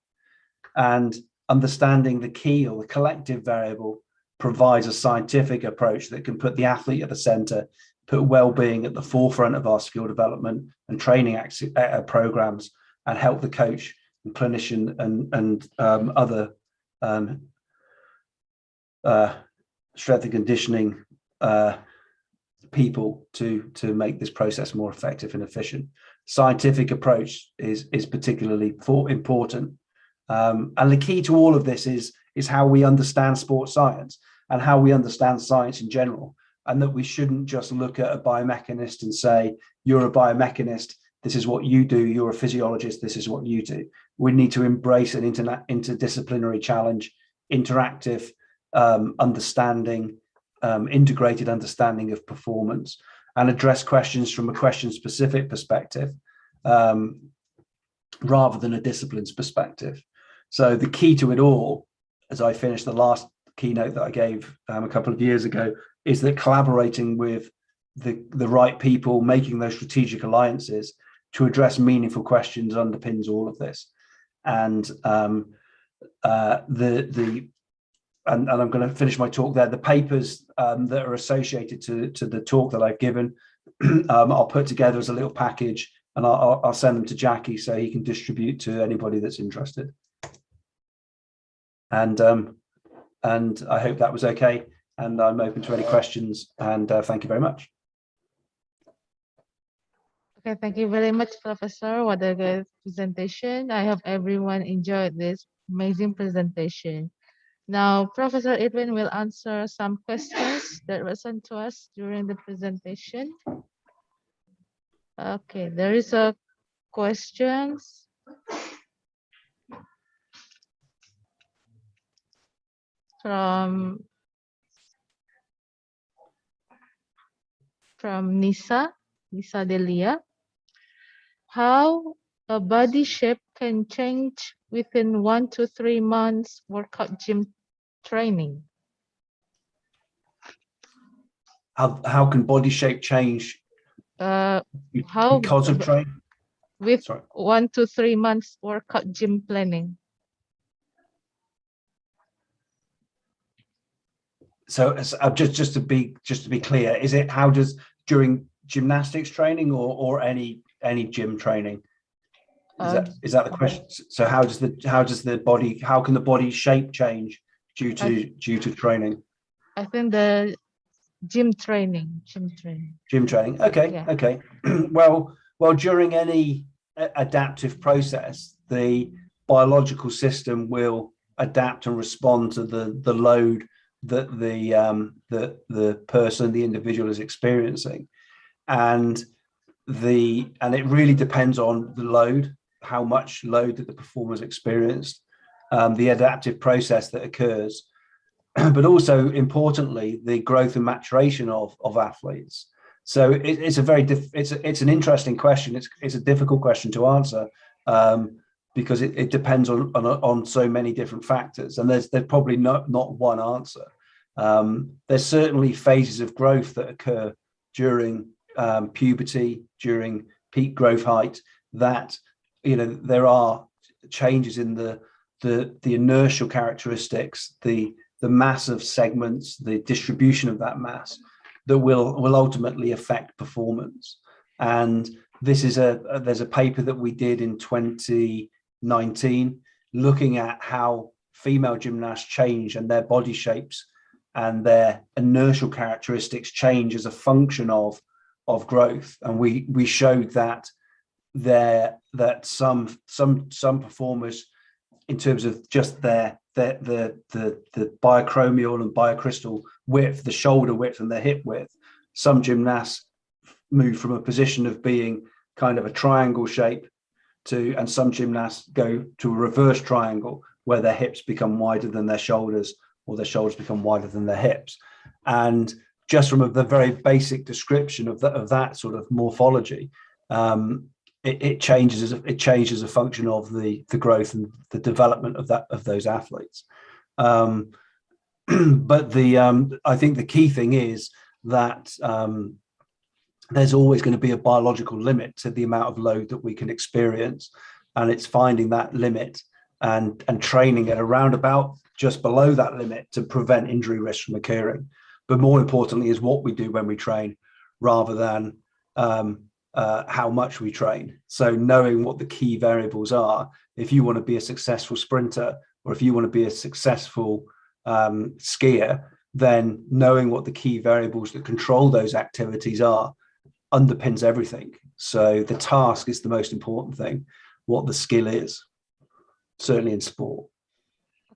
S3: And understanding the key or the collective variable provides a scientific approach that can put the athlete at the center, put well-being at the forefront of our skill development and training programs, and help the coach and clinician and other strength and conditioning people to make this process more effective and efficient. Scientific approach is particularly important, and the key to all of this is how we understand sports science and how we understand science in general, and that we shouldn't just look at a biomechanist and say, you're a biomechanist, this is what you do, you're a physiologist, this is what you do. We need to embrace an interdisciplinary challenge, interactive understanding, integrated understanding of performance, and address questions from a question-specific perspective rather than a discipline's perspective. So the key to it all, as I finished the last keynote that I gave a couple of years ago, is that collaborating with the right people, making those strategic alliances to address meaningful questions underpins all of this. And and I'm going to finish my talk there. The papers that are associated to the talk that I've given, I'll put together as a little package, and I'll send them to Jackie so he can distribute to anybody that's interested. And I hope that was okay. And I'm open to any questions. And thank you very much.
S1: Okay, thank you very much, Professor. What a good presentation. I hope everyone enjoyed this amazing presentation. Now, Professor Edwin will answer some questions that were sent to us during the presentation. Okay, there is a question from Nisa Delia. How a body shape can change within 1 to 3 months workout gym training?
S3: How can body shape change because of training?
S1: With 1 to 3 months workout gym planning.
S3: So just to be clear, is it how does during gymnastics training or any gym training? Is that the question? So how can the body shape change due to training?
S1: I think the gym training.
S3: Okay, yeah. Okay. Well, during any adaptive process, the biological system will adapt and respond to the load that the person, the individual, is experiencing, and it really depends on the load. how much load that the performers experienced, the adaptive process that occurs, but also importantly, the growth and maturation of athletes. So it's a very it's an interesting question. It's a difficult question to answer because it depends on so many different factors, and there's probably not one answer. There's certainly phases of growth that occur during puberty, during peak growth height, that there are changes in the inertial characteristics, the mass of segments, the distribution of that mass that will ultimately affect performance. And this is there's a paper that we did in 2019 looking at how female gymnasts change and their body shapes and their inertial characteristics change as a function of growth. And we showed that some performers, in terms of just the biochromial and biocrystal width, the shoulder width and the hip width, some gymnasts move from a position of being kind of a triangle shape and some gymnasts go to a reverse triangle where their hips become wider than their shoulders or their shoulders become wider than their hips. And just from the very basic description of that sort of morphology, it changes as a function of the growth and the development of those athletes. But I think the key thing is that there's always going to be a biological limit to the amount of load that we can experience, and it's finding that limit and training at around about just below that limit to prevent injury risk from occurring. But more importantly is what we do when we train, rather than how much we train. So knowing what the key variables are, if you want to be a successful sprinter or if you want to be a successful skier, then knowing what the key variables that control those activities are underpins everything. So the task is the most important thing, what the skill is, certainly in sport.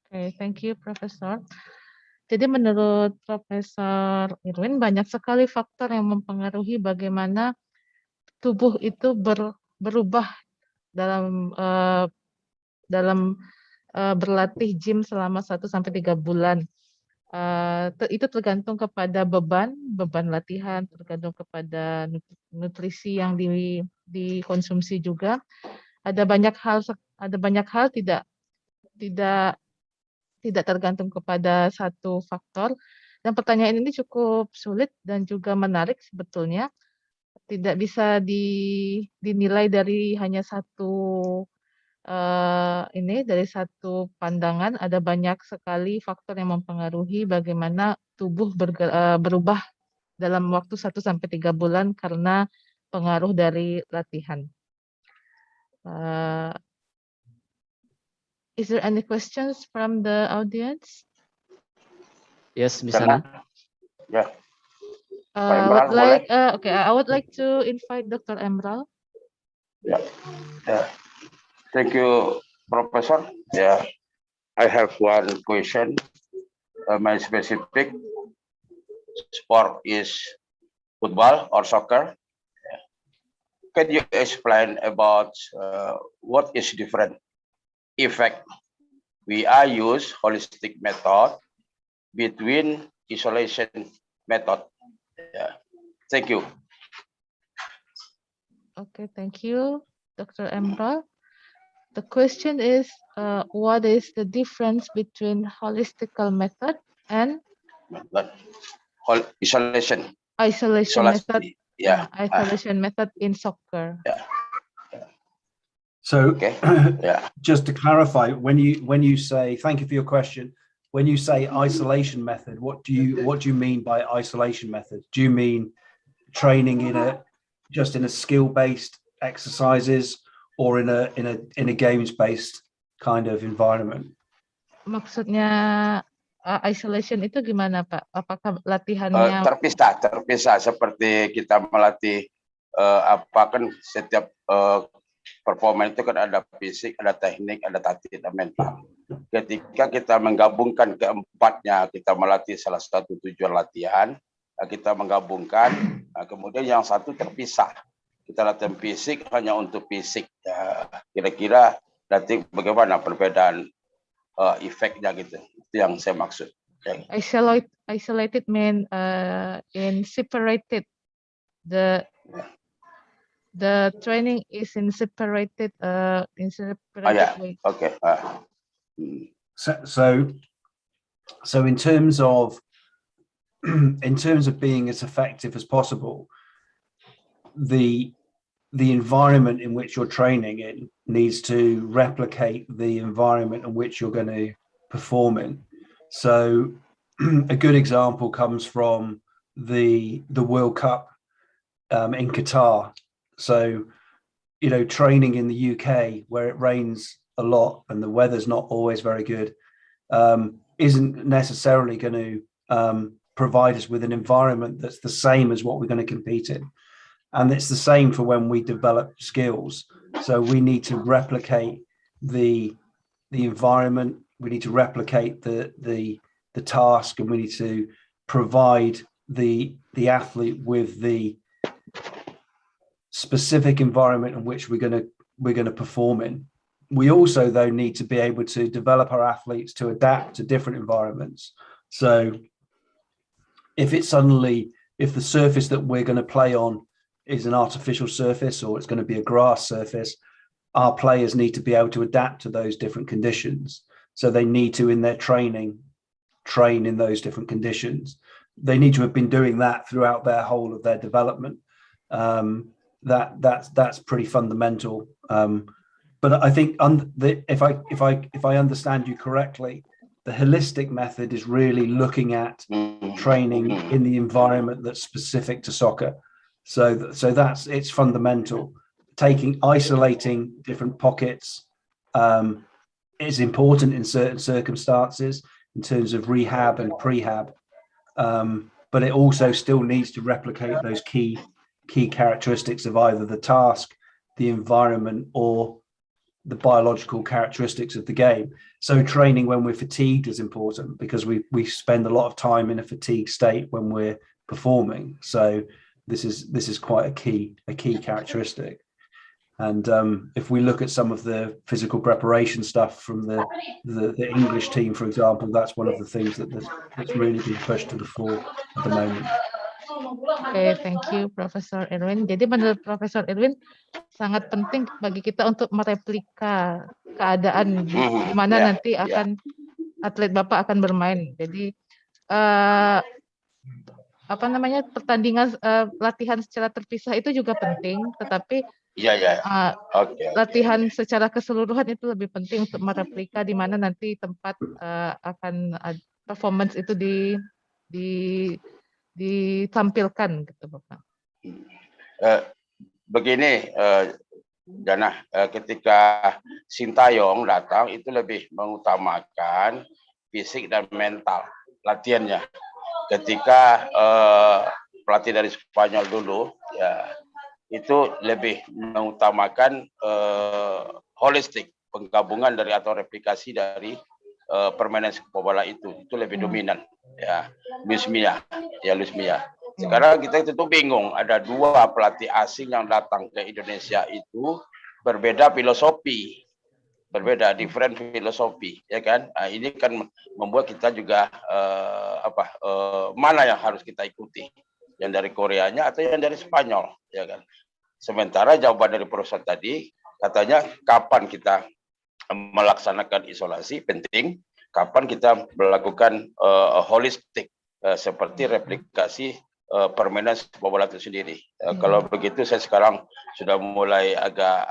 S1: Okay, thank you, Profesor. Jadi menurut Profesor Irwin, banyak sekali faktor yang mempengaruhi bagaimana tubuh itu berubah dalam berlatih gym selama 1-3 bulan. Itu tergantung kepada beban latihan, tergantung kepada nutrisi yang dikonsumsi juga. Ada banyak hal tidak tergantung kepada satu faktor. Dan pertanyaan ini cukup sulit dan juga menarik sebetulnya. Tidak bisa dinilai dari hanya dari satu pandangan. Ada banyak sekali faktor yang mempengaruhi bagaimana tubuh berubah dalam waktu 1-3 bulan karena pengaruh dari latihan. Is there any questions from the audience?
S8: Yes, Miss Anna.
S4: Yeah.
S1: I would like to invite Dr. Emral.
S4: Yeah. Thank you, Professor. Yeah, I have one question. My specific sport is football or soccer. Can you explain about what is different effect we are use holistic method between isolation method? Yeah. Thank you.
S1: Okay, thank you, Dr. Emral. The question is, what is the difference between holistical method and
S4: isolation
S1: method?
S4: Yeah.
S1: Isolation method in soccer.
S4: Yeah.
S3: So just to clarify, when you say, thank you for your question, when you say isolation method, what do you mean by isolation method? Do you mean training in a skill-based exercises or in a games-based kind of environment?
S1: Maksudnya isolation itu gimana, Pak? Apakah latihannya
S4: terpisah seperti kita melatih kan setiap performa itu kan ada fisik, ada teknik, ada taktik, ada mental. Ketika kita menggabungkan keempatnya, kita melatih salah satu tujuan latihan, kita menggabungkan, kemudian yang satu terpisah. Kita latihan fisik hanya untuk fisik, Ya, kira-kira nanti bagaimana perbedaan efeknya gitu. Itu yang saya maksud.
S1: Isolated mean in separated. The training is in separated way.
S4: Okay.
S3: So in terms of being as effective as possible, the environment in which you're training in needs to replicate the environment in which you're going to perform in. So a good example comes from the World Cup in Qatar. So, you know, training in the UK where it rains a lot and the weather's not always very good isn't necessarily going to provide us with an environment that's the same as what we're going to compete in. And it's the same for when we develop skills. So we need to replicate the environment, we need to replicate the task, and we need to provide the athlete with the specific environment in which we're going to perform in. We also, though, need to be able to develop our athletes to adapt to different environments. So if the surface that we're going to play on is an artificial surface, or it's going to be a grass surface, our players need to be able to adapt to those different conditions. So they need to, in their training, train in those different conditions. They need to have been doing that throughout their whole of their development. That's pretty fundamental. But I think if I understand you correctly, the holistic method is really looking at training in the environment that's specific to soccer. So it's fundamental. Isolating different pockets is important in certain circumstances in terms of rehab and prehab, but it also still needs to replicate those key characteristics of either the task, the environment, or the biological characteristics of the game. So training when we're fatigued is important, because we spend a lot of time in a fatigue state when we're performing. So this is quite a key characteristic. And if we look at some of the physical preparation stuff from the English team, for example, that's one of the things that's really been pushed to the fore at the moment.
S1: Okay, thank you, Profesor Erwin. Jadi menurut Profesor Erwin, sangat penting bagi kita untuk mereplika keadaan di mana nanti atlet Bapak akan bermain. Jadi pertandingan latihan secara terpisah itu juga penting, tetapi latihan secara keseluruhan itu lebih penting untuk mereplika di mana nanti tempat akan performance itu ditampilkan gitu, Bapak.
S4: Begini, Jana, ketika Sintayong datang itu lebih mengutamakan fisik dan mental latihannya. Ketika pelatih dari Spanyol dulu, ya itu lebih mengutamakan holistik, penggabungan dari atau replikasi dari permainan sepak bola itu lebih dominan, ya Luis Milla. Sekarang kita itu bingung, ada dua pelatih asing yang datang ke Indonesia itu berbeda filosofi, different filosofi, ya kan? Nah, ini kan membuat kita juga mana yang harus kita ikuti, yang dari Koreanya atau yang dari Spanyol, ya kan? Sementara jawaban dari Profesor tadi katanya kapan kita melaksanakan isolasi penting, kapan kita melakukan holistik seperti replikasi permainan sepak bola itu sendiri. Kalau begitu saya sekarang sudah mulai agak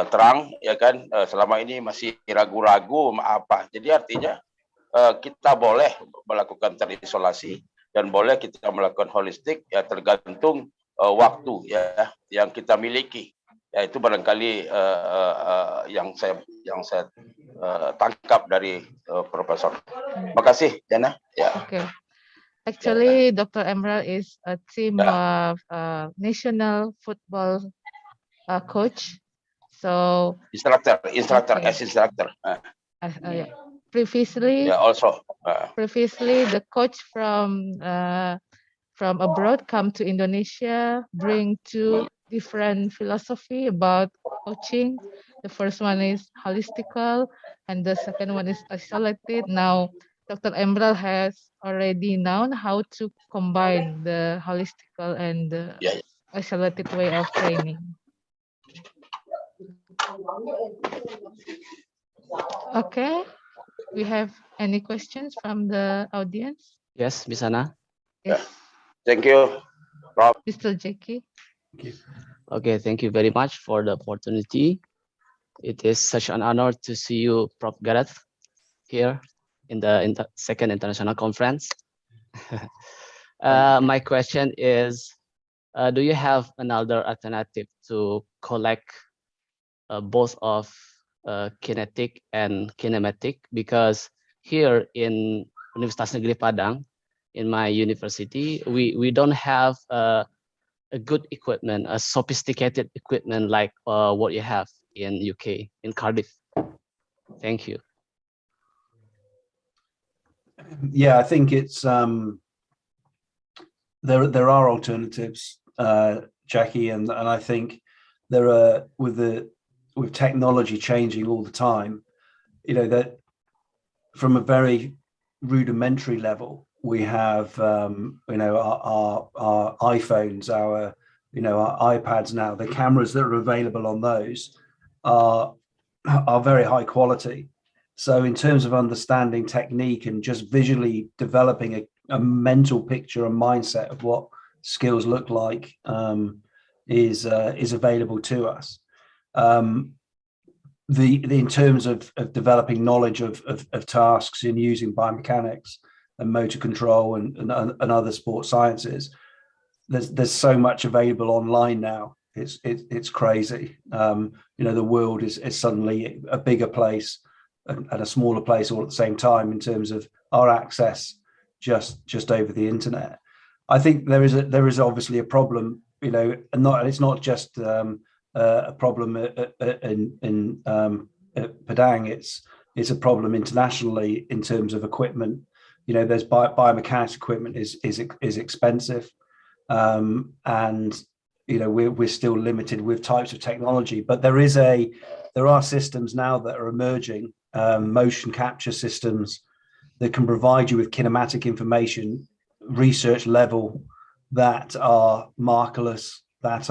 S4: terang, ya kan. Selama ini masih ragu-ragu apa. Jadi artinya kita boleh melakukan terisolasi dan boleh kita melakukan holistik, ya tergantung waktu ya yang kita miliki. Ya itu barangkali yang saya tangkap dari Profesor. Makasih, Jana. Ya.
S1: Okay. Actually, Dr. Emerald is a team of national football coach. So
S4: instructor, as instructor.
S1: Previously,
S4: also.
S1: Previously, the coach from abroad come to Indonesia, bring two different philosophy about coaching. The first one is holistical, and the second one is isolated. Now, Dr. Emerald has already known how to combine the holistical and the isolated way of training. Okay, we have any questions from the audience?
S8: Yes, Miss Anna.
S1: Yes.
S4: Thank you, Rob.
S1: Mr. Jackie.
S8: Okay, thank you very much for the opportunity. It is such an honor to see you, Prof. Gareth, here in the second international conference. My question is, do you have another alternative to collect both of kinetic and kinematic? Because here in Universitas Negeri Padang, in my university, we don't have a good equipment, a sophisticated equipment like what you have in UK, in Cardiff. Thank you.
S3: Yeah, I think it's there are alternatives, Jackie, and I think there are with technology changing all the time, you know, that from a very rudimentary level, we have you know, our iPhones, our iPads now. The cameras that are available on those are very high quality. So in terms of understanding technique and just visually developing a mental picture and mindset of what skills look like is available to us. In terms of developing knowledge of tasks in using biomechanics and motor control and other sports sciences, there's so much available online now. It's crazy. You know, the world is suddenly a bigger place and a smaller place all at the same time in terms of our access just over the internet. I think there is obviously a problem, you know, and it's not just a problem in Padang. It's a problem internationally in terms of equipment. You know, there's biomechanics equipment is expensive, and you know we're still limited with types of technology. But there are systems now that are emerging, motion capture systems that can provide you with kinematic information, research level, that are markerless, that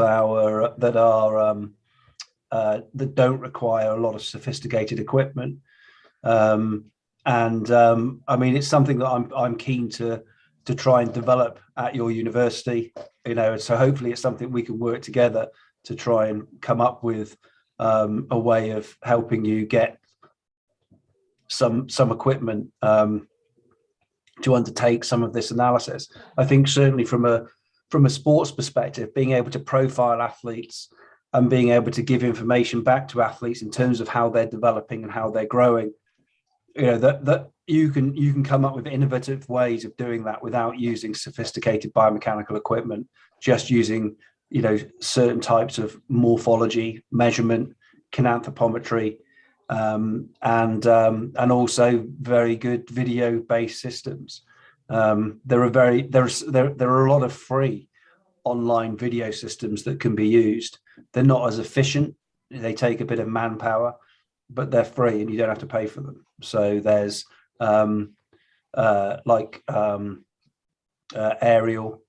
S3: don't require a lot of sophisticated equipment. I mean, it's something that I'm keen to try and develop at your university, you know, so hopefully it's something we can work together to try and come up with a way of helping you get some equipment to undertake some of this analysis. I think certainly from a sports perspective, being able to profile athletes and being able to give information back to athletes in terms of how they're developing and how they're growing, you know, that you can come up with innovative ways of doing that without using sophisticated biomechanical equipment, just using, you know, certain types of morphology, measurement, kinanthropometry, and also very good video-based systems. There are a lot of free online video systems that can be used. They're not as efficient. They take a bit of manpower, but they're free and you don't have to pay for them. So there's Aerial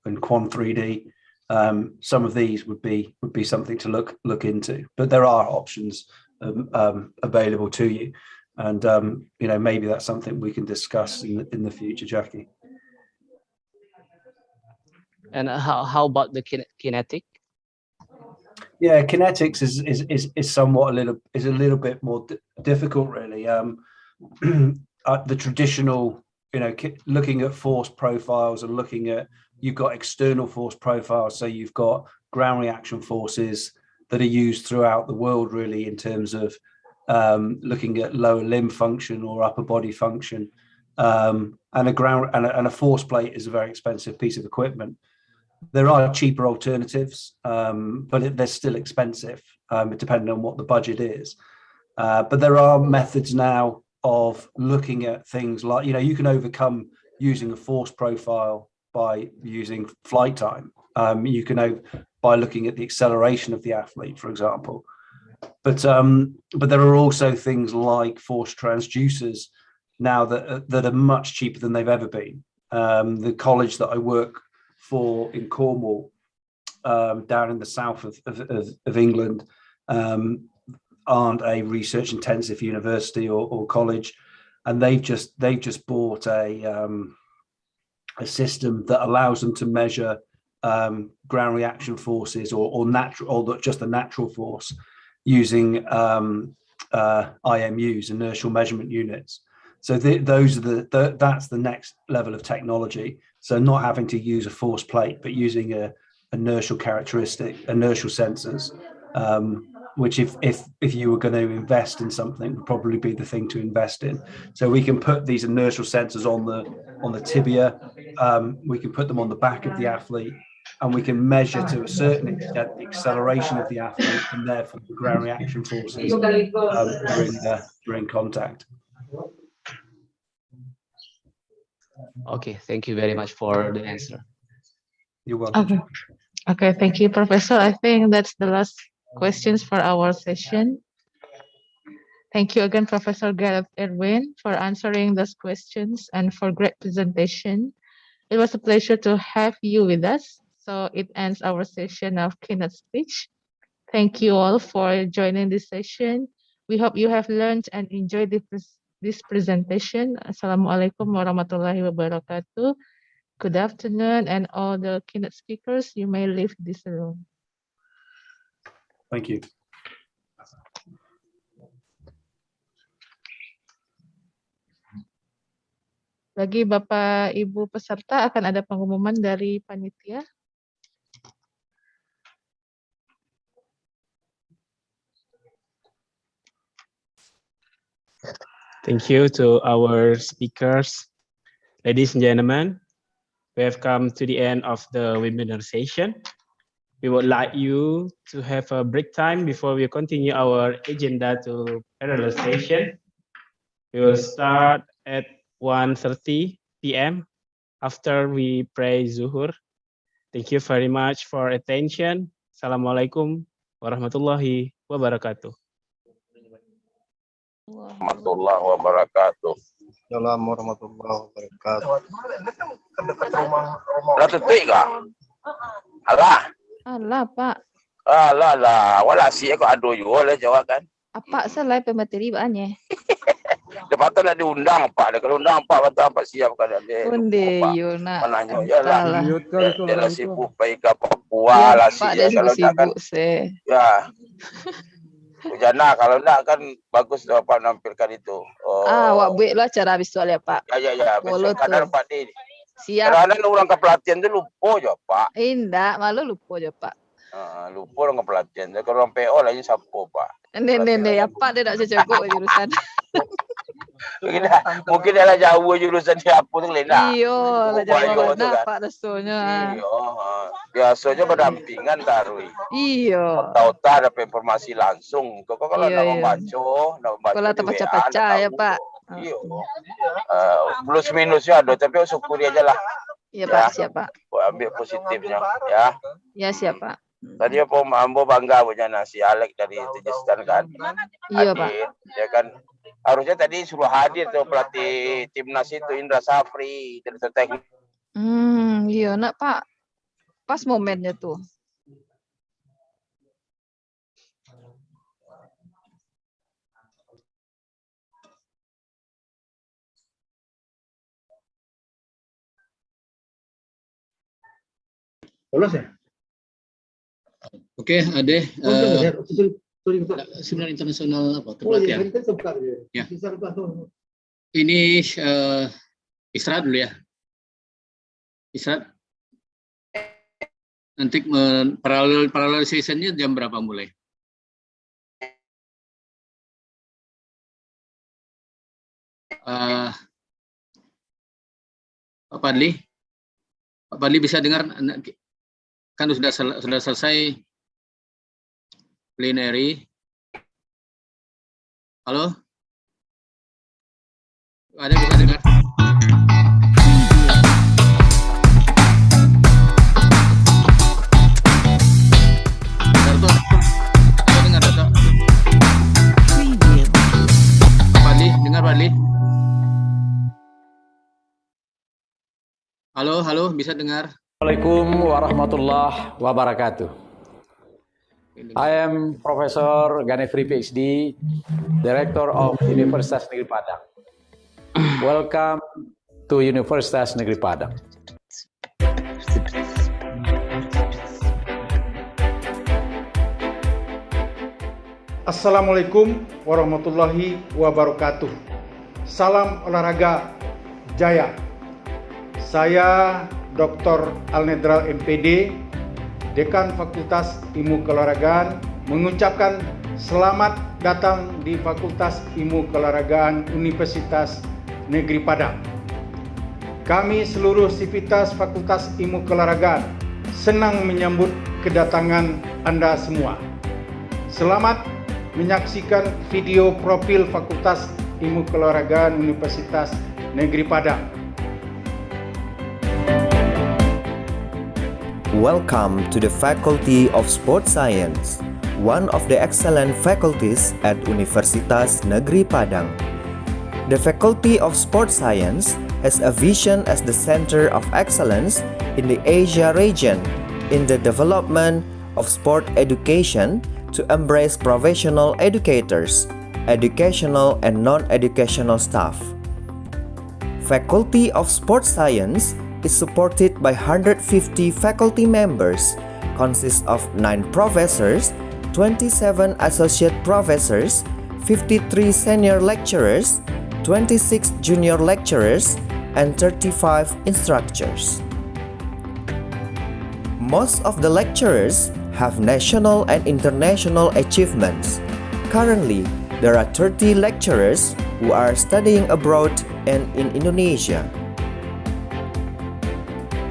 S3: and Quant 3D. Some of these would be something to look into, but there are options available to you, and you know, maybe that's something we can discuss in the future, Jackie.
S8: And how about the kinetic?
S3: Yeah, kinetics is somewhat a little bit more difficult, really. The traditional, you know, looking at force profiles and looking at, you've got external force profiles, so you've got ground reaction forces that are used throughout the world, really, in terms of looking at lower limb function or upper body function, and a force plate is a very expensive piece of equipment. There are cheaper alternatives, but they're still expensive, depending on what the budget is. But there are methods now of looking at things like, you know, you can overcome using a force profile by using flight time. You can by looking at the acceleration of the athlete, for example. But there are also things like forced transducers now that are much cheaper than they've ever been. The college that I work for in Cornwall, down in the south of England, aren't a research intensive university or college, and they've just bought a system that allows them to measure ground reaction forces or just a natural force using IMUs, inertial measurement units. So those are that's the next level of technology. So not having to use a force plate, but using a inertial sensors, which if you were going to invest in something, would probably be the thing to invest in. So we can put these inertial sensors on the tibia, we can put them on the back of the athlete, and we can measure to a certain extent the acceleration of the athlete and therefore the ground reaction forces during contact.
S8: Okay, thank you very much for the answer.
S3: You're welcome.
S1: Okay. Okay, thank you, Professor. I think that's the last questions for our session. Thank you again, Professor Gareth Erwin, for answering those questions and for great presentation. It was a pleasure to have you with us. So it ends our session of keynote speech. Thank you all for joining this session. We hope you have learned and enjoyed this presentation. Assalamualaikum warahmatullahi wabarakatuh. Good afternoon, and all the keynote speakers, you may leave this room.
S3: Thank you.
S1: Bagi Bapak Ibu peserta akan ada pengumuman dari panitia.
S6: Thank you to our speakers. Ladies and gentlemen, we have come to the end of the webinar session. We would like you to have a break time before we continue our agenda to parallel session. We will start at 1:30 p.m. after we pray Zuhur. Thank you very much for attention. Assalamualaikum warahmatullahi wabarakatuh.
S4: Warahmatullahi wabarakatuh.
S12: Assalamualaikum warahmatullahi wabarakatuh.
S4: Lah tetik kah? Alah.
S15: Alah, Pak.
S4: Alah, wala siya ko ado yo lah jawab kan.
S15: Apa salah pemateri banyak?
S4: Lepas tu nak diundang Pak, kalau undang Pak betul Pak siap kan dia.
S15: Onde yo nak.
S4: Menanya yalah. Dia sibuk pergi ke Papua
S15: Ya,
S4: lah
S15: Pak,
S4: siya
S15: dia
S4: kalau nak kan. Ya. Ujana kalau nak kan bagus Bapak nampilkan itu.
S15: Awak buat lah cara habis soal ya Pak.
S4: Ya. Besok kadang Pak ni.
S15: Siap.
S4: Kadang orang ke pelatihan tu lupa je Pak.
S15: Indah, malu lupa je Pak.
S4: Lupa orang ke pelatihan. Kalau orang PO lagi siapa Pak?
S15: Nenek ya Pak, dia tak cocok jurusan.
S4: Mungkin dia lah jauh jurusan siapa tu Lena.
S15: Iyo, lah jauh mana Pak dasarnya.
S4: Iyo, biasanya berdampingan tarui.
S15: Iyo.
S4: Tahu-tahu dapat informasi langsung. Kau kalau nak membaca,
S15: kalau tak baca-baca ya Pak.
S4: Iyo. Plus minusnya ada, tapi syukuri aja lah.
S15: Iya Pak, siap Pak.
S4: Ambil positifnya, ya.
S15: Ya siap Pak.
S4: Tadi apa Ambo bangga punya nasi Alek dari Tajikistan kan.
S15: Iya Pak.
S4: Ya kan. Harusnya tadi suruh hadir tuh pelatih timnas itu Indra Safri dari teknik.
S15: Iya nak Pak. Pas momennya tuh.
S2: Lolos ya? Oke, Ade. Seminar internasional apa? Kepelatihan. Ya. Ini istirahat dulu ya. Istirahat. Nanti paralel sessionnya jam berapa mulai? Pak Padli bisa dengar? Kan sudah selesai plenary. Halo? Ada bisa dengar? Halo, halo, bisa dengar?
S10: Assalamualaikum warahmatullahi wabarakatuh. I am Professor Ganefri PhD, Director of Universitas Negeri Padang. Welcome to Universitas Negeri Padang.
S11: Assalamualaikum warahmatullahi wabarakatuh. Salam olahraga jaya. Saya Dr. Alnedral MPD, Dekan Fakultas Ilmu Keolahragaan, mengucapkan selamat datang di Fakultas Ilmu Keolahragaan Universitas Negeri Padang. Kami seluruh sivitas Fakultas Ilmu Keolahragaan senang menyambut kedatangan Anda semua. Selamat menyaksikan video profil Fakultas Ilmu Keolahragaan Universitas Negeri Padang.
S13: Welcome to the Faculty of Sports Science, one of the excellent faculties at Universitas Negeri Padang. The Faculty of Sports Science has a vision as the center of excellence in the Asia region in the development of sport education to embrace professional educators, educational and non-educational staff. Faculty of Sports Science is supported by 150 faculty members, consists of 9 professors, 27 associate professors, 53 senior lecturers, 26 junior lecturers, and 35 instructors. Most of the lecturers have national and international achievements. Currently, there are 30 lecturers who are studying abroad and in Indonesia.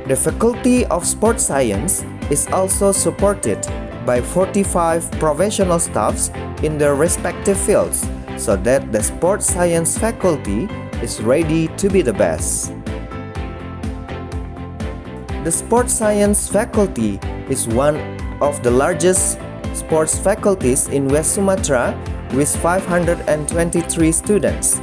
S13: The Faculty of Sports Science is also supported by 45 professional staffs in their respective fields, so that the sports science faculty is ready to be the best. The sports science faculty is one of the largest sports faculties in West Sumatra with 523 students.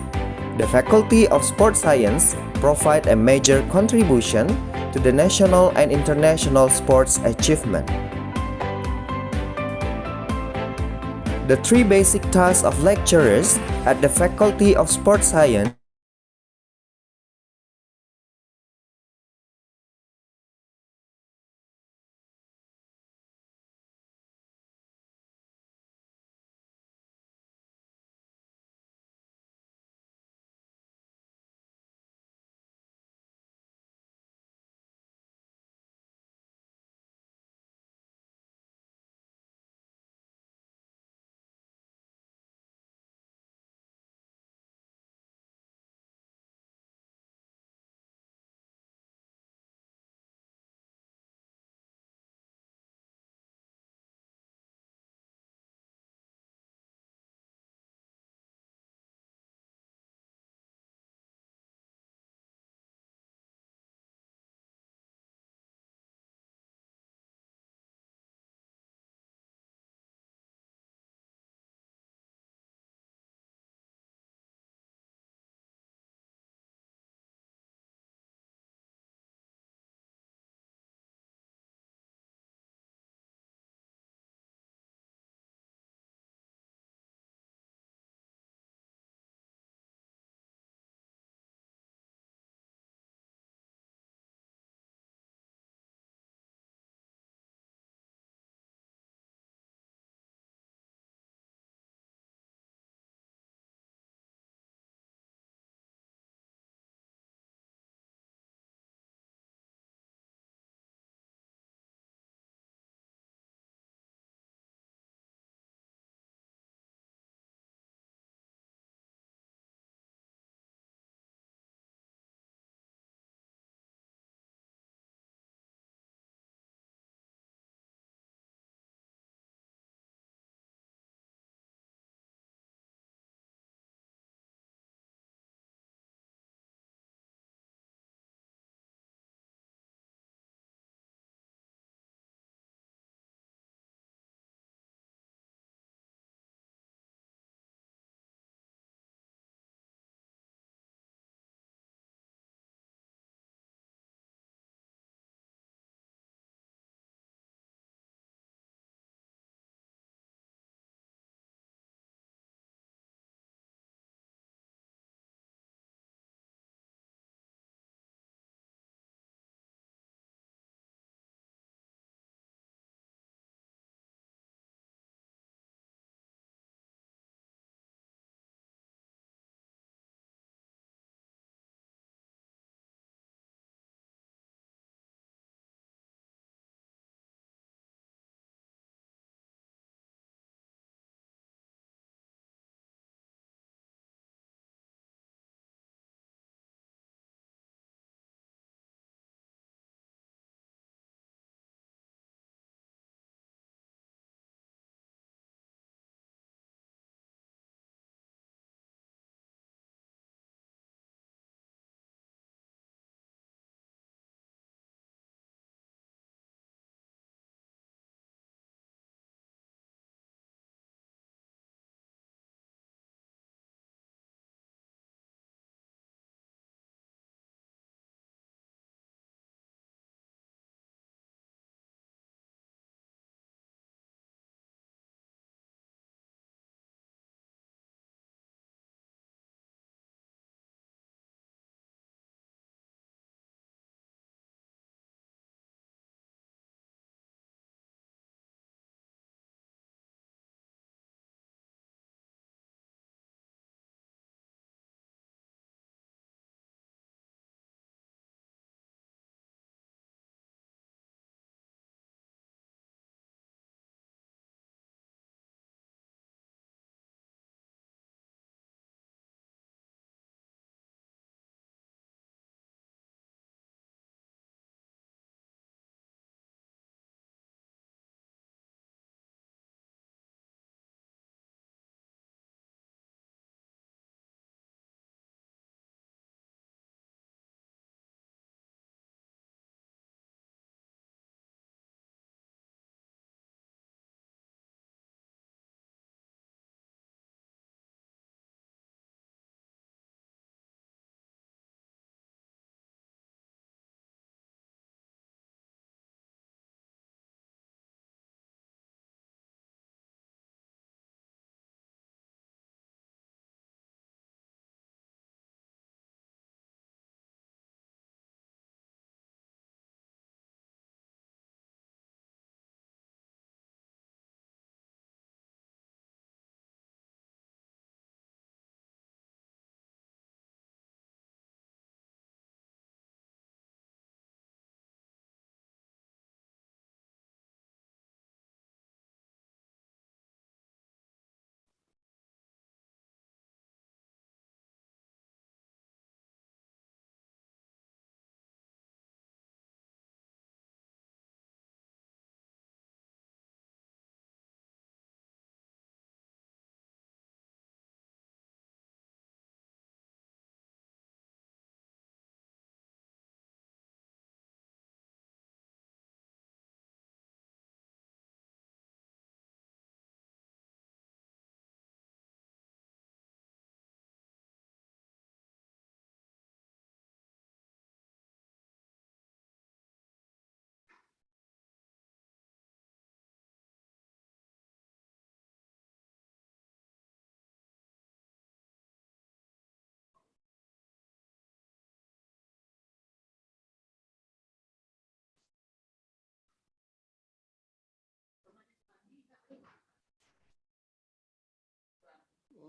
S13: The Faculty of Sports Science provide a major contribution to the national and international sports achievement. The 3 basic tasks of lecturers at the Faculty of Sports Science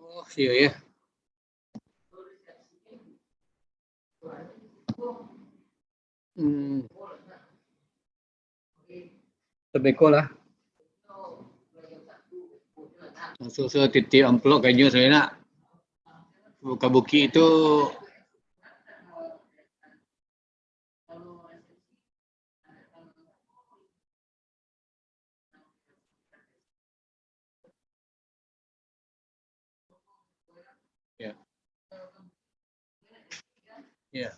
S2: Oh, ya. Tebeko lah. So titip amplop kayaknya saya nak buka buki itu ya. Ya.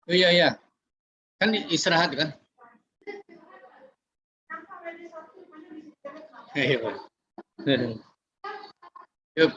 S2: Oh iya iya, kan istirahat kan? Iya. Yuk.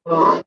S2: Ibu.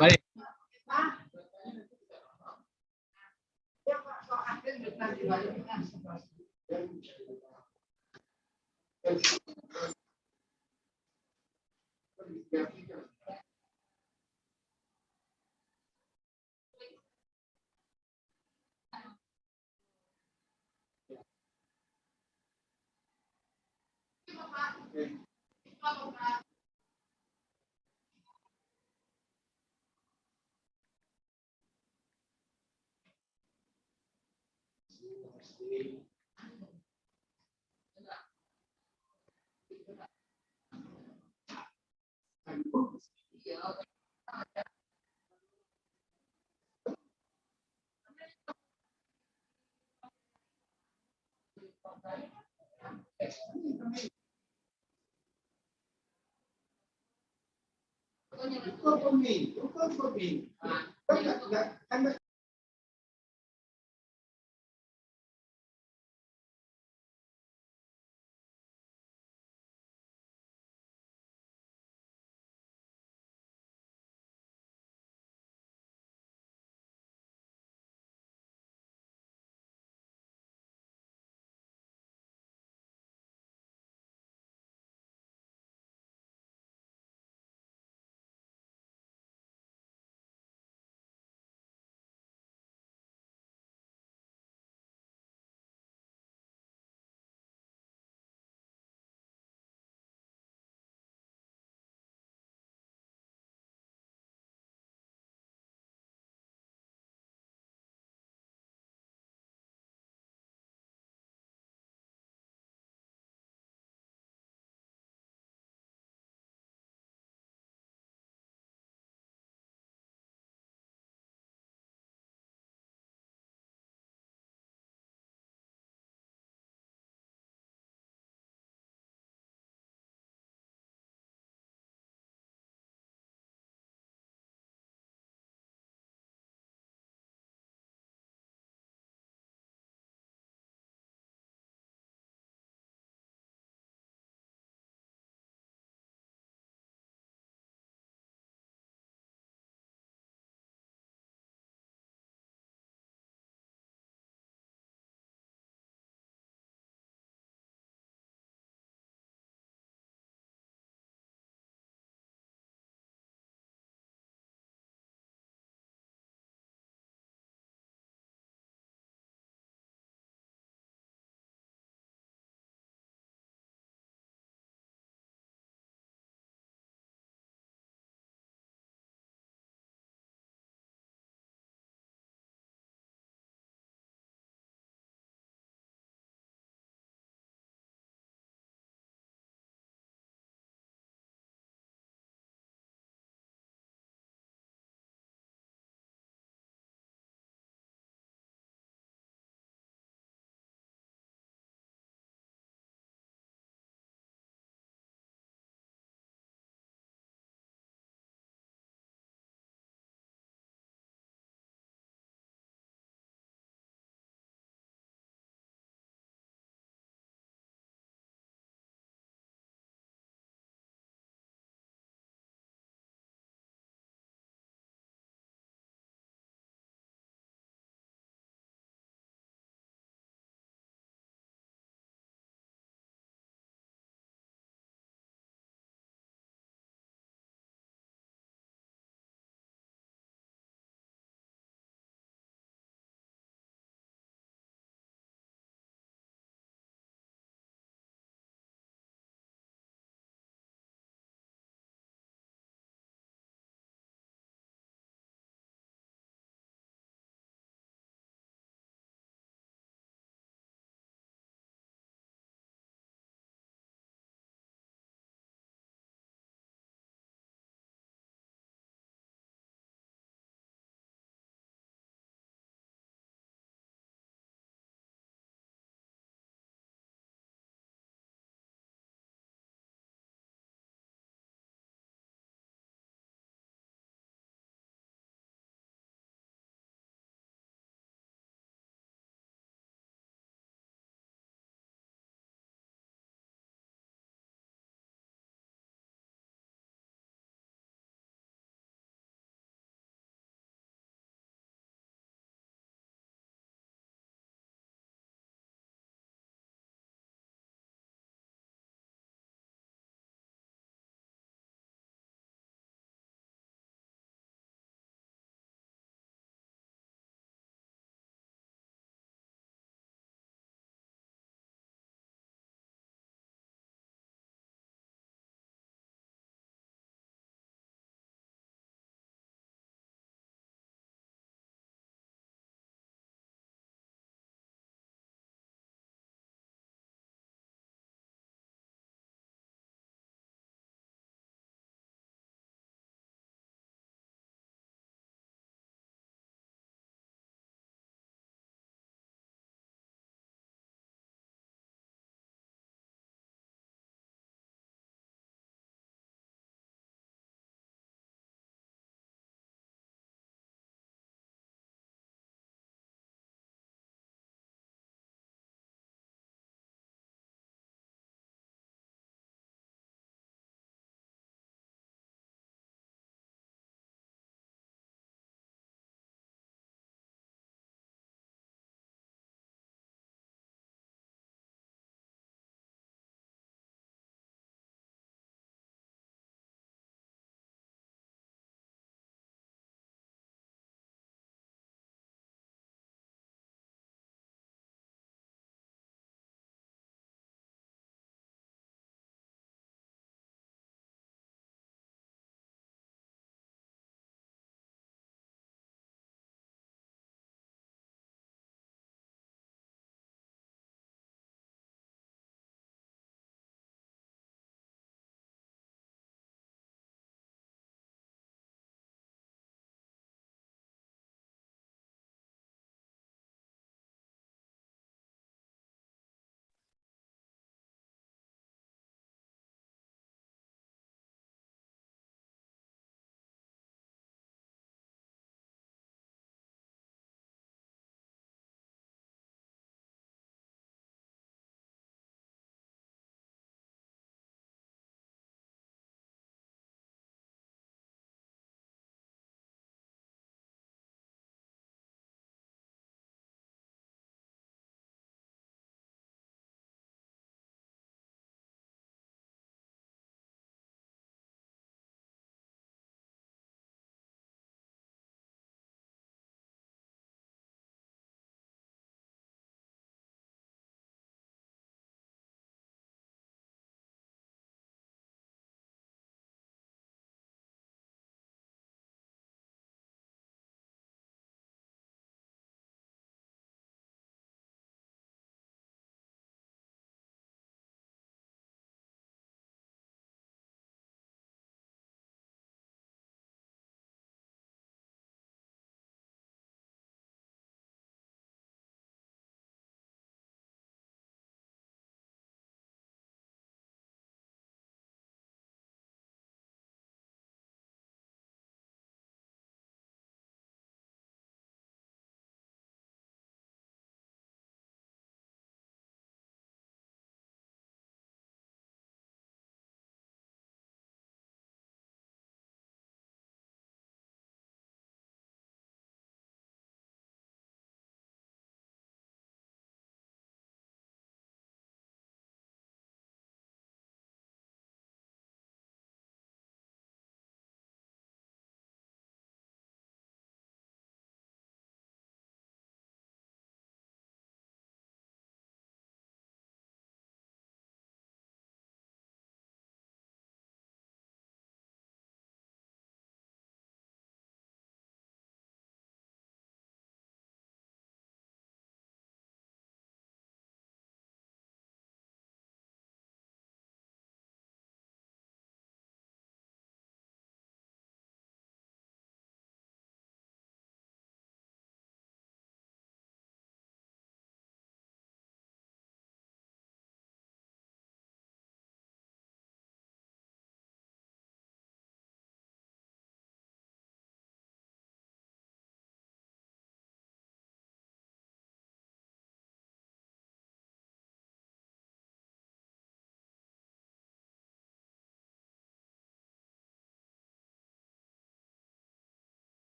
S2: Mari.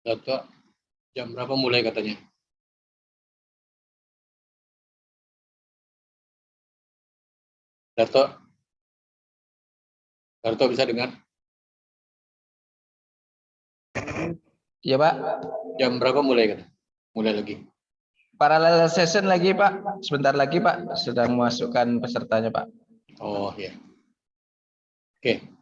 S2: Dato, jam berapa mulai katanya? Dato, Dato bisa dengar?
S17: Ya Pak.
S2: Jam berapa mulai katanya? Mulai lagi.
S17: Parallel session lagi Pak. Sebentar lagi Pak. Sedang memasukkan pesertanya Pak.
S2: Oh ya. Oke.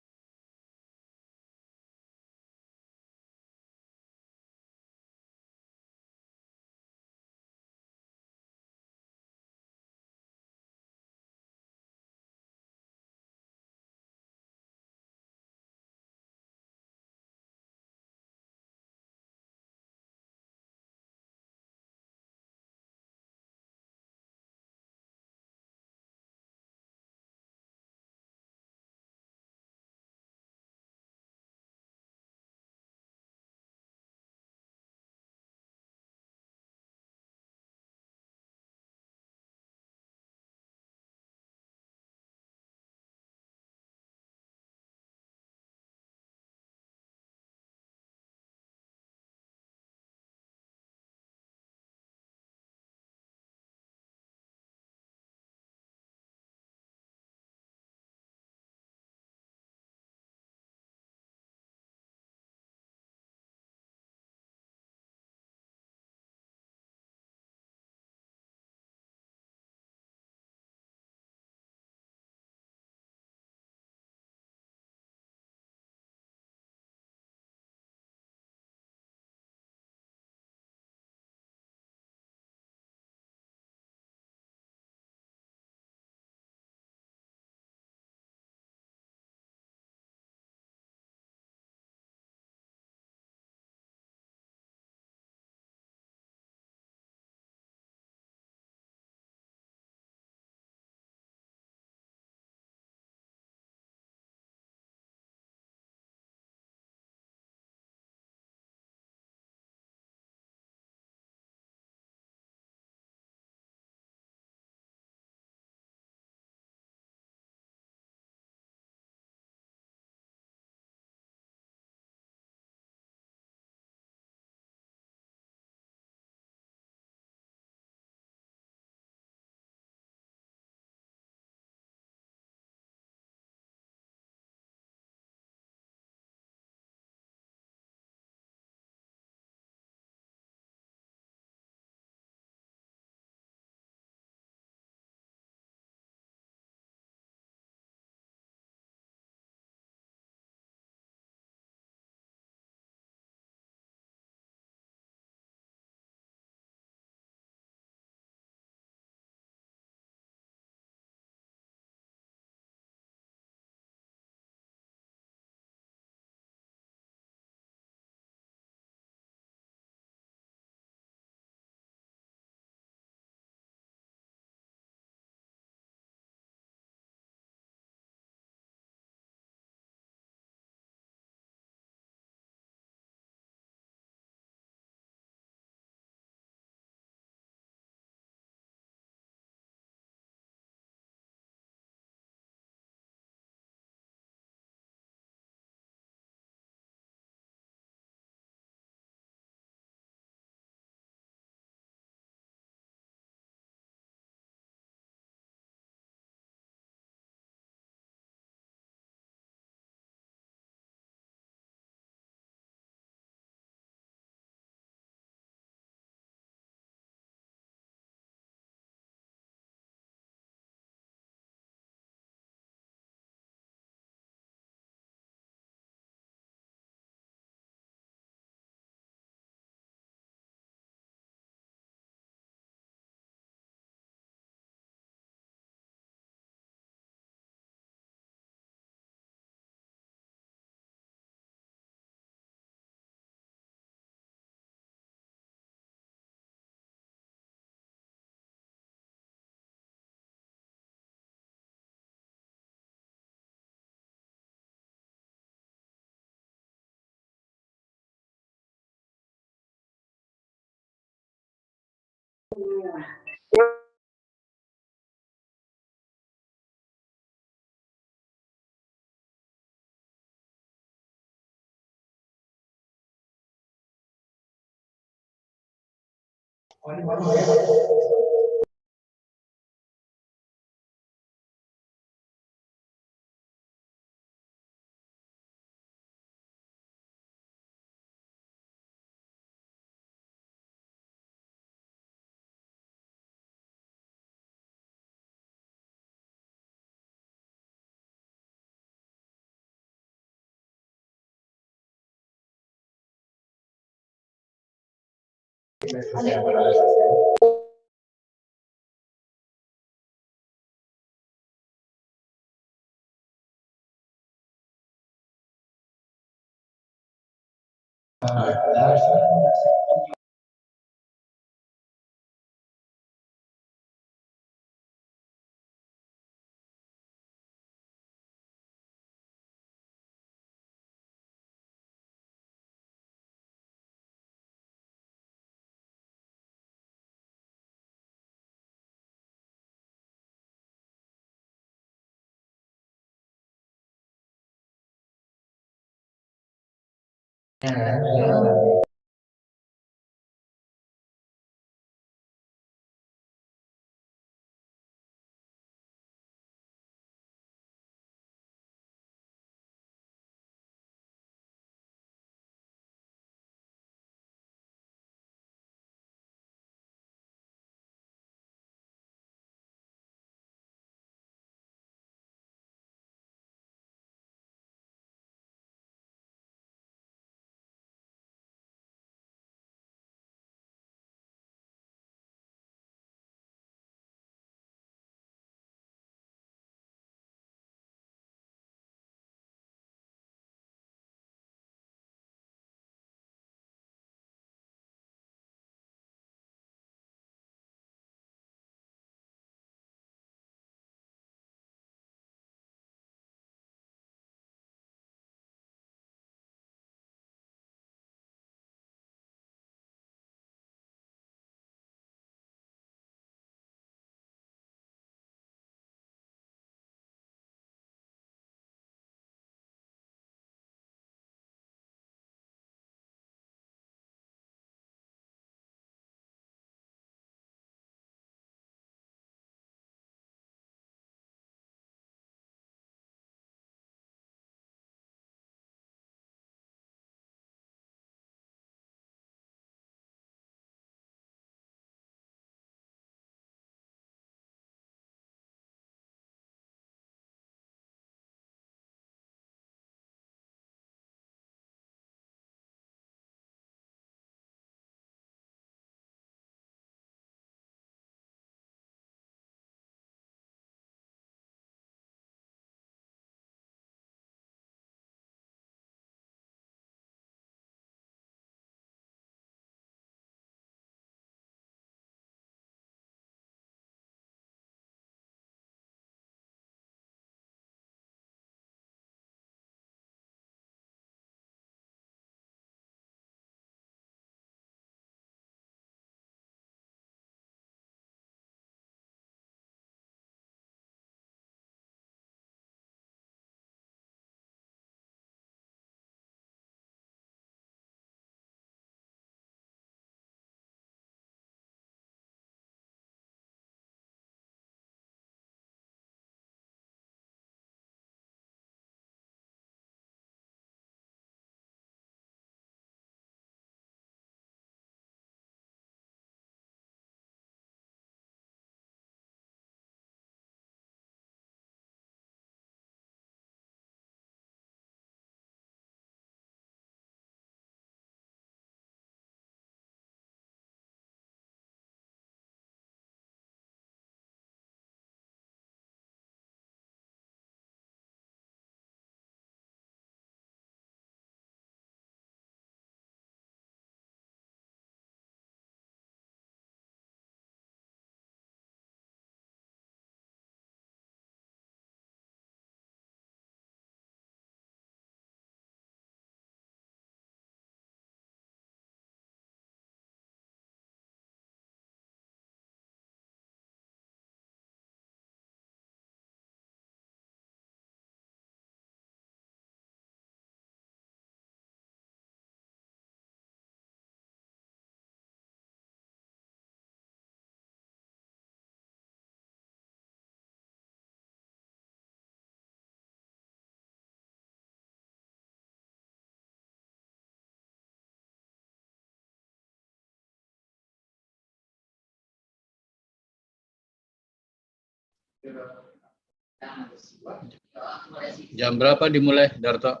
S2: Jam berapa dimulai, Darto?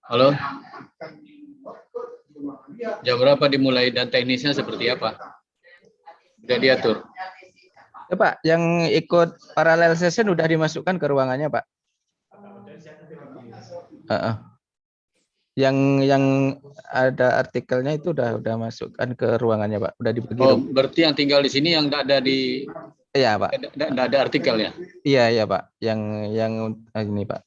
S2: Halo? Jam berapa dimulai dan teknisnya seperti apa? Sudah diatur?
S17: Ya Pak, yang ikut paralel session udah dimasukkan ke ruangannya Pak. Yang ada artikelnya itu udah masukkan ke ruangannya Pak, udah dibagi.
S2: Oh, berarti yang tinggal di sini yang tidak ada di.
S17: Iya Pak.
S2: Tidak ada artikelnya.
S17: Iya Pak, yang ini Pak.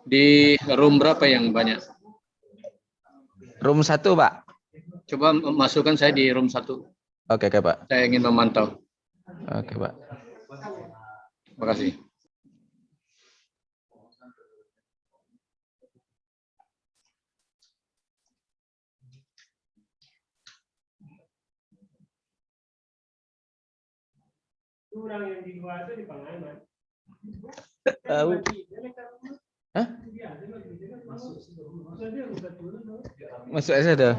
S2: Di room berapa yang banyak?
S17: Room 1 Pak.
S2: Coba masukkan saya di room 1.
S17: Oke Pak.
S2: Saya ingin memantau.
S17: Oke Pak.
S2: Terima kasih.
S21: Orang yang di luar itu di Panganan.
S17: Tahu. Hah? Masuk aja dah.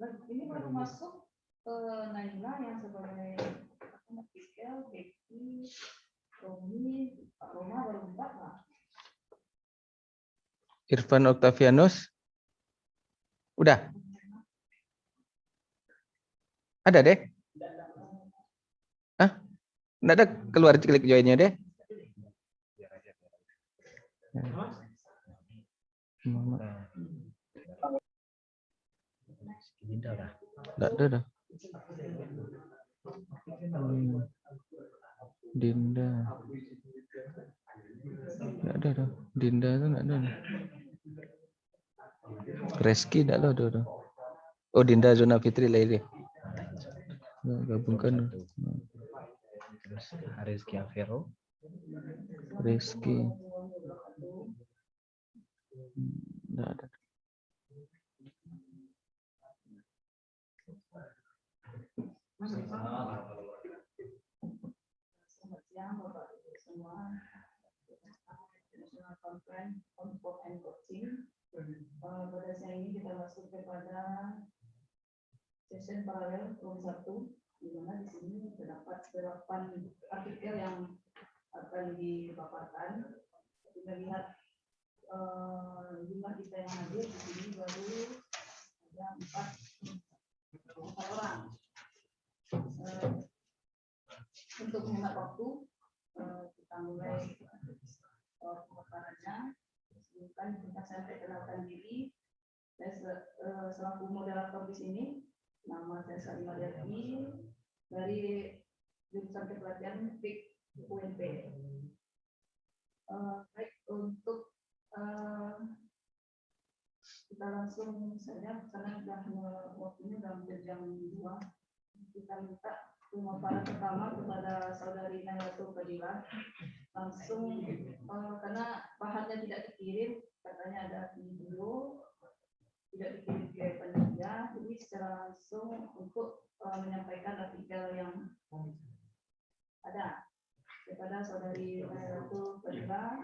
S7: Ini baru masuk ke Naila yang sebagai artikel, Becky, Romi, Pak Roma baru bentar Pak.
S17: Irfan Octavianus. Udah. Ada deh. Hah? Nggak ada, keluar klik joinnya deh. Nggak ada dah. Dinda. Nggak ada dah. Dinda itu nggak ada. Reski nggak ada. Oh Dinda Zona Fitri Laili. Gabungkan.
S18: Rizky Avero.
S17: Rizky. Nggak ada.
S7: Selamat siang Bapak Ibu semua. National Conference on Sport and Coaching. Pada siang ini kita masuk kepada session paralel room 1, di mana di sini terdapat 8 artikel yang akan dipaparkan. Kita lihat jumlah kita yang hadir di sini baru ada 4 orang. Untuk menghemat waktu, kita mulai pemaparannya. Sebelumnya kita sampai kenalkan diri. Saya selaku moderator di sini. Nama saya Salimah Yati dari jurusan kepelatihan FIK UNP. Baik, untuk kita langsung saja karena waktunya sudah jam 2. Kita minta pemaparan pertama kepada saudari Nailatul Fadilah langsung karena bahannya tidak dikirim, katanya ada video tidak dikirim ke panitia, jadi secara langsung untuk menyampaikan artikel yang ada kepada saudari Nailatul Fadilah.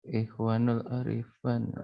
S17: Ikhwanul Arifan.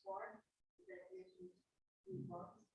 S7: Sport that is